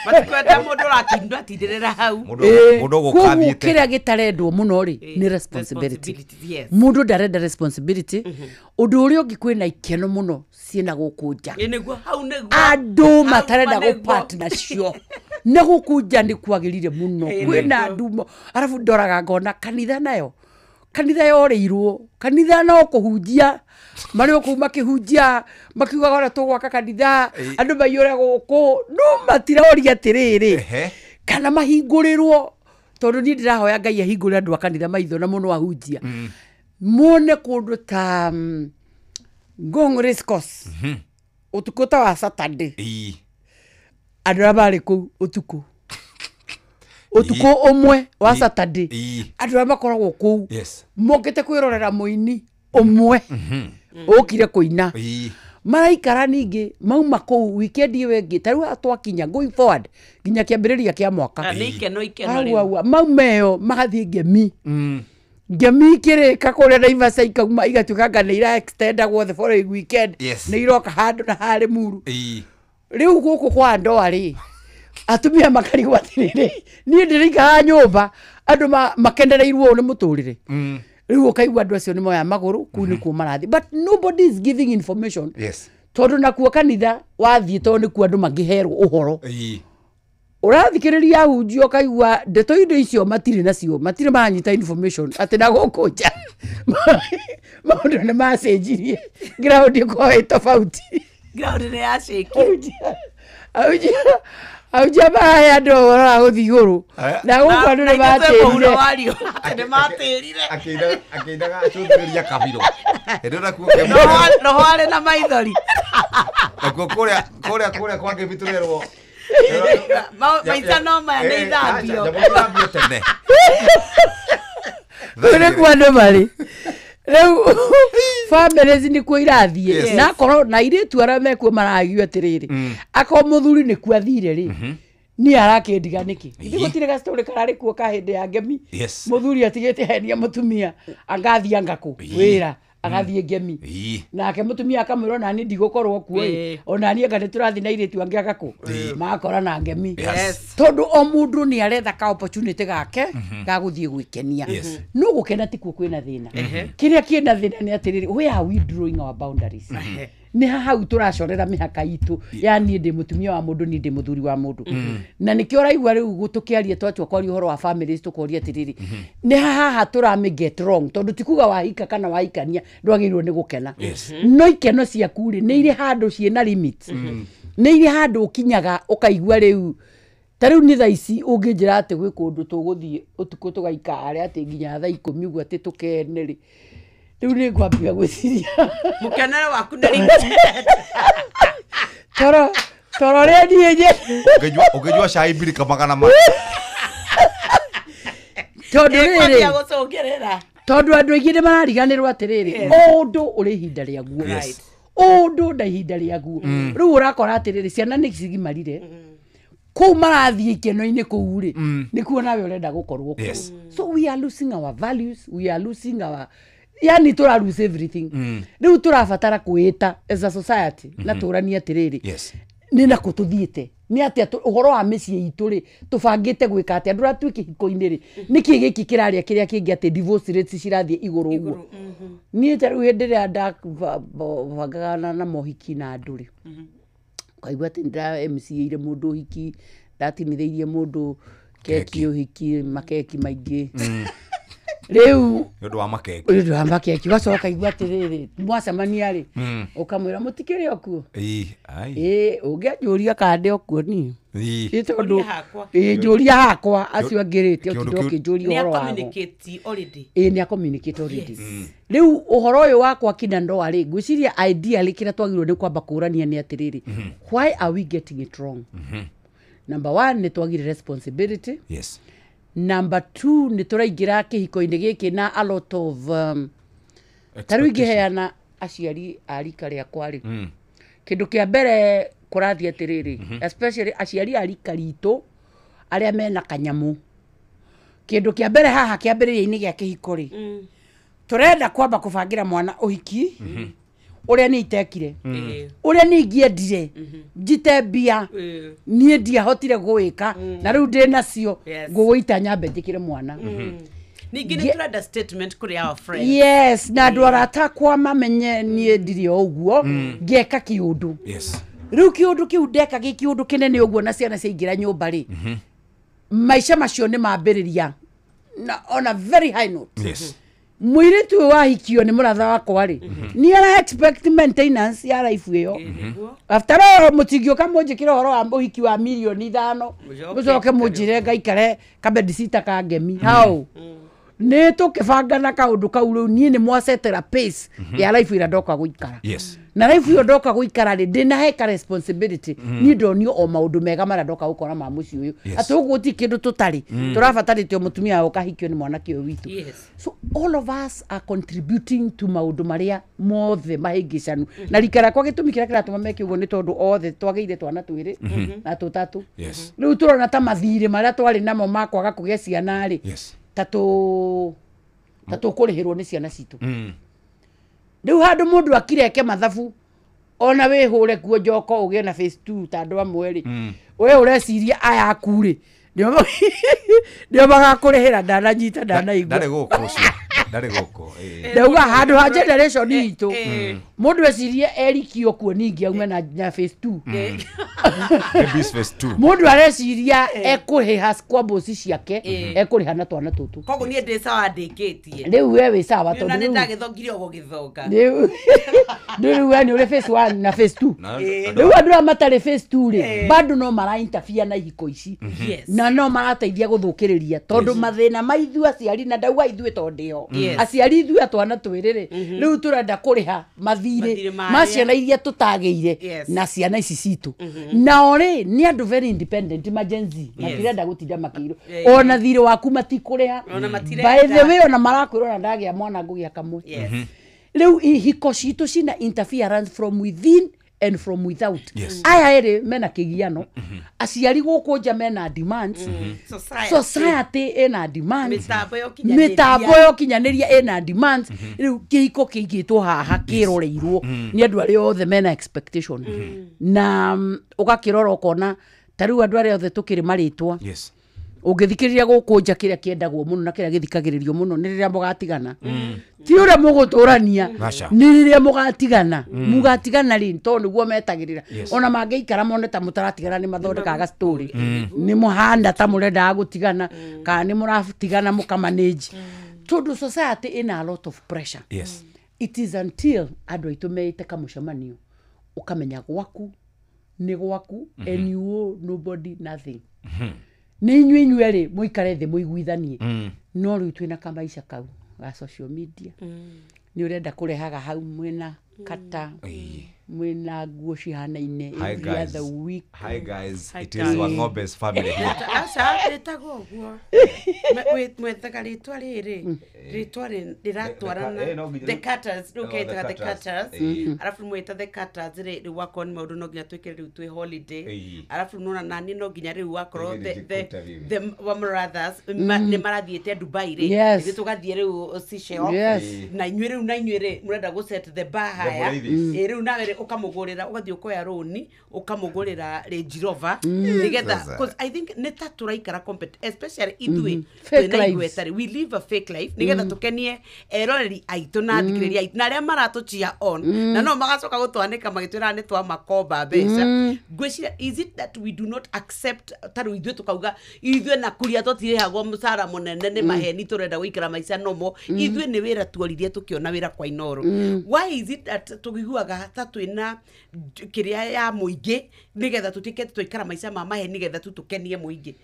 Matikwenda mũndũ ũratinda atindirĩra hau. Mũndũ gũkathiĩte. Kĩrĩa gĩtarendwo mũno rĩ nĩ responsibility. Mũndũ ndarenda responsibility. Ũndũ ũrĩa ũngĩ kwĩna ikeno mũno ciĩna gũkũ nja. Nĩguo hau nĩguo. Andũ matarenda gũpartner cio. Nĩ gũkũ nja nĩ kwagĩrĩire mũno. Kwĩna andũ arabu ndoraga ngona kanitha nayo. Kanitha yorĩirwo. Kanitha no kũhunjia. Marĩ okũ makĩhunjia makiugaga ora tũgwaka kanitha andũ maiyũre gũkũ no matiraoria atĩrĩrĩ kana mahingũrĩrwo tondũ niĩ ndĩrahoya Ngai ahingũre andũ a kanitha maitho na mũno ahunjia muone kũndũ ta Ngong Race Course ũtukũ ta wa Saturday andũ arĩa marĩ kũu ũtukũ ũmwe wa Saturday andũ arĩa makoragwo kũu mokĩte kwĩrorera mũini ũmwe okire kuina maraikara ningĩ mauma kũu weekend iyo ĩngĩ tarĩu atwakinya going forward nginya kĩambĩrĩria kĩa mwaka rĩu maumeo magathiĩ ngemi kĩrĩka kũrĩa Naivasha ikauma igatuĩka nganĩira extendagwo the following weekend nĩ iroka handũ na harĩ Muru rĩu gũkũ kwa ndoa rĩ atumia makarigwo atĩrĩrĩ niĩ ndĩrĩikara nyũmba andũ makenereirwo nĩ mũtũrĩre rĩu ũkaigua andũ acio nĩ moya magũrũ kuu nĩ kuo marathi but nobody is giving information tondũ nakuo kanitha wathiĩ tondũ nĩ kuo andũ mangĩherwo ũhoro ũrathikĩrĩria ahunjia ũkaigua ndeto indo icio matirĩ nacio matirĩ maranyita information atĩ na gũkũ nja maũndũ nĩ macenjirie ground ĩkoragwo ĩ tofauti ground nĩ yacenjia auja baya ndo ora gũthiĩ igũrũ na gũkũ andũ nĩ matĩrire akĩindaga acũthĩrĩria kabiro roho arĩ na maithori nakuo kũrĩa kwa ngĩbitũrerwo maita no maya nĩ ithambio tene kũrĩ kwa andũ marĩ rĩu families nĩ kuo irathiĩ na korwo na irĩtu arĩa mekuo maragio atĩrĩrĩ akorwo mũthuri nĩ kuo athire rĩ niĩ arakĩndiga nĩkĩ ithuĩ gũtirĩ gacitorĩ kararĩ kuo ka hĩndĩ ya ngemi mũthuri atigĩte henia mũtumia angathiĩ ngakũ wĩra agathiĩ ngemi nake mũtumia akamwĩra na niĩ ndigũkorwo kuo ona niĩ anga nĩ tũrathiĩ na irĩtu angĩ agakũ makora na ngemi tondũ o mũndũ nĩ aretha ka opportunity gake ga gũthiĩ gwĩkenia no gũkena ti kuo kwĩna thĩna kĩrĩa kĩna thĩna nĩ atĩrĩrĩ where are we drawing our boundaries nĩ hau tũracorera mĩhaka itũ ya niĩ ndĩ mũtumia wa mũndũ niĩ ndĩ mũthuri wa mũndũ na nĩkĩo ũraigua rĩu tũkĩaria twatua kwaria ũhoro wa families tũkoria atĩrĩrĩ nĩ haha tũrame get wrong tondũ ti kuga wahika kana wahikania ndwagĩrĩirwo nĩ gũkena no ikeno ciaku rĩ nĩ irĩ handũ ciĩna limit nĩ irĩ handũ ũkinyaga ũkaigua rĩu tarĩu nĩ thaa ici ũngĩnjĩra atĩ gwĩ kũndũ tũgũthiĩ ũtukũ tũgaikara atĩ nginya thaa 10 ũguo atĩ tũkene rĩ rĩu nĩ ngwambia gwĩciria mũkenere waku nĩ limited toro rĩa niĩ ũngĩnyua cai mbirika magana tondũ rĩrĩ tondũ andũ aingĩ nĩ marariganĩrwo atĩrĩrĩ ũndũ ũrĩ ihinda rĩaguo ũndũ na ihinda rĩaguo rĩu ũrakora atĩrĩrĩ ciana nĩ cigimarire kũu marathiĩ ikeno-inĩ kũu rĩ nĩkuo nawe ũrenda gũkorwo kũu so we are losing our values we are losing our yani tũra lose everything rĩu tũrabatara kwĩta as a society na tũrania atĩrĩrĩ nĩ nakũ tũthiĩte nĩ atĩa ũhoro wa mĩciĩ itũ rĩ tũbangĩte gwĩka atĩa andũ ratuĩ kĩhiko-inĩ rĩ nĩkĩ gĩkĩ kĩrarĩa kĩrĩa kĩngĩ atĩ divorce rates cirathiĩ igũrũ ũguo niĩ tarĩu hĩndĩ ĩrĩa ndabangana na mohiki na andũ rĩ ũkaigua atĩ nĩndĩra MCA-ire mũndũ ũhiki ndatinithĩirie mũndũ keki ũhiki makeki maingĩ rĩu nĩũndũ wa makeki ũgacoka igua atĩrĩrĩ mwacemania rĩ ũkamwĩra mũtikĩrĩ okuo ũngĩanjũria kande okuo niĩ tondũ njũria hakwa acio angĩrĩte ũtinda ũkĩnjũria ũhoro wao nĩ communicate already rĩu ũhoro ũyũ wakwa kina ndoa rĩ ngwĩciria ideally kĩrĩa twagĩrĩirwo nĩ kwamba kũrania nĩ atĩrĩrĩ why are we getting it wrong number 1 nĩ twagire responsibility number 2 nĩ tũraingĩra kĩhiko-inĩ gĩkĩ na a lot of tarĩu ingĩheana aciari a rika rĩakwa rĩ kĩndũ kĩa mbere kũrathiĩ atĩrĩrĩ especially aciari a rika ritũ arĩa mena kanyamũ kĩndũ kĩa mbere haha kĩambĩrĩria-inĩ gĩa kĩhiko rĩ tũrenda kwamba kũbangĩra mwana ũhiki uria ni itekire uria ni ngiendire njite mbia nie ndiahotire gwika na riu ndi nacio ngugwita nyambe njikire mwana ningi ni turenda statement kuri our friends yes na andu aratakwa mamenye nie ndiri oguo ngeka kiundu riu kiundu kiu ndeka kiundu kinene oguo na ciana ciaingira nyumba ri maisha macio ni mambiriria on a very high note mwiritu wahikio ni muratha wakwa ri ni ara expect maintenance ya life iyo after all mutigio kamonjikira horo wa uhiki wa milioni 5 mucoke munjire ngaikare kabedisita ka ngemi how ne tukibanga na kaundu kau riu nie ni mwasetera pace ya life ira ndoka guikara na life iyo ndoka guikara ri ndina heka responsibility ni ndonio o maundu mega mara ndoka gukora ma muci uyu ati ugu ti kindu tutari turabatarite mutumia ukahikio ni mwana kio witu so all of us are contributing to maundu maria mothe mahingicanu na rikara kwa gitumi kira kiratuma meke ugo ni tondu othe twageire twana twiri na tutatu riu turona ta mathire maria twari namo makwaga kugia ciana ri tatu kurihirwo ni ciana citu riu handu mundu akireke mathabu ona we hure kuo njoko ugie na phase 2 tandu amwe ri we ureciria aya akuri ndio magakurihira ndananyita ndanaigua ndari guko ndauga handu ha generation itu mundu ecirie erikio kuo ningi aume na phase 2 mundu areciria ekuriha squabbles ciake ekuriha na twana tutu koguo nie ndi sawa ndikitie riu we wi sawa tondu ni ndagithongire ugo githoga riu we ni uri phase 1 na phase 2 riu andu amatari phase 2 ri bado no mara interfere na ihiko ici na no marateithia guthukiriria tondu mathina maithu aciari na ndauga ithuĩ tondio aciari ithuĩ atwana twĩrĩrĩ riu turenda kuriha mathirĩ ma ciana iria tutageire na ciana ici citũ nao rĩ ni andu very independent emergency matirenda gutinda makirwo ona thirĩ waku matikuriha by the way ona marakwĩrwo na ndagĩa mwana ngũgĩa kamwe riu ihiko citũ cina interference from within and from without aya ere mena kigiano aciari guku nja mena demands society ina demands mitambo yo kinyaniria ina demands riu kihiko kiigitwo haha kiroreirwo ni andu ari othe mena expectation na ugakirora ukona tariu andu ari othe tukiri maritwa ungithikiriria guku nja kiria kiendagwo muno na kiria githikagiririo muno ni riria mugatigana ti ure muguturania ni riria mugatigana mugatigana ri tondu guo metagirira ona mangeikara mone ta mutaratigana ni mathondekaga story ni muhanda ta murenda gutigana kana ni muratigana mukamanage tondu society ina a lot of pressure it is until andu aitu meite kamucemanio ukamenya gwaku ni gwaku and you owe nobody nothing ni inyuĩ ri muikare thi muiguithanie no riu twina kamaisha kau ga social media ni urenda kurehaga hau mwena kata mwena nguo cihanaine every other week. Hi guys, it is Wang'ombe's family here. Asa etago guo mwethaga ritwa riri ritwa riratwarana the cutters okay the cutters arafu mweta the cutters ri wako ni maundu no nginya twike riu twi holiday arafu nona nani no nginya riu wakoro the brothers ni marathiete Dubai ri ni tugathie riu Seychelles na inyuĩ ri murenda go set the bar haya riu nawe ukamugurira ugathie ukoya roni ukamugurira Range Rover nigetha because I think neta turaikara compete especially ithui twina igwetari we live a fake life nigetha tukenie eroreri aitu na thikiriria aitu na aria maratuchia on na no magacoka gutwanika magitwira ni twa makomba mbeca gwiciria is it that we do not accept taru ithui tukauga ithui na kuria tutirihagwo musara munene ni maheni turenda guikara maica nomo ithui ni wira tuoririe tukiona wira kwa inoro why is it that tugiguaga ta twina kiria ya muingi nigetha tutike tuikara maica ma maheni nigetha tutukenie muingi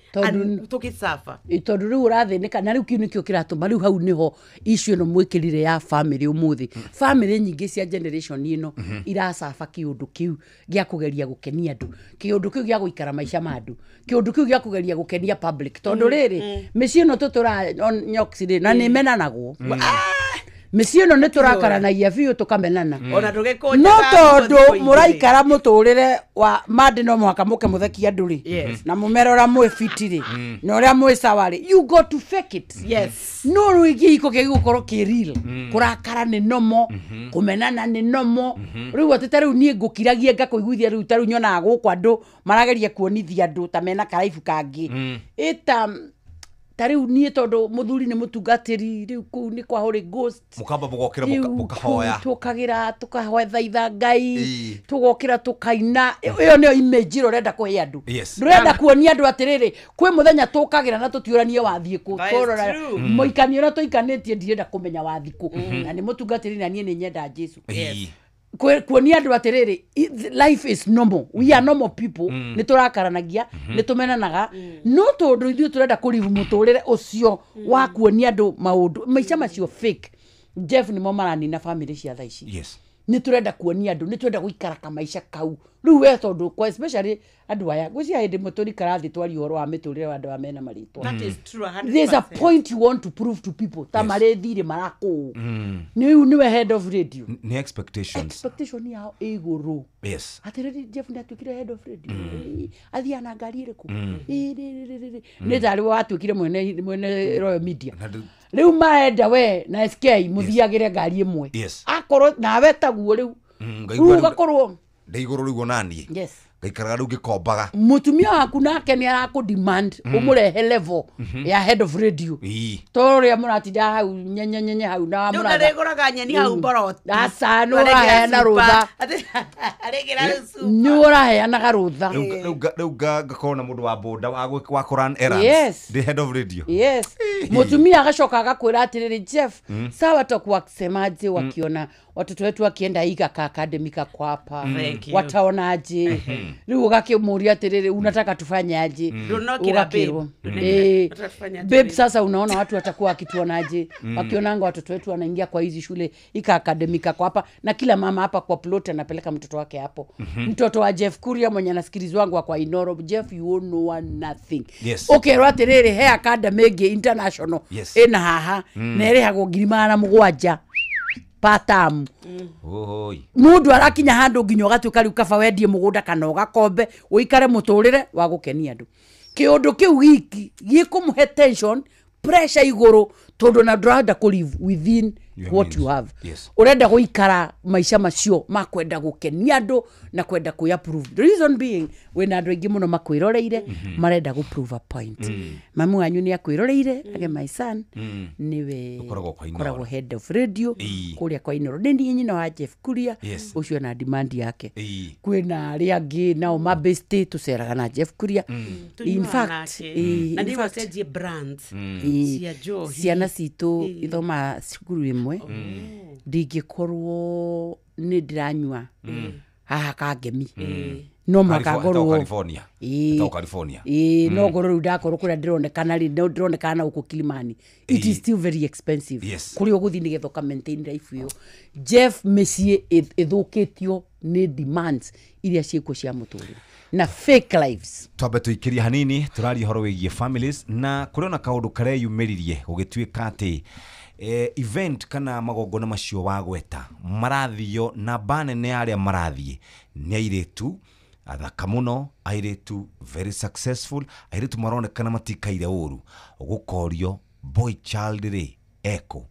tukisafa tondu riu urathinika na riu kiu nikio kiratuma riu hau niho issue no mwikirire ya family umuthi family nyingi cia generation ino irasafa kiundu kiu gia kugeria gukenia andu kiundu kiu gia guikara maica ma andu kiundu kiu gia kugeria gukenia public tondu riri micii no tutura nyoxide na ni menanagwo mĩciĩ ĩno nĩ tũrakaranagia biũ tũkamenana ona tũgĩkũnjaga no tondũ mũraikara mũtũrĩre wa mandi no mũhaka mũke mũthekia andũ rĩ na mũmera ũrĩa mwĩ fiti rĩ na ũrĩa mwĩ sawa rĩ you got to fake it no rũigi iko kĩgũkorwo kĩ real kũrakara nĩ nomo kũmenana nĩ nomo rĩu atete rĩu niĩ ngũkiragia ngakũiguithia rĩu tarĩu nyonaga gũkũ andũ marageria kuonithia andũ ta mena karaibu kangĩ ĩta tariu niĩ tondũ mũthuri nĩ mũtungatĩri rĩu kũu nĩ kwa Holy Ghost mũkamba mũgokĩra mũkahoya tukagira tukahoethaitha Ngai tugokĩra tukaina ĩyo nĩyo image ũrenda kũhe andũ ndũrenda kuonia andũ atĩrĩrĩ kwĩ mũthenya tũkagira na tũtiũranie wathiĩ kũ tũrora mũikanio ũrĩa tũikanĩtie ndirenda kũmenya wathiĩ kũ na nĩ mũtungatĩri na niĩ nĩ nyenda Jesu kuonia andũ atĩrĩrĩ life is normal we are normal people nĩ tũrakaranagia nĩ tũmenanaga no tondũ ithuĩ tũrenda kũrivu mũtũrĩre ũcio wa kuonia andũ maũndũ maica macio fake Jeff nĩmo maranina family cia thaa ici nĩ tũrenda kuonia andũ nĩ tũrenda gũikara kamaica kau rĩu we tondũ kwa especially andũ aya gũcia hĩndĩ mũtũri karathi twari ũhoro wa mĩtũrĩre wa andũ wa mena marĩtwa that is true 100%. There's a point you want to prove to people ta marĩ thirĩ marakũ niwe head of radio ni expectation yao igũrũ atĩrĩrĩ Jeff nĩ atuĩkire head of radio athiĩ na ngari ĩrĩkũ nĩ tarĩ watuĩkire mwene Royal Media rĩu marenda we na SK mũthiagĩre ngari ĩmwe akorwo nawe taguo rĩu ugakorwo ndeigũrũ rĩu onanie gaikaraga rĩu ngĩkombaga mũtumia waku nake nĩ arakũdemand ũmũrehe level ya head of radio tũrĩa mũratinda hau nyenyenyenye hau na mũrata nĩũragũraga nyeni hau mboroti asa nũraheana rũtha nĩũraheanaga rũtha rĩu ngakorwo na mũndũ wa boda wa kũran errands the head of radio mũtumia agacoka agakwĩra atĩrĩrĩ Jeff sawa takuwa kusemaje wakiona watoto wetu wakienda hii kaka academy kwapa wataonaje rĩu ũgakĩmũria atĩrĩrĩ unataka tufanye aje ukakirwo babe sasa unaona watu watakuwa wakituonaje wakionanga watoto wetu wanaingia kwa hizi shule ika academy kwapa na kila mama hapa kwa plot anapeleka mtoto wake hapo mtoto wa Jeff Kuria mwenye anasikilizwa wangu kwa Inoro Jeff you know nothing okay rwatiriri he academy international ina haha nerehagwo 7,000 patam mundu arakinya handu nginya ugatuika riu kaba wendie mugunda kana ugakombe uikare muturire wa gukenia andu kiundu kiu giki gikumuhe tension pressure iguru tondu na ndurenda ku live within what you have urenda guikara maisha macio makwenda gukenia andu na kwenda ku approve the reason being when andu aingi muno makwiroreire marenda gu prove a point mamu wanyu ni akwiroreire age my son niwe koragwo head of radio kuria kwa Inoro ndi nyina wa Jeff Kuria ucio na demand yake kwina ari angi nao mabeste tuceraga na Jeff Kuria in fact na ndi wacenjie brands cia Johi ciana citu ithoma cukuru imwe ndingĩkorwo nĩ ndiranyua haha kangemi no makagorwo California no ngorwo rĩu ndakorwo kũrĩa ndĩronekana rĩ no ndĩronekana gũkũ Kilimani it is still very expensive kũrĩa ũgũthiĩ nĩgetha ũka maintain life ĩyo Jeff mĩciĩ ĩthũkĩtio nĩ demands iria ciĩkuo cia mũtũrĩre na fake lives twambe tũikĩrie hanini tũraria horo wĩgiĩ families na kũrĩ na kaũndũ kareyumĩririe gũgĩtuĩka atĩ event kana magongona macio wa gweta marathio na banene arĩa marathiĩ nĩ airĩtu athaka mũno airĩtu very successful airĩtu maronekana matikaire ũru gũkorio boy child rĩ eko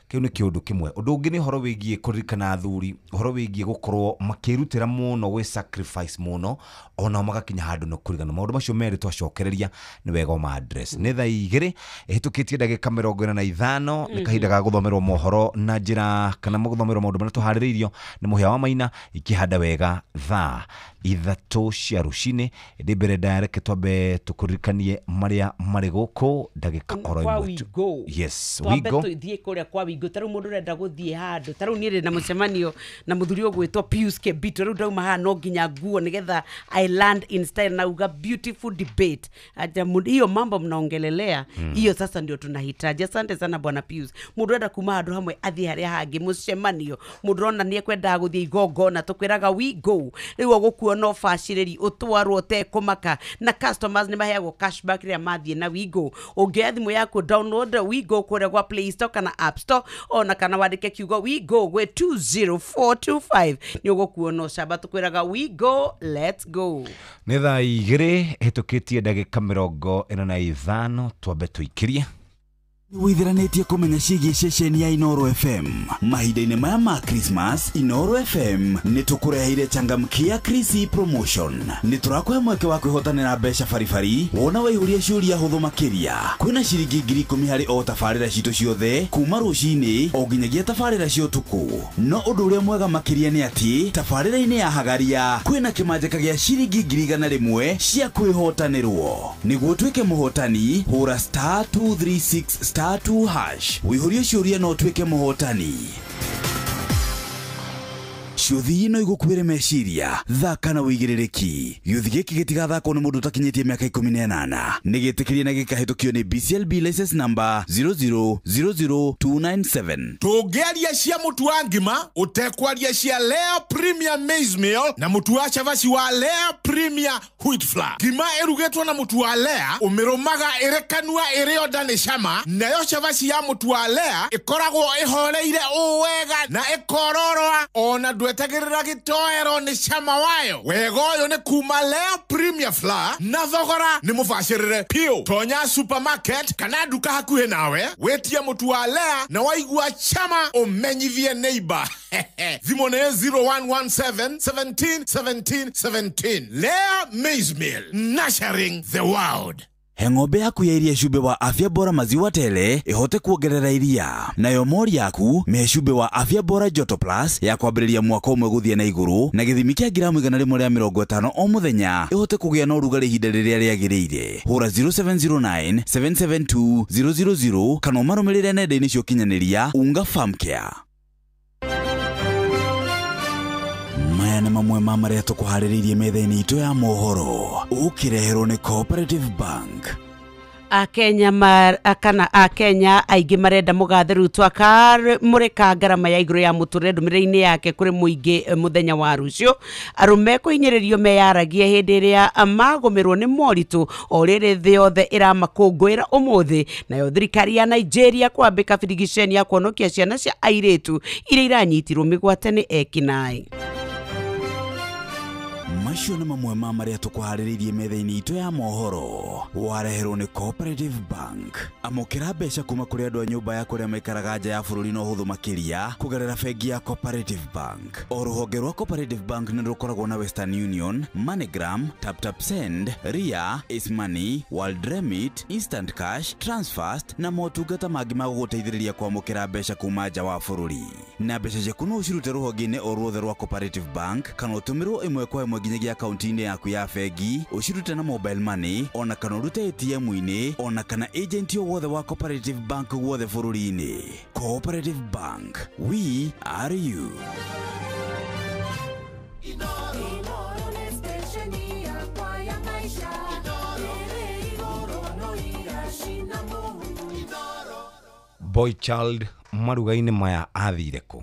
kiu nĩ kĩũndũ kĩmwe ũndũ ũngĩ nĩ horo wĩgiĩ kũririkana athuri horo wĩgiĩ gũkorwo makĩrutĩra mũno gwĩ sacrifice mũno ona magakinya handũ no kũrigana maũndũ macio merĩ twacokereria nĩ wega ma address nĩ thaa igĩrĩ ĩhĩtũkĩtie ndagĩka 45 nĩ kahinda ga gũthomerwo mohoro na njĩra kana gũthomerwo maũndũ marĩa tũharĩrĩirio nĩ mũhĩa wa Maina ikĩhanda wega thaa ithatũ cia rũcinĩ ndĩ mbere ndareke twambe tũkũririkanie marĩa marĩ gũkũ ndagĩka oro imwe yes we go twambe kũrĩa kwa Wingo tarũ mũndũ renda gũthiĩ handũ tarũ niĩ ndĩ na mũcemanio na mũthuri ũgwĩtwo Pius Kebito rĩu ndauma haha no nginya nguo nĩgetha I land in style na uga beautiful debate hiyo mambo mnaongelelea hiyo sasa ndio tunahitaji asante sana bwana Pius mũndũ renda kuma handũ hamwe athiĩ harĩa hangĩ mũcemanio mũndũ rona nĩ ekwenda gũthiĩ igongona tũkwĩraga we go rĩu ũgũkuo kuona ufashiriri utwarwo te kumaka na customers ni maheagwo cashback ria mathie na Wigo. Ungeya thimu yako download Wigo kure kwa Play Store kana App Store ona kana wandike kiugo Wigo gwe 20425 ni ugukuona ucamba tukwiraga Wigo let's go. Nĩ thaa igĩrĩ hĩtũkĩtie ndagĩka 45 twambe tũikirie. Withiranetie kumenya ciĩgiĩ ceceni ya Inoro FM. Mahinda-inĩ maya ma Christmas, Inoro FM nĩ tũkũreheire changamkia Chrissy promotion. Nĩ tũrakũhe mweke wa kwĩhotanĩra mbeca baribari wona waihũria ciũria hũthũ makĩria. Kwĩna ciringi 10,000 harĩ o tabarĩra citũ ciothe kuma rũcinĩ o nginyagia tabarĩra cia ũtukũ. No ũndũ ũrĩa mwega makĩria nĩ atĩ tabarĩra-inĩ ya Hagaria kwĩna kĩmanjĩka gĩa ciringi 100,000 cia kwĩhotanĩrwo. Nĩguo tuĩke mũhotani hũra *236*2# wĩihũrie ciũria no tuĩke mũhotani. Ciuthi ino igũkuĩre meciria thaka na wĩigĩrĩrĩki. Gĩuthi gĩkĩ gĩtigathakwo nĩ mũndũ ũtakinyĩtie mĩaka 18. Nĩgĩtĩkĩrie na gĩkahĩtũkio nĩ BCLB license number 0000297. Tũngĩaria cia mũtu wa ngima ũtekwaria cia Lea Premium Maize Meal na mũtu wa chavaci wa Lea Premium Wheat Flour. Ngima ĩrugĩtwo na mũtu wa Lea ũmĩrũmaga ĩrĩ kanua ĩrĩ o nda nĩ cama, nayo chavaci ya mũtu wa Lea ĩkoragwo ĩhoreire wega na ĩkororoa ona etagirira gitoero ni chama wayo. Wego yo ne kuma Lea Premium Flour na thogora ni mufashirire pio. Tonya supermarket kana duka hakuhe nawe wetia mutu wa Lea na waigua chama umenyithie neighbor. Thimone 0117 17 17 17. Lea Maize Meal, nurturing the world. Ng'ombe yaku ya iria cumbe wa Afya Bora maziwa tele ihote kuongerera iria. Nayo mori yaku me cumbe wa Afya Bora Joto Plus ya kwambĩrĩria mwaka ũmwe gũthie na igũrũ na gĩthimi kĩa gramu 150 o mũthenya ihote kũgĩa na ũrugarĩ ihinda rĩrĩa rĩagĩrĩire. Hũra 0709 772 000 kana ũmarũmĩrĩre nenda-inĩ cia ũkinyanĩria Unga Farm Care. Maya nĩ mamwe ma marĩa tũkũharĩrĩirie metha-inĩ itũ ya mohoro ũkĩreherwo nĩ Cooperative Bank. Akenya aingĩ marenda mũgathe Ruto mũreka ngarama ya igũrũ ya mũtũrĩre ndũmĩrĩri-inĩ yake kũrĩ mũingĩ mũthenya wa rũciũ. Arũme kũhinyĩrĩrio meyaragia hĩndĩ ĩrĩa magũmĩrwo nĩ moritũ o rĩrĩ thĩ yothe ĩramakũngũĩra ũmũthĩ. Nayo thirikari ya Nigeria kwambĩka birigiceni ya kuonokia ciana cia airĩtu iria iranyitirwo mĩgwate nĩ ekinaĩ. Macio nĩ mamwe ma marĩa tũkũharĩrĩirie metha-inĩ itũ ya mohoro wareherwo nĩ Cooperative Bank. Amũkĩra mbeca kuma kũrĩ andũ a nyũmba ya kũrĩa maikaraga nja ya bũrũri na ũhũthũ makĩria kũgerera bengi ya Cooperative Bank. O rũhonge rwa Cooperative Bank nĩ rũkoragwo na Western Union, MoneyGram, TapTapSend, Ria, Ace Money, World Remit, Instant Cash, Transfast na motungata mangĩ ma gũgũteithĩrĩria kwamũkĩra mbeca kuma nja wa bũrũri. Na mbeca ciaku no ũcirute rũhonge-inĩ o ruothe rwa Cooperative Bank kana ũtũmĩrwo ĩmwe kwa ĩmwe nginyagia akaunti-inĩ yaku ya bengi, ũcirute na mobile money ona kana ũrute ATM-inĩ ona kana agent o wothe wa Cooperative Bank guothe bũrũri-inĩ. Cooperative Bank, we are you. Boy Child maruga-inĩ maya athire kũ?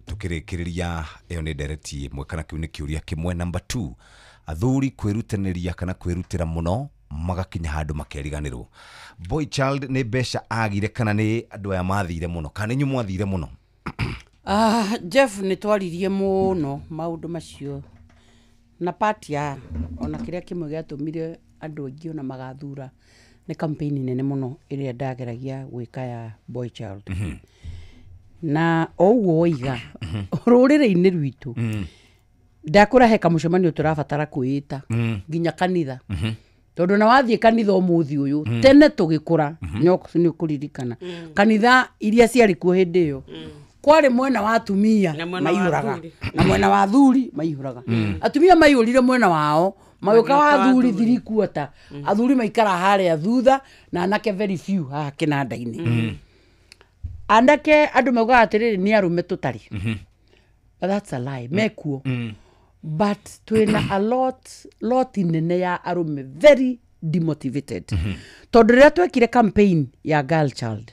Tukĩrĩkĩrĩria ĩyo nĩ ndereti ĩmwe kana kĩu nĩ kĩũria kĩmwe. Number 2, athuri kwĩrutanĩria kana kwĩrutĩra mũno magakinya handũ makeriganĩrwo. Boy Child nĩ mbeca agire kana nĩ andũ aya mathire mũno kana nĩ mwathire mũno? Jeff nĩ twaririe mũno maũndũ macio na part ya ona kĩrĩa kĩmwe gĩatũmire andũ aingĩ ona magathura nĩ campaign nene mũno ĩrĩa ndageragia gwĩka ya Boy Child. Na oguo oiga rũrĩrĩ-inĩ rwitũ ndakũrahe kamũcemanio tũrabatara kwĩĩta nginya kanitha, tondũ na wathiĩ kanitha ũmũthĩ ũyũ tene tũgĩkũra nĩ ũkũririkana kanitha iria ciarĩ kuo hĩndĩ ĩyo kwarĩ mwena wa atumia maihũraga na mwena wa athuri maihũraga. Atumia maihũrire mwena wao magĩũka wa athuri 3/4, athuri maikara harĩa thutha na anake very few haha kĩnanda-inĩ. Andake andũ maugaga atĩrĩrĩ nĩ arũme tũtarĩ. But that's a lie. Mekuo. But twina a lot nene ya arũme very demotivated. Tondũ rĩrĩa twekire campaign ya Girl Child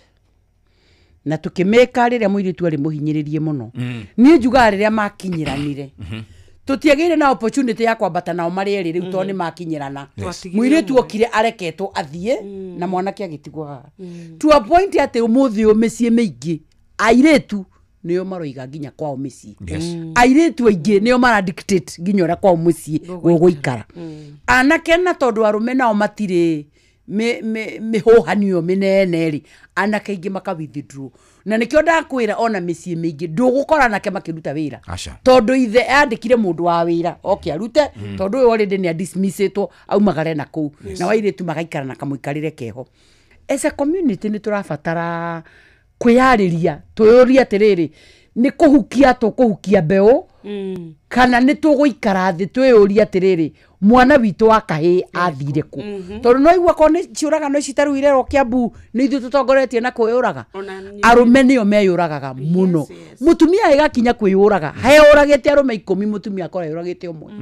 na tukĩmeka rĩrĩa mũirĩtu arĩ mũhinyĩrĩrie mũno, niĩ njugaga rĩrĩa makinyiranire tutiagire na opportunity ya kwambata nao mari eri riu to ni makinyirana muiretu okire areketwo athie na mwanake agitigwa to a point ate umuthi umecie meingi airetu niyo maroiga nginya kwao micii airetu aingi niyo mara dictate nginya ora kwao mucii guguikara anake na tondu arume nao matire mihohanio minene ri anake ingi makawithdraw na nikio ndakwira ona micii mingi ndugukora nake makiruta wira tondu ithe andikire mundu wa wira arute tondu uyu already ni dismissitwo aumagare na kuu na wairetu magaikara na kamuikarire keho as a community ni turabatara kwiyariria tuyuria atiriri ni kuhukia tukuhukia mbeu kana ni tuguikara thi tuyuria atiriri mwana witu wa kahi athire ku tondu no igwa ko ni ciuraga no citaruire ro Kiambu ni ithu tutongoretie na kwiyuraga arume nio meyuragaga muno mutumia igakinya kwiyuraga heuragite arume 10 mutumia akora yuragite umwe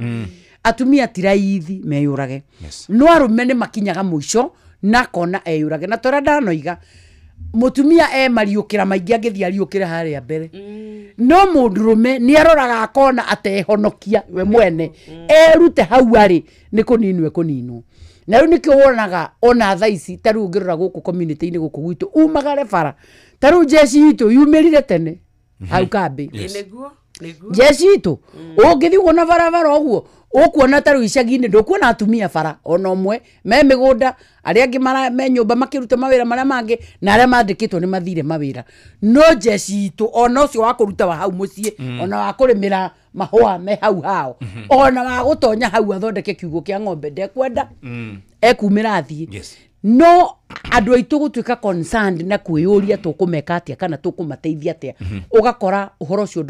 atumia tiraithi meyurage no arume ni makinyaga muico na kona eyurage na tora ndanoiga mutumia mariukira maingi angithia riukire haria mbere no mundurume ni aroraga akona atehonokia we mwene erute hau ari ni kuninwe kuninwo na riu nikio wonaga ona thaici taru ngirora guku community ini guku gwitu umagare bara taru jeshi itu yumirire tene hau kambi neguo jeshi itu ungithi wona bara oguo ukuona taru icagi-ini ndukuona atumia bara ona umwe me migunda aria angi mara me nyumba makiruta mawira maria mangi na aria mandikitwo ni mathire mawira no jeshi itu ona ucio wa kuruta wa hau mucii ona wa kurimira mahua me hau hao ona wa gutonya hau athondeke kiugo kia ng'ombe ndekwenda ekumira athie no andu aitu gutuika concerned na kwiyuria tukumeka atia kana tukumateithia atia ugakora uhoro ucio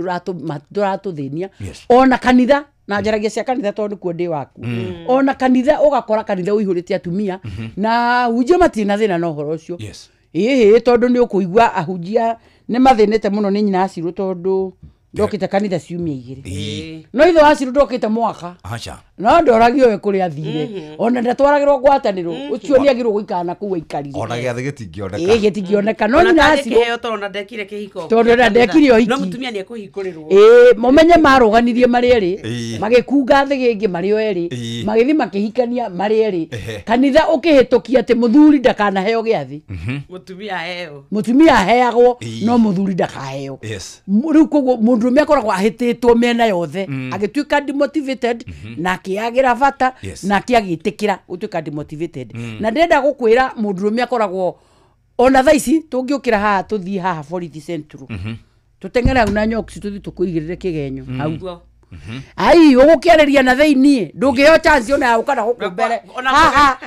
nduratuthinia ona kanitha na njaragia cia kanitha tondu kuo ndi waku ona kanitha ugakora kanitha uihurite atumia na hujia matina thina no uhoro ucio tondu ni ukuigua ahujia ni mathinite muno ni nyina aciru tondu ndokite kanitha ciumia igiri no itho aciru ndokite mwaka no ndoragio we kuria thire ona ndatwaragirwo ngwataniro ucio ni agirwo guikana kuwa ikarire ona giathe gitingioneka gitingioneka no nyina aciru heo tondu ndekire kihiko tondu ndekire o hiki no mutumia ni ekuhikurirwo mumenye maruganirie mari eri magikunga thi gingi mari o eri magithi makihikania mari eri kanitha ukihitukia ati muthuri ndakana heo giathi mutumia heagwo no muthuri ndakaheo riu koguo mundu mekoragwo ahititwo mena yothe agituika demotivated na kiagira bata na kiagitikira utuika demotivated na ndenda gukwira mundurume akoragwo ona thaici tungiukira haha tuthii haha Fority Central tutengera una nyoksi tuthi tukuigirire kigenyo hau ai ugukiareria na theini ndungiheo chance ona ukana gukumbere haha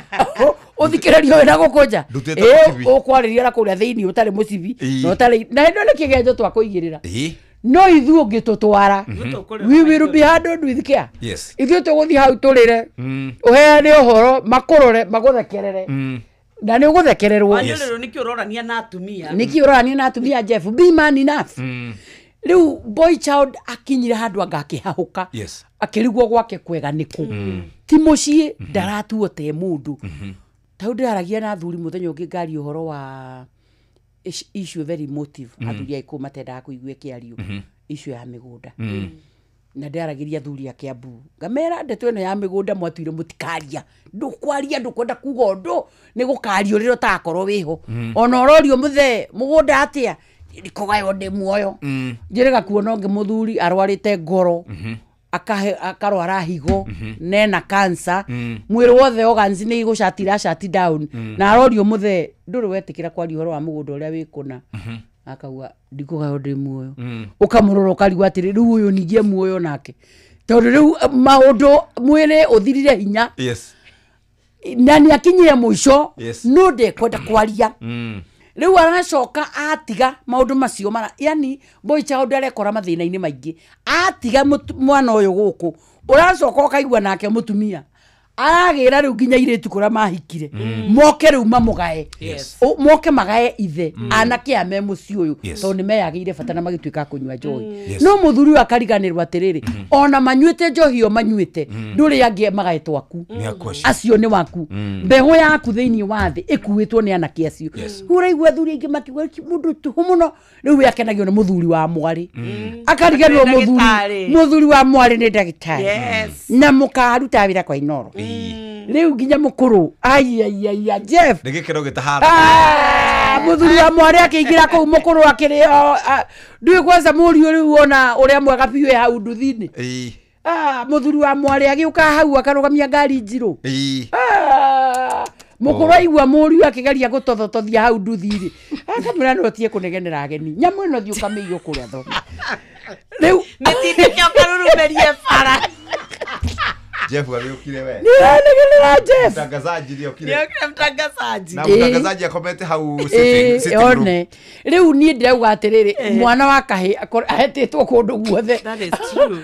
uthikiririo na gukunja ukwariria na kuria theini utari mucibi no utari na ndo ni kigenyo twa kuigirira no ithu ungitutwara we will be handled with care ithu tuguthi hau turire uheane uhoro makurore maguthekerere na ni uguthekererwo wanyorero nikio urorania na atumia Jeff be man enough riu boy child akinyire handu angakihahuka akirigwo gwake kwega niku ti mucii ndaratuo te mundu tau ndaragia na thuri muthenya ungi ngari uhoro wa issue very emotive athuri aiku matenda kuigua kiario issue ya migunda na ndaragiria thuri ya Kiambu ngamera ndeto ino ya migunda mwatuire mutikaria ndukwaria ndukwenda kuga undu ni gukario riro takorwo wiho ona ororio muthe mugunda atia ndikogayo ndi muoyo njirega kuona ungi muthuri arwarite ngoro akarwara higo nena cancer mwiri wothe organs ni igucatira shut down na arorio muthe nduri wetikira kwari horo wa mugunda uria wikuna akauga ndikugayo ndi muoyo ukamurora ukarigwa atiri riu uyu ningie muoyo nake tondu riu maundu mwiri uthirire hinya na ni akinyire muico no ndekwenda kwaria riu aracoka atiga maundu macio mara yani boy child arekora mathina-ini maingi atiga mwana uyu guku uracoka ukaigua nake mutumia agira riu nginya iretu kura mahikire moke riu mamugae moke magae ithe anake ame muci uyu to ni meyagire bata na magituika kunywa njohi no muthuri wa kariganirwa atiriri ona manyuite njohi o manyuite nduri angie magae twaku acio ni waku mbego yaku thiini wa thi ikuitwo ni anake acio uraigua thuri ingi makiuga mundu tuhu muno riu yakenagio ni muthuri wa mwari akariganirwo muthuri wa mwari ni ndagitari na mukaruta wira kwa Inoro riu nginya mukuru ai Jeff nigikero gitahara muthuri wa mwari akiingira ku mukuru akirio ndui kwanza muri riu ona uria mwega biu hau nduthini muthuri wa mwari agiuka hau akarugamia ngari njiru mukuru aigua muri akigeria gutothotothia hau nduthiri akamira no tie kunegenera ageni nyamu ino thiuka miyo kuria tho riu mitindike okarurumerie bara Jeff aliokile wewe. Niregelela Jeff. Mtangazaji aliokile. Niokile mtangazaji. Na mtangazaji akomete hau sitting room. One. Riu ni ndauga atiriri mwana wa kahi ahetetwo kundu guothe. That is true.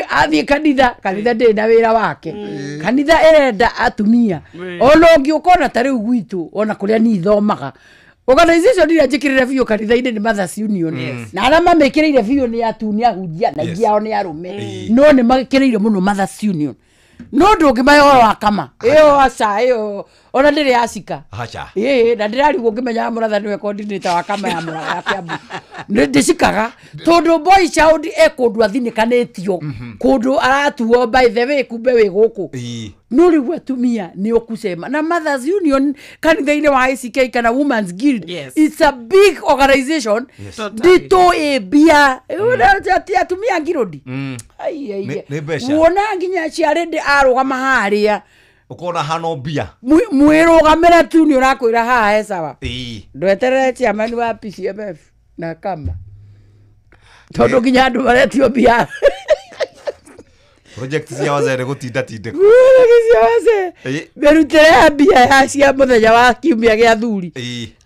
Athi kanitha ndi na wira wake. Kanitha erenda atumia. Ono ngiukona ta riu gwitu ona kuria ni thomaga. Organization ira jikirire biyo kanitha-ini ni Mothers Union na ara mamekireire biyo ni atunia hundia na ngiao ni arume no ni makireire muno Mothers Union no ndungimayo wakama iyo aca iyo ona ndiri acika acha na ndirarigwo ngimenya murathani we coordinator wa kama ya mura ya Kiambu ndicikaga tondu boy child ekundu athinikanitio kundu aratuo by the way kumbe wi guku no riu atumia ni okusema na Mothers Union kanitha-ini wa ICK kana Women's Guild it's a big organization dito ebia atumia ngirodi wona nginya ciarende arugama haria ukona hano bia mwirugamira tu ni urakwira haha sawa ndweterere chairman wa PCMF na kama tondu nginya andu baretio bia project cia wazere gutinda tinde cia wazere berutere bia ya cia muthenya wa kiumia gia thuri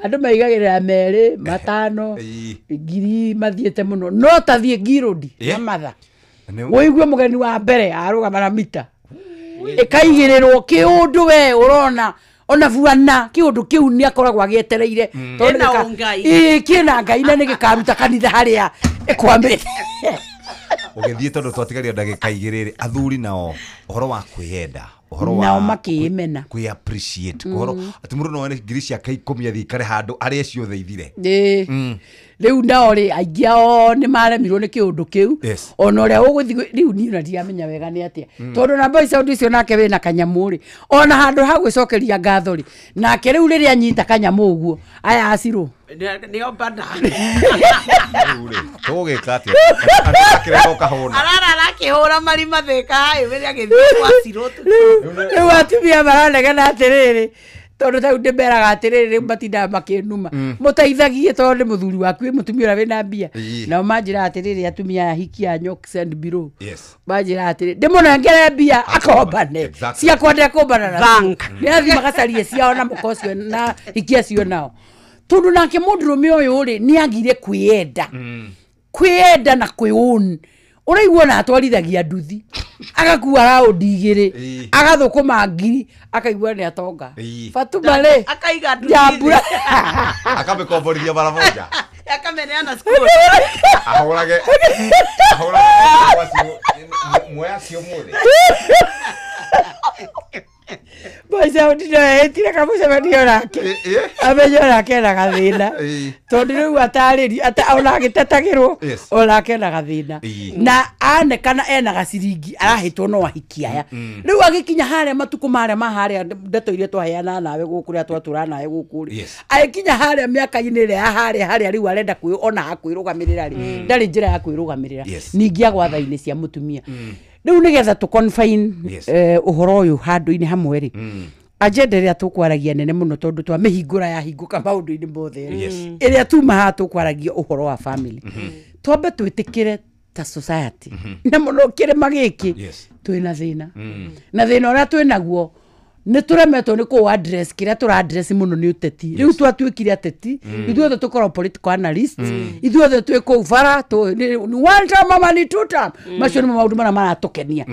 andu maigagirira mere matano ngiri mathiete muno no tathie ngirodi na matha woigwe mugeni wa mbere arugama na mita ikaigirirwo kiundu we urona ona buana kiundu kiu ni akoragwa gietereire tondu kina ngai na nigikaruta kanitha haria ikwambite ugithie tondu twatigaria ndagika igiriri athuri nao uhoro wa kwiyenda uhoro wa nao makimena kwi appreciate uhoro ati mundu no ene ngiri cia kai 10 athikare handu aria ciothe ithire riu nao ri aingiao ni maremirwo ni kiundu kiu ona uria uguthi riu ni na ndiamenya wega ni atia tondu na boy sound icio nake we na kanyamu ri ona handu ha gwicokeria ngatho ri nake riu riria nyita kanyamu uguo aya acirwo ni obana tugikate akirego kahona arara akihura mari matheka hai we agithie kwa acirwo riu atumia maranegena atiriri tondu ta ndemberaga atiriri matinda makinuma muteithagie tondu muthuri waku mutumia ura wina mbia na manjira atiriri atumia hikia nyok send bureau manjira atiriri ndimunengere mbia akombane cia kwenda kumbana na bank ni athi magacarie ciao na mukocio na hikia cio nao tondu nake mundurume uyu ri ni agire kwiyenda na kwiun uraigua na atwarithagia nduthi agakua raundi igiri agathukuma ngiri akaigua ni atonga Fatuma akaiga nduthi akamekomborithia mara moja akameneana school ahorage moya sio mode Boisa ndino etire kamucemanio nake amenyora kena gathina tondu riu atariri ona agitetagirwo ona akena gathina na anekana ena gaciringi arahitwo no ahikia aya riu agikinya haria matuku maria maharia ndeto iria twaheana nawe guku ria twatura nawe guku ri agikinya haria miaka-ini ria haria riu arenda ona hakwirugamirira ri ndari njira ya kwirugamirira ningi agwatha-ini cia mutumia riu nigetha tu confine uhoro uyu handu-ini hamwe ri agenda iria tukwaragia nene muno tondu twa mihingura ya hinguka maundu-ini mothe iria tuma ha tukwaragia uhoro wa family twambe twitikire ta society na muno kirima giki twina thina na thina uria twinaguo ni turemetwo ni ku address kiria tura address muno ni uteti riu twatuikire ateti ithuothe tukorwo political analyst ithuothe twi ku bara one term mama ni two term macio ni maundu mara maratukenia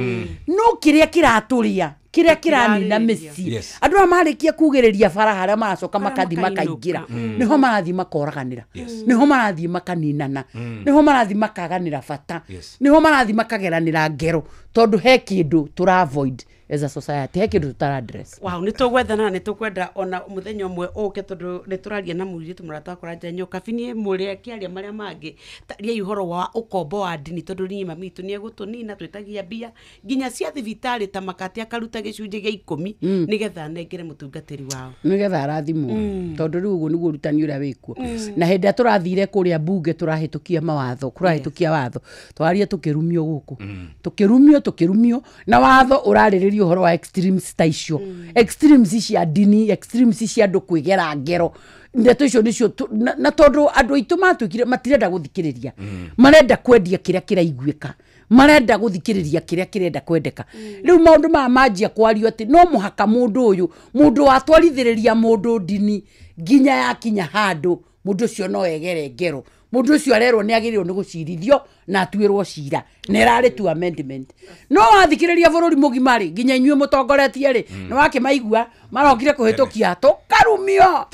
no kiria kiraturia kiria kiranina mĩciĩ andũ aya marĩkia kugĩrĩria bara harĩa maracoka makathi makaingĩra niho marathi makoraganĩra niho marathi makaninana niho marathi makaganĩra bata niho marathi makageranĩra ngero tondu he kĩndũ tũra avoid as a society he kĩndũ tutara address. Wow, nitugwethana nitukwenda ona muthenya umwe uke tondu nituraria na mũritu mũrata wakwa Njenyo Kabini mũrĩa kiaria maria mangi taria ihoro wa ukombo wa ndini tondu ni mami tu ni gutunina twitagia bia nginya cia thibitari ta makati akaruta gicunje gia 10 nigetha nengere mutungatiri wao nigetha arathimwo tondu riu uguo niguo rutani uria wikuo na hindi turathire kuria bunge turahitukia mawatho kurahitukia watho twaria tukirumio guku tukirumio na watho urariririo uhoro wa extremes taisho extremes cia dini extremes cia andu kwigera ngero ndeto icio nicio na tondu andu aitu matukire matirenda guthikiriria marenda kwendia kiria kiraiguika marenda guthikiriria kiria kirenda kwendeka riu maundu ma manjia kwario ati no muhaka mundu watwarithiriria mundu dini nginya yakinya handu mundu ucio no egere ngero mundu ucio arerwo ni agirirwo ni gucirithio na atuirwo cira nerari tu amendment no wathikiriria bururi mugimari nginya inyue mutongoretie ri ni wakimaigua marokire kuhitukia tukarumio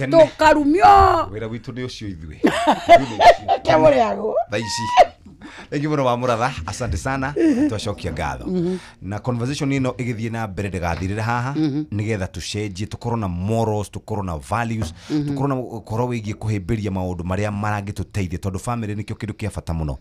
wira witu ni ucio ithue kemuriago thaici Thank you muno wa muratha asante sana twacokia ngatho na conversation ino igithie na mbere ndigathirira haha nigetha tucenjie tukorwo na morals tukorwo na values tukorwo na korwo wigie kuhimbiria maundu maria marangituteithia tondu family nikio kindu kia bata muno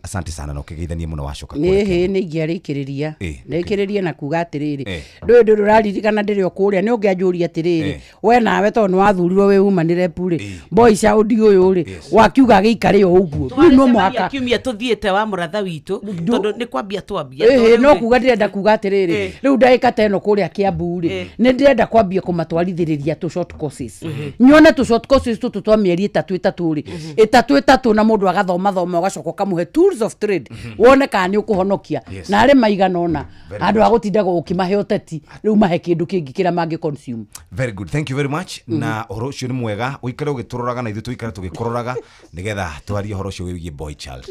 asante sana no kigeithanie muno wacoka ni ngiarikiriria na kuga atiriri ndu ruraririkana ndirio kuria ni ungianjuria atiriri we nawe tondu wathurirwo we umanire puri boys audi uyu ri wakiuga giikare o uguo no mwaka tuthiete wa muratha witu tondu ni kwambia twambia no kuga ndirenda kuga atiriri riu ndaika teno kuria Kiambu ri ni ndirenda kwambia kumatwarithiriria tu short courses nyone tu short courses tu twa mieri 3 ri 3 na mundu agathoma ugacoka kamuhe tools of trade wone kana ni ukuhonokia na ari maigana ona andu agutindaga ukimahe uteti riu mahe kindu kingi kira mangi consume. Very good, thank you very much na horo ucio ni mwega uikare ugituroraga na ithu tuikare tugikororaga nigetha twarie horo ucio wigie boy child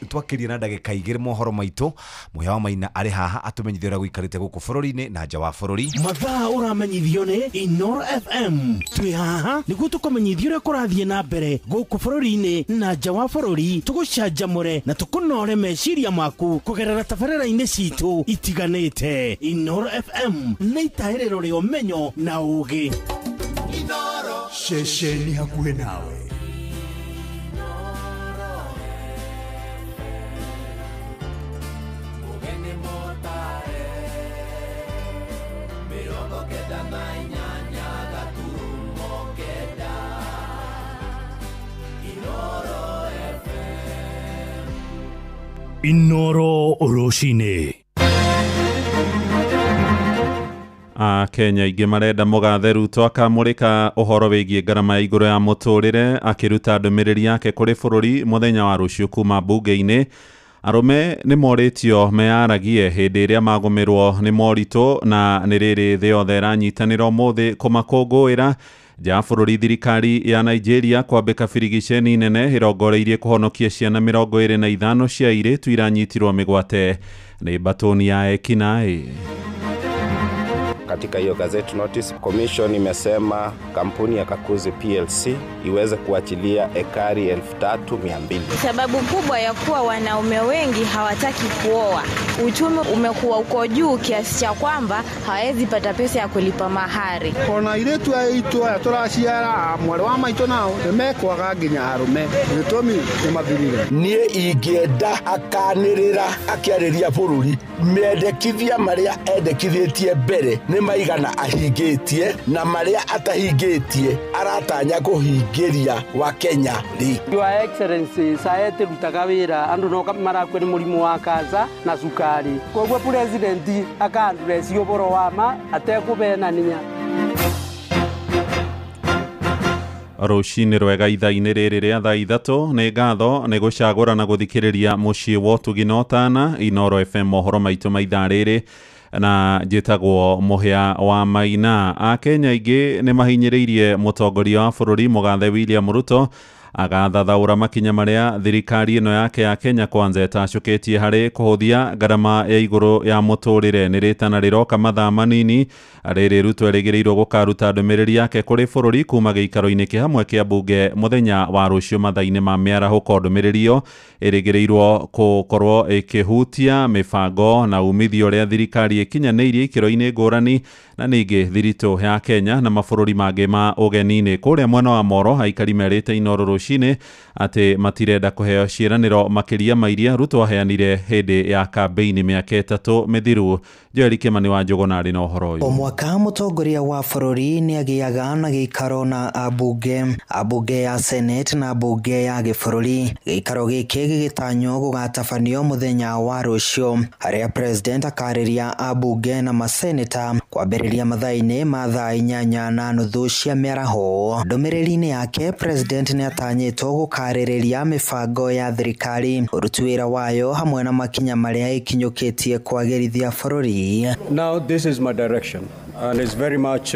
twakiria na ndagika igiri mohoro maitu muhewa maina ari haha atumenyithia ura guikarite guku bururi-ini na nja wa bururi mathaa uramenyithio ni Inoro FM twi haha niguo tukumenyithia ura kurathie na mbere guku bururi-ini na nja wa bururi tugucanjamure na tukunore meciria maku kugerera tabarĩra-inĩ citu itiganite. Inoro FM nĩ itahĩrĩro rĩa ũmenyo na ũũgĩ. Inoro ceceni hakuhĩ nawe. Inoro Oroshine. Kenya ingĩ marenda Mũgathe Ruto akamũrĩka ũhoro wĩgiĩ ngarama ya igũrũ ya mũtũrĩre akĩruta ndũmĩrĩri yake kũrĩ bũrũri mũthenya wa rũciũ kuma mbunge-inĩ. Arũme nĩ morĩtio meyaragie hĩndĩ ĩrĩa magũmĩrwo nĩ moritũ na nĩ rĩrĩ thĩ yothe ĩranyitanĩra ũmũthĩ kũmakũngũĩra. Ja bũrũri thirikari ya Nigeria kwambĩka birigiceni nene ĩrongoreirie kũhonokia ciana 25 cia airĩtu iranyitirwo mĩgwate nĩ mbatoni ya ekinaĩ. Katika hiyo gazette notice, commission imesema kampuni ya Kakuzi PLC iweze kuachilia ekari 3200. Sababu kubwa ya kuwa wanaume wengi hawataki kuoa. Uchumi umekuwa uko juu kiasi cha kwamba hawezi pata pesa ya kulipa mahari. Kona iretu aitu aya turaciara mwari wa maitu nao nemekwaga nginya arume gitumi ni mathirire. Nie ingenda akanirira akiariria bururi mendekithia maria endekithĩtie mbere ni maigana ahingitie na maria atahingitie aratanya kuhingiria wa Kenya ri. Your Excellency saete rutagawira andu no marakwe ni murimu wa kansa na sukari kogwo president akandureci uboro wa ma atekubenania. Rũcinĩ rwega ithaa-inĩ rĩrĩ rĩa thaa 3 nĩ ngatho nĩ gũcagũra na gũthikĩrĩria mũciĩ wa ũtugi na ũtana Inoro FM mohoro maitũ ma ithaa rĩrĩ na njĩtagwo Mũhĩa wa Maina. Akenya aingĩ nĩ mahinyĩrĩirie mũtongoria wa bũrũri Mũgathe William Ruto agathathaũra makinya marĩa thirikari ĩno yake ya Kenya Kwanza ĩtacũkĩtie harĩ kũhũthia ngarama ya igũrũ ya mũtũrĩre nĩ rĩtana rĩroka mathaa manini rĩrĩ Ruto erĩgĩrĩirwo gũkaruta ndũmĩrĩri yake kũrĩ bũrũri kuma gĩikaro-inĩ kĩhamwe kĩa mbunge mũthenya wa rũciũ mathaa-inĩ ma mĩaraho. Ndũmĩrĩri ĩyo ĩrĩgĩrĩirwo gũkorwo ĩkĩhutia mĩbango na umithio ũrĩa thirikari ĩkinyanĩirie ikĩro-inĩ ngũrani na ningĩ thiritũ ya Kenya na mabũrũri mangĩ ma ũgeni-inĩ. Kũrĩa mwena wa Moro aikari merĩte Inooro rũcinĩ atĩ matirenda kũheo ciĩranĩro makĩria ma iria Ruto aheanire hĩndĩ ya kambeini mĩaka 3 mĩthiru. Joel Kimani wa Njũgũna arĩ na ũhoro ũyũ. O mwaka mũtongoria wa bũrũri nĩ agĩaga na gĩikaro na ambunge ya Senate na ambunge ya gĩbũrũri. Gĩikaro gĩkĩ gĩgĩtanywo gũgatabanio mũthenya wa rũciũ harĩa president akarĩria ambunge na maseneta kwambĩrĩria mathaa-inĩ ma thaa 8:30 cia mĩaraho. Ndũmĩrĩri-inĩ yake president nĩ atanyĩtwo gũkarĩrĩria mĩbango ya thirikari, ũruti wĩra wayo hamwe na makinya marĩa ĩkinyũkĩtie kwagĩrithia bũrũri. Now this is my direction. And it's very much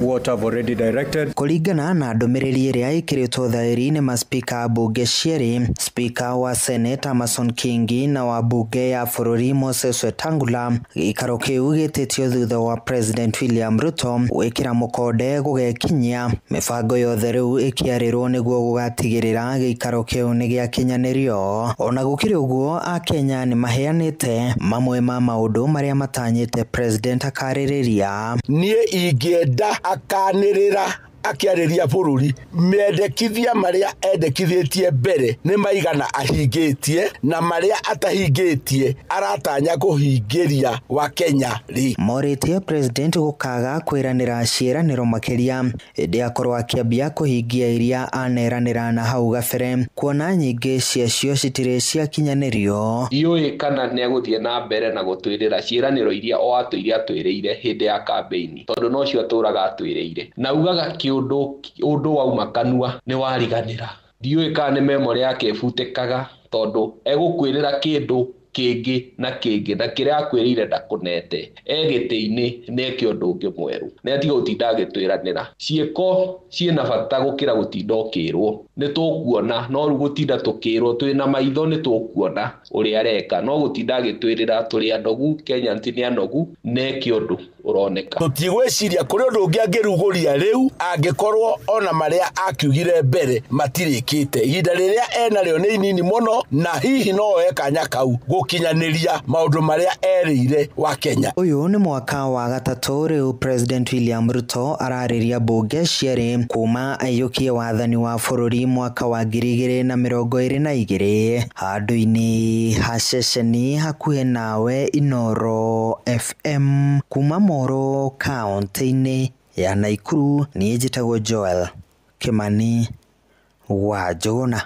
what I've already directed. Kũringana na ndũmĩrĩri ĩrĩa ĩkĩrĩtwo thaĩri nĩ maspika a mbunge cierĩ, spika wa Senate Amason Kingi na wa mbunge ya bũrũri Moses Wetangula. Gĩikaro kĩu gĩtĩtio thutha wa President William Ruto gwĩkĩra mũkonde gũgekinyia mĩbango yothe rĩu ĩkĩarĩrwo nĩguo gũgatigĩrĩra gĩikaro kĩu nĩ gĩakinyanĩrio. Ona gũkĩrĩ ũguo, Akenya nĩ maheanĩte mamwe ma maũndũ marĩa matanyĩte president akarĩrĩria. Niĩ ingĩenda akanĩrĩra akĩarĩria bũrũri mendekithia marĩa endekithĩtie mbere nĩ maigana ahingĩtie na marĩa atahingĩtie aratanya kũhingĩria wa Kenya rĩ. Morĩtie president gũkaga kwĩranĩra ciĩranĩro makĩria hĩndĩ akorwo akĩambia kũhingia iria aneranĩra na hau gabere, kuona nyingĩ ciacio citirĩ ciakinyanĩrio. Ndiũĩ kana nĩ agũthiĩ na mbere na gũtwĩrĩra ciĩranĩro iria o atwĩire atwĩrĩire hĩndĩ ya kambeini, tondũ nocio atũraga atwĩrĩire na ugaga ũndũ wauma kanua nĩ wariganĩra. Ndiũĩ kana nĩ memory yake ĩbutĩkaga, tondũ egũkwĩrĩra kĩndũ kĩngĩ na kĩrĩa akwĩrĩire ndakũnete gĩtĩ-inĩ nĩeke ũndũ ũngĩ mwerũ, nĩ atiga gũtinda agĩtwĩranĩra. Ciĩko ciĩna bata gũkĩra gũtinda ũkĩrwo. Nĩ tũkuona, no rĩu gũtinda tũkĩrwo twĩna maitho nĩ tũkuona ũrĩa areka, no gũtinda agĩtwĩrĩra tũrĩ anogu, Kenya nĩ anogu, neke ũndũ ũroneka. Tũtigwĩciria kũrĩ ũndũ ũngĩ angĩrugũria rĩu angĩkorwo ona marĩa akiugire mbere matirĩkĩte. Ihinda rĩrĩa enarĩo nĩ inini mũno na hihi no oe kanya kau gũkinyanĩria maũndũ marĩa erĩire wa Kenya. Ũyũ nĩ mwaka wa gatatũ rĩu President William Ruto ararĩria mbunge cierĩ kuma aiyũkie wathani wa bũrũri mwaka wa 2022 handũ-inĩ ha ceceni hakuhĩ nawe Inooro FM kuma Moro kaunti-inĩ ya Naikuru. Niĩ njĩtagwo Joel Kimani wa Njũgũna.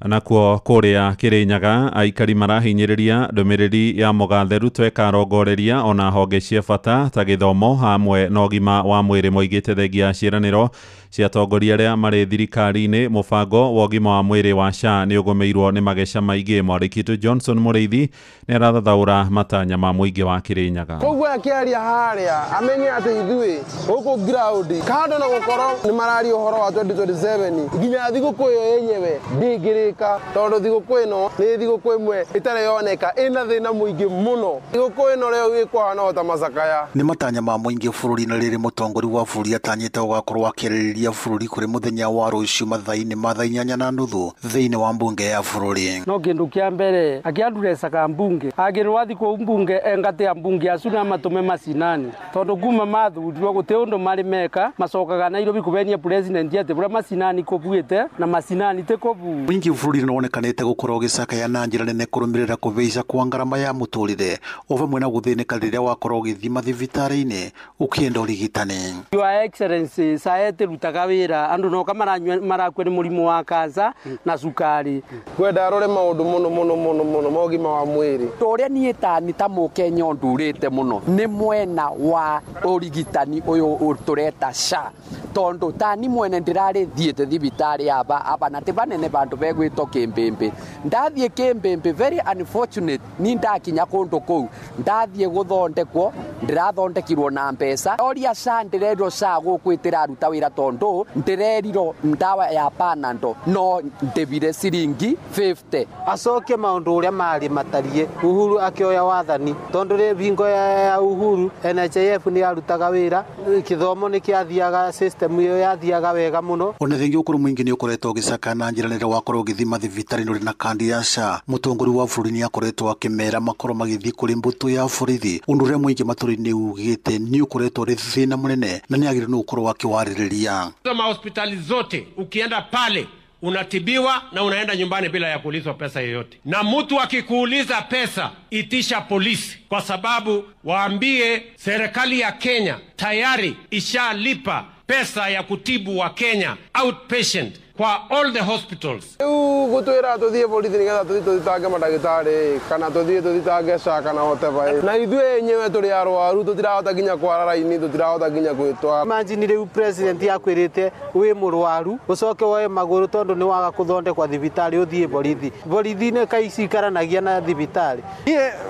Nakuo kũrĩa Kĩrĩnyaga aikari marahinyĩrĩria ndũmĩrĩri ya mũgathe Ruto ĩkarongoreria ona honge cia bata ta gĩthomo hamwe na ũgima wa mwĩrĩ. Moigĩte thengia ciĩranĩro cia atongoria arĩa marĩ thirikari-inĩ mũbango wa ũgima wa mwĩrĩ wa SHA nĩ ũgũmĩirwo nĩ mageca maingĩ. Mwandĩki witũ Johnson Mũrĩithi nĩ arathathaũra matanya ma mũingĩ wa Kĩrĩnyaga. Koguo akĩaria harĩa amenye atĩ ithuĩ gũkũ ground kando na gũkorwo nĩ mararia ũhoro wa 2027 nginya thigũkũ ĩyo yenyewe ndĩngĩrĩka, tondũ thigũkũ ĩno nĩ thigũkũ ĩmwe ĩtarĩ yoneka ĩna thĩna mũingĩ mũno. Thigũkũ ĩno rĩo ĩkũhana ta macakaya. Nĩ matanya ma mũingĩ bũrũri-inĩ rĩrĩ mũtongoria wa bũrũri atanyĩte gũgakorwo akĩarĩrĩria bũrũri kũrĩ mũthenya wa rũciũ mathaa-inĩ ma thaa 8:30 thĩinĩ wa mbunge ya bũrũri. No kĩndũ kĩa mbere akĩandũrecaga mbunge agĩrwo athi kũu mbunge engatea mbunge acu na matũme macinani, tondũ kuma mathurirwo gũtĩ ũndũ marĩ meka macokaga Nairobi kũbenia president atĩ bũrĩa macinani kũbuĩte na macinani tĩ kũbu. Mũingĩ bũrũri nĩ wonekanĩte gũkorwo gĩcakaya na njĩra nene kũrũmĩrĩra kũbeica kwa ngarama ya mũtũrĩre o vamwe na gũthĩnĩka rĩrĩa wakorwo ũgĩthiĩ mathibitarĩ-inĩ ũkĩenda ũrigitani. Your Excellency saete rutaga wĩra andũ noka marakua nĩ mũrimũ wa kansa na cukari. Kwenda arore maũndũ mũno ma ũgima wa mwĩrĩ. Ũrĩa niĩ ta Mũkenya ndũrĩte mũno nĩ mwena wa ũrigitani ũyũ tũreta SHA. tondu tani mwene ndirari thiete thibitari aba na tibanene bandu begwito Kimbimbi ndathie Kimbimbi very unfortunate ni ndakinya kundu kou ndathie guthondekwo ndirathondekirwo na mbeca oria sandirero sa gukwitira aruta wira tondu ndireriro ndawa ya Panado no ndebire ciringi 50 acoke maundu uria mari matarie Uhuru akioya wathani tondu ri bingo ya Uhuru NHIF ni arutaga wira kithomo ni kiathiaga system iyo yathiaga wega muno ona thengi ukuru mwingi ni ukoretwo gicaka na njira nire wakorwo githima thibitari nuri na kandi ya SHA mutongori wa bururi ni akoretwo akimera makoro magithi kuri mbuto ya borithi undu ria mwingi maturi-ini ugite ni ukoretwo ri thina munene na ni agire no ukorwo akiwaririria hospitali zote ukienda pale unatibiwa na unaenda nyumbani bila ya kuulizwa pesa yoyote. Na mtu akikuuliza pesa, itisha polisi, kwa sababu waambie serikali ya Kenya tayari ishalipa pesa ya kutibu wa Kenya outpatient kwa all the hospitals. Gutwira tuthie borithi nigetha tuthitange madagitari kana tuthitange SHA kana whatever na ithue enyewe turi arwaru tutirahota ginya kwara raini tutirahota ginya gwitwa imagine riu president yakwirite wi murwaru ucoke woe maguru tondu ni waga kuthondekwa thibitari uthie borithi ne kaisi karanagia na thibitari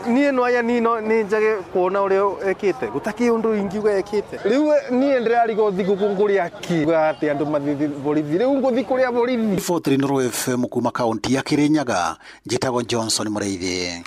nie noya nino ni njage kuona uria ekite gutaki undu ingi we ekite riu nie ndirari gothiku kunguria ki ati andu mathithi borithi riu nguthi kuria borithi Fotri Nuru FM kuma kaunti ya Kirinyaga njitagwo Johnson Mureithi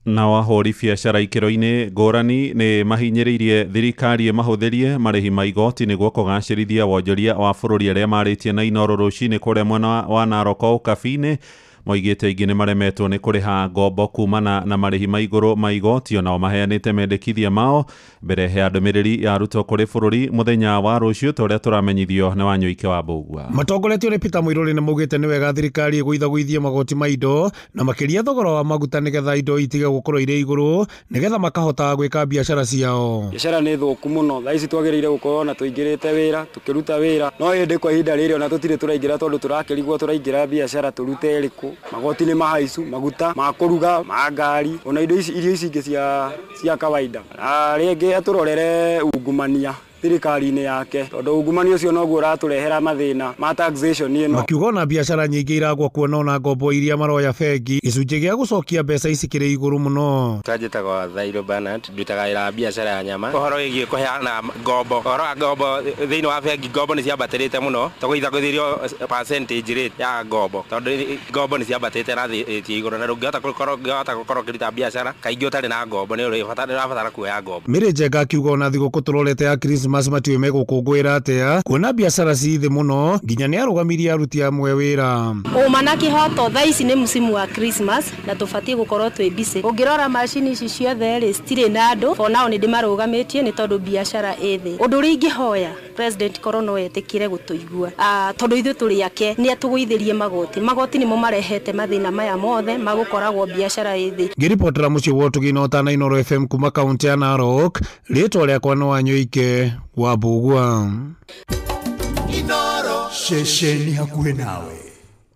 na wahori biacara ikiro-ini ngurani ni mahinyiriirie thirikari mahuthirie marihi ma igoti niguo kugacirithia wonjoria wa bururi aria maritie na Inoro rucini kuria mwena wa Narok Kabini moigite ingi ni maremetwo ni kuriha ngombo kumana na marihi ma iguru ma igoti onao maheanite mendekithia mao mbere ya ndumiriri ya ruto kuri bururi muthenya wa rucio toria turamenyithio ni Wanyuike wa Mbugua matongoretio ni Peter Muiruri ni mugite ni wega thirikari igwithagwithie magoti ma indo na makiria thogora wa maguta nigetha indo itige gukorwo ire iguru nigetha makahota gwika biacara ciao biacara ni thuku muno thaici twagiriire gukorwo na tuingirite wira tukiruta wira no indi kwa ihinda riri ona tutire turaingira tondu turakirigwo turaingira biacara turute iriku magoti ni mahaicu maguta ma kuruga ma ngari ona indo irio icingi cia kawaida ringi aturorere ungumania thirikari-ini yake tondu ungumania ucio noguo uraturehera mathina ma taxation ino makiuga na biacara nyingi iragwa kuona ona ngombo iria maroya bengi gicunji gia gucokia mbeca ici kiri iguru muno Tajitagwo Thairo Bernard ndutaga ira biacara ya nyama uhoro igie kuheana ngombo uhoro wa ngombo thiini wa bengi ngombo ni ciambatirite muno tugithaguthirio percentage rate ya ngombo tondu ngombo ni ciambatite na thii iguru na ndungihota gukorwo kirita biacara kaingi utari na ngombo ni urabatara kuoya ngombo Mire Njenga akiuga ona thigũkũ turorete ya Christmas matiwe megũkũngũĩra atia kuona biacara ci thĩ muno nginya ni arugamirie aruti amwe wira uma na kihoto thaa ici ni musimu wa Christmas na tubatie gukorwo twi busy ungirora machine ici ciothe ri stire na andu for now ni ndimarugamitie ni tondu biacara ithi undu uri ingihoya president Corona wetikire gutuigua tondu ithu turi ake ni atugwithirie magoti nimo marehete mathina maya mothe magukoragwo biacara ithi ngiripotera mucio wotugina otana Inoro FM kuma kaunti ya Narok ritwa riakwa no Wanyuike wa Mbugua Inoro shesheni hakuhe nawe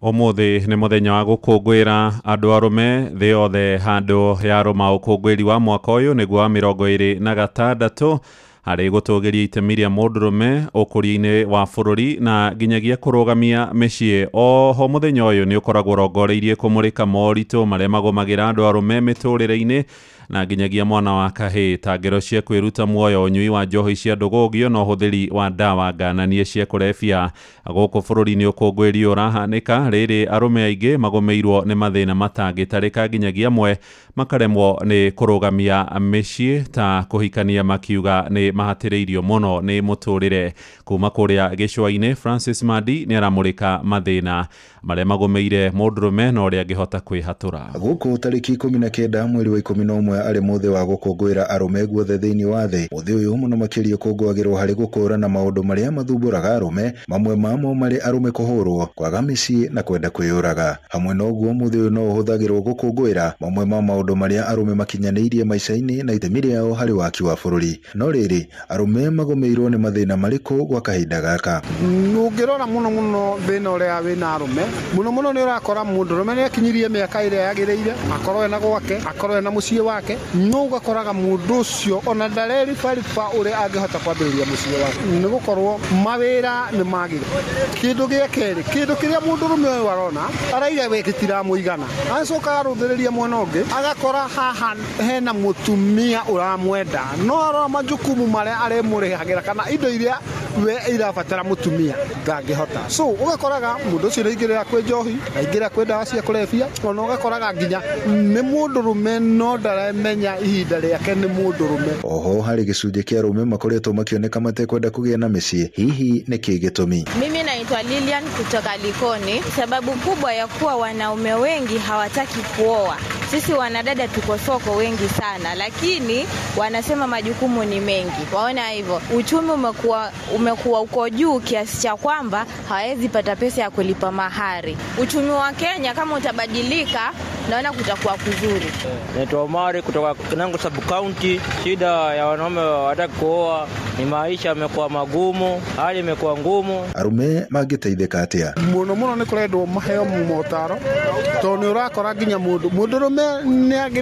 Umuthi ni muthenya wa gukungwira andu arume thi othe handu ya roma ukungwiri wa mwaka uyu niguo wa 26 hari gutugiria itemi ria mundurume ukuria-ini wa bururi na nginyagia kurugamia micii oho muthenya uyu ni ukoragwo rongoreirie kumurika moritu maria magomagira andu arume miturire-ini na nginyagia mwana wa kahii ta ngero cia kwiruta muoyo unyui wa njohi cia ndugugio no huthiri wa ndawa ngananie cia kurefia guku bururi-ini ukungwiri urahanika riri arume aingi magomeirwo ni mathina matangitarika nginyagia amwe makaremwo ni kurugamia micii ta kuhikania makiuga ni mahatiriirio muno ni muturire kuma kuria gicwa-ini Francis Madi ni aramurika mathina maria magomeire mundurume no ria angihota kwihatura guku tariki 19 mweri wa 11 ari muthi wa gukungwira arume guothe thiini wa thi muthi uyu muno makiria kungwagirwo hari gukura na maundu maria mathumburaga arume mamwe mamo mari arume kuhurwo kwaga micii na kwenda kwiyuraga hamwe noguo muthi uyu no uhuthagirwo gukungwira mamwe ma maundu maria arume makinyaniirie maica-ini na itemi riao hari waki wa bururi no riri arume magomeirwo ni mathina mariku gwa kahinda gaka ungirora muno thina uria wina arume muno ni urakora mundurume ni akinyirie miaka iria yagiriire akorwo ena gwake akorwo ena mucii wake yake no ugakoraga mundu ucio ona ndareri farifa uri angihota kwambiriria muciĩ wake ni gukorwo mawira ni magire kindu gia keri kindu kiria mundu rume uyu arona araiga wekitira muigana acoka aruthiriria mwena ungi agakora haha hena mutumia uramwenda no aro majukumu maria aremurihagira kana indo iria we irabatara mutumia ndangihota so ugakoraga mundu ucio aingirira kwi njohi aingirira kwi ndawa cia kulebia ona ugakoraga nginya ni mundu rume no ndaramenya ihinda riake ni mundu rume. Oho hari gicunjĩ kia arume makoretwo makioneka matekwenda kugĩa na mĩciĩ, hihi nĩ kĩĩ gĩtũmi? Mimi naitwa Lilian kutoka Likoni. Sababu kubwa ya kuwa wanaume wengi hawataki kuoa. Sisi wanadada tuko soko wengi sana, lakini wanasema majukumu ni mengi. Waona hivyo, uchumi umekuwa uko juu kiasi cha kwamba hawezi pata pesa ya kulipa mahari. Uchumi wa Kenya kama utabadilika, naona kutakuwa kuzuri. Naitwa Omari kutoka Kinango Sub County. Shida ya wanaume hawataki kuoa ni maisha yamekuwa magumu, hali imekuwa ngumu. Arume magĩteithĩka atĩa? Muno ni kurendwo maheo motaro to ni urakora nginya mundu rume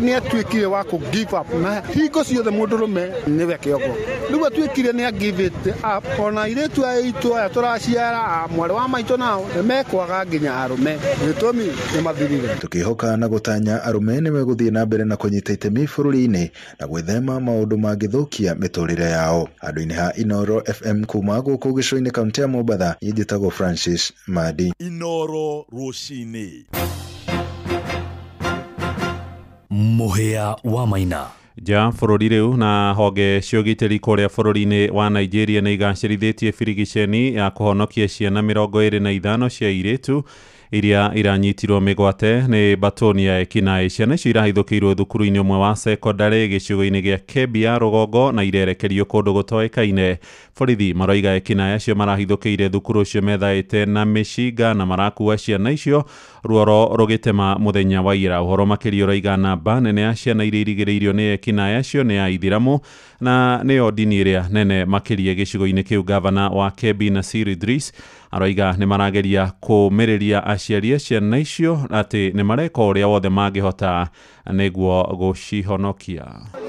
ni atuikire wa ku give up na hingo ciothe mundu rume ni we kĩongo riu atuikire ni give it up ona iretu aitu aya turaciara mwari wa maito nao nemekwaga nginya arume gĩtũmi ni mathirire. Tukihoka na gutanya arume ni megũthiĩ na mbere na kũnyita itemi bũrũri-inĩ na gwĩthema maũndũ mangĩthũkia mĩtũrĩre yao. Andũ-inĩ ha Inoro FM kuma gũkũ gĩcũa-inĩ kaunti ya Mombatha, njĩtagwo Francis Madi. Inoro rũcinĩ. Mũhĩa wa Maina. Ja bũrũri rĩu na honge cia ũgitĩri kũrĩa bũrũri-inĩ wa Nigeria nĩ igacĩrithĩtie birigiceni ya kũhonokia ciana 25 cia airĩtu iria iranyitirwo mĩgwate nĩ batoni ya ekinaĩ. Ciana icio irahithũkĩirwo thukuru-inĩ ũmwe wa secondary gĩcigo-inĩ gĩa Kebbi ya rũgongo na irerekerio kũndũ gũtoĩkaine. Borithi maroiga ekinaĩ acio marahithũkĩire thukuru ũcio methaĩte na mĩcinga na marakua ciana icio ruoro rũgĩtema mũthenya wa ira. Ũhoro makĩria ũroiga namba nene ya ciana iria irigĩrĩirio nĩ ekinaĩ acio nĩ ya Ithĩramu na nĩyo ndini ĩrĩa nene makĩria gĩcigo-inĩ kĩu. Gavana wa Kebbi Nasir Idris aroiga nĩ marageria kũmĩrĩria aciari a ciana icio atĩ nĩ mareka ũrĩa wothe mangĩhota nĩguo gũcihonokia.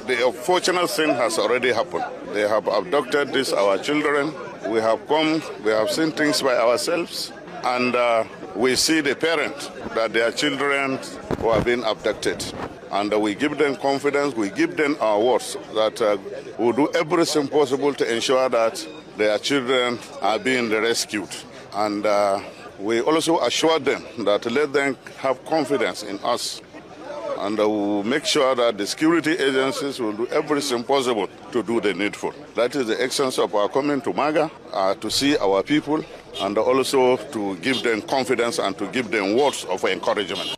The unfortunate thing has already happened. They have abducted our children. We have come, we have seen things by ourselves, and we see the parents that their children were being abducted. And we give them confidence, we give them our words that we'll do everything possible to ensure that their children are being rescued. And we also assure them that let them have confidence in us. And we'll make sure that the security agencies will do everything possible to do the needful. That is the essence of our coming to Maga, to see our people and also to give them confidence and to give them words of encouragement.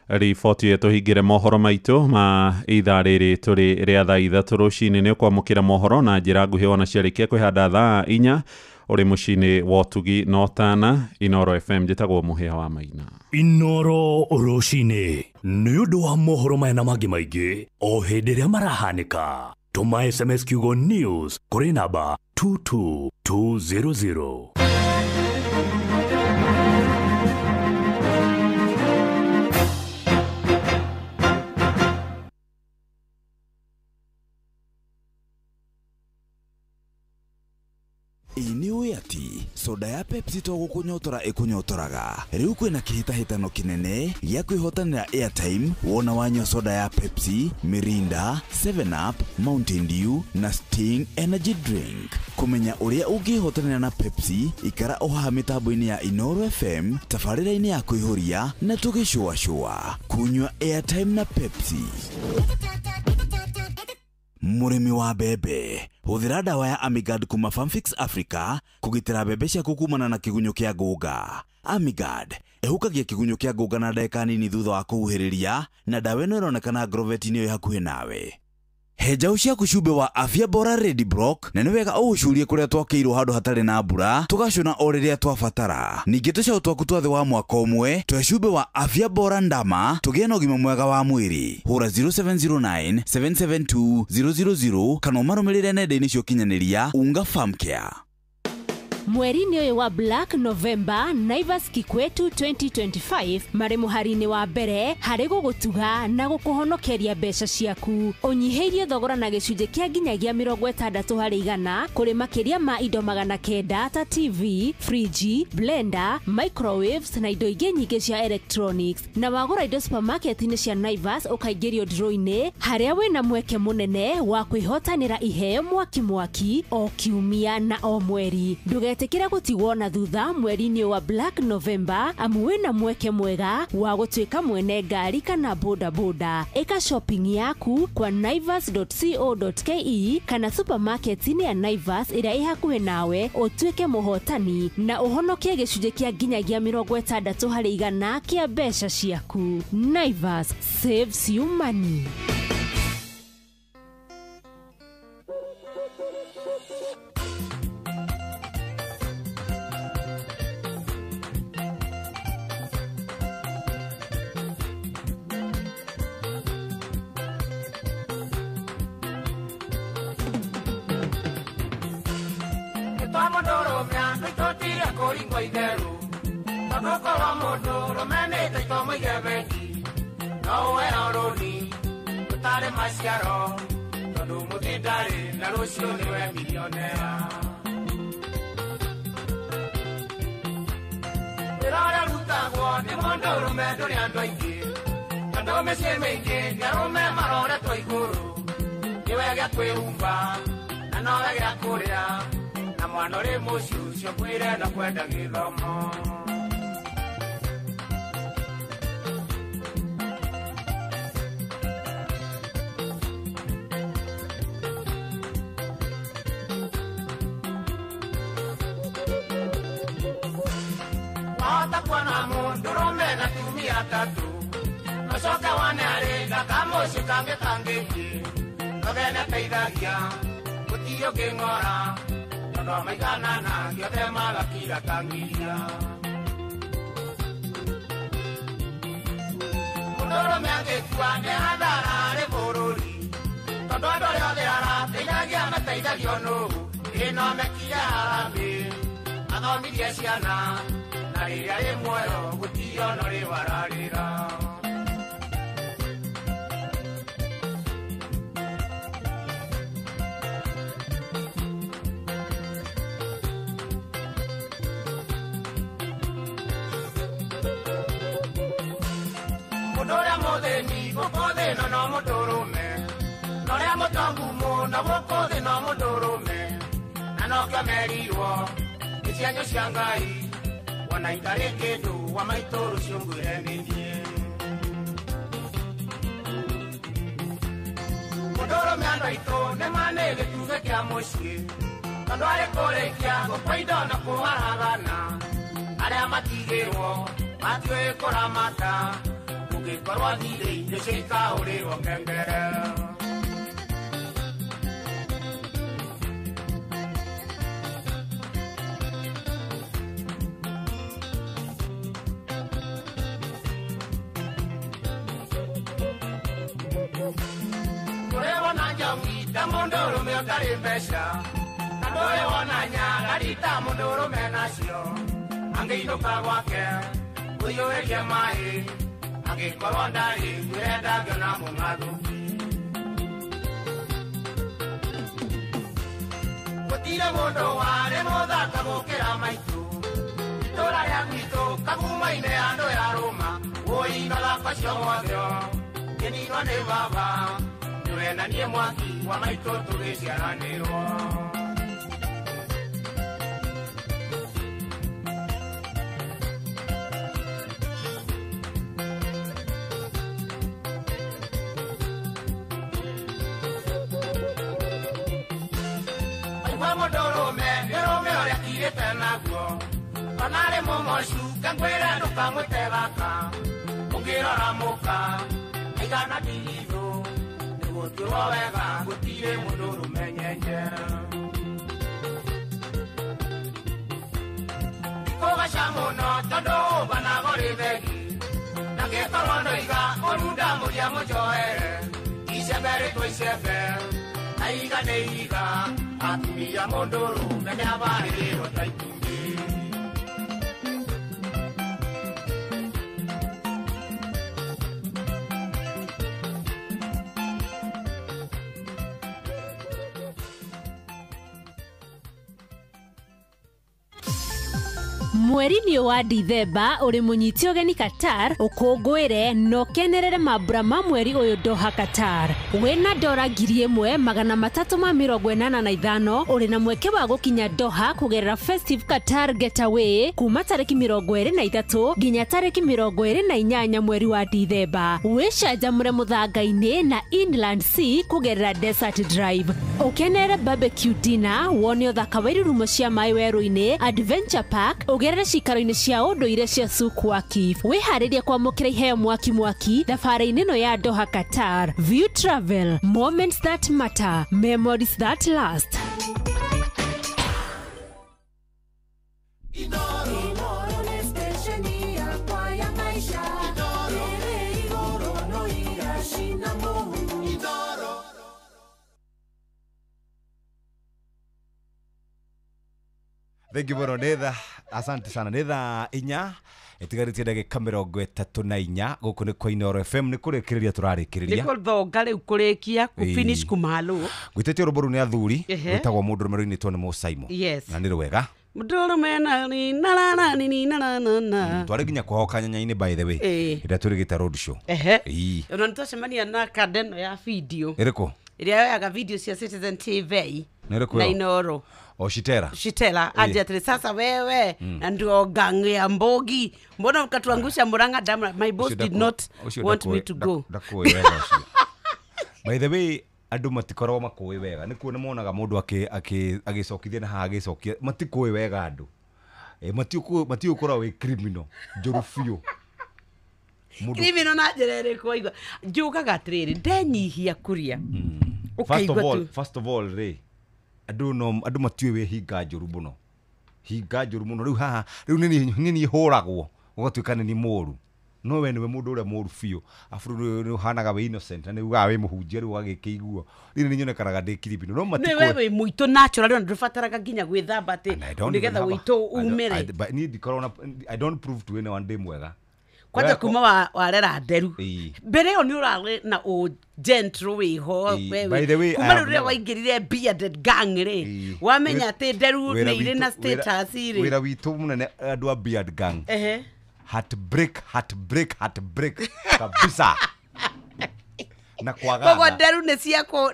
Riboti yetu hingire mohoro maitũ ma ithaa rĩrĩ tũrĩ rĩa thaa ithatũ rũcinĩ nĩ ũkwamũkĩra mohoro na njĩra nguhĩ ona ciarĩkia kwĩhanda thaa 4 ũrĩ mũciĩ-inĩ wa Ũtugi na Otana. Inoro FM njĩtagwo Mũhĩa wa Maina. Inoro rũcinĩ nĩ ũndũ wa mohoro maya na mangĩ maingĩ o hĩndĩ ĩrĩa marahanĩka. Tũma SMS kiugo news kũrĩ namba 22200. Iniwe ati soda ya Pepsi to gukunyotora ikunyotoraga. Riu kwina kihitahitano kinene gya kwihotanira airtime wona wanywa soda ya Pepsi, Mirinda, 7up, Mountain Dew na Sting energy drink. Kumenya uria ungihotanira na Pepsi, ikara oha mitambo-ini ya Inoro FM, tafarira-ini ya kuihuria na tugicua kunywa airtime na Pepsi. Murimi wa bebe huthira dawa ya Amigad kuma Farmfix Africa kugitira bebe ciaku kumana na kigunyo kia ngũnga. Amigad ehukagia kigunyo kia ngũnga na ndagĩka nini thutha wa kuhuhĩrĩria, na dawa ĩno ĩronekana Agrovet-inĩ ĩyo hakuhĩ nawe. Heja ciaku cumbe wa Afya Bora Red Block na nĩ wega ũcurie kũrĩa twakĩirwo handũ hatarĩ na mbura tũgacũna o rĩrĩa twabatara. Ningĩ tũcaũ twaku twa thĩ wa mwaka ũmwe twa cumbe wa Afya Bora Ndama tũgĩe na ũgima mwega wa mwĩrĩ. Hũra 0709 772 000 kana ũmarũmĩrĩre nenda-inĩ cia ũkinyanĩria Unga Farm Care. Mweri-inĩ ũyũ wa Black November, Naivas Kikwetu 2025 marĩ mũhari-inĩ wa mbere harĩ gũgũtuga na gũkũhonokeria mbeca ciaku. Ũnyihĩirie thogora na gĩcunjĩ kĩa nginyagia 60% kũrĩ makĩria ma indo 900 ta TV, fridge, blender, microwaves na indo ingĩ nyingĩ cia electronics. Na wagũra indo supermarket-inĩ cia Naivas ũkaingĩrio draw-inĩ harĩa wĩna mweke mũnene wa kwĩhotanĩra iheo mwaki o kiumia na o mweri. Ndũgetĩkĩre gũtigwo na thutha mweri-inĩ wa Black November amu wĩna mweke mwega wa gũtuĩka mwene ngari kana bodaboda. Ĩka shopping yaku kwa naivas.co.ke kana supermarket-inĩ ya Naivas ĩrĩa ĩ hakuhĩ nawe ũtuĩke mũhotani na ũhonokie gĩcunjĩ kĩa nginyagia 60% kĩa mbeca ciaku. Naivas saves you money. neiga atumia mondoro mene abariro taitu Mweri-inĩ wa Dithemba uri munyiti ũgeni Qatar ũkũngũĩre no kenerere mambura ma mweri ũyũ Doha Qatar. Wĩna ndora 1,385 uri na mweke wa gũkinya Doha kũgerera Festive Qatar Getaway kuma tarĩki 23 nginya tarĩki 28 mweri wa Dithemba. Wĩcanjamũre mũthanga-inĩ na Inland Sea kũgerera Desert Drive. Ũkenere barbecue dinner, wone ũthaka wa irurumo cia maĩ werũ-inĩ, Adventure Park, ũgerere cikaro-inĩ cia ũndũire cia Souq Waqif. Wĩharĩrie kwamũkĩra iheo mwaki thabarĩ-inĩ ĩno ya Doha Qatar. View Travel, moments that matter, memories that last. Thank you bro, Netha. Asante sana. Netha inya etigarĩtie ndagĩka 34 gũkũ nĩ kwa Inooro FM nĩ kũrĩkĩrĩria tũrarĩkĩrĩria. Nĩ kũthonga rĩu kũrĩkia finish kumalo. Gwĩtĩtio rũmbũrũ nĩ athuri gwĩtagwo mũndũ rũmero-inĩ twa nĩ Mũsaimo. Na nĩ rwega. Mdoromena ni na twari nginya kuhoka nyanya-inĩ by the way ĩrĩa tũrĩgĩta road show. Ona nĩtwacemania na kadeno ya video ĩrĩkũ ĩrĩa yoyaga video cia Citizen TV na Inooro. Shitela ajatri sasa wewe ndio gang ya Mbogi, mbona ukatuangusha Murang'a Dam? My boss did not want me to go. By the way, andu matikorwo makuwi wega nĩ kuona monaga mundu agicokithia na ha agicokia matikuwi wega andu matiukora we criminal njorufio criminal na jerere koiga njugaga atiriri ndenyihia kuria first of all re andu matiwe we hinga njoru muno riu haha riu nini huragwo ugatuika ni moru no we niwe mundu uria moru fio afuru ni hanaga we innocent na niuga we muhunjia riu agikigua riri ni nyonekanaga ndi kiribino no matiko ni wewe muito natural ndo fataraga nginya gwithamba ati nigetha wito umere I don't prove to anyone day mwega kwata kuma warera nderu mbere yo ni urare na o gentle wiho wewe kuma rure waingirire bearded gang ri wamenya ati nderu ni ire na status ri wira witu munene andu a beard gang heartbreak kabisa na kwagana kwa nderu ni ciako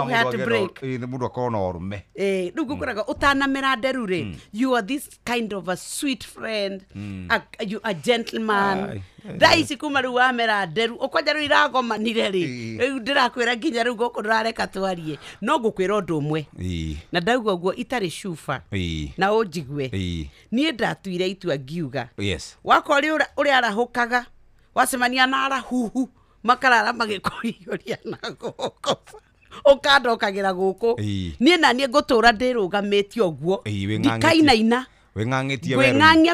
heartbreak ni mundu akona orume riu ngukuraga utanamera nderu ri you are this kind of a sweet friend a gentleman daisi kuma riu wamera nderu ukwanja riu iragomanire ri riu ndirakwira nginya riu goko ndurareka twarie no ngukwira undu umwe na ndauga uguo itari shufa na unjigwe nie ndatuire itua ngiuga wakori uri arahukaga wasemania na arahuhu makarara magikoiyoria na goko ukandokagira guku nie na nie ngutura ndirugamitio uguo ndikainaina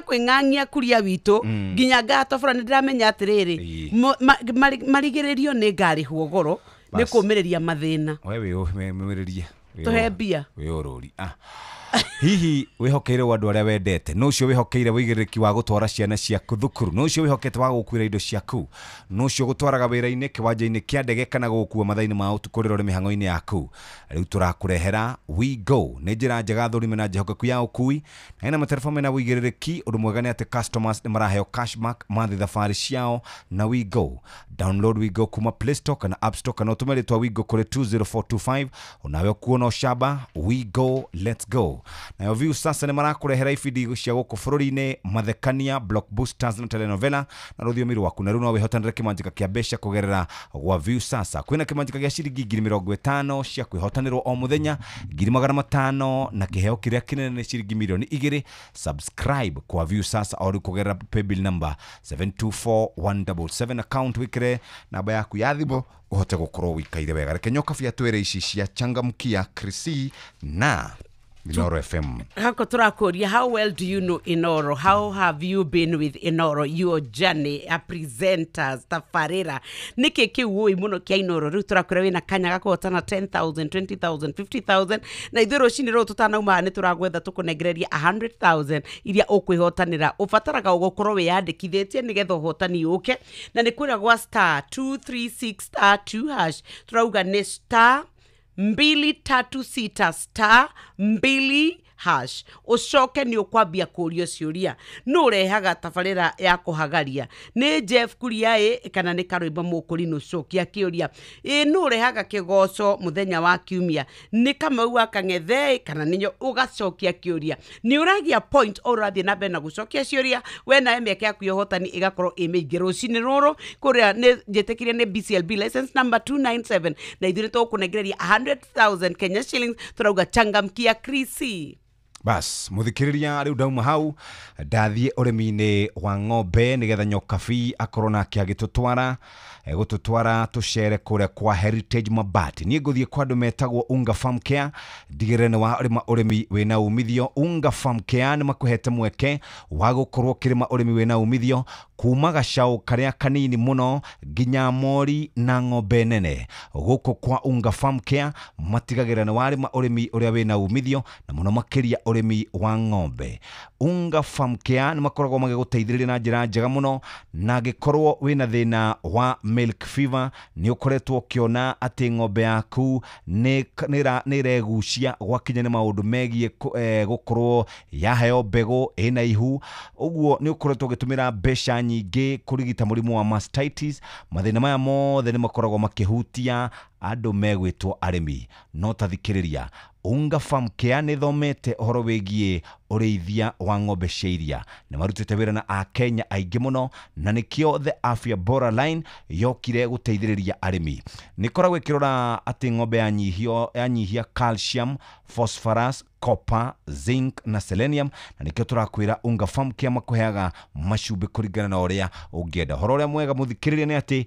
kwing'ang'ia kuria witu nginya ngatobora ndiramenya atiriri marigiririo ni ngarihwo goro ni kumireria mathina wewe umiririe tuhe mbia we ururi hihi wihokeire andu aria wendete no cio wihokeire wigiriki wa gutwara ciana ciaku thukuru no cio wihokete wa gukwira indo ciaku no cio gutwaraga wira-ini kiwanja-ini kia ndege kana gukua mathaini ma utukuriro ri mihango-ini yaku riu turakurehera We Go ni njira njega thurime na njehokeku ya ukui na ina materefone na wigiriki undu mwega ni ati customers ni maraheo cashback mathi thabari ciao na We Go. Download We Go kuma Play Store kana App Store kana utumire twa We Go kuri 20425 unawe kuona ushaba We Go, let's go. Na View sasa ni marakurehera ifidi cia guku bururi-ini mathekania blockbusters na telenovela na ruthiomi rwaku na runo wihotanire kimanjika kia besha kugerera gwa View sasa kwina kimanjika gia ciringi 50,000 cia kwihotanirwo o muthenya 500,000 na kiheo kiria kinene ni ciringi milioni 2. Subscribe kwa View sasa au kugerera paybill number 724177 account wikire namba yaku ya thimu uhote gukorwo wikaire wega reke nyoka bia twere ici cia changamkia Krisi na Inoro FM. Hako turakoria, how well do you know Inoro? How have you been with Inoro? Your journey, a presenters, tafarira. Nike kiwoi muno kia Inoro. Riu turakoria wina kanya gako watana 10,000, 20,000, 50,000. Na idhiro shiniro tutana umahane turagwetha tukunegreria 100,000. Iria okwihotanira. Ufataraga ugokorowe yade kithetie nigetho hotani uke. Na nikura gwa star 236 star 2 hash. Turauga ne star 236 star 2 hash. Ucoke ni ukwambia kurio ciuria no rehaga tabarira ya kuhagaria ni Jeff Kuria kana ni Karoimba Mukuri no cokia kiuria no rehaga kigoco muthenya wa kiumia ni Kamau Akang'ethe kana ninyo ugacokia kiuria ni uragia point urathie na bena gucokia ciuria we na emeke yaku yohotani igakorwo imeingĩ rũcinĩ rũrũ kuria ni njĩtĩkirie ni BCLB license number 297 na ithuĩ tũkũnengereria 100,000 Kenya shillings turauga changamkia Krisi. Bas, muthikiriria riu dauma hau ndathie urimi-ini wa ng'ombe nigetha Nyokabi akorwo nake agitutwara gututwara tucere kuria kwa Heritage Mabati. Nie nguthie kwa andu metagwo Unga Farm Care ndigire ni wa urimi wina umithio. Unga Farm Care ni makuhete mweke wa gukorwo kirima urimi wina umithio kuma gacau karia kanini muno nginya mori na ng'ombe nene. Guku kwa Unga Farm Care matigagira ni warima urimi uria wina umithio na muno makiria urimi wa ng'ombe. Unga Farm Care ni makoragwo magiguteithĩrĩria na njĩra njega muno na gikorwo wina thina wa milk fever ni ukoretwo kiona ati ng'ombe yaku ni regucia gwakinya ni maundu megie gukorwo yaheo mbegu ina ihu uguo ni ukoretwo gitumira mbeca nyingi kurigita murimu wa mastitis. Mathina maya mothe ni makoragwo makihutia andu megwitwo arimi no tathikiriria. Unga Farm Care ni thomete uhoro wigie ureithia wa ng'ombe cia iria na marutite wira na Akenya aingi muno na nikio the Afya Bora line yokire guteithiriria arimi. Nikoragwo ikirora ati ng'ombe yanyihia calcium, phosphorus, copper, zinc na selenium na nikio turakwira Unga Farm Care makuheaga macumbi kuringana na uria ungienda. Horo uria mwega muthikiriria ni ati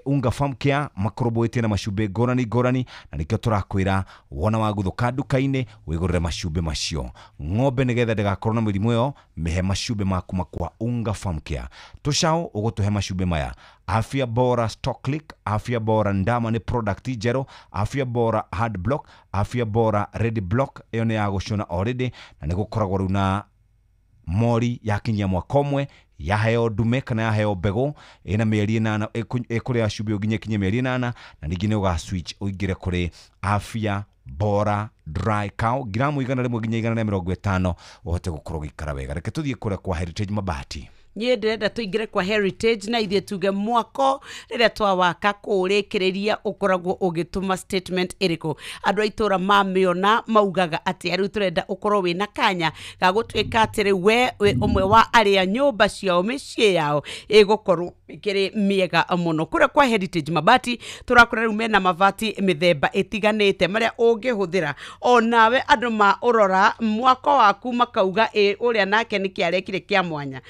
Unga Farm Care makorobwite na macumbi ngorani na nikio turakwira wona waguthuka nduka-ini wigurire macumbi macio. Ng'ombe nigetha ndigakorwo na mirimu iyo mihe macumbi maku makwa Unga Farm Care. Tucao ugutuhe macumbi maya Afya Bora Stock Click, Afya Bora Ndama ni product jero, Afya Bora Hard Block, Afya Bora Ready Block iyo ni ya gucuna already na nigukoragwo riu na mori yakinyia mwaka umwe yaheo ndume kana yaheo mbegu ina mieri 8 ikuria cumbi uginye kinye mieri 8 na ningi ni uga switch uingire kuri Afya Bora Dry Cow gramu 100 nginya 150 uhote gukorwo gikara wega. Reke tuthie kure kwa Heritage Mabati. Nye ndirenda tuingire kwa Heritage na ithuĩ tuge mwako rĩrĩa twawaka kũrĩkĩrĩria ũkoragwo ũgĩtũma statement ĩrĩkũ. Andũ a itũra mamĩona maugaga atĩ rĩu tũrenda ũkorwo wĩna kanya ga gũtuĩka atĩ rĩu we ũmwe wa arĩa nyũmba ciao mĩciĩ yao ĩgũkorwo ĩkĩrĩ mĩega mũno. Kũrĩa kwa Heritage Mabati tũrakora rĩu mena mabati mĩthemba ĩtiganĩte marĩa ũngĩhũthĩra onawe andũ maũrora mwako waku makauga ũrĩa nake nĩ kĩarekire kĩa mwanya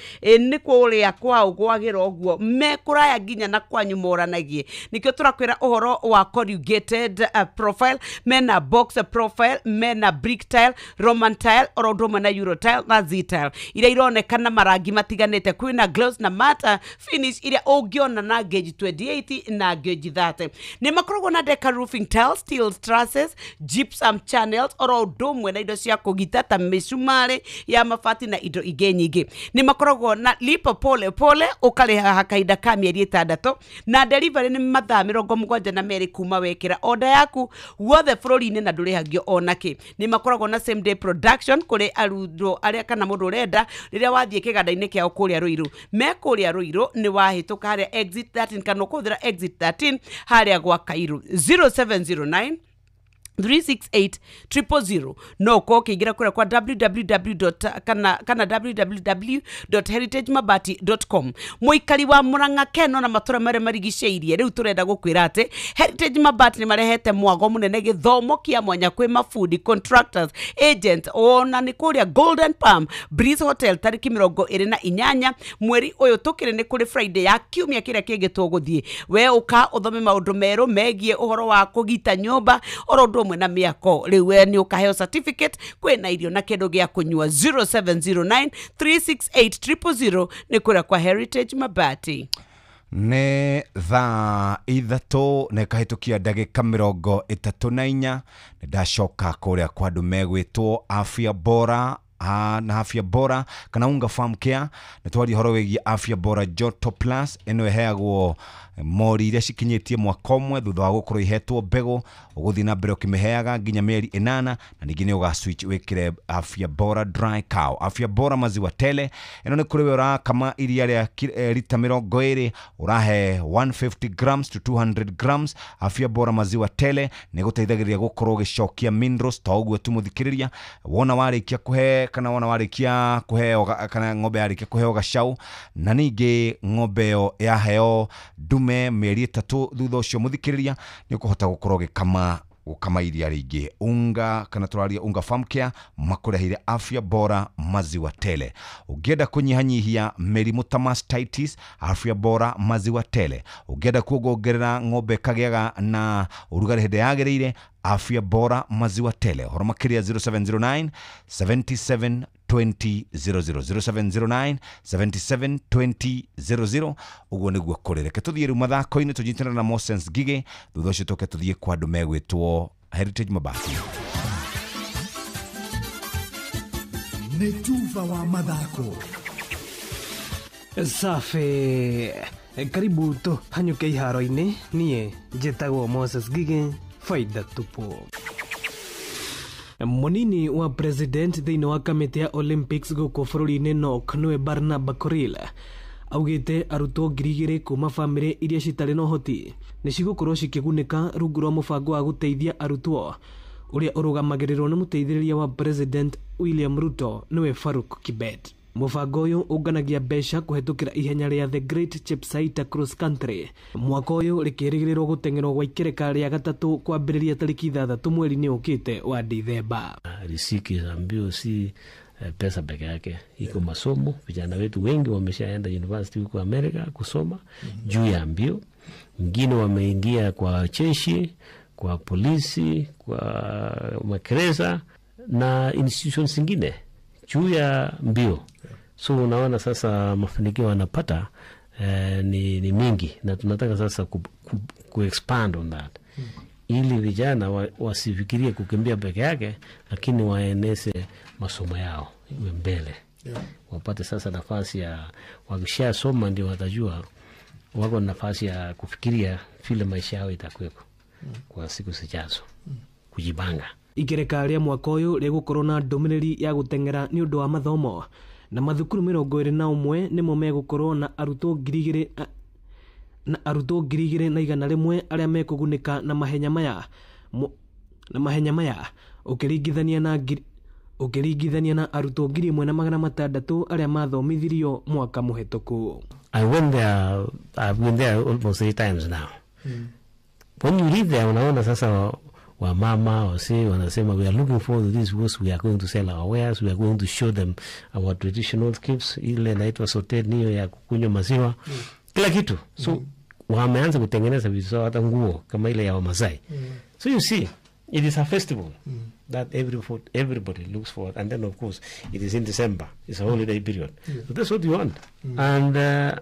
niko uria kwao gwagira oguo mekuraya nginya na kwanyu moranagie. Nikio turakwira uhoro wa corrugated profile, mena box profile, mena brick tile, Roman tile, orodoma na Euro tile na Z tile. Iria ironekana marangi matiganite kwina gloss na matte finish iria ungiona na gauge 28 na gauge 30. Ni makoragwo na Deca roofing tiles, steel trusses, gypsum channels, orodoma na indo cia kugita ta misumari ya mabati na indo ingĩ nyingĩ. Ni makoragwo na lipa pole pole ukariha hakaida ka mieri 6 na delivery ni mathaa 72 kuma wekira order yaku wothe bũrũri-inĩ na ndũrĩhagio onake. Ni makoragwo na same day production kuri arutwo aria kana mũndũ ũrenda rĩrĩa wathiĩ kĩganda-inĩ kĩao kũrĩa Ruiru. Me kũrĩa Ruiru ni wahĩtũka harĩa exit 13 kana kũthĩra exit 13 harĩa gwa Kairu 0709 368 no ko kigira kura kwa www.heritagemabati.com. Muikari wa Murang'a Keno na matura mare marigiceirie riu turenda gukwira ati Heritage Mabati ni marehete mwago munene githomo kia mwanya kwi mafundi contractors agents ona ni kuria Golden Palm Breeze Hotel tariki 28 mweri uyu tukire ni kuri Friday ya kiumia kiria kingitwo guthie we uka uthome maundu meru megie uhoro wa kugita nyumba orondo hamwe na mĩako rĩu we nĩ ũkaheo certificate kwĩna irio na kĩndũ gĩa kũnyua 0709 368 000 nĩ kũrĩa kwa Heritage Mabati. Nĩ thaa ithatũ na ĩkahĩtũkia ndagĩka 34 nĩ ndacoka kũrĩa kwa andũ megwĩtwo Afya Bora na Afya Bora kana Unga Farm Care nĩ twari horo wĩgiĩ Afya Bora Joto Plus ĩno ĩheagwo mori iria cikinyĩtie mwaka ũmwe thutha wa gũkorwo ihetwo mbegũ ũgũthiĩ na mbere ũkĩmĩheaga nginya mĩeri 8 na ningĩ nĩ ũgaswitch wĩkĩre Afya Bora Dry Cow. Afya Bora maziwa tele ĩno nĩ kũrĩ we ũrakama iria rĩa lita 20 ũrahe 150 grams to 200 grams. Afya Bora maziwa tele nĩ gũteithagĩrĩria gũkorwo gĩcokia minerals ta ũguo tumuthikĩrĩria wona warĩkia kũhe kana wona warĩkia kũheo kana ng'ombe yarĩkia kũheo gacaũ na ningĩ ng'ombe ĩyo yaheo ndume mĩeri 3 thutha ũcio muthikĩrĩria nĩ ũkũhota gũkorwo gũkama iria rĩingĩ. Unga kana tũraria Unga Farm Care makũreheire Afya Bora maziwa tele. Ũngĩenda kũnyihanyihia mĩrimũ ta mastitis, Afya Bora maziwa tele. Ũngĩenda kuongerera ng'ombe kagĩaga na ũrugarĩ hĩndĩ yagĩrĩire, Afya Bora maziwa tele. Horo makĩria 0709 77 20 00 0709 77 20 00 uguo nĩguo kũrĩ. Reke tũthiĩ rĩu mathako-inĩ tũnyitana na Moses Ngige thutha ũcio tũke tũthiĩ kwa andũ megwĩtwo Heritage Mabati. Nĩ tuva wa mathako. Safi, karibu hanyuke iharo-inĩ. Niĩ njĩtagwo Moses Ngige, faida tupu. Munini wa president thĩinĩ wa kamĩtĩ ya Olympics gũkũ bũrũri-inĩ NOC nĩwe Barnaba Korir augĩte arutwo 2,000 kuma bamĩrĩ iria citarĩ na ũhoti nĩ cigũkorwo cikĩgunĩka rungu rwa mũbango wa gũteithia arutwo ũrĩa ũrũgamagĩrĩrwo nĩ mũteithĩrĩria wa president William Ruto nĩwe Faruk Kibet. Mũbango ũyũ ũnganagia mbeca kũhetũkĩra ihenya rĩa The Great Chepsaita Cross Country. Mwaka ũyũ rĩkĩrĩgĩrĩrwo gũtengerwo gwa ikereka rĩa gatatũ kwambĩrĩria tarĩki 3 mweri-inĩ ũkĩte wa Disemba. Riziki za mbio si pesa peke yake, iko masomo. Vijana wetu wengi wameshaenda university huko Amerika kusoma juu ya mbio. Wengine wameingia kwa jeshi, kwa polisi, kwa magereza na institutions zingine juu ya mbio. So unaona sasa mafanikio wanapata ni mingi na tunataka sasa ku-expand on that. Ili vijana wasifikirie kukimbia peke yake, lakini waeneze masomo yao iwe mbele. Wapate sasa nafasi ya wakishasoma ndio watajua wako nafasi ya kufikiria vile maisha yao itakuweko kwa siku zijazo. Kujibanga. Ikereka rĩa mwaka ũyũ rĩgũkorwo na ndũmĩrĩri ya gũtengera nĩ ũndũ wa mathomo na mathukuru 21 nĩmo megũkorwo na arutwo 2,100 arĩa mekũgunĩka na mahenya maya ũkĩringithania na arutwo 1,600 arĩa mathomithirio mwaka mũhetũku. I've been there almost 3 times now. When you read there unaona sasa wa mama wase wanasema we are looking forward to this because we are going to sell our wares, we are going to show them our traditional gifts, ile inaitwa sauté niyo ya kukunywa maziwa, kila kitu. So wameanza kutengeneza vitu hata nguo kama ile ya Wamasai. So you see it is a festival that everybody looks forward, and then of course it is in December, it's a holiday period. So that's what we want. And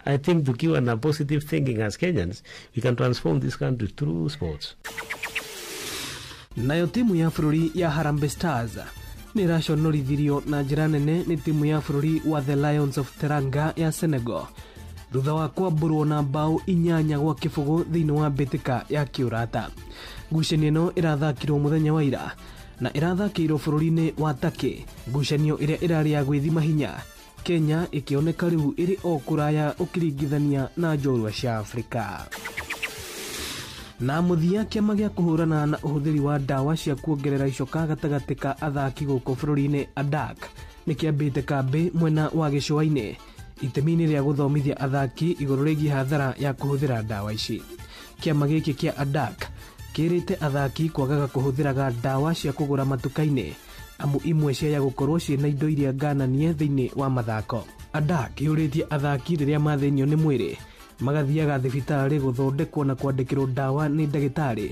I think tukiwa na positive thinking as Kenyans, we can transform this country through sports. Nayo timu ya bũrũri ya Harambee Stars nĩ raconorithirio na njĩra nene nĩ timu ya bũrũri wa The Lions of Teranga ya Senegal thutha wa kwambũrwo na mbaũ 8 gwa kĩbũgũ thĩinĩ wa mbĩtĩka ya kĩũrata. Ngucanio ĩno ĩrathakirwo mũthenya wa ira na ĩrathakĩirwo bũrũri-inĩ wa Turkey. Ngucanio ĩrĩa ĩrarĩ ya gwĩthima hinya, Kenya ĩkĩoneka rĩu ĩrĩ o kũraya ũkĩringithania na njorua cia Afrika. Na mũthia kĩama gĩa kũhũrana na ũhũthĩri wa ndawa cia kuongerera icoka gatagatĩ ka athaki gũkũ bũrũri-inĩ ADAK nĩ kĩambĩte kambĩ mwena wa gĩcũa-inĩ itemi-inĩ rĩa gũthomithia athaki igũrũ rĩgiĩ hathara ya kũhũthĩra ndawa ici. Kĩama gĩkĩ kĩa ADAK kĩrĩte athaki kwagaga kũhũthĩraga ndawa cia kũgũra matuka-inĩ amu imwe ciaya gũkorwo ciĩna indo iria ngananie thĩinĩ wa mathako. ADAK yũrĩtie athaki rĩrĩa mathĩnio nĩ mwĩrĩ magathiaga thibitarĩ gũthondekwo na kwandĩkĩrwo ndawa nĩ ndagĩtarĩ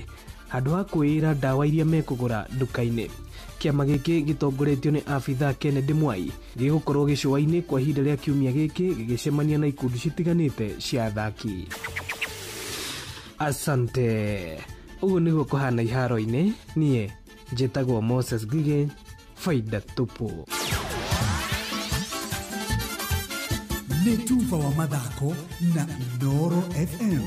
handũ ha kwĩra ndawa iria mekũgũra nduka-inĩ. Kĩama gĩkĩ gĩtongoretio nĩ abithaa Kennedy Mwai gĩgũkorwo gĩcũa-inĩ kwa ihinda rĩa kiumia gĩkĩ gĩgĩcemania na ikundi citiganĩte cia athaki. Asante. Ũguo nĩguo kũhana iharo-inĩ. Niĩ njĩtagwo Moses Gige, Faida Tupu. Nĩ Tuva wa mathako na Inooro FM.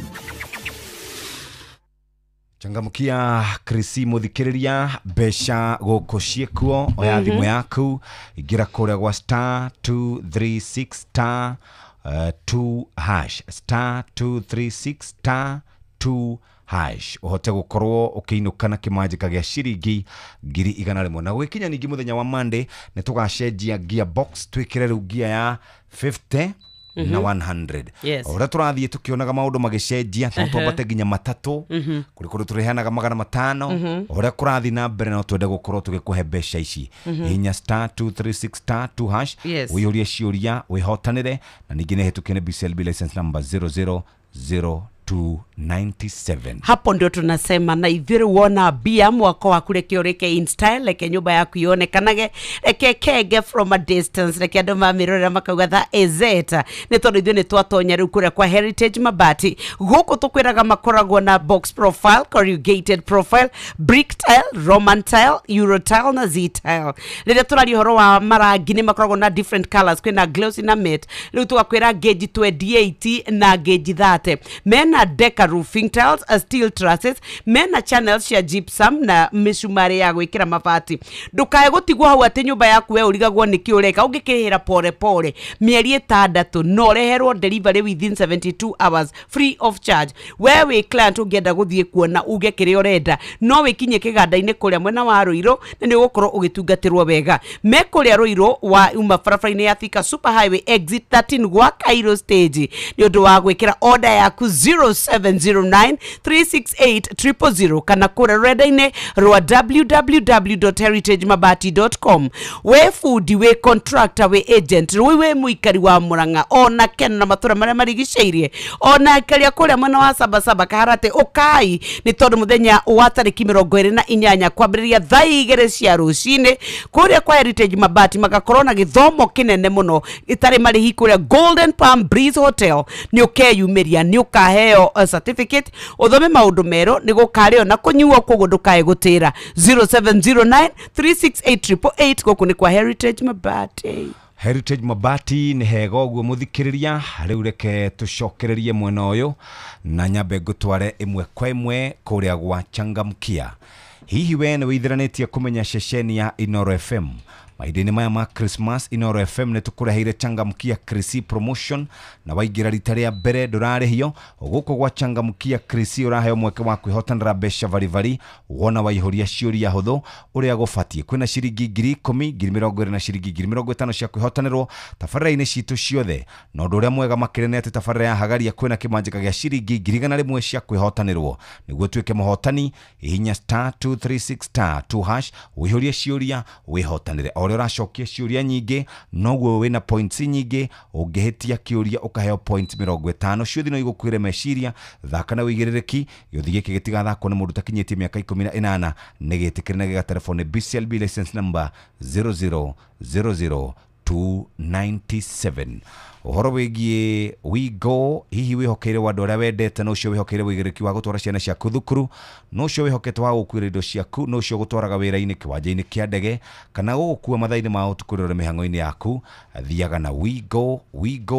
Changamkia Krisi muthikiriria mbeca gũkũ ciekuo oya thimũ yaku ingira kũrĩa gwa star 236 star 2 hash star 236 star 2 hash uhote gukorwo ukiinuka na kimanjika gĩa ciringi 100 na gwikinya ningi muthenya wa Monday ni tugacenjia gearbox twikire riu gear ya 50 na 100. Ora turathie tukionaga maundu magicenjia twambate nginya matatu kuri kuri turehanaga 500 ora kurathi na mbere no twende gukorwo tugikuhe mbeca ici hinya star 236 star 2 hash wihurie ciuria wihotanire na ningi ne hetukene BCLB license number 0000297. Hapo ndio tunasema na ithire wona bia mwako wa kule kioreke in style like nyumba yaku yonekanage reke kege from a distance reke ndo mamirora makauga that is it ni tondu ithuĩ ni twatonya riu kure kwa Heritage Mabati guku tukwiraga makoragwo na box profile, corrugated profile, brick tile, Roman tile, Euro tile na Z tile. Rĩrĩa tũraria ũhoro wa marangi ni makoragwo na different colors kwina glossy na matte. Riu tugakwira gauge 28 na gauge 30 mena Deca roofing tiles, steel trusses, mena channels ya gypsum na misumari ya gwikira mabati. Ndukae gutigwo hau ati nyumba yaku we urigagwo niki ureka ungikirihira pore pore mieri 6 no reherwo delivery within 72 hours free of charge. Wewe client ungienda guthie kuona uge kire urenda no wikinye kiganda-ini kuria mwena wa Ruiru na ni ugukorwo ugitungatirwo wega. Me kuria Ruiru wa uma barabara-ini ya Thika Super Highway exit 13 gwa Cairo stage ni undu wa gwikira order yaku 0709368000 kana kura reda-ini rwa www.heritagemabati.com. we food we contractor we agent we muikari wa Murang'a ona Ken na matura maria marigiceirie ona karia kuria mwena wa Sabasaba Kaharate ukai ni tondu muthenya wa tariki 28 kwambiriria thaa 2 cia rucini kuria kwa Heritage Mabati magakorwo na githomo kinene muno itari marihi kuria Golden Palm Breeze Hotel ni ukeyumiria ni ukaheo certificate uthome maundu mero ni gukario na kunyuo koguo ndukae gutira 0709368888 goku ni kwa Heritage Mabati. Heritage Mabati ni hego guo muthikiriria riu reke tucokererie mwena uyu na nyambe gutware imwe kwa imwe kuria gwa Changamkia. Hihi we ni withiranitie kumenya ceceni ya Inooro FM maidini maya ma Christmas Inooro FM ne tukureheire Changamkia Krisi promotion na waigira rita ria mbere ndurarihio guko gwa Changamkia Krisi uraheo mweke wa kwihotanira mbeca vari wona waihuria ciuria huthu uria gufatie kwina ciringi 10,000 20,000 na ciringi 50,000 cia kwihotanirwo tabarĩra-inĩ citu ciothe no ndu uria mwega makirene ati tabarĩra ya hagaria kwina kimanjika gia ciringi 100,000 cia kwihotanirwo niguo tuike muhotani hinya star 236 star 2 hash wihurie ciuria wihotanire uracokia ciuria nyingi noguo wina points nyingi ungihitia kiuria ukaheo point 50 ciuthi no igukwire meciria thaka na wigiririki yuthi giki gitigathakwo na mundu takinyitie miaka 18 nigitikire na giga telefone BCLB license number 0000297. Uhoro wigie wigo hihi wihokeire wandu aria wendete no cio wihokeire wigiriki wa gutwara ciana ciaku thukuru no cio wihokete wa gukwira indo ciaku no cio gutwaraga wira-ini kiwanja-ini kia ndege kana gukua mathaini ma utukurira mihango-ini yaku thiaga na wigo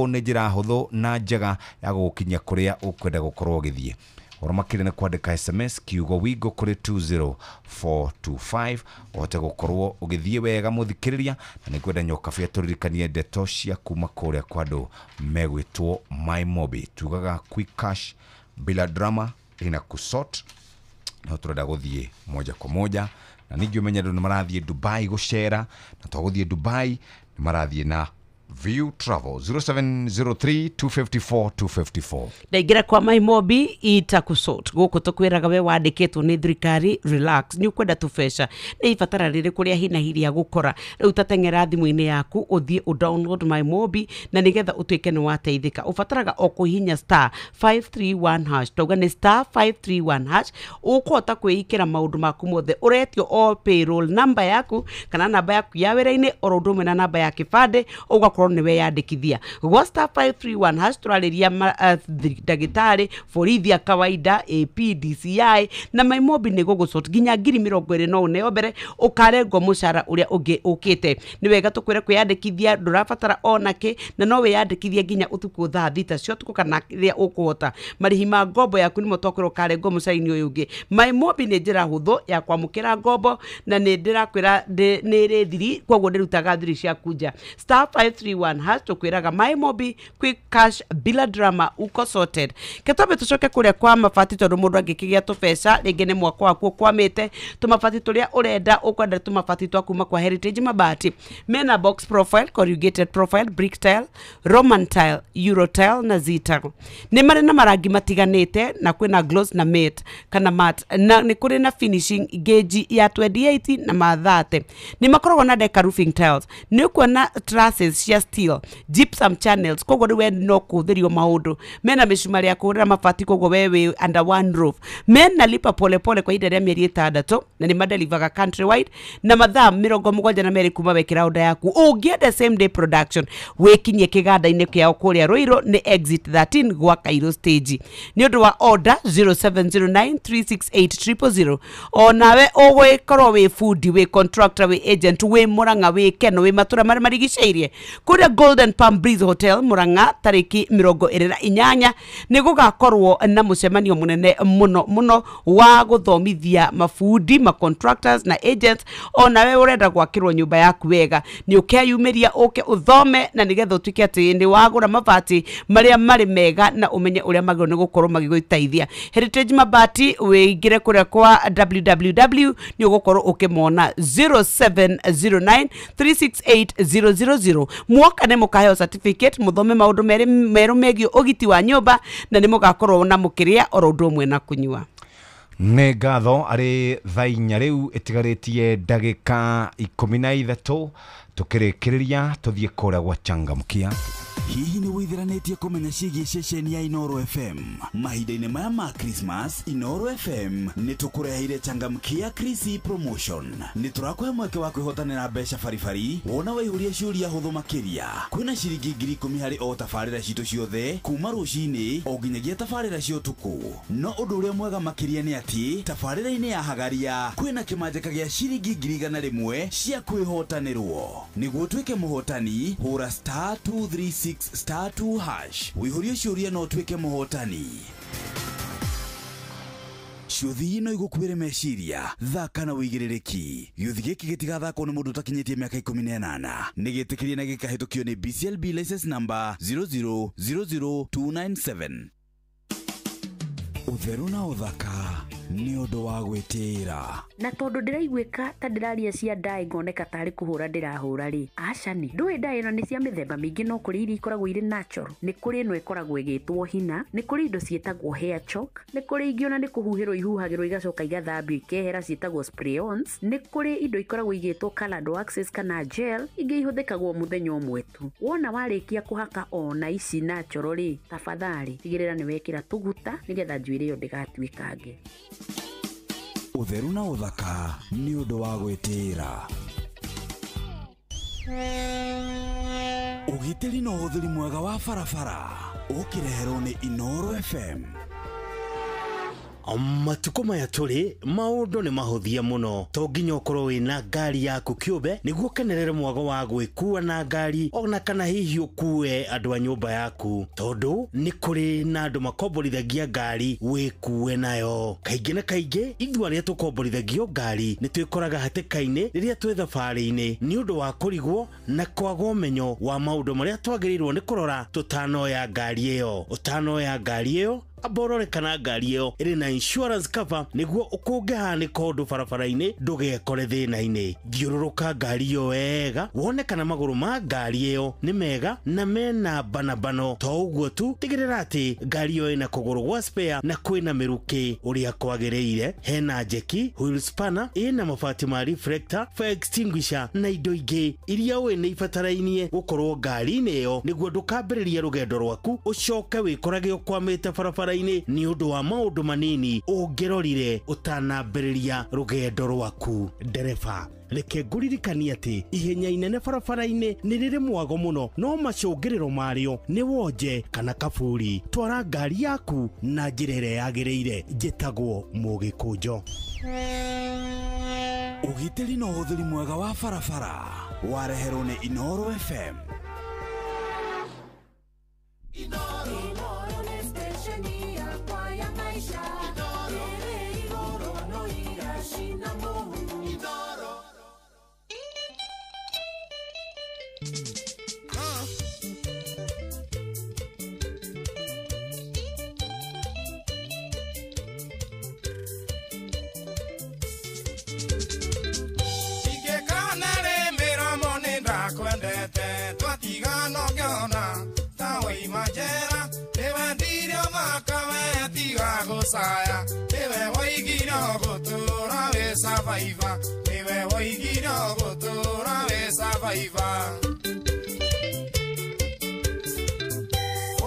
ni njira huthu na njega ya gukinya kuria ukwenda gukorwo ugithie. Oromakire na kwandika SMS kiugo wigo kuri 20425 ote gukorwo ugithie wega muthikiriria na nikwenda nyoka bia turirikanie ndeto cia kuma kuria kwando megwitwo My Mobi tugaga quick cash bila drama ina kusort no turenda guthie moja kwa moja na ningi umenya ndu marathie Dubai gucera na twaguthie Dubai ni marathie na View Travel 0703-254-254. Ndaingira kwa Maimobi itakusort guku tukwiraga we wandikitwo ni thirikari relax ni ukwenda tubesha ni ibatara riri kuria hina hiria gukora riu tatengera thimu-ini yaku uthie download Maimobi na nigetha utuike ni wateithika ubataraga o kuhinya *531# toga ni *531# ukuhota kwikira maundu maku mothe uretio o payroll number yaku kana namba yaku ya wira-ini oro ndumwe na namba ya kibande ugakorwo ni we yandikithia gwa *531# turariria dagitari forithia kawaida AP DCI na Maimobi ni gugusort ginya 2020 no ne mbere ukarengwo mucara uria ungi ukite ni wega tukwire kwiyandikithia ndurabatara onake na no we yandikithia ginya utuku thaa thita cio tuku kana ria ukuhota marihi ma ngombo yaku nimo twakwira karengwo mucara-ini uyu ungi Maimobi ni njira huthu ya kwamukira ngombo na ni ndirakwira ni ri thiri kwoguo ndirutaga thiri cia kunja *531# tukwiraga Maimobi quick cash bila drama uko sorted ketobe tucoke kuria kwa mabati tondu mundu angikigia tubesha ringi ni mwako waku kwamite tumabati turia urenda ukwenda tumabati twakuma kwa Heritage Mabati mena box profile, corrugated profile, brick tile, Roman tile, Euro tile na Z-tile ni mari na marangi matiganite na kwina gloss na matte kana matte na ni kuri na finishing gauge ya 28 na ma 30 ni makoragwo na deca roofing tiles ni kuona trusses cia steel gypsum channels kogo we no kuthirio maundu mena mishumari ya kurira mabati kogo wewe under one roof mena lipa pole pole kwa ihinda ria mieri 6 na ni madelivaga countrywide na mathaa 72 kuma wekira order yaku ungienda same day production wekinyie kiganda-ini kiao kuria Ruiru ni exit 13 gwa Cairo stage ni undu wa order 0709368000 onawe ugwikorwo wi fundi wi contractor wi agent wi Murang'a wi Keno wi matura mari marigiceirie kuria Golden Palm Breeze Hotel Murang'a tariki 28 ni gugakorwo na mucemanio munene muno wa guthomithia mafundi ma contractors na agents onawe urenda gwakirwo nyumba yaku wega ni ukeyumiria uke uthome na nigetha utuike ati ni wagura mabati maria mari mega na umenye uria magiro ni gukorwo magigwiteithia Heritage Mabati wingire kuria kwa www ni ugukorwo ukimona 0709368000 mwoka ne mukaheo certificate muthome maundu meru megio ugiti wa nyumba na ni mugakorwo na mukiria oro ndu mwe na kunyua nĩ ngatho arĩ thaa inya rĩu ĩtigarĩtie ndagĩka 13 tũkĩrĩkĩrĩria tũthiĩ kũrĩa gwa Changamkia. Hihi nĩ wĩtheranĩtie kũmenya ciĩgiĩ ceceni ya Inooro FM mahinda-inĩ maya ma Christmas? Inooro FM nĩ tũkũreheire Changamkia Chrissy promotion. Nĩ tũrakũhe mweke wa kwĩhotanĩra mbeca baribari wona waihũria ciũria hũthũ makĩria. Kwĩna ciringi 10,000 harĩ o tabarĩra citũ ciothe kuma rũcinĩ o nginyagia tabarĩra cia ũtukũ. No ũndũ ũrĩa mwega makĩria nĩ atĩ tabarĩra-inĩ ya Hagaria kwĩna kĩmanjĩka gĩa ciringi 100,000 cia kwĩhotanĩrwo. Nĩguo tuĩke mũhotani hũra *236*2# wĩihũrie ciũria no tuĩke mũhotani. Ciũthi no igũkuĩre meciria thaka na wĩigĩrĩrĩki. Gĩũthi gĩkĩ gĩtigathakwo nĩ mũndũ ũtakinyĩtie mĩaka 18 nĩ gĩtĩkĩrie na gĩkahĩtũkio nĩ BCLB license number 0000297. Utheru na uthaka ni undu wa gwitira na tondu ndiraiguika ta ndiraria cia ndai ngoneka tari kuhura ndirahura ri aca ni ndui ndai ino ni cia mithemba mingi no kuri iri ikoragwo iri natural ni kuri ino ikoragwo igitwo hina ni kuri indo cietagwo hair chalk ni kuri ingiona ni kuhuhirwo ihuhagirwo igacoka igathambio ikehera cietagwo spray-ons ni kuri indo ikoragwo igitwo colored waxes kana gel ingi ihuthikagwo muthenya umwe tu wona warikia kuhaka ona ici natural ri tafadhali tigirira ni wekira tuguta nigetha njuire yo ndigatuikange. Utheru na uthaka ni undu wa gwitira. Ugitiri no uthiri mwega wa barabara ukireherwo ni Inooro FM. Matuko maya turi maundu ni mahuthia muno to nginya ukorwo wina ngari yaku kiumbe niguo kenerere mwago wa gwikua na ngari ona kana hihi ukue andu a nyumba yaku tondu ni kuri na andu makomborithagia ngari wikue nayo. Kaingĩ na kaingĩ ithuĩ arĩa tũkomborithagio ngari nĩ twĩkoraga hatĩka-inĩ rĩrĩa twĩ thabarĩ-inĩ nĩ ũndũ wa kũrigwo na kwaga ũmenyo wa maũndũ marĩa twagĩrĩirwo nĩ kũrora tũtanoya ngari ĩyo. Ũtanoya ngari ĩyo aborore kana ngari iyo iri na insurance cover niguo ukungihanika undu barabara-ini ndugekore thina-ini. Thiururuka ngari iyo wega wone kana maguru ma ngari iyo ni mega na mena banabano. To uguo tu tigirira ati ngari iyo ina kuguru gwa spare na kwina miruki uria kwagireire. Hena jeki, wheel spanner, ina mabati ma reflector, fire extinguisher na indo ingi iria we ni ibatarainie gukorwo ngari-ini iyo niguo ndukambiririe rugendo rwaku ucoke wikorage ukwamite barabara-ini ni undu wa maundu manini ungirorire utanambiriria rugendo rwaku. Ndereba, reke nguririkanie ati ihenya inene barabara-ini ni riri mwago muno, no macungiriro mario ni wonje kana kaburi. Twara ngari yaku na njira iria yagiriire. Njitagwo Mugikunjo. Ugitiri na uhuthiri mwega wa barabara wareherwo ni Inoro FM. Inoro ni stesheni yakwa ya maisha. Inoro no irashina mohu. Inoro. Kwendete twatigano giona tawe imajera ewe ndirio makawe tiga gusaya ewe waigiro gutura we survivor ewe waigiro gutura we survivor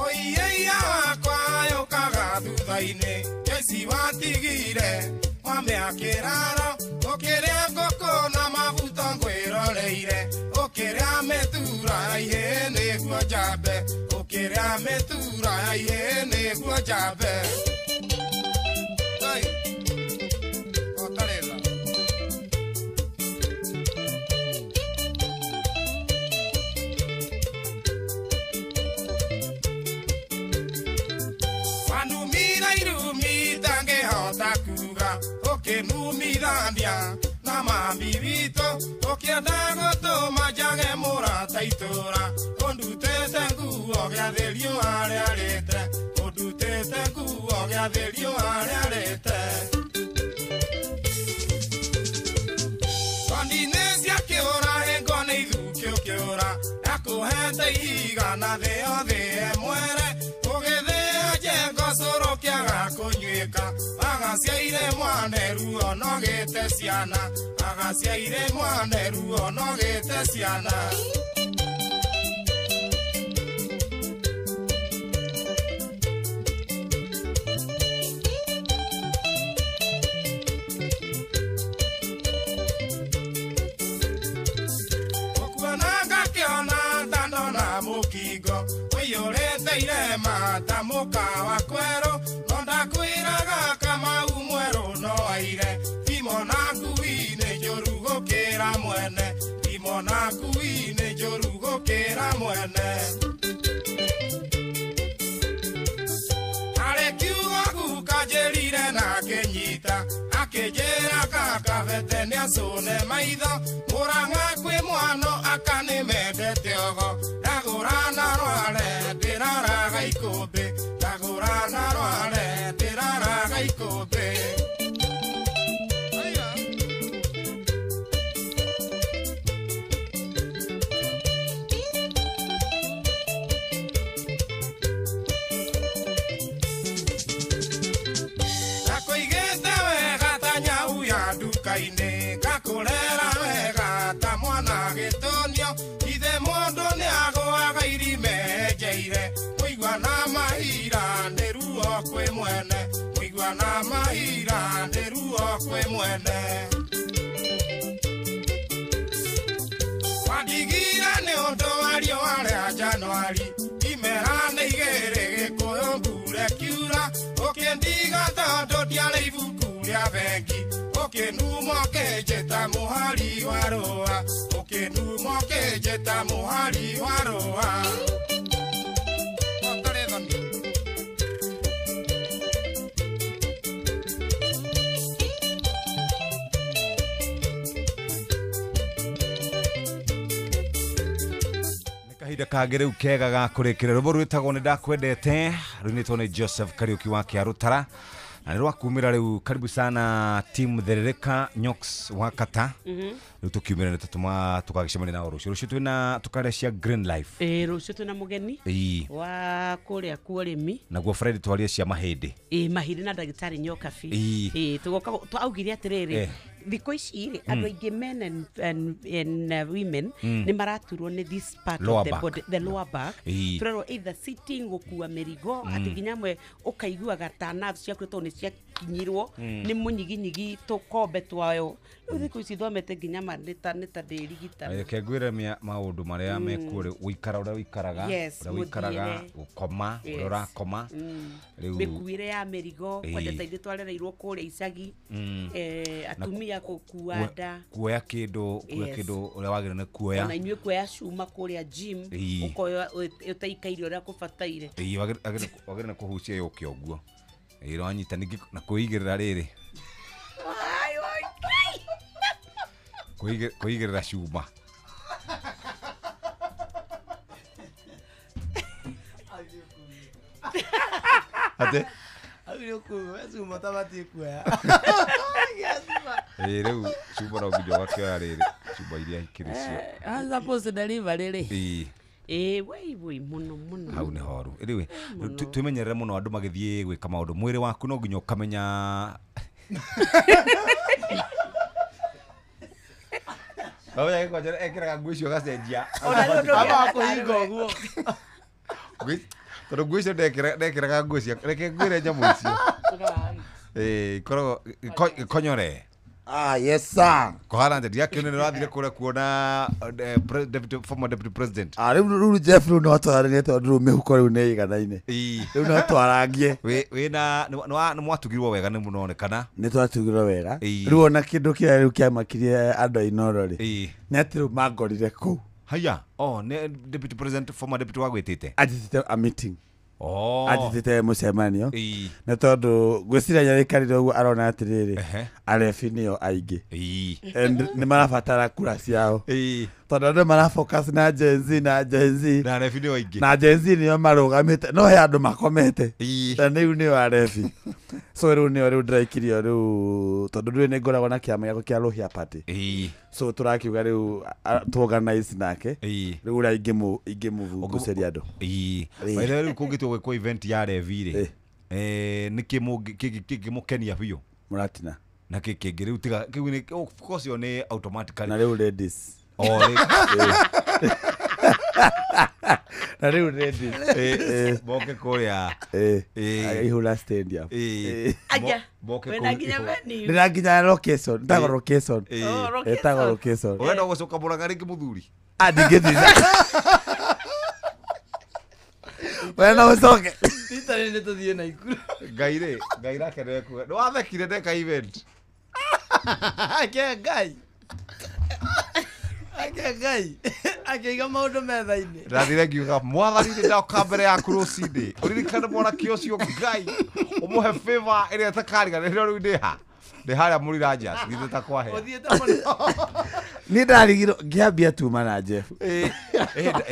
oye ya wakwa yokaga thutha-ini jesi watigire wambe akiraro ukiria ngoko na mabuto ngwiroreire ukiria metura ihe niguo njambe ukiria metura ihe niguo njambe otarela wanumira irumi tangehota kuga ukinumithambia na mambi wito ukienda gutuma njage murata itura undutete nguo giatherio aria arite undutete nguo giatherio aria arite kondine cia kiura hengo ni ithukio kiura nakuhete ihiga na thio thie mwere ugithia njengo curu kiaga kunywika agaciaire mwaneru onogite ciana agaciaire mwaneru onogite ciana okuonaga kiona ndandona mukingo wiyurite irema ta mukawa kweru ndakwiraga kama umweru no aire timona kuine njorugukira mwene timona kuine njorugukira mwene arekiuga gukanjirire na kenyita akinjira kakabete ni acune maitho muranga kwi mwano akanimendete ogo ndagurana rware ndiraraga ikumbi ndagurana rware ndiraraga ikumbi nakuigite wega ta nyau ya nduka-ini ngakurera wega ta mwana gitonio ithe mundu ni agwaga irime njeire muigua na mahira ndi ruo kwi mwene muigua na mahira ndi ruo kwi mwene wandigira ni undu wario waria Januari imera ni igiri gikuyu mbura kiura ukindiga tondu ndiari ibuku ria bengi ukinuma ukinjita muhari wa rua ukinuma ukinjita muhari wa rua kahinda kangä rä u kega ga kå rä kä rä rå rwä tagwo nä ndakwendete rä u nä two nä Joseph Kariuki wa kä arutara na nä rwakumä ra rä u karibu sana team therereka Nyox wa kata rä u tå kiumä ra nä tå kagä cemania nao rå cio twä na tå karä cia Green Life rå cio twä na må geni wa kå rä a kuo rä mi naguo Fred twarie cia mahä mahä na ndagä tarä nyokabi tå goka augire atä rä rä thikå ici rä andå aingä men and women nä maraturwo nä this part of the body, the lower back turerwo either sitting gukua mĩrigo atĩ nginya mwe ũkaiguaga ta nerves ciaku to nĩ ciakinyirwo nĩ mũnyiginyigi tũkombe twayo rĩu thikũ ici thomete nginya nĩ ta ndĩrigita reke ngwĩre maũndũ marĩa mekuo rĩ ũikara ũrĩa ũikaraga gũkoma ũrĩa ũrakoma rĩu mĩkuĩre ya mĩrigo kwendeta ithuĩ twarereirwo kũrĩa icagi atumia gukua nda kuoya kindu uria wagire na kuoya na inyuĩ kuoya cuma kuria gym ukoya utaikaire uria kubataire wagire na kuhucia yoke oguo iro anyita ningi na kuigirira riri kuigirira cuma ate Ayo kuwa cuma tabati kuya rĩu cuma no nginya wakĩoya rĩrĩ cuma iria ikĩrĩcio I'm supposed to deliver rĩrĩ wei muno hau nĩ horu rĩu twĩmenyerere mũno andũ magĩthiĩ gwĩka maũndũ mwĩrĩ waku no nginya ũkamenya oya gĩkonjera ekĩraga nguo icio gacenjia aba kũhinga ũguo tondũ nguo icio ndekĩraga nguo cia reke ngwĩre nyamũ icio koragwo konyore yes sir kohana nje ndiakĩone nĩ wathire kũrĩa kuona former deputy president rĩu Jeff rĩu no twaranie tondũ rĩu mĩhuko rĩu nĩ iganaine rĩu no twarangie wĩna nĩ mwatugirwo wega nĩ mũnonekana nĩ twatugirwo wega rĩu ona kĩndũ kĩrĩa rĩu kĩamakirie andũ a Inoro rĩ nĩ atĩ rĩu mangorire kũu haya nĩ deputy president former deputy wagwĩtĩte anjĩtĩte a meeting anjĩtĩte mũcemanio nĩ tondũ gwĩciragia rĩkarire ũguo arona atĩrĩrĩ arebi nĩo aingĩ nĩ marabatara kura ciao tondũ andũ marafocus na Gen Z na arebi nĩo aingĩ na Gen Z nĩo marũgamĩte no he andũ makomete na rĩu nĩo arebi so rĩu nĩo ndĩraikirio rĩu tondũ rĩu nĩ ngoragwo na kĩama gĩakwa kĩa Rũhia Party so tũrakiuga rĩu tuorganize nake rĩu ũrĩa ingĩmũgucĩria andũ rĩu kũngĩtua gwĩkwo event ya revi-rĩ nĩkĩ mũkenia biũ mũratina na kĩngĩ rĩu tiga kĩu of course yo nĩ automatically na rĩu ladies na rĩu ladies moke kũrĩa ihũra stadium wena nginya venue ndĩra nginya location ndago location etago location wenda gũcoka mũraga rĩngĩ mũthuri ndingĩthiĩ wena ũcoke titare nĩ tũthiĩ na ikuru ngai rake nĩekuga nĩ wathekire ndeka event akĩiga maũndũ metha-inĩ ndathire ngiuga mwathani nĩ ndoka mbere yaku rũcinĩ ũririkane mwanake ũcio ngai ũmũhe favor ĩrĩa ĩtakariganĩrwo rĩu ndĩ harĩa mũriranjas githĩ ta kwahe nĩ ndarigirwo ngĩambia tuma na Jeff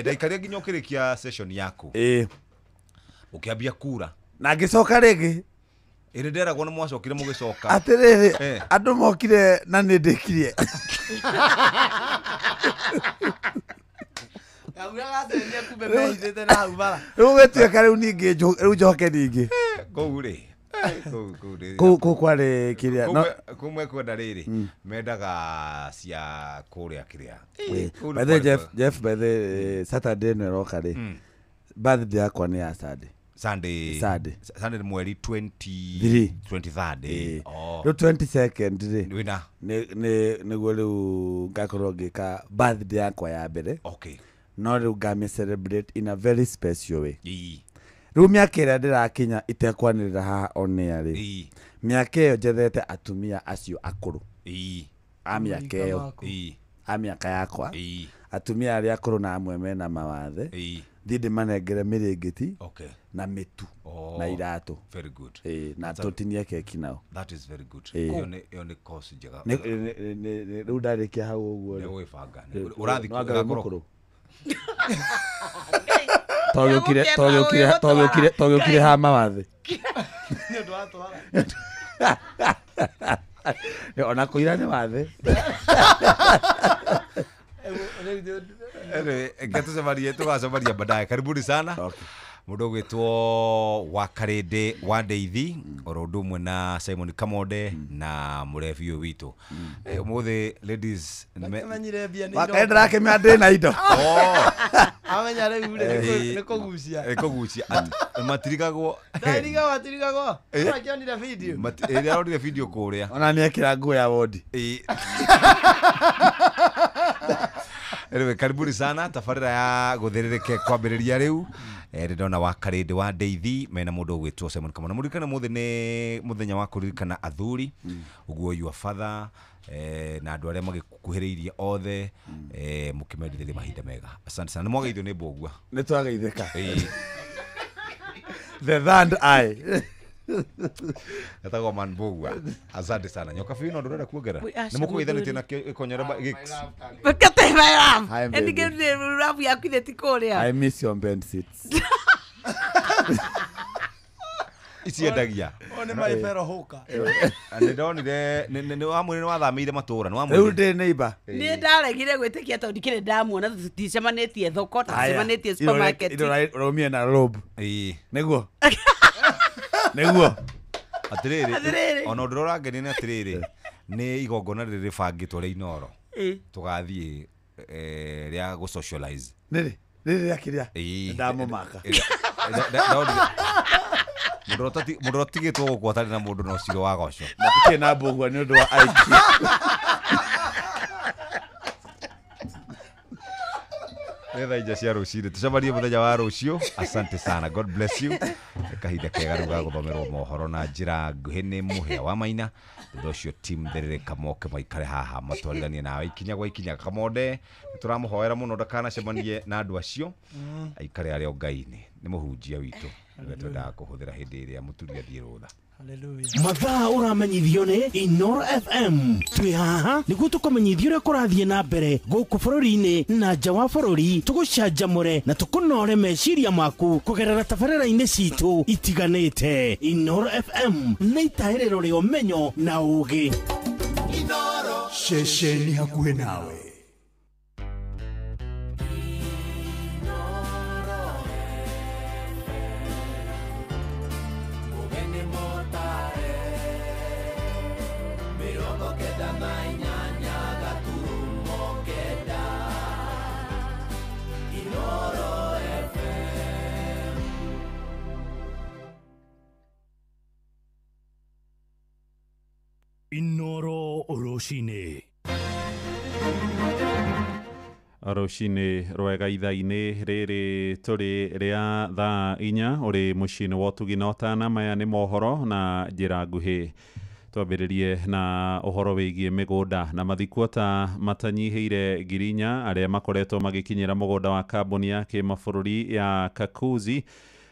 ndaikaria nginya ũkĩrĩkia session yaku ũkĩambia kura na ngĩcoka rĩngĩ ĩrĩ nderagwo nĩ mwacokire mũgĩcoka atĩrĩrĩ andũ mokire na nĩ ndĩkirie rĩu gĩtuĩka rĩu ningĩ rĩu njoke ningĩ kũu-rĩ kũu kwarĩ kĩrĩa kumwe kwenda rĩrĩ mendaga cia kũrĩa kĩrĩa by the Jeff by the Saturday nĩ roka rĩ birthday yakwa nĩ ya Sunday nĩ mweri 23rd rĩu 22nd rĩ nĩguo rĩu ngakorwo ngĩka birthday yakwa ya mbere no rĩu ngamĩ celebrate in a very special way rĩu mĩaka ĩrĩa ndĩrakinya itekwanĩrĩra haha onĩa rĩ mĩaka ĩyo njethete atumia acio akũrũ a mĩaka ĩyo a mĩaka yakwa atumia arĩa akũrũ na amwe mena mawathe thiĩ ndĩmanengere mĩrĩngĩti na mĩtu na iratũ na tũtinie keki nao ĩyo nĩ cause njega rĩu ndarĩkia hau ũguo ũrathiĩ Togokire hama wathe. Ona kuira ni wathe. Ngetucemarie tugacemaria baadaye. Karibuni sana. Mundu gwitwo Wakarinde wa Ndeithi oro ndumwe na Simon Kamonde na murefi witu. Umuthi ladies menyire bia ni Wakarinde rake mande na indo. Amenya riu ni kugucia. Matirigagwo. Matirigagwo. Urakionire video. Aronire video kuria. Ona ni ekira nguo ya wodi. Ewe karibuni sana tafarira ya guthiririke kwambiriria riu. Ndona Wakarinde wa Ndeithi mena mundu gwitwo Simon Kamonde. Murikana muthe ni muthenya wa kuririkana athuri uguo your father na andu aria magikuhiriirie othe mukimendithia mahinda mega. Asante sana. Nimwagaithio ni mbogua. Ni twagaithika. The third eye. Natago man mbogua. Asante sana. Nyoka fino ndorera kuongera. Nimukuithanite na ikonyera gigs. Bakate bayam. Endige rafu ya kwitheti kuria. I miss your bed seats. Iciendagia. One maifero hoka. Ane ndonire ni wamwire wathamire matura ni wamwire. Riu ndi neighbor. Ni ndaregire gwitikia to ndikire ndamuona tuticemanetie thoko tuticemanetie supermarket. Iro romie na robe. Niguo. Atiriri. Ona ndorora ngeni na atiriri. Ni igongona riri bangitwo ri Inoro. Tugathie ria go socialize. Riri akiria. Ndamo maka. Mundu tigitwo gukwatana na mundu no ciro wa goco. Matikĩ na mbugua ni undu wa aiki. Tha ija cia ruciri tucemarie muthenya wa rucio. Asante sana. God bless you. Kahinda kega ruga guthomerwo mohoro na njira nguhi ni muhia wa Maina. Ndocio team therere kamoke maikare haha matwariranie nawe ikinya gwa ikinya Kamonde. Turamuhoera muno ndakanacemanie na andu acio. Aikare ario Ngai-ini ni muhunjia witu. Twenda kuhuthira hindi iria muturia thirutha. Hallelujah. Mathaa uramenyithio ni Inoro FM. Twi haha niguo tukumenyithio uria kurathie na mbere guku bururi-ini na nja wa bururi. Tugucanjamure na tukunore meciria maku kugerera tabarĩra-inĩ citu itiganĩte. Inoro FM nĩ itaĩrĩro rĩa ũmenyo na ũũgĩ. Inoro ceceni hakuhĩ nawe. Inoro Rucini. Rucini rwega ithaa-inĩ rĩrĩ tũrĩ rĩa thaa 4 ũrĩ mũciĩ-inĩ wa ũtugi na ũtana. Maya nĩ mohoro na njĩra nguhĩ. Twambĩrĩrie na ũhoro wĩgiĩ mĩgũnda na mathikuota matanyihĩire 4,000 arĩa makoretwo magĩkinyĩra mũgũnda wa kambuni ya kĩmabũrũri ya Kakuzi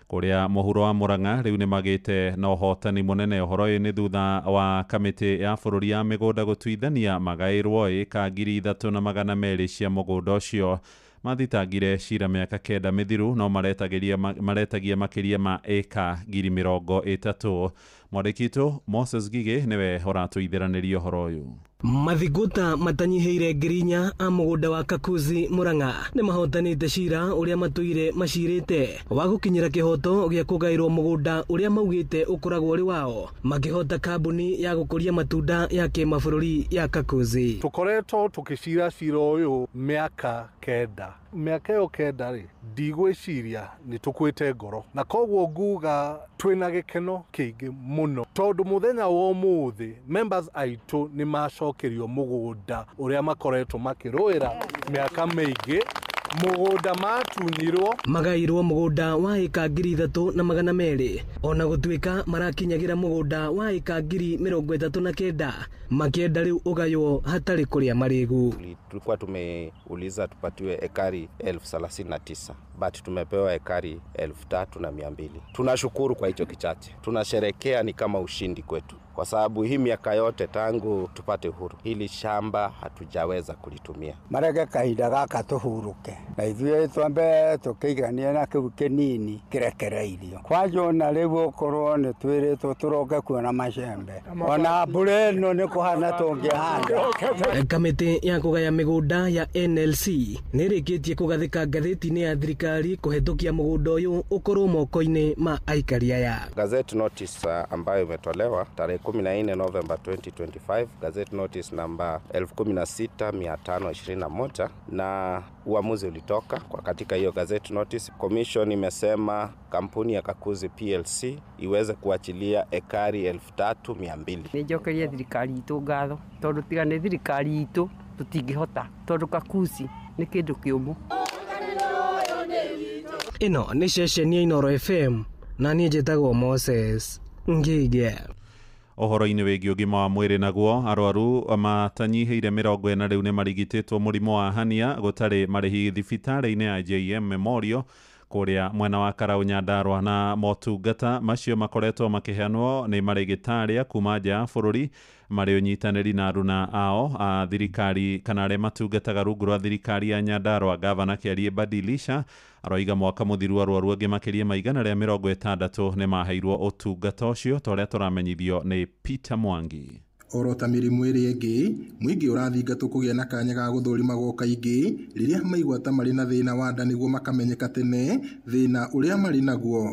kuria mũhuro wa Murang'a rĩu nĩ magĩte na ũhotani mũnene. Ũhoro ũyũ nĩ thutha wa kamĩtĩ ya bũrũri ya mĩgũnda gũtuithania magaĩrwo ĩka 3,200 cia mũgũnda ũcio. Mathitangire cira mĩaka 9 mĩthiru no maretagia makĩria ma ĩka 30,000. Mwandĩki witũ Moses Gige nĩwe ũratũithĩranĩria ũhoro ũyũ. Mathiguta matanyihĩire 4,000 a mũgũnda wa Kakuzi Murang'a nĩ mahotanĩte cira ũrĩa matũire macirĩte wa gũkinyĩra kĩhoto gĩa kũgaĩrwo mũgũnda ũrĩa maugĩte ũkoragwo ũrĩ wao makĩhota kambuni ya gũkũria matunda ya kĩmabũrũri ya Kakuzi. Tukoretwo tukĩcira cira ũyũ mĩaka 9. Mĩaka ĩyo 9 rĩ ndigwĩciria nĩ tũkwĩte ngoro na koguo nguga twĩna gĩkeno kĩingĩ mũno tondũ mũthenya wa ũmũthĩ members aitũ nĩ macokerio mũgũnda ũrĩa makoretwo makĩrũĩra mĩaka mĩingĩ. Mũgũnda matunyirwo magairwo mũgũnda wa ĩka 3,200 ona gũtuĩka marakinyagĩra mũgũnda wa ĩka 39,000 makĩenda rĩu ũgaywo hatarĩ kũrĩa marĩgu. Tulikuwa tumeuliza tupatiwe ekari 39,000 but tumepewa ekari 3,200. Tunashukuru kwa hicho kichache, tunasherekea, ni kama ushindi kwetu kwa sababu hii miaka yote tangu tupate uhuru hili shamba hatujaweza kulitumia. Marege kahinda gaka tuhuruke na ithuĩ twambe tukĩigania na kĩu kĩnini kĩrekereirio kwajo na rĩu okorwo nĩ twĩrĩtwo tũroke kuona macembe ona mbura ĩno nĩ kũhana tũngĩhanda. Kamĩtĩ ya kũgaya mĩgũnda ya NLC nĩ ĩrĩkĩtie kũgathĩka ngathĩti-inĩ ya thirikari kũhetũkia mũgũnda ũyũ ũkorwo moko-inĩ ma aikari aya. Gazette notice ambayo imetolewa tarehe 14 November 2025, Gazette notice namba 16521, na uamuzi ulitoka kwa katika hiyo Gazette notice. Commission imesema kampuni ya Kakuzi PLC iweze kuachilia ekari 3200. Nĩnjokeria thirikari itũ ngatho tondũ tiga nĩ thirikari itũ tũtingĩhota tondũ Kakuzi nĩ kĩndũ kĩũmũ. Ĩno nĩ ceceni ya Inooro FM na niĩ njĩtagwo Moses Ngige. Ũhoro-inĩ wĩgiĩ ũgima wa mwĩrĩ naguo, arwaru matanyihĩire 40 rĩu nĩ marigitĩtwo mũrimũ wa hania gũtarĩ marĩhi thibitarĩ-inĩ ya JM Memorial kũrĩa mwena wa Karaũ Nyandarua, na motungata macio makoretwo makĩheanwo nĩ marĩgĩtarĩ kuma nja ya bũrũri marĩ ũnyitanĩri na aruna ao a thirikari kana arĩa matungataga rungu rwa thirikari ya Nyandarua. Gavana Kĩarie Badilisha aroiga mwaka mũthiru arwaru angĩ makĩria ma 160 nĩ maheirwo ũtungata ũcio ta ũrĩa tũramenyithio nĩ Peter Mwangi. Orota mĩrimũ ĩrĩa ĩngĩ, mũingĩ ũrathingatwo kũgĩa na kanya ga gũthũrimagwo kaingĩ rĩrĩa maigua ta marĩ na thĩna wa nda nĩguo makamenyeka tene thĩna ũrĩa marĩ naguo.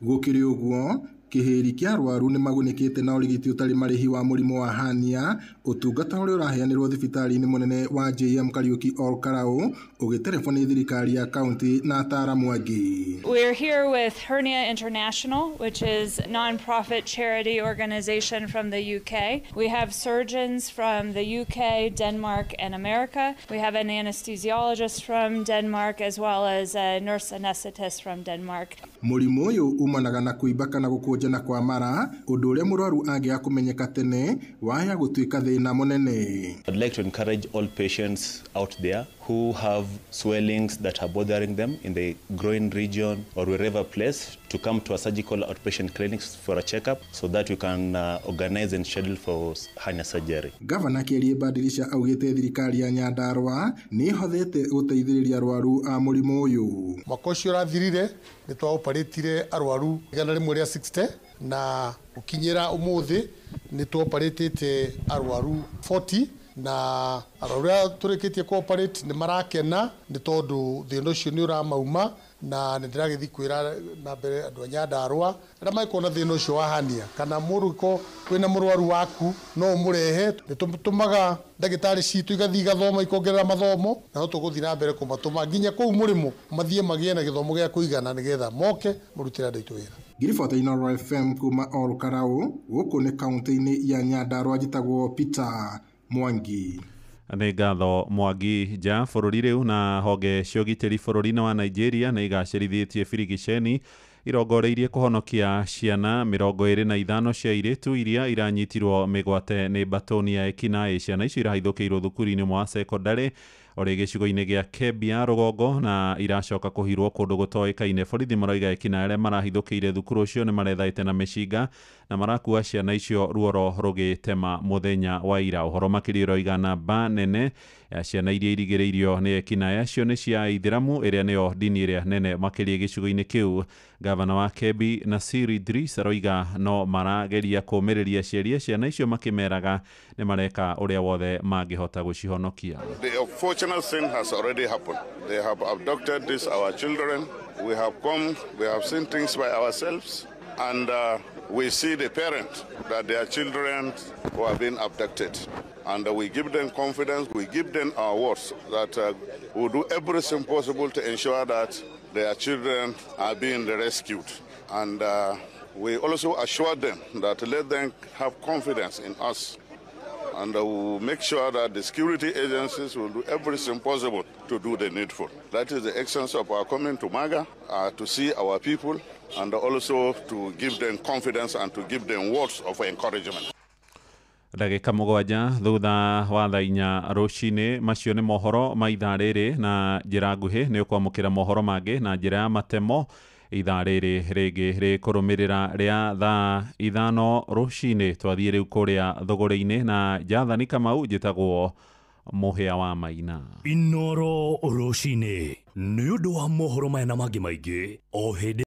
Gũkĩrĩ ũguo, kĩhĩri kĩa arwaru nĩ magunĩkĩte na ũrigiti ũtarĩ marĩhi wa mũrimũ wa hania, ũtungata ũrĩa ũraheanĩrwo thibitarĩ-inĩ mũnene wa JM Kariuki All Karaũ ũgĩterebwo nĩ thirikari ya kaunti na ataaramu angĩ. We're here with Hernia International, which is a non-profit charity organization from the UK. We have surgeons from the UK, Denmark, and America. We have an anesthesiologist from Denmark as well as a nurse anesthetist from Denmark. Mũrimũ ũyũ umanaga na kuimba kana gũkũnjana kwa mara, ũndũ ũrĩa mũrwaru angĩaga kũmenyeka tene waya gũtuĩka thĩna mũnene. I'd like to encourage all patients out there who have swellings that are bothering them in the groin region or wherever place to come to a surgical outpatient clinics for a checkup so that we can organize and schedule for hernia surgery. Gavana Kĩarie Badilisha augĩte thirikari ya Nyandarua nĩ ĩhothete gũteithĩrĩria arwaru a mũrimũ ũyũ. Mwaka ũcio ũrathirire nĩ twaoparetire arwaru 160 na ukinyira umuthi nĩ twaoparetete arwaru 40 na arwaru tũrĩkĩtie kuoperate nĩ marakena nĩ tondũ thĩna ũcio nĩ ũramauma na nĩ ndĩragĩthiĩ kwĩra na mbere andũ a Nyandarua arĩa maikona thĩna ũcio wa hania kana mũrũko kwĩna mũrwaru waku no ũmũrehe nĩ tũtũmaga ndagĩtarĩ citũ igathiĩ gathoma ikongerera mathomo na no tũgũthiĩ na mbere kũmatũma nginya kũu mũrĩmo mathiĩ magĩe na gĩthomo gĩa kũigana nĩgetha moke mũrutĩre andũ aitũ wĩra. Ngiribota Inooro FM kuma All Karaũ gũkũ nĩ kaunti-inĩ ya Nyandarua njĩtagwo Peter Mwangi. Nĩ ngatho Mwangi. Nja bũrũri rĩu na honge cia ũgitĩri bũrũri-inĩ wa Nigeria nĩ igacĩrithĩtie birigiceni irongoreirie kũhonokia ciana 25 cia airĩtu iria iranyitirwo mĩgwate nĩ mbatoni ya ekinaĩ. Ciana icio irahaithũkĩirwo thukuru-inĩ wa sekondarĩ ore gĩcigo-inĩ gĩa Kebbi ya rũgongo na iracoka kũhirwo kũndũ gũtoĩkaine. Borithi marauga ekinaĩ arĩa marahithũkĩire thukuru ũcio nĩ marethaĩte na mĩcinga na marakua ciana icio ruoro rũgĩtema mũthenya wa ira. Ũhoro makĩria ũroiga namba nene ya ciana iria irigĩrĩirio nĩ ekinaĩ acio nĩ cia Ithĩramu ĩrĩa nĩyo dini ĩrĩa nene makĩria gĩcigo-inĩ kĩu. Gavana wa Kebbi Nasir Idris aroiga no marageria kũmĩrĩria ciaria ciana icio makĩmeraga nĩ mareka ũrĩa wothe mangĩhota gũcihonokia. The unfortunate thing has already happened. They have abducted our children. We have come, we have seen things by ourselves, and we see the parent that their children who have been abducted. And we give them confidence, we give them our words that we'll do everything possible to ensure that their children are being rescued. And we also assure them that let them have confidence in us. And we'll make sure that the security agencies will do everything possible to do the needful. That is the essence of our coming to Maga, to see our people and also to give them confidence and to give them words of encouragement. Ndagĩka mũgwanja thutha wa thaa 4 rũcinĩ. Macio nĩ mohoro ma ithaa rĩrĩ na njĩra nguhĩ nĩ ũkwamũkĩra mohoro mangĩ na njĩra ya matemo ithaa rĩrĩ rĩngĩ rĩkũrũmĩrĩra rĩa thaa 5 rũcinĩ. Twathiĩ rĩu kũrĩa thũgũrĩ-inĩ na Jathani Kamau, njĩtagwo Mũhĩa wa Maina. Inoro rũcinĩ nĩ ũndũ wa mohoro maya na mangĩ maingĩ o hĩndĩ